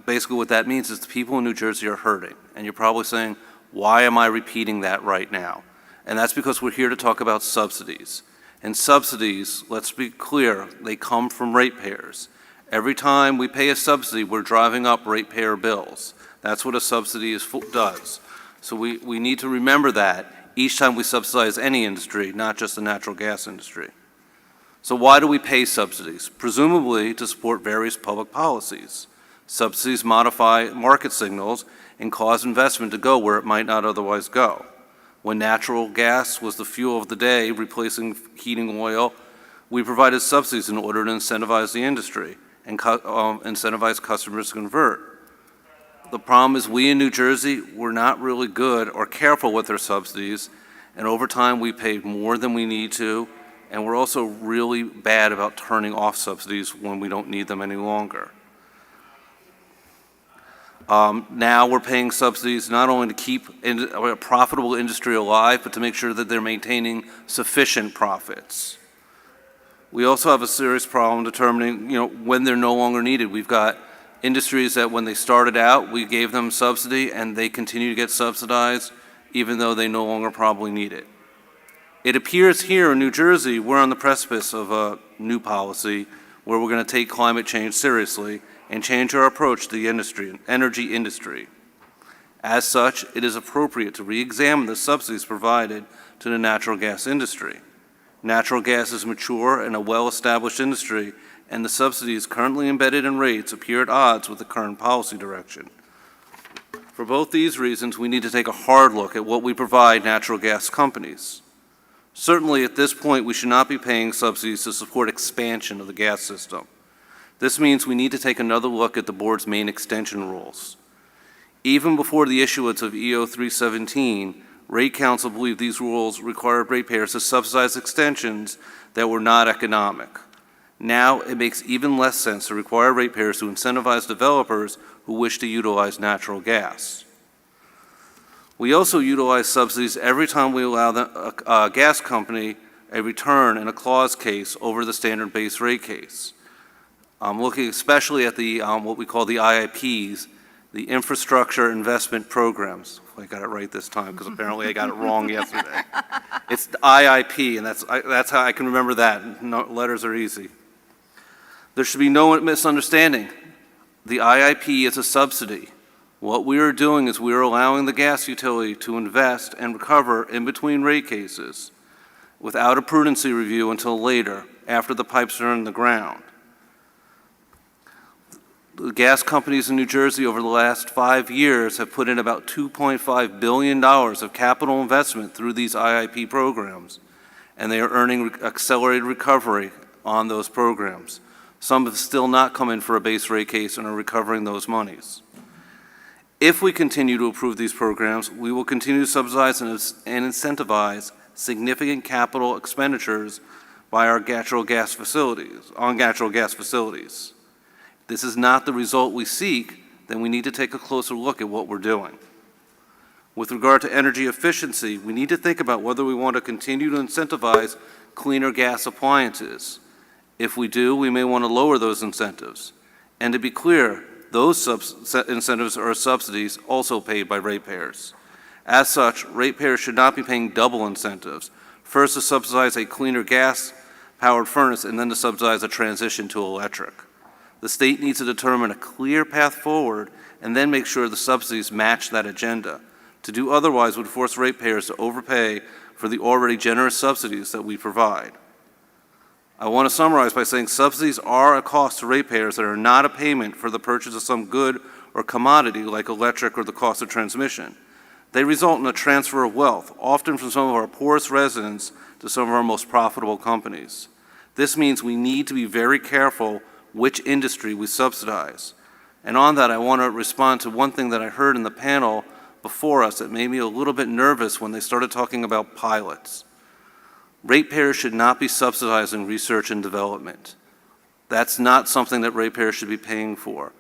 basically what that means is the people in New Jersey are hurting. And you're probably saying, why am I repeating that right now? And that's because we're here to talk about subsidies. And subsidies, let's be clear, they come from ratepayers. Every time we pay a subsidy, we're driving up ratepayer bills. That's what a subsidy does. So we need to remember that each time we subsidize any industry, not just the natural gas industry. So why do we pay subsidies? Presumably to support various public policies. Subsidies modify market signals and cause investment to go where it might not otherwise go. When natural gas was the fuel of the day, replacing heating oil, we provided subsidies in order to incentivize the industry and incentivize customers to convert. The problem is we in New Jersey, we're not really good or careful with our subsidies, and over time we pay more than we need to, and we're also really bad about turning off subsidies when we don't need them any longer. Now we're paying subsidies not only to keep a profitable industry alive, but to make sure that they're maintaining sufficient profits. We also have a serious problem determining, when they're no longer needed. We've got industries that when they started out, we gave them subsidy and they continue to get subsidized even though they no longer probably need it. It appears here in New Jersey, we're on the precipice of a new policy where we're going to take climate change seriously and change our approach to the energy industry. As such, it is appropriate to re-examine the subsidies provided to the natural gas industry. Natural gas is mature and a well-established industry, and the subsidies currently embedded in rates appear at odds with the current policy direction. For both these reasons, we need to take a hard look at what we provide natural gas companies. Certainly, at this point, we should not be paying subsidies to support expansion of the gas system. This means we need to take another look at the board's main extension rules. Even before the issuance of EO317, Rate Counsel believed these rules required ratepayers to subsidize extensions that were not economic. Now, it makes even less sense to require ratepayers to incentivize developers who wish to utilize natural gas. We also utilize subsidies every time we allow a gas company a return in a clause case over the standard base rate case. Looking especially at the what we call the IIPs the infrastructure investment programs. I got it right this time because apparently I got it wrong yesterday. It's the IIP, and that's how I can remember that. No, letters are easy. There should be no misunderstanding. The IIP is a subsidy. What we are doing is we are allowing the gas utility to invest and recover in between rate cases without a prudency review until later, after the pipes are in the ground. The gas companies in New Jersey over the last 5 years have put in about $2.5 billion of capital investment through these IIP programs, and they are earning accelerated recovery on those programs. Some have still not come in for a base rate case and are recovering those monies. If we continue to approve these programs, we will continue to subsidize and incentivize significant capital expenditures by our natural gas facilities, This is not the result we seek, then we need to take a closer look at what we're doing. With regard to energy efficiency, we need to think about whether we want to continue to incentivize cleaner gas appliances. If we do, we may want to lower those incentives. And to be clear, those incentives are subsidies also paid by ratepayers. As such, ratepayers should not be paying double incentives. First to subsidize a cleaner gas-powered furnace and then to subsidize a transition to electric. The state needs to determine a clear path forward and then make sure the subsidies match that agenda. To do otherwise would force ratepayers to overpay for the already generous subsidies that we provide. I want to summarize by saying subsidies are a cost to ratepayers that are not a payment for the purchase of some good or commodity like electric or the cost of transmission. They result in a transfer of wealth, often from some of our poorest residents to some of our most profitable companies. This means we need to be very careful which industry we subsidize. And on that, I want to respond to one thing that I heard in the panel before us that made me a little bit nervous when they started talking about pilots. Ratepayers should not be subsidizing research and development. That's not something that ratepayers should be paying for.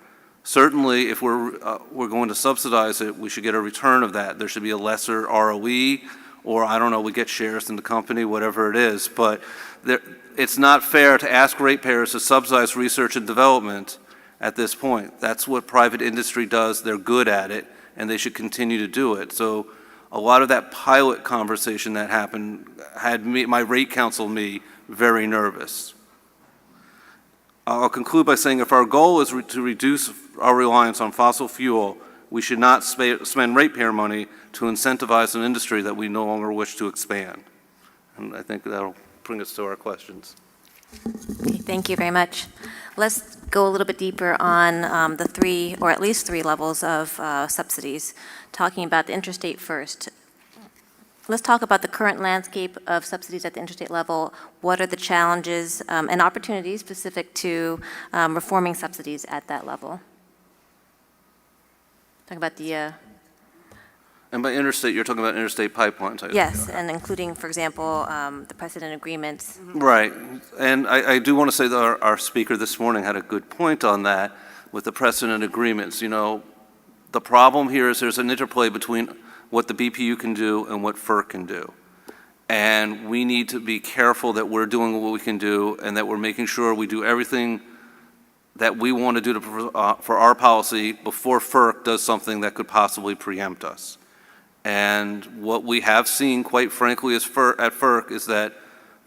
Certainly, if we're going to subsidize it, we should get a return of that. There should be a lesser ROE, or I don't know, we get shares in the company, whatever it is. But it's not fair to ask ratepayers to subsidize research and development at this point. That's what private industry does. They're good at it, and they should continue to do it. So a lot of that pilot conversation that happened had my rate counsel very nervous. I'll conclude by saying if our goal is to reduce our reliance on fossil fuel, we should not spend ratepayer money to incentivize an industry that we no longer wish to expand. And I think that'll bring us to our questions. Okay, thank you very much. Let's go a little bit deeper on the three, or at least three levels of subsidies, talking about the interstate first. Let's talk about the current landscape of subsidies at the interstate level. What are the challenges and opportunities specific to reforming subsidies at that level? Talk about the... And by interstate, you're talking about interstate pipelines. Yes, and including, for example, the precedent agreements. Right, and I do want to say that our speaker this morning had a good point on that with the precedent agreements. You know, the problem here is there's an interplay between what the BPU can do and what FERC can do. And we need to be careful that we're doing what we can do and that we're making sure we do everything that we want to do for our policy before FERC does something that could possibly preempt us. And what we have seen, quite frankly, at FERC is that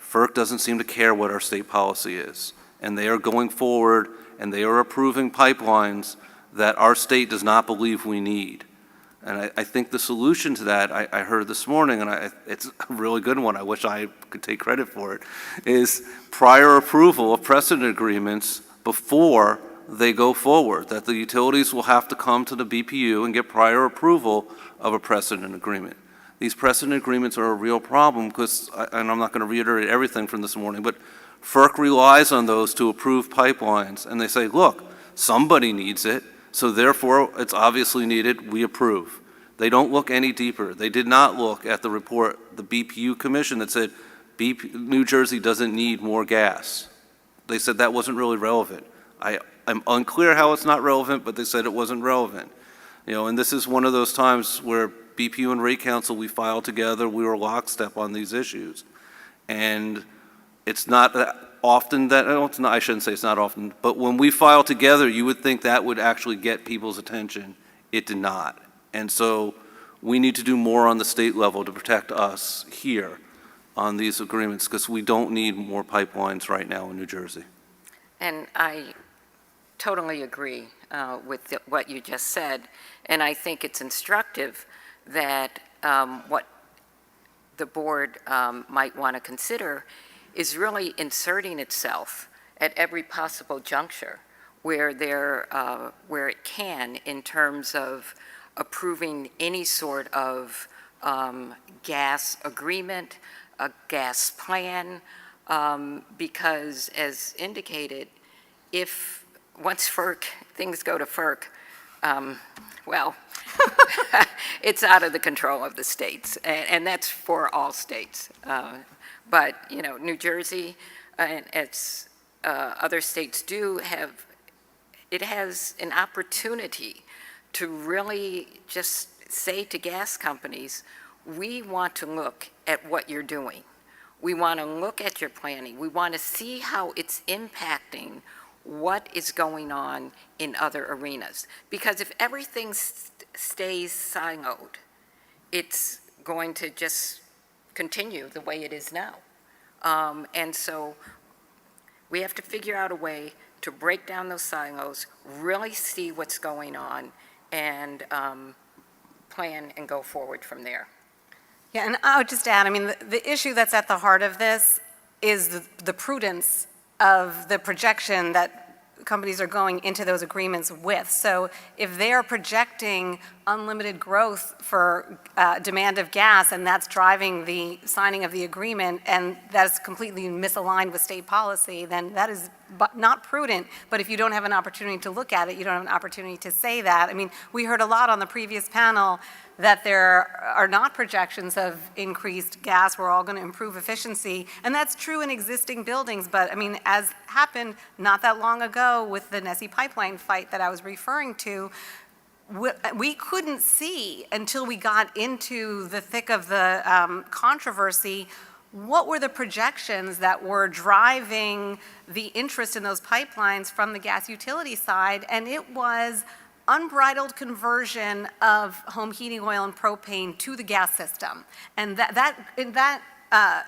FERC doesn't seem to care what our state policy is. And they are going forward and they are approving pipelines that our state does not believe we need. And I think the solution to that, I heard this morning, and it's a really good one, I wish I could take credit for it, is prior approval of precedent agreements before they go forward, that the utilities will have to come to the BPU and get prior approval of a precedent agreement. These precedent agreements are a real problem because, and I'm not going to reiterate everything from this morning, but FERC relies on those to approve pipelines, and they say, look, somebody needs it, so therefore it's obviously needed, we approve. They don't look any deeper. They did not look at the report, the BPU commission that said New Jersey doesn't need more gas. They said that wasn't really relevant. I'm unclear how it's not relevant, but they said it wasn't relevant. You know, and this is one of those times where BPU and Rate Council, we filed together, we were lockstep on these issues. And it's not that often that, I shouldn't say it's not often, but when we file together, you would think that would actually get people's attention It did not. And so we need to do more on the state level to protect us here on these agreements, because we don't need more pipelines right now in New Jersey. And I totally agree with what you just said, and I think it's instructive that what the board might want to consider is really inserting itself at every possible juncture where it can, in terms of approving any sort of gas agreement, a gas plan, because as indicated, if once things go to FERC, well, it's out of the control of the states, and that's for all states. But, you know, New Jersey, as other states do, it has an opportunity to really just say to gas companies, we want to look at what you're doing. We want to look at your planning. We want to see how it's impacting what is going on in other arenas. Because if everything stays siloed, it's going to just continue the way it is now. And so we have to figure out a way to break down those silos, really see what's going on, and plan and go forward from there. Yeah, and I would just add, I mean, the issue that's at the heart of this is the prudence of the projection that companies are going into those agreements with. So if they are projecting unlimited growth for demand of gas, and that's driving the signing of the agreement, and that's completely misaligned with state policy, then that is not prudent. But if you don't have an opportunity to look at it, you don't have an opportunity to say that. I mean, we heard a lot on the previous panel that there are not projections of increased gas. We're all going to improve efficiency. And that's true in existing buildings. But I mean, as happened not that long ago with the Nessie pipeline fight that I was referring to, we couldn't see until we got into the thick of the controversy what were the projections that were driving the interest in those pipelines from the gas utility side. And it was unbridled conversion of home heating oil and propane to the gas system. And that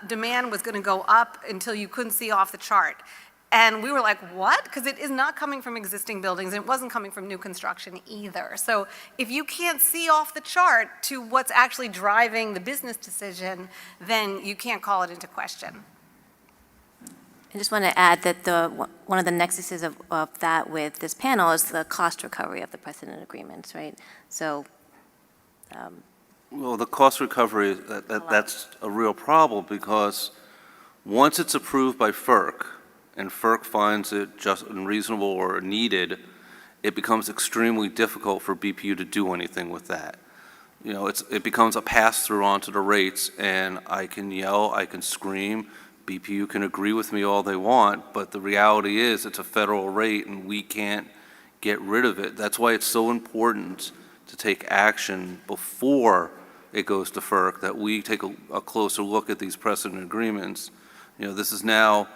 demand was going to go up until you couldn't see off the chart. And we were like, what? Because it is not coming from existing buildings, and it wasn't coming from new construction either. So if you can't see off the chart to what's actually driving the business decision, then you can't call it into question. I just want to add that one of the nexuses of that with this panel is the cost recovery of the precedent agreements, right? So, well, the cost recovery, that's a real problem, because once it's approved by FERC, and FERC finds it just unreasonable or needed, it becomes extremely difficult for BPU to do anything with that. You know, it becomes a pass-through onto the rates, and I can yell, I can scream, BPU can agree with me all they want, but the reality is it's a federal rate and we can't get rid of it. That's why it's so important to take action before it goes to FERC, that we take a closer look at these precedent agreements. You know, this is now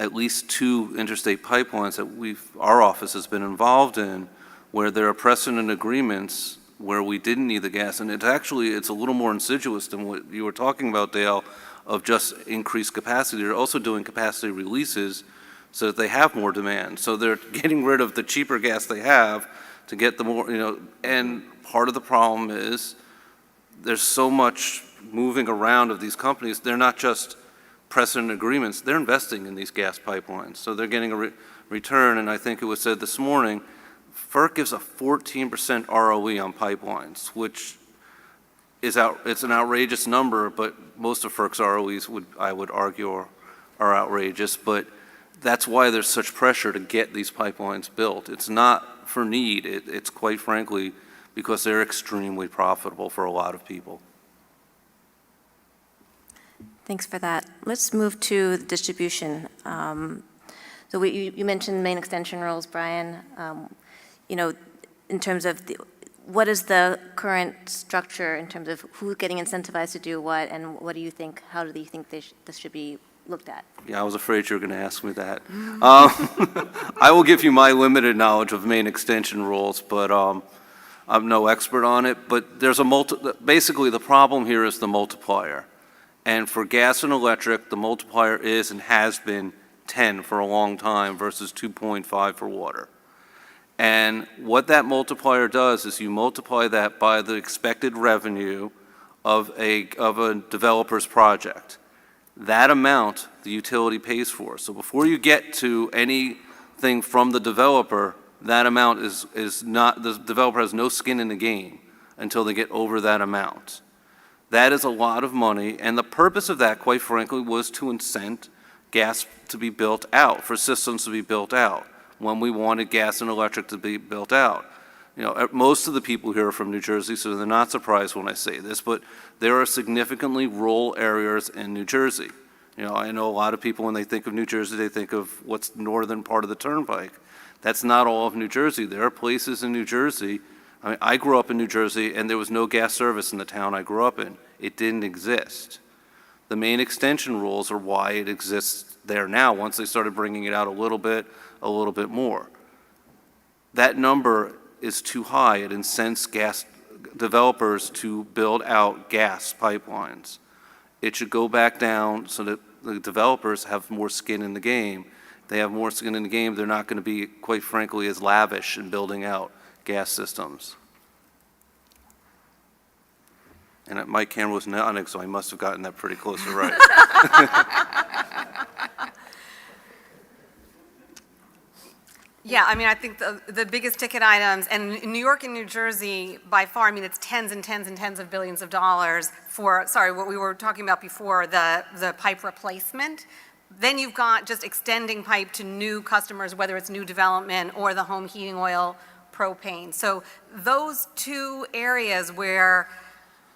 at least 2 interstate pipelines that our office has been involved in, where there are precedent agreements where we didn't need the gas. And it's a little more insidious than what you were talking about, Dale, of just increased capacity. They're also doing capacity releases so that they have more demand. So they're getting rid of the cheaper gas they have to get the more, you know, and part of the problem is there's so much moving around of these companies. They're not just precedent agreements, they're investing in these gas pipelines. So they're getting a return, and I think it was said this morning, FERC gives a 14% ROE on pipelines, which is it's an outrageous number, but most of FERC's ROEs I would argue are outrageous, but that's why there's such pressure to get these pipelines built. It's not for need, it's quite frankly because they're extremely profitable for a lot of people. thanks for that. Let's move to the distribution. So you mentioned main extension rules, Brian. You know, in terms of what is the current structure in terms of who's getting incentivized to do what, and what do you think, how do you think this should be looked at? Yeah, I was afraid you were going to ask me that. I will give you my limited knowledge of main extension rules, but I'm no expert on it, but there's basically the problem here is the multiplier. And for gas and electric, the multiplier is and has been 10 for a long time versus 2.5 for water. And what that multiplier does is you multiply that by the expected revenue of a developer's project. That amount the utility pays for. So before you get to anything from the developer, that amount is not, the developer has no skin in the game until they get over that amount. That is a lot of money, and the purpose of that, quite frankly, was to incent gas to be built out, for systems to be built out, when we wanted gas and electric to be built out. You know, most of the people here are from New Jersey, so they're not surprised when I say this, but there are significantly rural areas in New Jersey. You know, I know a lot of people, when they think of New Jersey, they think of what's northern part of the Turnpike. That's not all of New Jersey. There are places in New Jersey. I mean, I grew up in New Jersey, and there was no gas service in the town I grew up in. It didn't exist. The main extension rules are why it exists there now, once they started bringing it out a little bit more. That number is too high. It incents gas developers to build out gas pipelines. It should go back down so that the developers have more skin in the game. If they have more skin in the game, they're not going to be, quite frankly, as lavish in building out gas systems. And my camera was nodding, so I must have gotten that pretty close to right. Yeah, I mean, I think the biggest ticket items, and in New York and New Jersey, by far, I mean, it's tens and tens and tens of billions of dollars for, sorry, what we were talking about before, the pipe replacement. Then you've got just extending pipe to new customers, whether it's new development or the home heating oil, propane. So those two areas where,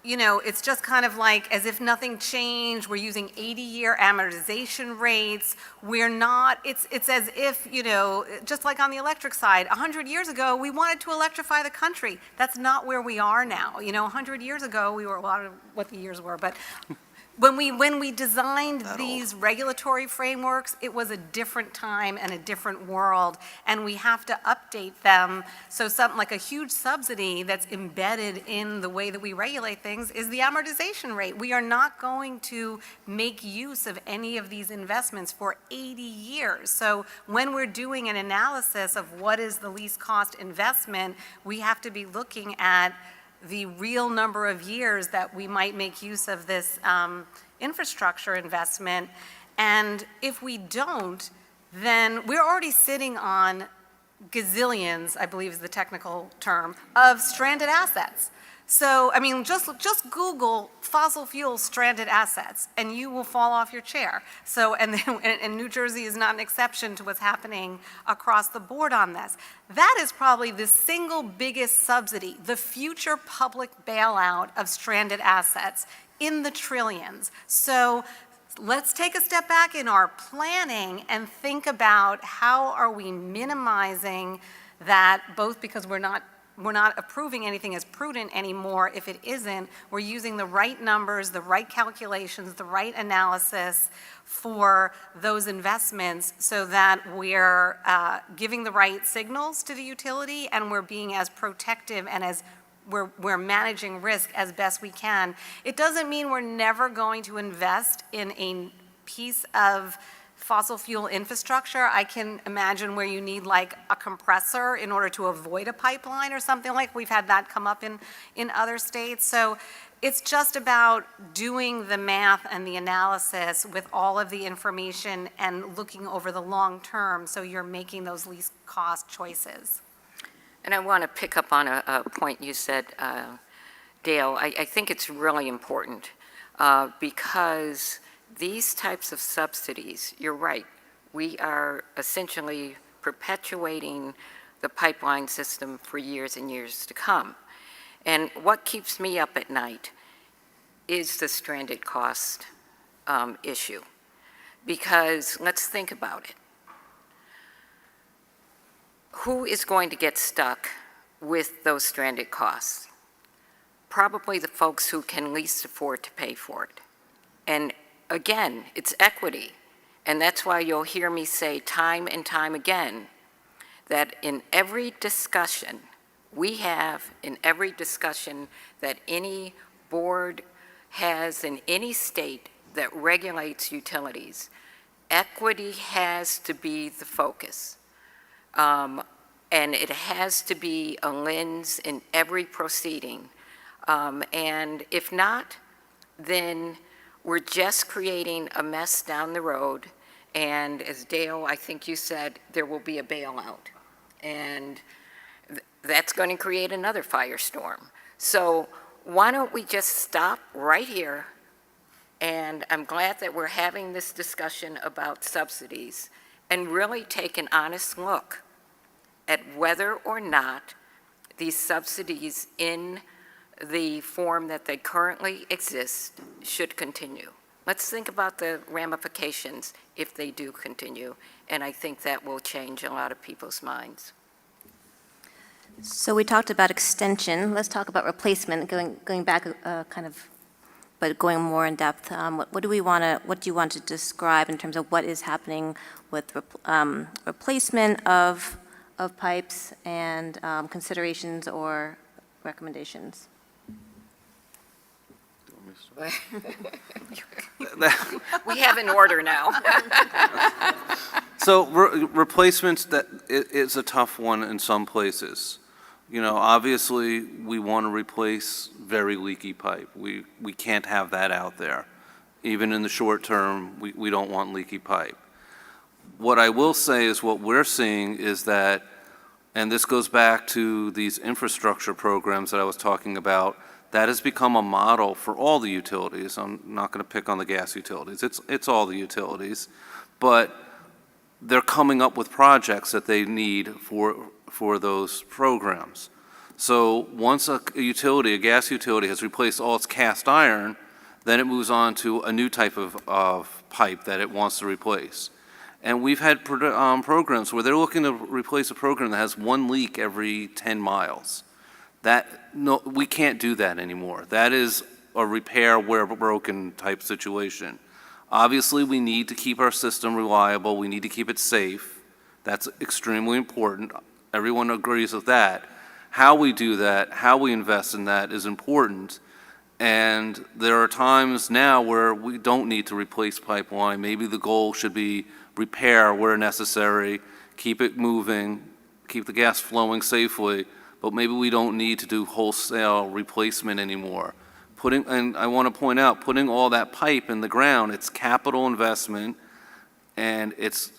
you know, it's just kind of like as if nothing changed. We're using 80-year amortization rates. We're not, it's as if, you know, just like on the electric side, 100 years ago, we wanted to electrify the country. That's not where we are now. You know, 100 years ago, we were, a lot of what the years were, but when we designed these regulatory frameworks, it was a different time and a different world, and we have to update them. So something like a huge subsidy that's embedded in the way that we regulate things is the amortization rate. We are not going to make use of any of these investments for 80 years. So when we're doing an analysis of what is the least cost investment, we have to be looking at the real number of years that we might make use of this infrastructure investment. And if we don't, then we're already sitting on gazillions, I believe is the technical term, of stranded assets. So, I mean, just Google fossil fuel stranded assets, and you will fall off your chair. So, and New Jersey is not an exception to what's happening across the board on this. That is probably the single biggest subsidy, the future public bailout of stranded assets in the trillions. So, let's take a step back in our planning and think about how are we minimizing that, both because we're not approving anything as prudent anymore if it isn't. We're using the right numbers, the right calculations, the right analysis for those investments so that we're giving the right signals to the utility and we're being as protective and as we're managing risk as best we can. It doesn't mean we're never going to invest in a piece of fossil fuel infrastructure. I can imagine where you need like a compressor in order to avoid a pipeline or something like we've had that come up in other states. So it's just about doing the math and the analysis with all of the information and looking over the long term so you're making those least cost choices. And I want to pick up on a point you said, Dale. I think it's really important because these types of subsidies, you're right, we are essentially perpetuating the pipeline system for years and years to come. And what keeps me up at night is the stranded cost issue. Because let's think about it. Who is going to get stuck with those stranded costs? Probably the folks who can least afford to pay for it. And again, it's equity, and that's why you'll hear me say time and time again that in every discussion We have in every discussion that any board has in any state that regulates utilities, equity has to be the focus. And it has to be a lens in every proceeding. And if not, then we're just creating a mess down the road. And as Dale, I think you said, there will be a bailout. And that's going to create another firestorm. So why don't we just stop right here? And I'm glad that we're having this discussion about subsidies and really take an honest look at whether or not these subsidies in the form that they currently exist should continue. Let's think about the ramifications if they do continue, and I think that will change a lot of people's minds. So we talked about extension. Let's talk about replacement, going back but going more in depth. What do you want to describe in terms of what is happening with replacement of pipes and considerations or recommendations? We have an order now. So replacements, it's a tough one in some places. You know, obviously, we want to replace very leaky pipe. We can't have that out there. Even in the short term, we don't want leaky pipe. What I will say is what we're seeing is that, and this goes back to these infrastructure programs that I was talking about, that has become a model for all the utilities. I'm not going to pick on the gas utilities. It's all the utilities. But they're coming up with projects that they need for those programs. So once a gas utility has replaced all its cast iron, then it moves on to a new type of pipe that it wants to replace. And we've had programs where they're looking to replace a program that has one leak every 10 miles. No, we can't do that anymore. That is a repair where broken type situation. Obviously, we need to keep our system reliable. We need to keep it safe. That's extremely important. Everyone agrees with that. How we do that, how we invest in that is important. And there are times now where we don't need to replace pipeline. Maybe the goal should be repair where necessary, keep it moving, keep the gas flowing safely, but maybe we don't need to do wholesale replacement anymore. And I want to point out, putting all that pipe in the ground, it's capital investment, and it's,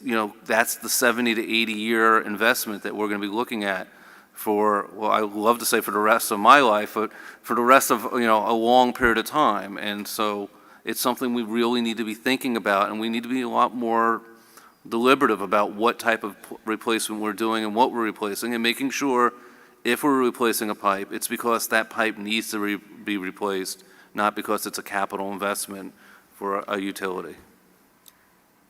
that's the 70 to 80 year investment that we're going to be looking at for, well, I would love to say for the rest of my life, but for the rest of, a long period of time. And so it's something we really need to be thinking about, and we need to be a lot more deliberative about what type of replacement we're doing and what we're replacing, and making sure if we're replacing a pipe, it's because that pipe needs to be replaced, not because it's a capital investment for a utility.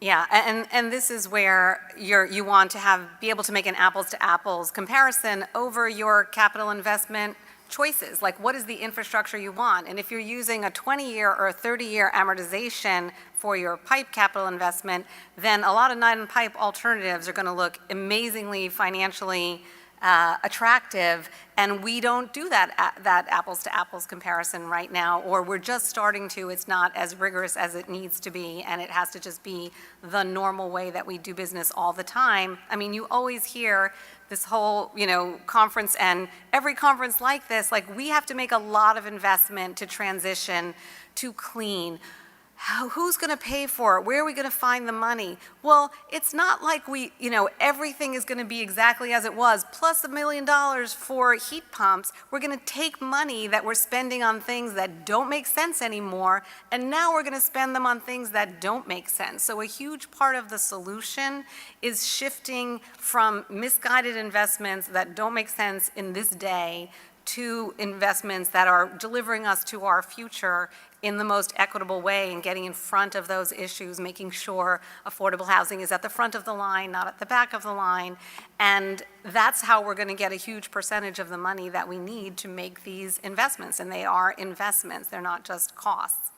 Yeah, and this is where you want to be able to make an apples to apples comparison over your capital investment choices. Like, what is the infrastructure you want? And if you're using a 20-year or a 30-year amortization for your pipe capital investment, then a lot of non-pipe alternatives are going to look amazingly financially attractive, and we don't do that apples to apples comparison right now, or we're just starting to. It's not as rigorous as it needs to be, and it has to just be the normal way that we do business all the time. I mean, you always hear this whole, conference, and every conference like this, like, we have to make a lot of investment to transition to clean. Who's going to pay for it? Where are we going to find the money? Well, it's not like everything is going to be exactly as it was, plus $1 million for heat pumps. We're going to take money that we're spending on things that don't make sense anymore, and now we're going to spend them on things that don't make sense. So a huge part of the solution is shifting from misguided investments that don't make sense in this day to investments that are delivering us to our future in the most equitable way, and getting in front of those issues, making sure affordable housing is at the front of the line, not at the back of the line. And that's how we're going to get a huge percentage of the money that we need to make these investments. And they are investments, they're not just costs.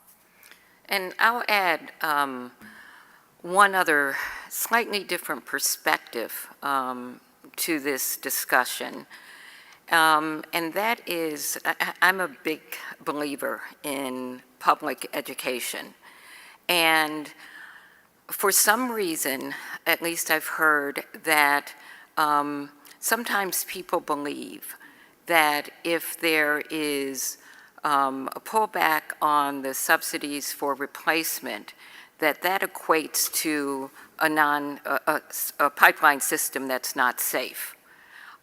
And I'll add one other slightly different perspective to this discussion. And that is, I'm a big believer in public education. And for some reason, at least I've heard that sometimes people believe that if there is a pullback on the subsidies for replacement, that equates to a pipeline system that's not safe.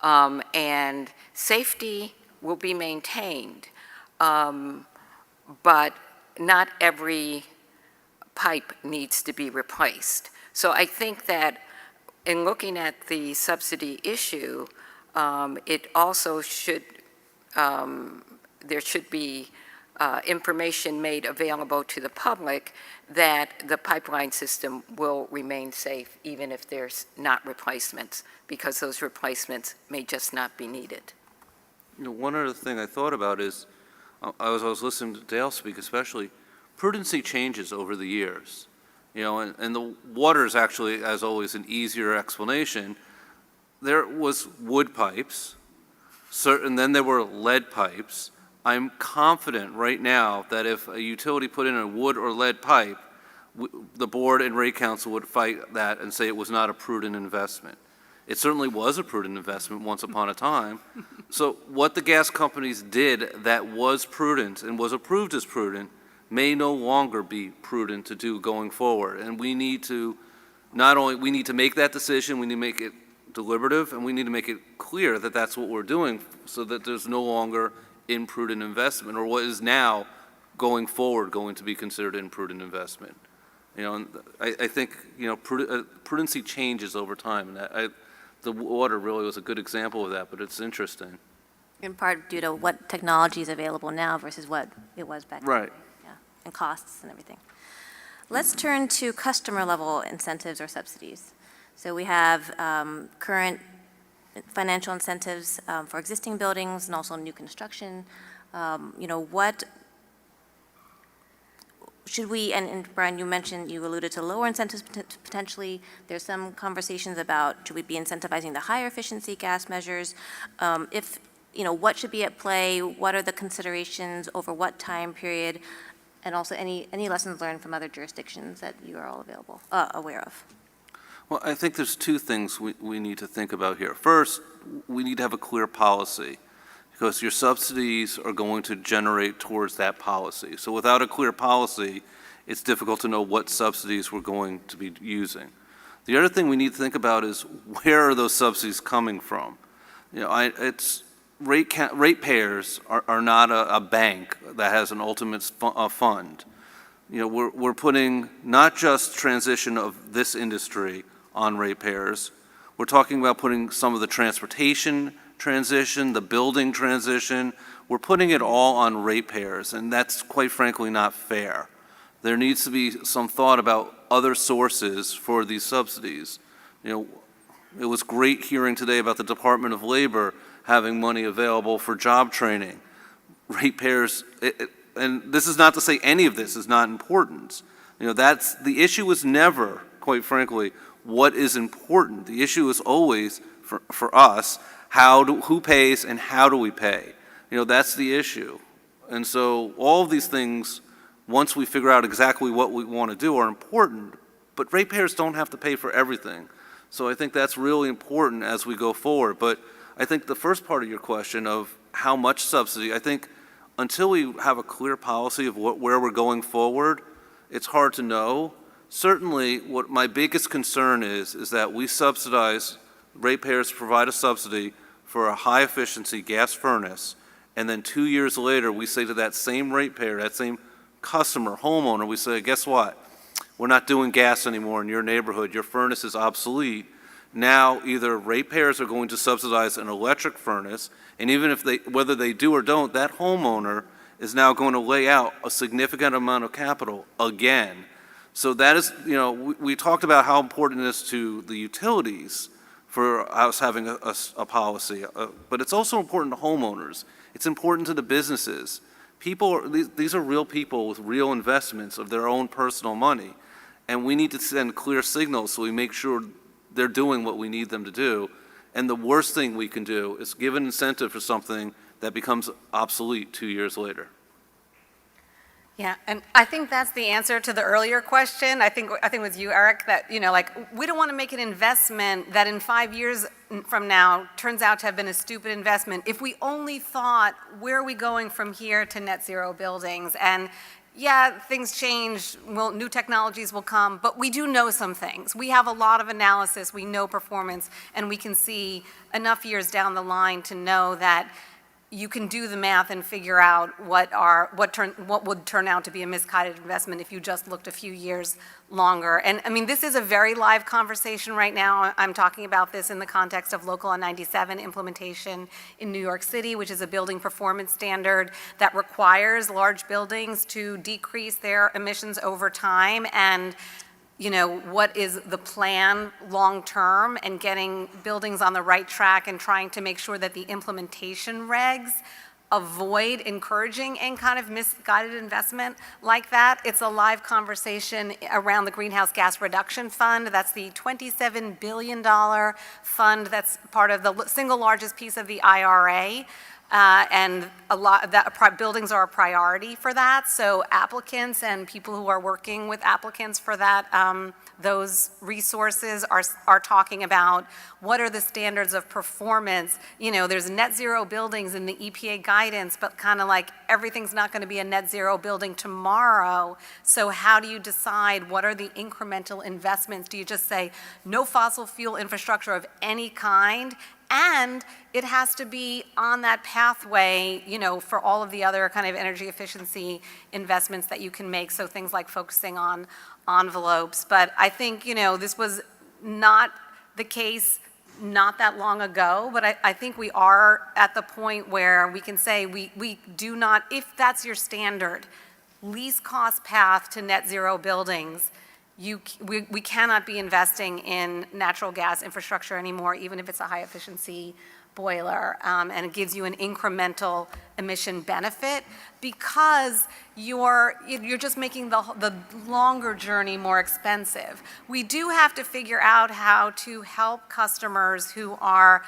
And safety will be maintained, but not every pipe needs to be replaced. So I think that in looking at the subsidy issue, it also should, there should be information made available to the public that the pipeline system will remain safe even if there's not replacements, because those replacements may just not be needed. You know, one other thing I thought about is, I was listening to Dale speak especially, prudency changes over the years. You know, and the water is actually, as always, an easier explanation. There was wood pipes, and then there were lead pipes. I'm confident right now that if a utility put in a wood or lead pipe, the board and rate council would fight that and say it was not a prudent investment. It certainly was a prudent investment once upon a time. So what the gas companies did that was prudent and was approved as prudent may no longer be prudent to do going forward. And we need to, not only, we need to make that decision, we need to make it deliberative, and we need to make it clear that that's what we're doing so that there's no longer imprudent investment, or what is now going forward going to be considered imprudent investment. You know, and I think, you know, prudency changes over time, and the water really was a good example of that, but it's interesting. In part due to what technology is available now versus what it was back then. Right. Yeah, and costs and everything. Let's turn to customer level incentives or subsidies. So we have current financial incentives for existing buildings and also new construction. You know, what should we, and Brian, you mentioned, you alluded to lower incentives potentially. There's some conversations about should we be incentivizing the higher efficiency gas measures? If, you know, what should be at play? What are the considerations over what time period? And also any lessons learned from other jurisdictions that you are all aware of? Well, I think there's two things we need to think about here. First, we need to have a clear policy, because your subsidies are going to generate towards that policy. So without a clear policy, it's difficult to know what subsidies we're going to be using. The other thing we need to think about is where are those subsidies coming from? You know, it's ratepayers are not a bank that has an ultimate fund. You know, we're putting not just transition of this industry on ratepayers. We're talking about putting some of the transportation transition, the building transition. We're putting it all on ratepayers, and that's quite frankly not fair. There needs to be some thought about other sources for these subsidies. You know, it was great hearing today about the Department of Labor having money available for job training. Ratepayers, and this is not to say any of this is not important. You know, that's, the issue is never, quite frankly, what is important. The issue is always, for us, who pays and how do we pay? You know, that's the issue. And so all of these things, once we figure out exactly what we want to do, are important, but ratepayers don't have to pay for everything. So I think that's really important as we go forward. But I think the first part of your question of how much subsidy, I think until we have a clear policy of where we're going forward, it's hard to know. Certainly, what my biggest concern is that we subsidize, ratepayers provide a subsidy for a high-efficiency gas furnace, and then 2 years later, we say to that same ratepayer, that same customer, homeowner, we say, guess what? We're not doing gas anymore in your neighborhood. Your furnace is obsolete. Now, either ratepayers are going to subsidize an electric furnace, and even if whether they do or don't, that homeowner is now going to lay out a significant amount of capital again. So that is, you know, we talked about how important it is to the utilities for us having a policy, but it's also important to homeowners. It's important to the businesses. These are real people with real investments of their own personal money, and we need to send clear signals so we make sure they're doing what we need them to do. And the worst thing we can do is give an incentive for something that becomes obsolete 2 years later. Yeah, and I think that's the answer to the earlier question. I think it was you, Eric, that, like, we don't want to make an investment that in 5 years from now turns out to have been a stupid investment. If we only thought, where are we going from here to net zero buildings? And yeah, things change, new technologies will come, but we do know some things. We have a lot of analysis, we know performance, and we can see enough years down the line to know that you can do the math and figure out what would turn out to be a misguided investment if you just looked a few years longer. And I mean, this is a very live conversation right now. I'm talking about this in the context of Local Law 97 implementation in New York City, which is a building performance standard that requires large buildings to decrease their emissions over time. And what is the plan long-term, and getting buildings on the right track and trying to make sure that the implementation regs avoid encouraging any kind of misguided investment like that. It's a live conversation around the Greenhouse Gas Reduction Fund. That's the $27 billion fund that's part of the single largest piece of the IRA. And buildings are a priority for that. So applicants and people who are working with applicants for that, those resources are talking about what are the standards of performance. There's net zero buildings in the EPA guidance, but kind of like everything's not going to be a net zero building tomorrow. So how do you decide what are the incremental investments? Do you just say no fossil fuel infrastructure of any kind? And it has to be on that pathway, for all of the other kind of energy efficiency investments that you can make. So things like focusing on envelopes. But I think, this was not the case not that long ago, but I think we are at the point where we can say we do not, if that's your standard, least cost path to net zero buildings, we cannot be investing in natural gas infrastructure anymore, even if it's a high efficiency boiler, and it gives you an incremental emission benefit because you're just making the longer journey more expensive. We do have to figure out how to help customers who are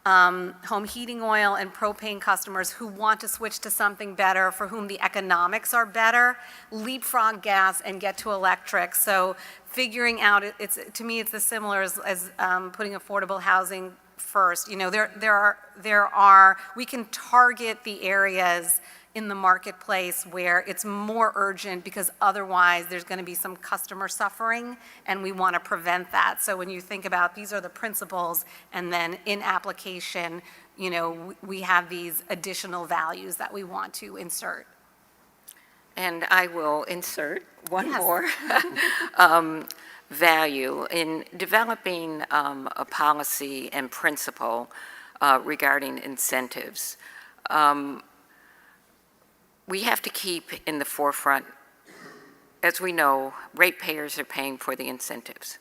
home heating oil and propane customers who want to switch to something better, for whom the economics are better, leapfrog gas and get to electric. So figuring out, to me, it's as similar as putting affordable housing first. We can target the areas in the marketplace where it's more urgent, because otherwise there's going to be some customer suffering, and we want to prevent that. So when you think about, these are the principles, and then in application, we have these additional values that we want to insert. And I will insert one more value in developing a policy and principle regarding incentives. We have to keep in the forefront, as we know, ratepayers are paying for the incentives.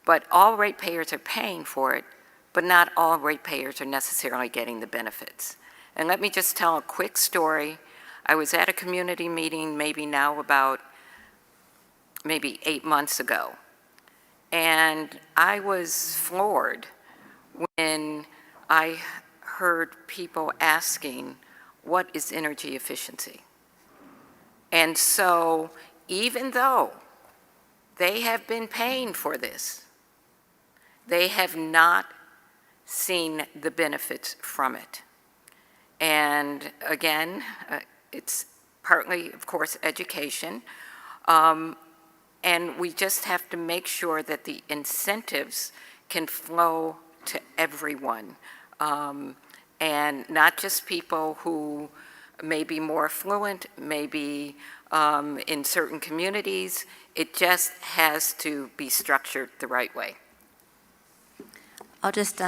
But all ratepayers are paying for it, but not all ratepayers are necessarily getting the benefits. And let me just tell a quick story. I was at a community meeting about 8 months ago. And I was floored when I heard people asking, what is energy efficiency? And so even though they have been paying for this, they have not seen the benefits from it. And again, it's partly, of course, education. And we just have to make sure that the incentives can flow to everyone, and not just people who may be more affluent, maybe in certain communities. It just has to be structured the right way. I'll just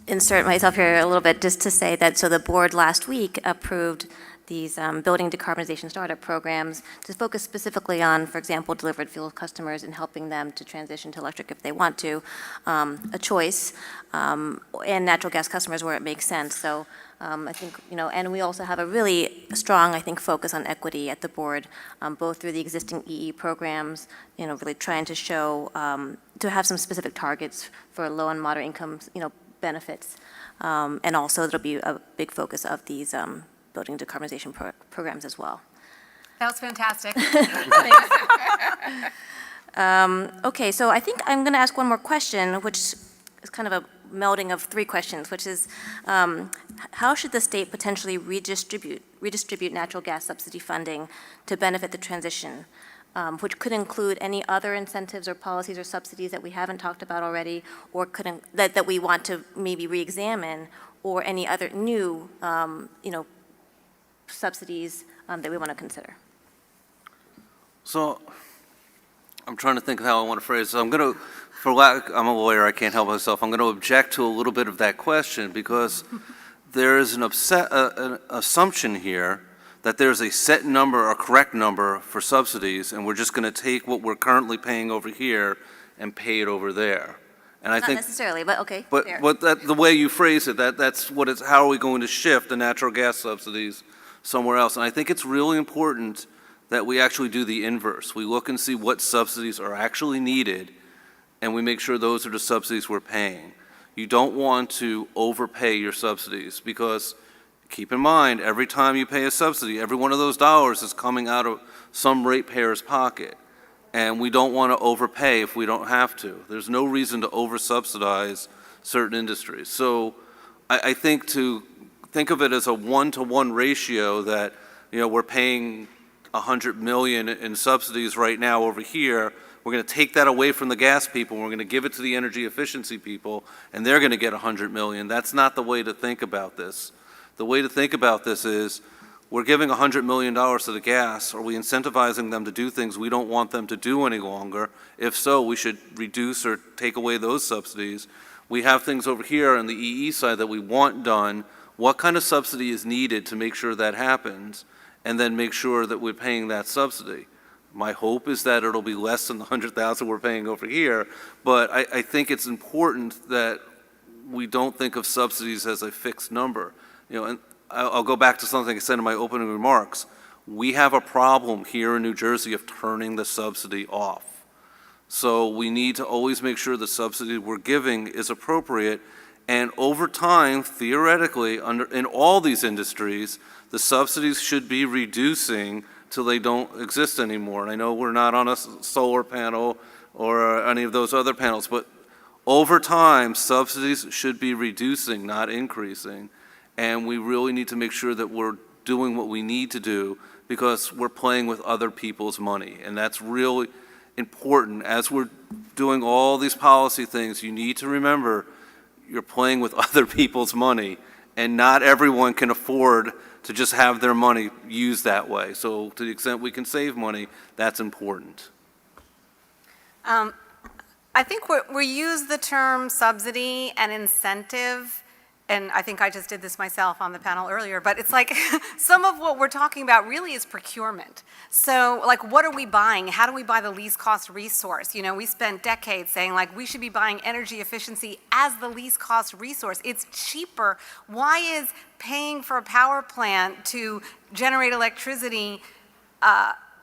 insert myself here a little bit just to say that, so the board last week approved these building decarbonization startup programs to focus specifically on, for example, delivered fuel customers and helping them to transition to electric if they want to, a choice, and natural gas customers where it makes sense. So I think, and we also have a really strong, I think, focus on equity at the board, both through the existing EE programs, really trying to show, to have some specific targets for low and moderate incomes, benefits. And also, there'll be a big focus of these building decarbonization programs as well. That was fantastic. Okay, so I think I'm going to ask one more question, which is kind of a melding of three questions, which is how should the state potentially redistribute natural gas subsidy funding to benefit the transition, which could include any other incentives or policies or subsidies that we haven't talked about already, or that we want to maybe re-examine, or any other new subsidies that we want to consider? So I'm trying to think of how I want to phrase this. I'm a lawyer, I can't help myself. I'm going to object to a little bit of that question because there is an assumption here that there's a set number, a correct number for subsidies, and we're just going to take what we're currently paying over here and pay it over there. And I Not think, necessarily, but okay. but fair. the way you phrase it, that's what it's. How are we going to shift the natural gas subsidies somewhere else? And I think it's really important that we actually do the inverse. We look and see what subsidies are actually needed, and we make sure those are the subsidies we're paying. You don't want to overpay your subsidies because, keep in mind, every time you pay a subsidy, every one of those dollars is coming out of some ratepayer's pocket. And we don't want to overpay if we don't have to. There's no reason to over-subsidize certain industries. So I think to think of it as a one-to-one ratio that, we're paying $100 million in subsidies right now over here. We're going to take that away from the gas people. We're going to give it to the energy efficiency people, and they're going to get $100 million. That's not the way to think about this. The way to think about this is we're giving $100 million to the gas. Are we incentivizing them to do things we don't want them to do any longer? If so, we should reduce or take away those subsidies. We have things over here on the EE side that we want done. What kind of subsidy is needed to make sure that happens? And then make sure that we're paying that subsidy. My hope is that it'll be less than the $100,000 we're paying over here, but I think it's important that we don't think of subsidies as a fixed number. And I'll go back to something I said in my opening remarks. We have a problem here in New Jersey of turning the subsidy off. So we need to always make sure the subsidy we're giving is appropriate, and over time, theoretically, in all these industries, the subsidies should be reducing till they don't exist anymore. And I know we're not on a solar panel or any of those other panels, but over time, subsidies should be reducing, not increasing. And we really need to make sure that we're doing what we need to do because we're playing with other people's money. And that's really important. As we're doing all these policy things, you need to remember you're playing with other people's money, and not everyone can afford to just have their money used that way. So to the extent we can save money, that's important. I think we use the term subsidy and incentive, and I think I just did this myself on the panel earlier, but it's like some of what we're talking about really is procurement. So like, what are we buying? How do we buy the least cost resource? We spent decades saying like we should be buying energy efficiency as the least cost resource. It's cheaper. Why is paying for a power plant to generate electricity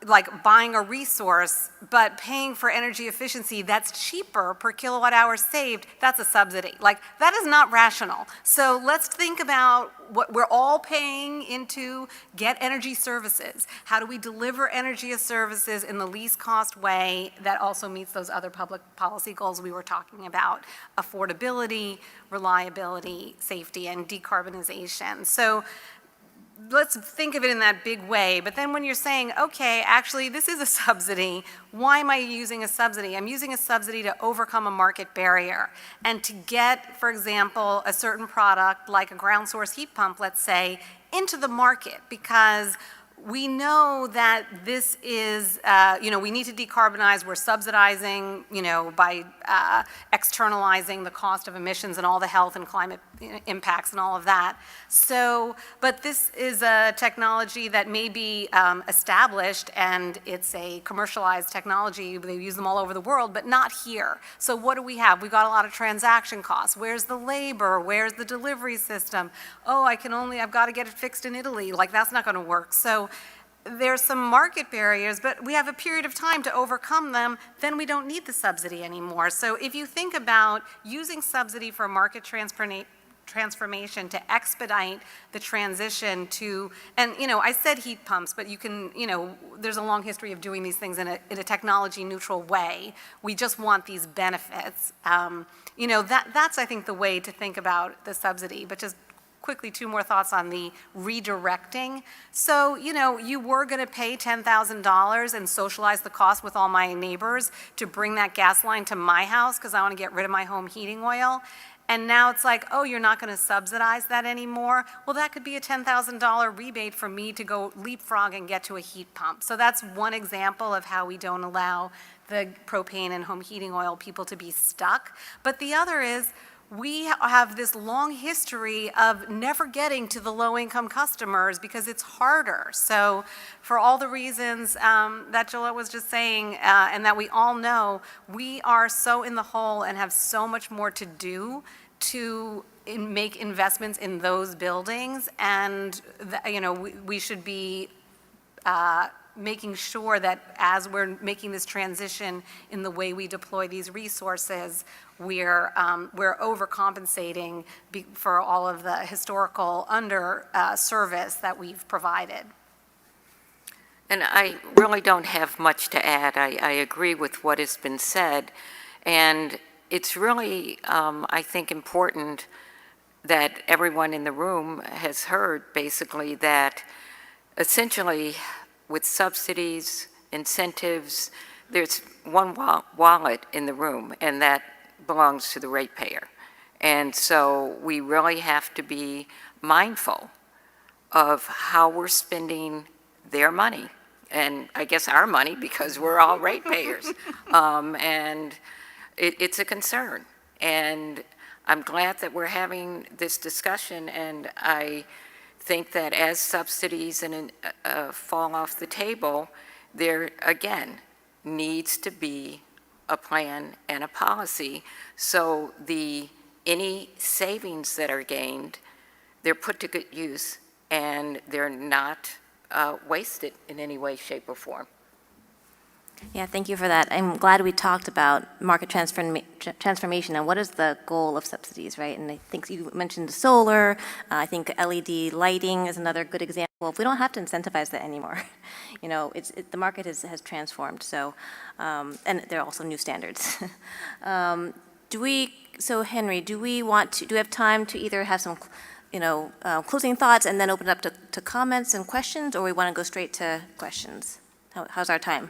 like buying a resource, but paying for energy efficiency that's cheaper per kilowatt hour saved, that's a subsidy. Like, that is not rational. So let's think about what we're all paying into get energy services. How do we deliver energy services in the least cost way that also meets those other public policy goals we were talking about? Affordability, reliability, safety, and decarbonization. So let's think of it in that big way, but then when you're saying, okay, actually this is a subsidy, why am I using a subsidy? I'm using a subsidy to overcome a market barrier and to get, for example, a certain product like a ground source heat pump, let's say, into the market because we know that this is, we need to decarbonize. We're subsidizing, by externalizing the cost of emissions and all the health and climate impacts and all of that. So, but this is a technology that may be established and it's a commercialized technology. They use them all over the world, but not here. So what do we have? We've got a lot of transaction costs. Where's the labor? Where's the delivery system? Oh, I've got to get it fixed in Italy. Like, that's not going to work. So there's some market barriers, but we have a period of time to overcome them, then we don't need the subsidy anymore. So if you think about using subsidy for market transformation to expedite the transition to, and I said heat pumps, but you can, there's a long history of doing these things in a technology neutral way. We just want these benefits. That's I think the way to think about the subsidy, but just quickly, 2 more thoughts on the redirecting. So, you were going to pay $10,000 and socialize the cost with all my neighbors to bring that gas line to my house because I want to get rid of my home heating oil. And now it's like, oh, you're not going to subsidize that anymore? Well, that could be a $10,000 rebate for me to go leapfrog and get to a heat pump. So that's one example of how we don't allow the propane and home heating oil people to be stuck. But the other is, we have this long history of never getting to the low-income customers because it's harder. So for all the reasons that Gillette was just saying and that we all know, we are so in the hole and have so much more to do to make investments in those buildings. And, we should be making sure that as we're making this transition in the way we deploy these resources, we're overcompensating for all of the historical service that we've provided. And I really don't have much to add. I agree with what has been said. And it's really, I think, important that everyone in the room has heard, basically, that essentially with subsidies, incentives, there's one wallet in the room, and that belongs to the ratepayer. And so we really have to be mindful of how we're spending their money, and I guess our money, because we're all ratepayers. And it's a concern. And I'm glad that we're having this discussion, and I think that as subsidies fall off the table, there, again, needs to be a plan and a policy so any savings that are gained, they're put to good use and they're not wasted in any way, shape, or form. Yeah, thank you for that. I'm glad we talked about market transformation and what is the goal of subsidies, right? And I think you mentioned solar. I think LED lighting is another good example. If we don't have to incentivize that anymore, the market has transformed. So, and there are also new standards. So Henry, do we have time to either have some, closing thoughts and then open it up to comments and questions, or we want to go straight to questions? How's our time?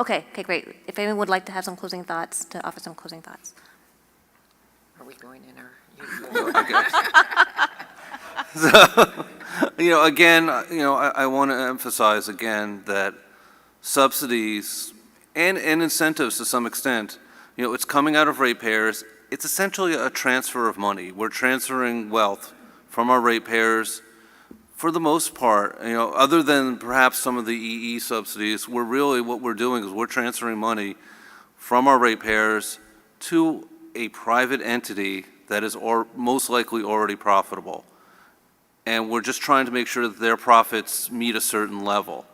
Okay, great. If anyone would like to have some closing thoughts, to offer some closing thoughts. Are we going in our So, again, I want to emphasize again that subsidies and incentives to some extent, it's coming out of ratepayers. It's essentially a transfer of money. We're transferring wealth from our ratepayers. For the most part, other than perhaps some of the EE subsidies, what we're doing is we're transferring money from our ratepayers to a private entity that is most likely already profitable. And we're just trying to make sure that their profits meet a certain level.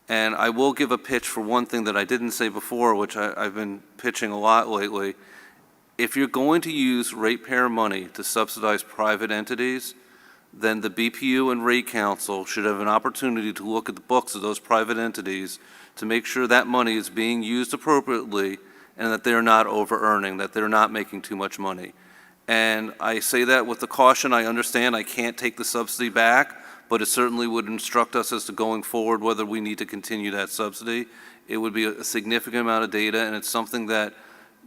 And I will give a pitch for one thing that I didn't say before, which I've been pitching a lot lately. If you're going to use ratepayer money to subsidize private entities, then the BPU and Rate Council should have an opportunity to look at the books of those private entities to make sure that money is being used appropriately and that they're not over-earning, that they're not making too much money. And I say that with the caution. I understand I can't take the subsidy back, but it certainly would instruct us as to going forward whether we need to continue that subsidy. It would be a significant amount of data, and it's something that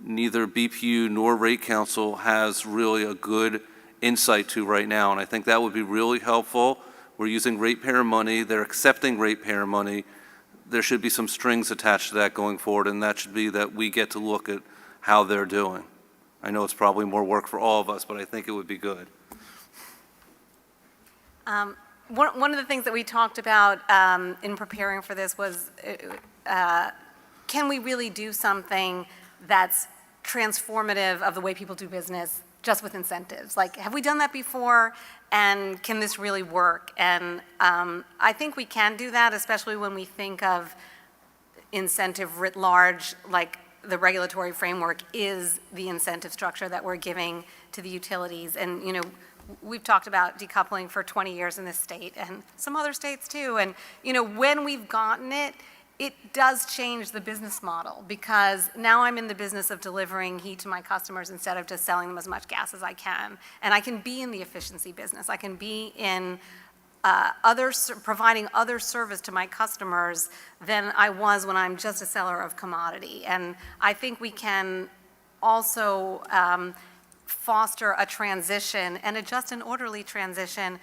neither BPU nor Rate Council has really a good insight to right now, and I think that would be really helpful. We're using ratepayer money. They're accepting ratepayer money. There should be some strings attached to that going forward, and that should be that we get to look at how they're doing. I know it's probably more work for all of us, but I think it would be good. One of the things that we talked about in preparing for this was, can we really do something that's transformative of the way people do business just with incentives. Like, have we done that before? And can this really work? And I think we can do that, especially when we think of incentive writ large, like the regulatory framework is the incentive structure that we're giving to the utilities. And, you know, we've talked about decoupling for 20 years in this state and some other states too. And, you know, when we've gotten it, it does change the business model, because now I'm in the business of delivering heat to my customers instead of just selling them as much gas as I can. And I can be in the efficiency business. I can be in providing other service to my customers than I was when I'm just a seller of commodity. And I think we can also foster a transition and a just and orderly transition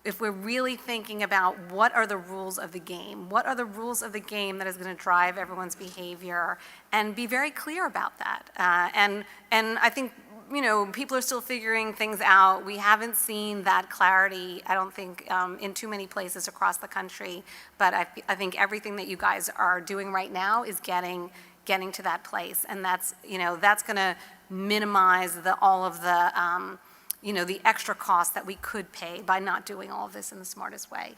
if we're really thinking about what are the rules of the game, what are the rules of the game that is going to drive everyone's behavior, and be very clear about that. And I think, you know, people are still figuring things out. We haven't seen that clarity, I don't think, in too many places across the country. But I think everything that you guys are doing right now is getting to that place, and that's, you know, that's going to minimize all of the you know, the extra costs that we could pay by not doing all of this in the smartest way.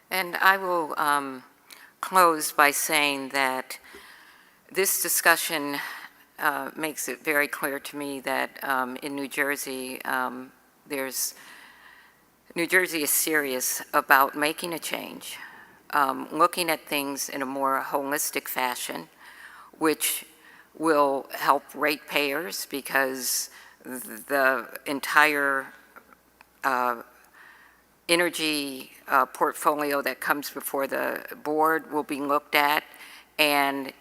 And I will close by saying that this discussion makes it very clear to me that in New Jersey, New Jersey is serious about making a change, looking at things in a more holistic fashion, which will help ratepayers, because the entire energy portfolio that comes before the board will be looked at, and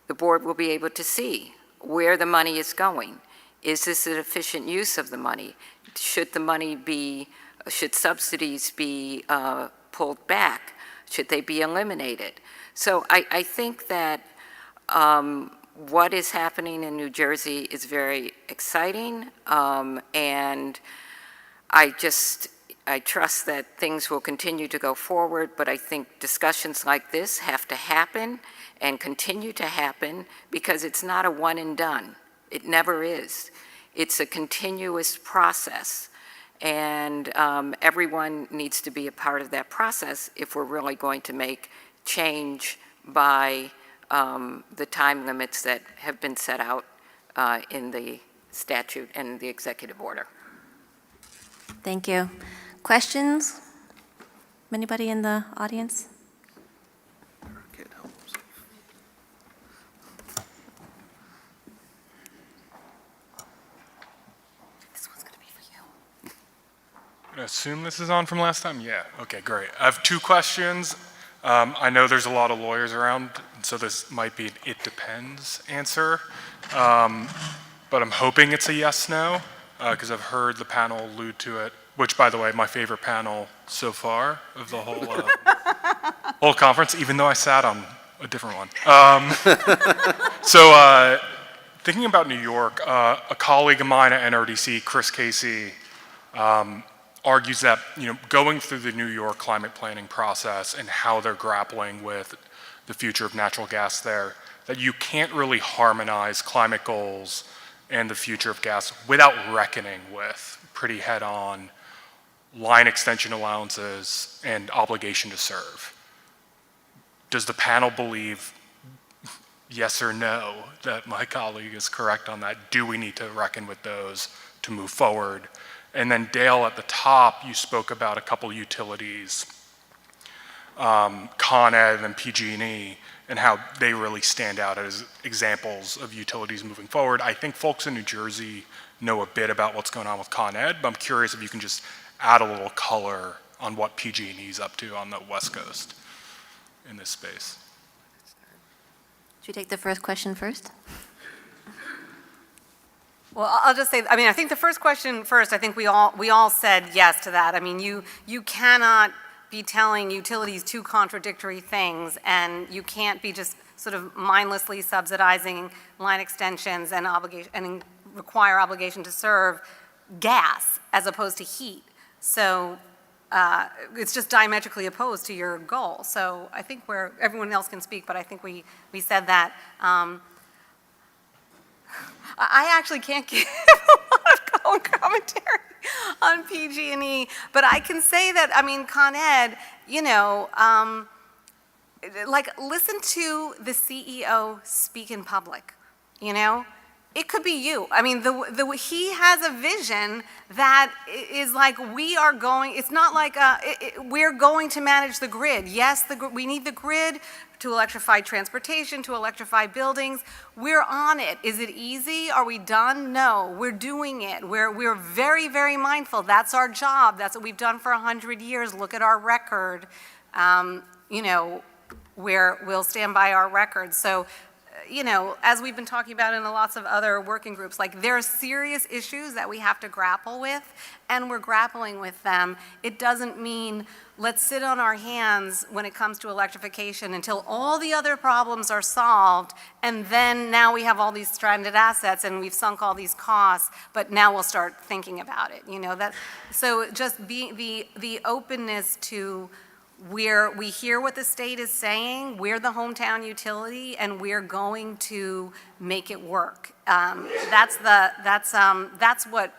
the board will be able to see where the money is going. Is this an efficient use of the money? Should subsidies be pulled back? Should they be eliminated? So I think that what is happening in New Jersey is very exciting, and I trust that things will continue to go forward, but I think discussions like this have to happen and continue to happen, because it's not a one and done. It never is. It's a continuous process, and everyone needs to be a part of that process if we're really going to make change by the time limits that have been set out in the statute and the executive order. Thank you. Questions? Anybody in the audience? This one's going to be for you. I assume this is on from last time? Yeah, okay, great. I have two questions. I know there's a lot of lawyers around, so this might be an "it depends" answer, but I'm hoping it's a yes/no, because I've heard the panel allude to it, which, by the way, my favorite panel so far of the whole conference, even though I sat on a different one. So thinking about New York, a colleague of mine at NRDC, Chris Casey, argues that, you know, going through the New York climate planning process and how they're grappling with the future of natural gas there, that you can't really harmonize climate goals and the future of gas without reckoning with pretty head-on line extension allowances and obligation to serve. Does the panel believe, yes or no, that my colleague is correct on that? Do we need to reckon with those to move forward? And then Dale, at the top, you spoke about a couple utilities, Con Ed and PG&E, and how they really stand out as examples of utilities moving forward. I think folks in New Jersey know a bit about what's going on with Con Ed, but I'm curious if you can just add a little color on what PG&E is up to on the West Coast in this space. Should we take the first question first? Well, I'll just say, I mean, I think the first question first, I think we all said yes to that. I mean, you cannot be telling utilities two contradictory things, and you can't be just sort of mindlessly subsidizing line extensions and require obligation to serve gas as opposed to heat. So it's just diametrically opposed to your goal. So I think everyone else can speak, but I think we said that. I actually can't give a own commentary on PG&E. But I can say that, I mean, Con Ed, you know, like, listen to the CEO speak in public, you know? It could be you. I mean, he has a vision that is like, we are going, it's not like we're going to manage the grid. Yes, we need the grid to electrify transportation, to electrify buildings. We're on it. Is it easy? Are we done? No, we're doing it. We're very, very mindful. That's our job. That's what we've done for 100 years. Look at our record. You know, we'll stand by our record. So, you know, as we've been talking about in lots of other working groups, like, there are serious issues that we have to grapple with, and we're grappling with them. It doesn't mean let's sit on our hands when it comes to electrification until all the other problems are solved, and then now we have all these stranded assets and we've sunk all these costs, but now we'll start thinking about it, you know? So just the openness to where we hear what the state is saying, we're the hometown utility, and we're going to make it work. That's what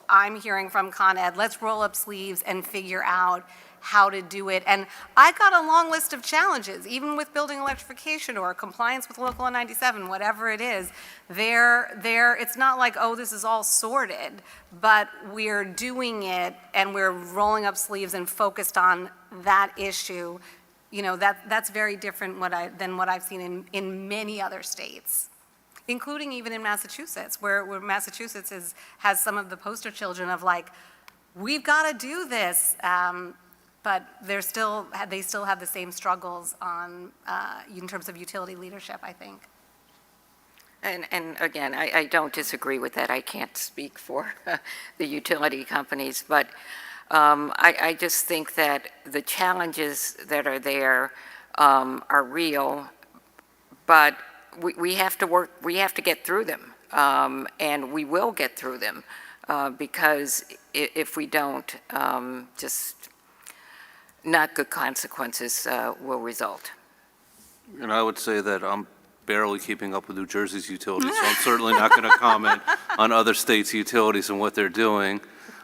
I'm hearing from Con Ed. Let's roll up sleeves and figure out how to do it. And I've got a long list of challenges, even with building electrification or compliance with Local 97, whatever it is. It's not like, oh, this is all sorted, but we're doing it and we're rolling up sleeves and focused on that issue. You know, that's very different than what I've seen in many other states, including even in Massachusetts, where Massachusetts has some of the poster children of, like, we've got to do this. But they still have the same struggles in terms of utility leadership, I think. And again, I don't disagree with that. I can't speak for the utility companies, but I just think that the challenges that are there are real, but we have to get through them, and we will get through them, because if we don't, just not good consequences will result. And I would say that I'm barely keeping up with New Jersey's utilities, so I'm certainly not going to comment on other states' utilities and what they're doing.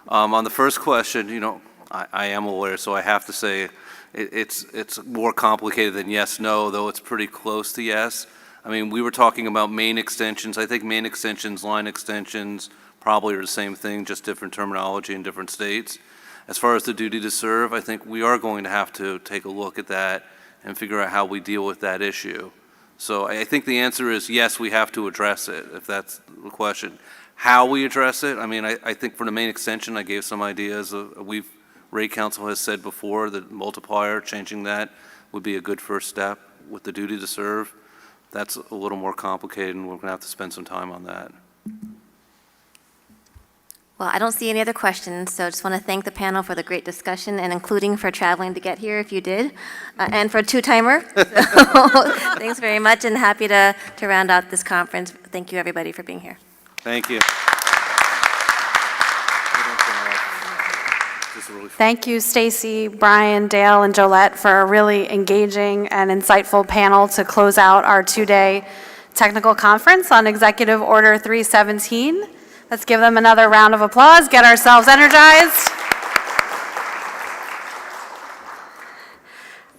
On the first question, you know, I am aware, so I have to say it's more complicated than yes, no, though it's pretty close to yes. I mean, we were talking about main extensions. I think main extensions, line extensions probably are the same thing, just different terminology in different states. As far as the duty to serve, I think we are going to have to take a look at that and figure out how we deal with that issue. So I think the answer is yes, we have to address it, if that's the question. How we address it, I mean, I think for the main extension, I gave some ideas. Rate Council has said before that multiplier, changing that would be a good first step with the duty to serve. That's a little more complicated, and we're going to have to spend some time on that. Well, I don't see any other questions, so I just want to thank the panel for the great discussion, and including for traveling to get here if you did, and for a two-timer. So, thanks very much, and happy to round out this conference. Thank you, everybody, for being here. Thank you. Thank you, Stacy, Brian, Dale, and Jolette, for a really engaging and insightful panel to close out our two-day technical conference on Executive Order 317. Let's give them another round of applause, get ourselves energized.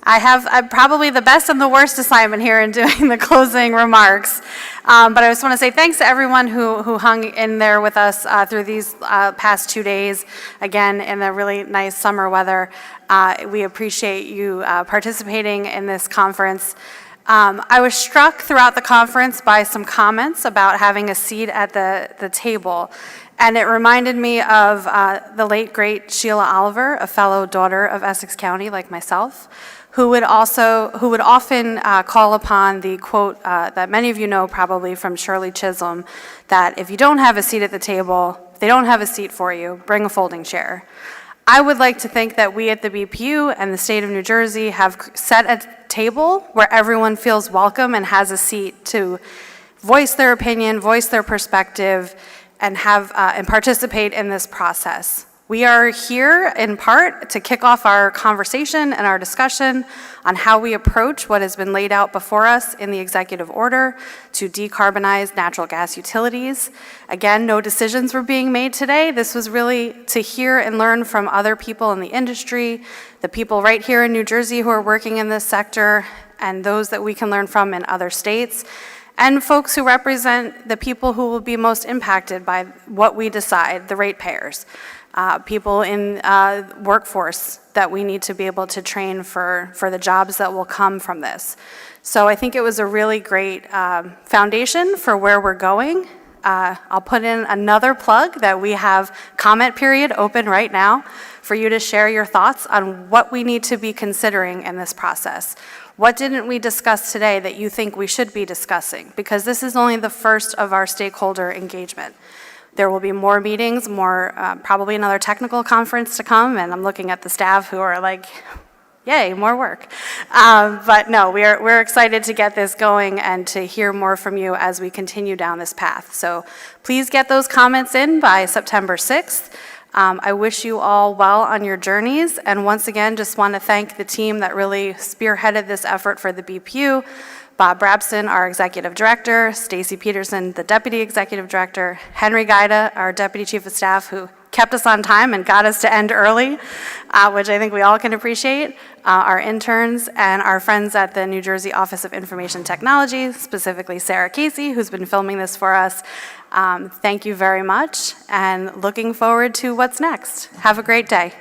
I'm probably the best and the worst assignment here in doing the closing remarks. But I just want to say thanks to everyone who hung in there with us through these past 2 days, again, in the really nice summer weather. We appreciate you participating in this conference. I was struck throughout the conference by some comments about having a seat at the table. And it reminded me of the late, great Sheila Oliver, a fellow daughter of Essex County like myself, who would often call upon the quote that many of you know probably from Shirley Chisholm, that if you don't have a seat at the table, if they don't have a seat for you, bring a folding chair. I would like to think that we at the BPU and the state of New Jersey have set a table where everyone feels welcome and has a seat to voice their opinion, voice their perspective, and participate in this process. We are here in part to kick off our conversation and our discussion on how we approach what has been laid out before us in the executive order to decarbonize natural gas utilities. Again, no decisions were being made today. This was really to hear and learn from other people in the industry, the people right here in New Jersey who are working in this sector, and those that we can learn from in other states, and folks who represent the people who will be most impacted by what we decide, the ratepayers. People in workforce that we need to be able to train for the jobs that will come from this. So I think it was a really great foundation for where we're going. I'll put in another plug that we have comment period open right now for you to share your thoughts on what we need to be considering in this process. What didn't we discuss today that you think we should be discussing? Because this is only the first of our stakeholder engagement. There will be more meetings, probably another technical conference to come, and I'm looking at the staff who are like, yay, more work. But no, we're excited to get this going and to hear more from you as we continue down this path. So please get those comments in by September 6th. I wish you all well on your journeys, and once again, just want to thank the team that really spearheaded this effort for the BPU. Bob Brabson, our Executive Director, Stacy Peterson, the Deputy Executive Director, Henry Guida, our Deputy Chief of Staff, who kept us on time and got us to end early, which I think we all can appreciate, our interns, and our friends at the New Jersey Office of Information Technology, specifically Sarah Casey, who's been filming this for us. Thank you very much, and looking forward to what's next. Have a great day.